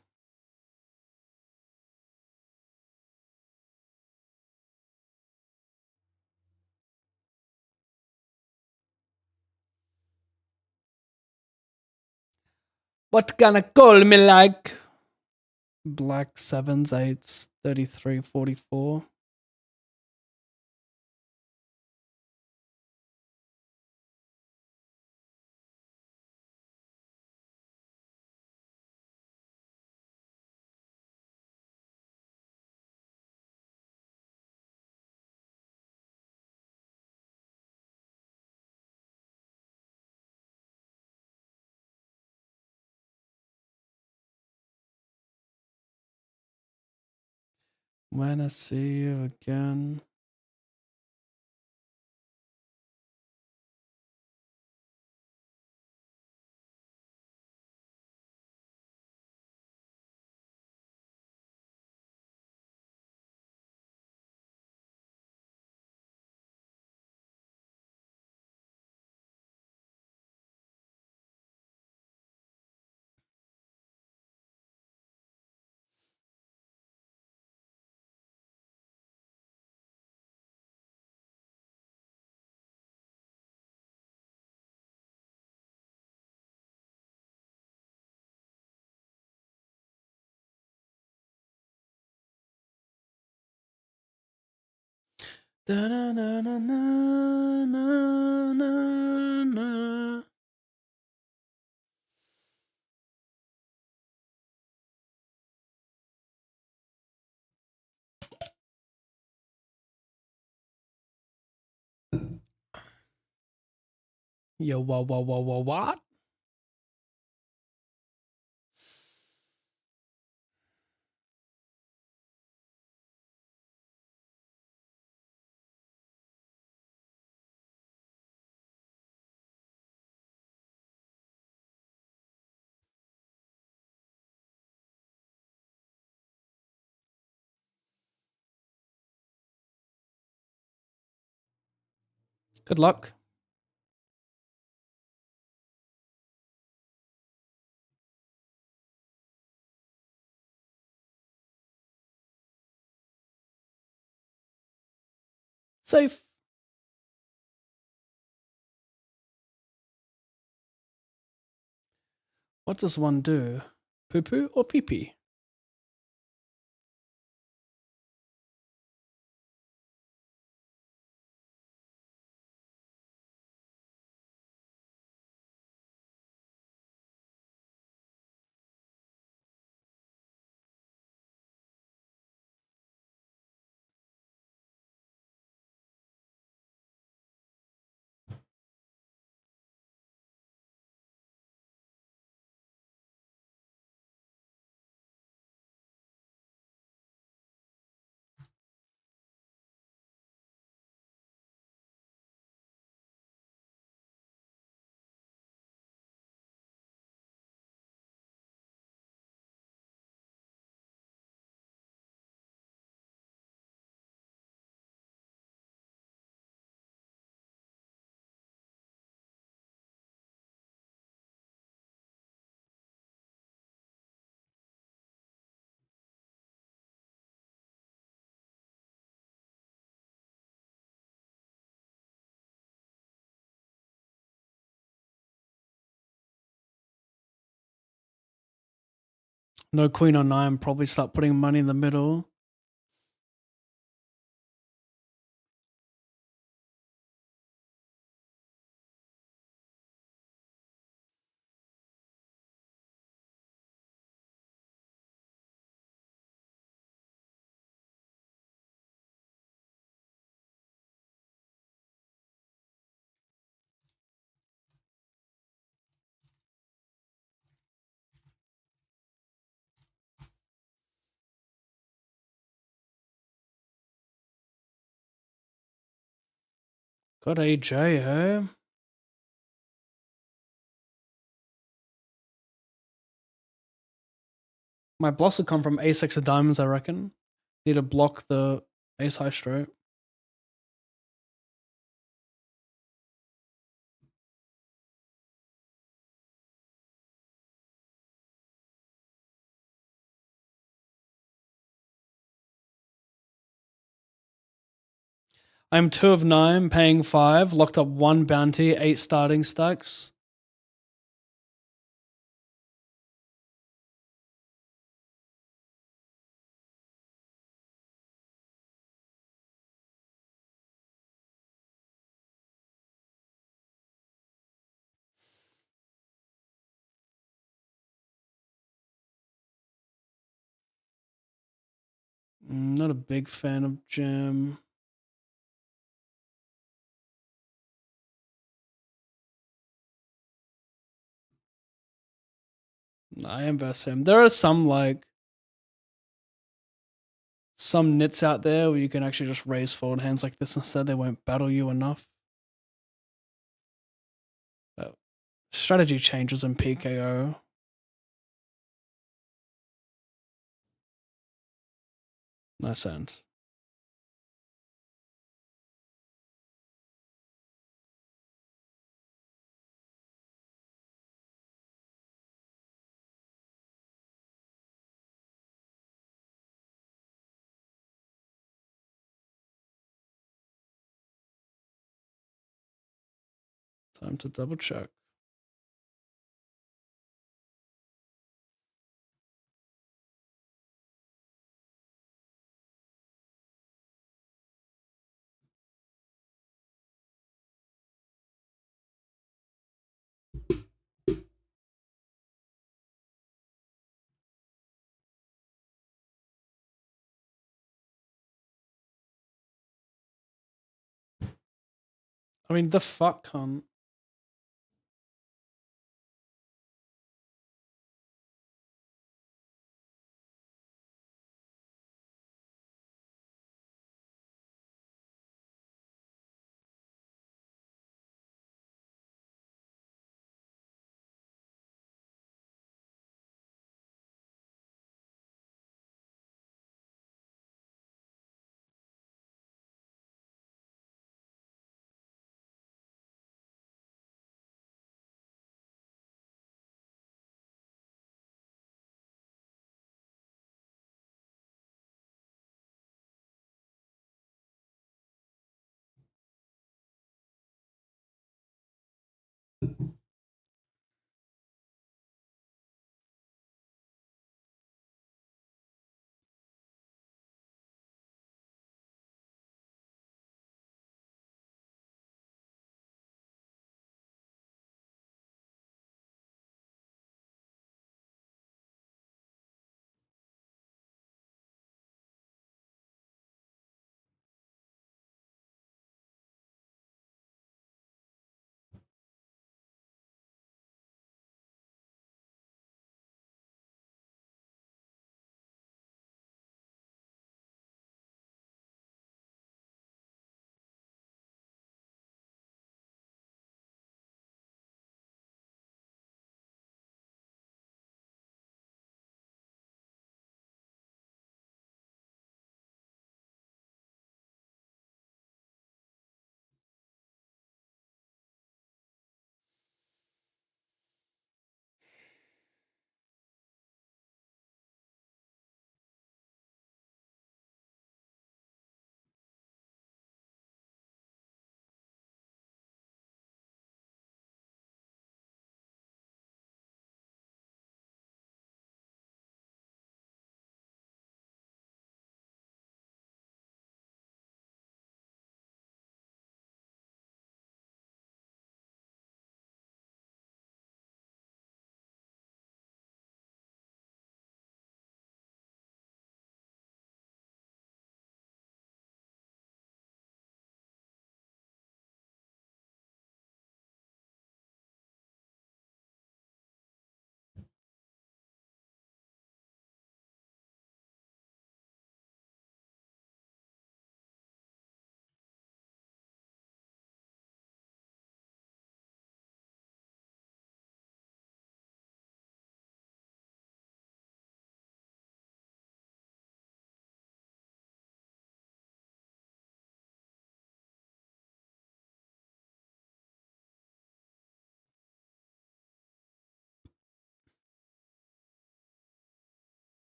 What gonna call me like? Black 7s, 8s, 33, 44. When I see you again. Da-na-na-na-na-na-na. Yo, what? Good luck. Safe. What does one do? Poo poo or pee pee? No queen or nine. Probably start putting money in the middle. Got AJ, eh? My blocks will come from ace X of diamonds, I reckon. Need to block the ace high straight. I'm 2 of 9, paying 5, locked up 1 bounty, 8 starting stacks. Not a big fan of jam. I invest him. There are some some nits out there where you can actually just raise forward hands like this instead. They won't battle you enough. Strategy changes in PKO. Nice end. Time to double check. I mean, the fuck, cunt.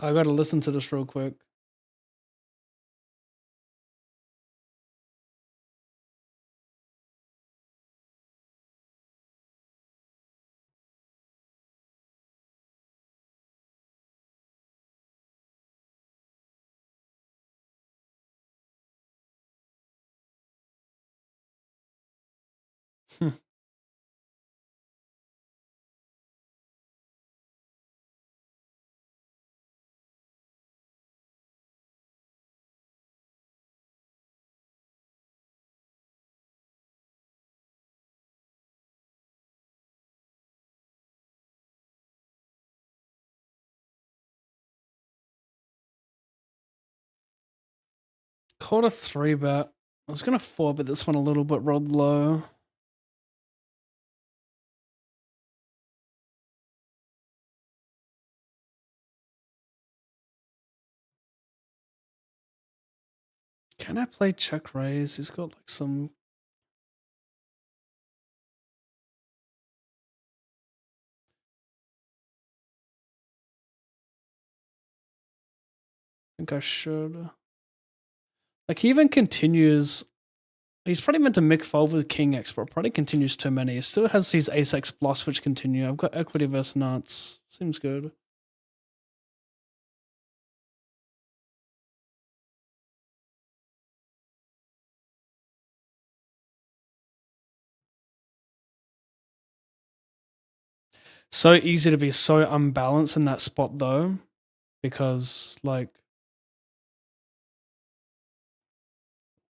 I gotta listen to this real quick. Called a 3-bet. I was gonna 4-bet this one a little bit, rolled low. Can I play check raise? He's got like some. I think I should. Like he even continues. He's probably meant to mix fold with King X, but probably continues too many. He still has his Ace X bluffs which continue. I've got equity versus nuts. Seems good. So easy to be so unbalanced in that spot though, because like,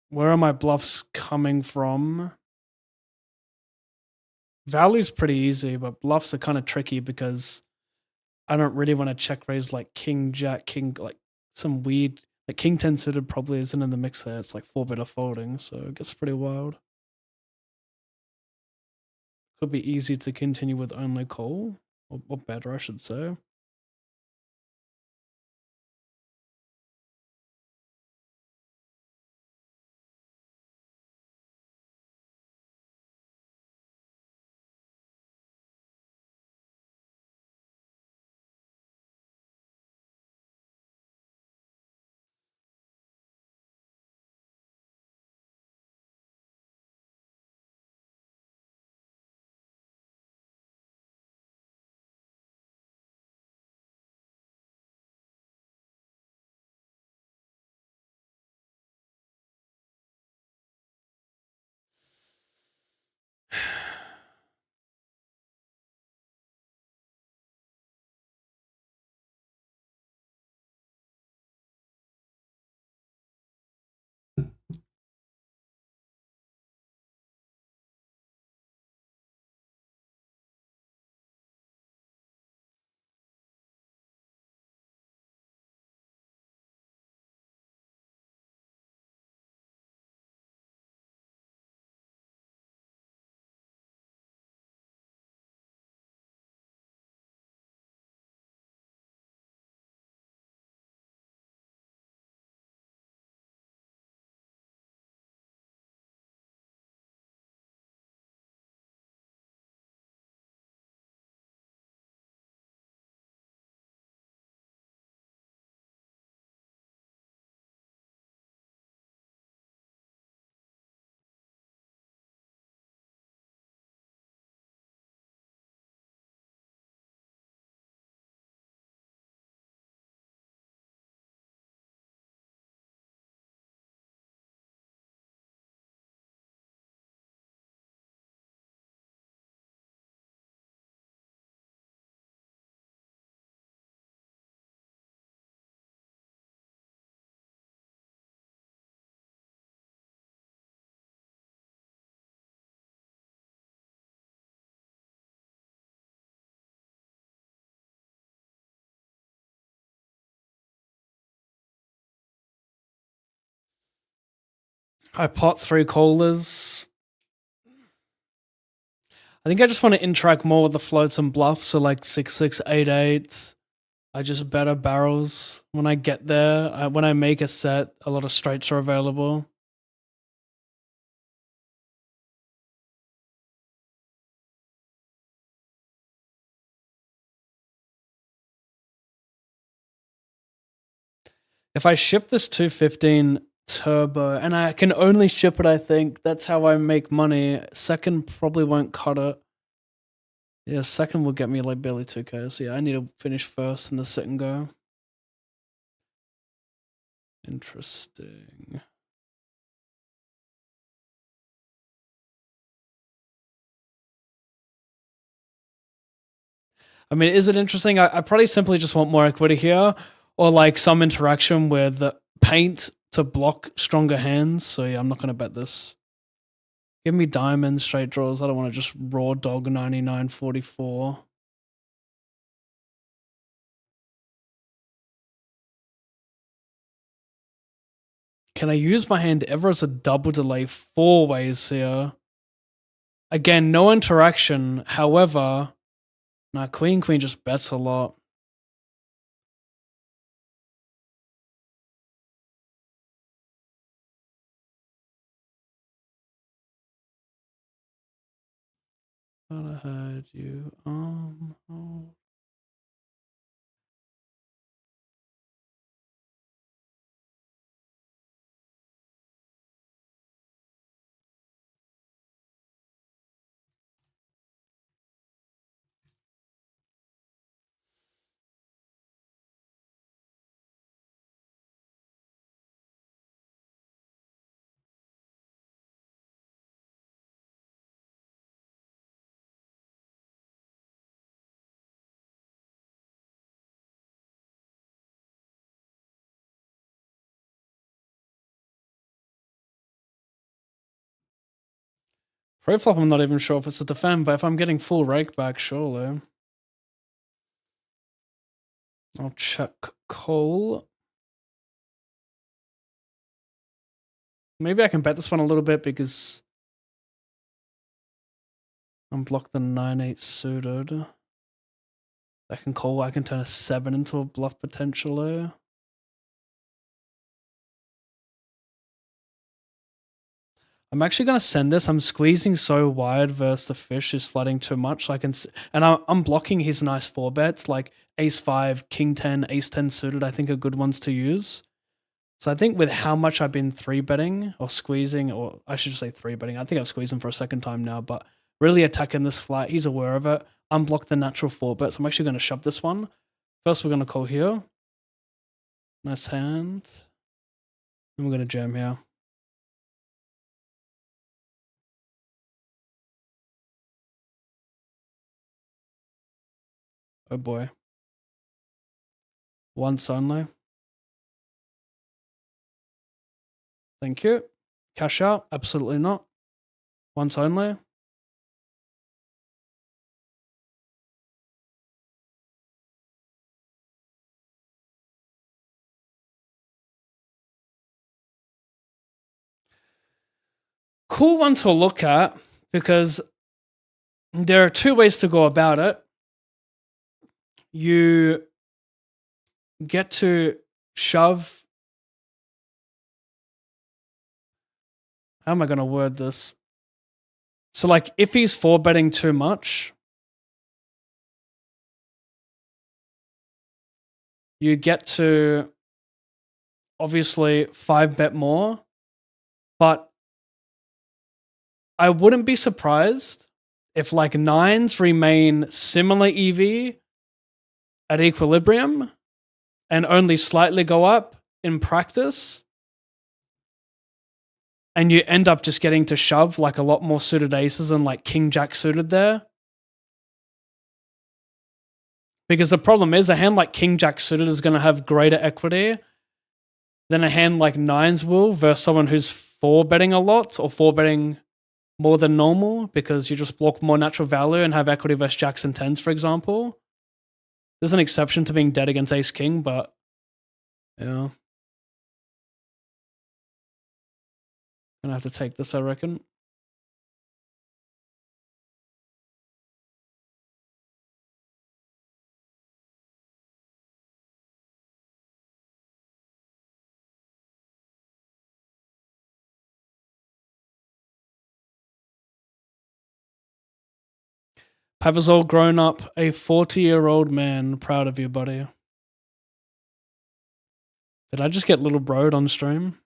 where are my bluffs coming from? Value's pretty easy, but bluffs are kind of tricky because I don't really want to check raise like King, Jack, King, like some weird, like King 10 suited probably isn't in the mix there. It's like 4-bit of folding, so it gets pretty wild. Could be easy to continue with only call, or better, I should say. I pot 3 callers. I think I just want to interact more with the floats and bluffs, so like 6-6, 8-8. I just better barrels when I get there. When I make a set, a lot of straights are available. If I ship this 215 turbo, and I can only ship it, I think that's how I make money. Second probably won't cut it. Yeah, second will get me like barely 2k. So yeah, I need to finish first in the second go. Interesting. I mean, is it interesting? I probably simply just want more equity here, or like some interaction with paint to block stronger hands. So yeah, I'm not gonna bet this. Give me diamonds, straight draws. I don't want to just raw dog 99.44. Can I use my hand ever as a double delay 4 ways here? Again, no interaction. However, nah, queen just bets a lot. Thought I heard you. Oh. Pre-flop, I'm not even sure if it's a defend, but if I'm getting full rake back, surely. I'll check call. Maybe I can bet this one a little bit because I'm blocked the 9-8 suited. I can call, I can turn a 7 into a bluff potentially. I'm actually going to send this. I'm squeezing so wide versus the fish is flooding too much. So I can, and I'm blocking his nice 4 bets like ace 5, king 10, ace 10 suited, I think are good ones to use. So I think with how much I've been 3-betting or squeezing, or I should just say 3-betting, I think I've squeezed him for a second time now, but really attacking this flat, he's aware of it. Unblock the natural 4 bets. I'm actually going to shove this one. First, we're going to call here. Nice hand. And we're going to jam here. Oh boy. Once only. Thank you. Cash out? Absolutely not. Once only. Cool one to look at because there are 2 ways to go about it. You get to shove. How am I going to word this? So, like, if he's 4-betting too much, you get to obviously 5-bet more, but I wouldn't be surprised if like 9s remain similar EV at equilibrium and only slightly go up in practice, and you end up just getting to shove like a lot more suited aces and like king jack suited there. Because the problem is a hand like king jack suited is going to have greater equity than a hand like 9s will versus someone who's 4-betting a lot or 4-betting more than normal because you just block more natural value and have equity versus jacks and 10s, for example. There's an exception to being dead against ace king, but yeah. Gonna have to take this, I reckon. Pavazol grown up, a 40-year-old man. Proud of you, buddy. Did I just get little broed on stream?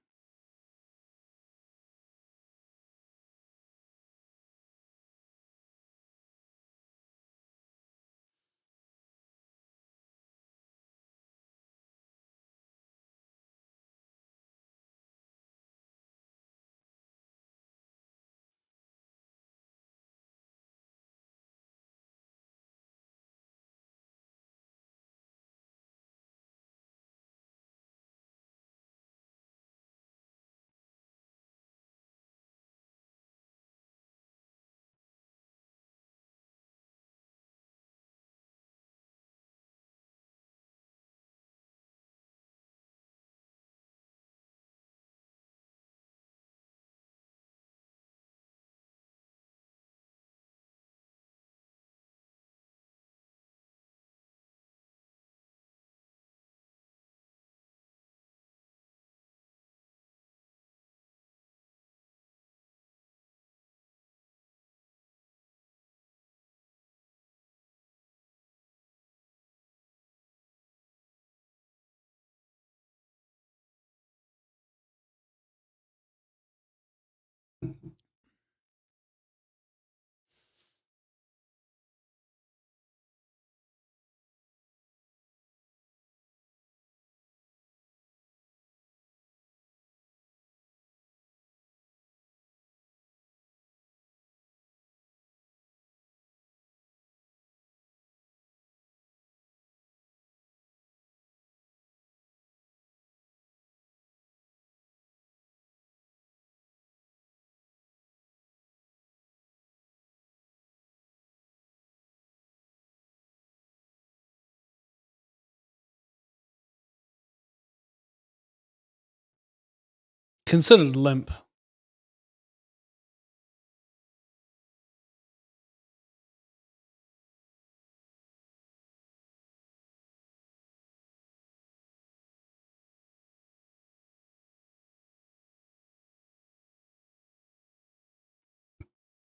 Considered limp.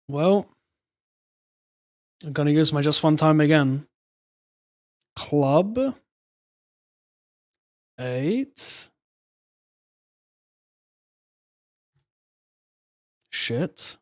Well, I'm gonna use my just one time again. Club 8. Shit.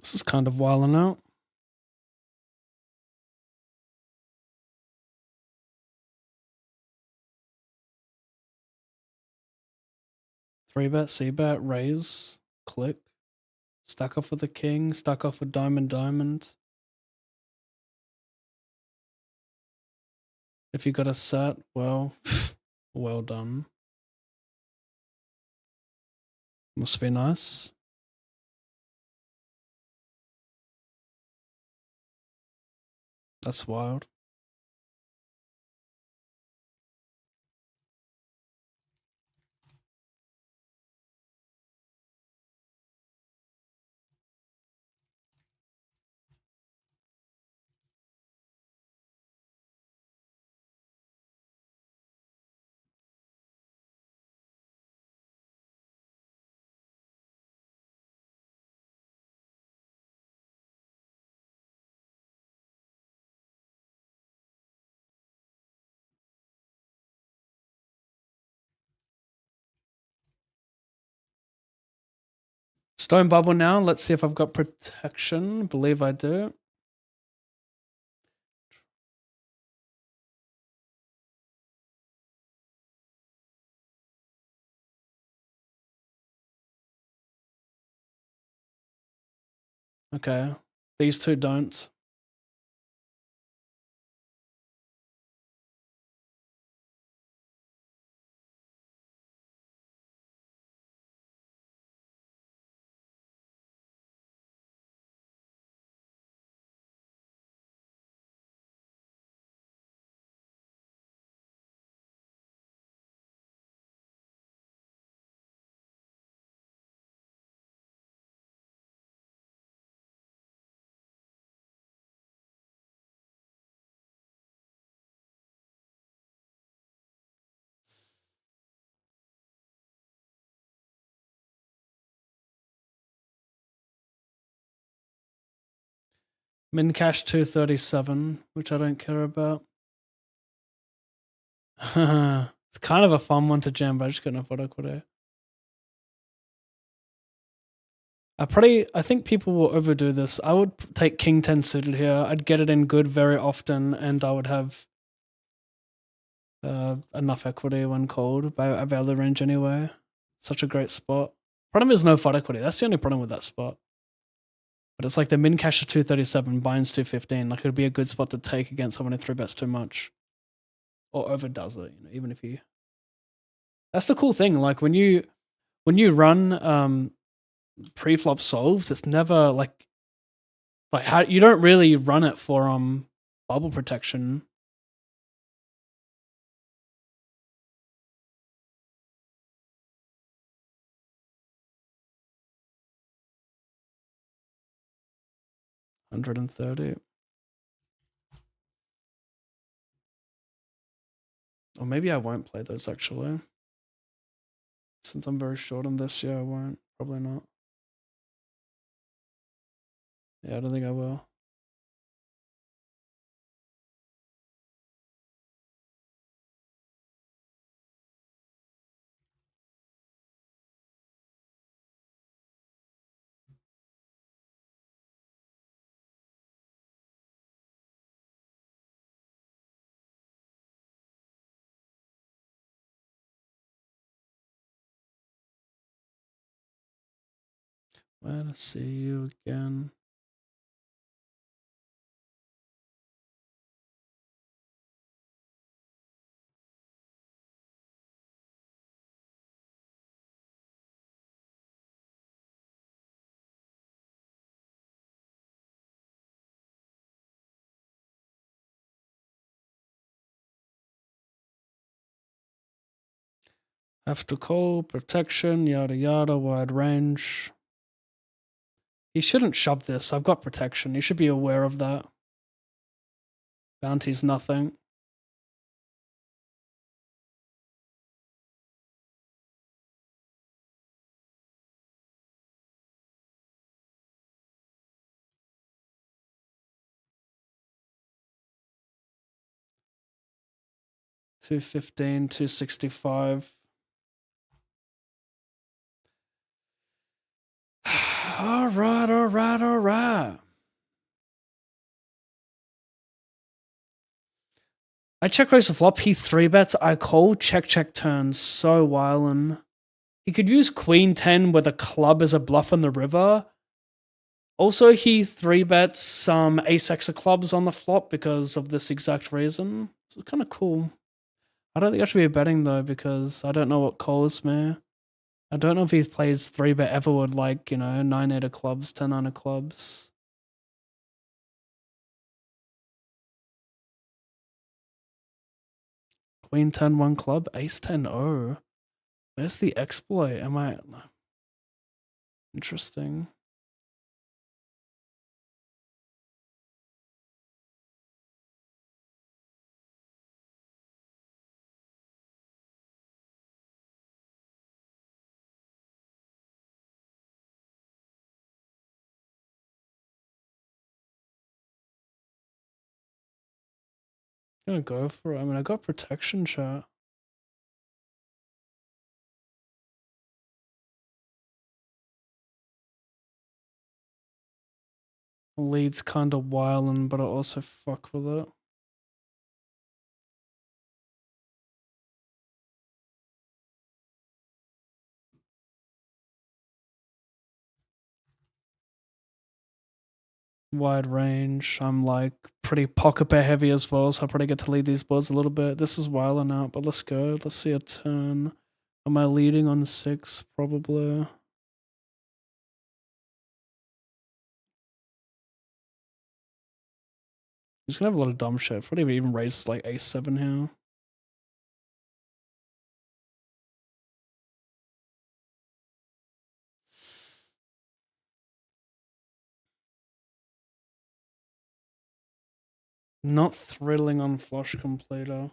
This is kind of wilding out. Three bet, C bet, raise, click, stack off with the king, stack off with diamond, diamond. If you got a set, well, well done. Must be nice. That's wild. Stone bubble now. Let's see if I've got protection. Believe I do. Okay. These two don't. Min cash 237, which I don't care about. It's kind of a fun one to jam, but I just couldn't afford equity. I think people will overdo this. I would take King 10 suited here. I'd get it in good very often, and I would have enough equity when called by a value range anyway. Such a great spot. Problem is no FUD equity. That's the only problem with that spot. But it's like the min cash of 237 binds 215. Like it would be a good spot to take against someone who 3-bets too much. Or overdoes it, even if you. That's the cool thing. Like when you run pre-flop solves, it's never like how you don't really run it for bubble protection. $130. Or maybe I won't play those actually. Since I'm very short on this, yeah, I won't. Probably not. Yeah, I don't think I will. When I see you again. Have to call, protection, yada yada, wide range. He shouldn't shove this. I've got protection. You should be aware of that. Bounty's nothing. $215, $265. All right. I check raise the flop. He 3-bets. I call check turns. So wildin'. He could use Queen 10 with a club as a bluff on the river. Also, he 3-bets some ace-x of clubs on the flop because of this exact reason. It's kind of cool. I don't think I should be betting though because I don't know what calls me. I don't know if he plays 3-bet ever with 9-8 of clubs, 10-9 of clubs. Queen 10 1 club, ace 10 0. Where's the exploit? Am I interesting? I'm gonna go for it. I mean, I got protection chat. Lead's kinda wildin', but I also fuck with it. Wide range. I'm like pretty pocket pair heavy as well, so I probably get to lead these boards a little bit. This is wilding out, but let's go. Let's see a turn. Am I leading on 6? Probably. He's gonna have a lot of dumb shit. Probably even raises like ace-7 here. Not thrilling on flush completer.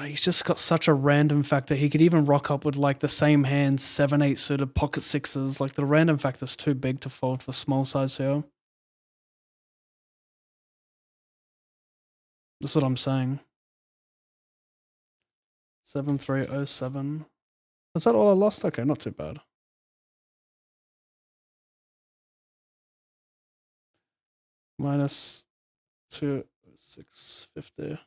He's just got such a random factor. He could even rock up with like the same hand, 7-8 suited pocket sixes. Like the random factor's too big to fold for small size here. That's what I'm saying. 7307. Is that all I lost? Okay, not too bad. Minus 2650.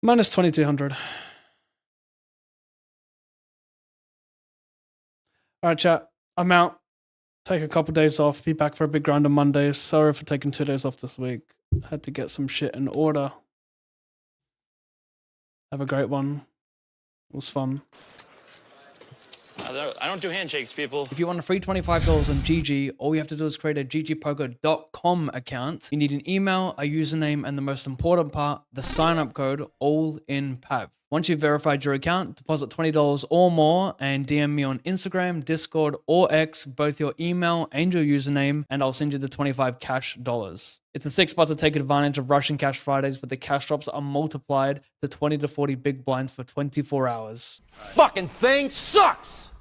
Minus 2200. All right, chat. I'm out. Take a couple days off. Be back for a big grind on Monday. Sorry for taking 2 days off this week. Had to get some shit in order. Have a great one. It was fun. I don't do handshakes, people. If you want a free $25 on GG, all you have to do is create a ggpoker.com account. You need an email, a username, and the most important part, the sign-up code, all in PAV. Once you've verified your account, deposit $20 or more and DM me on Instagram, Discord, or X, both your email and your username, and I'll send you the 25 cash dollars. It's a sick spot to take advantage of Russian Cash Fridays, but the cash drops are multiplied to 20 to 40 big blinds for 24 hours. Fucking thing sucks!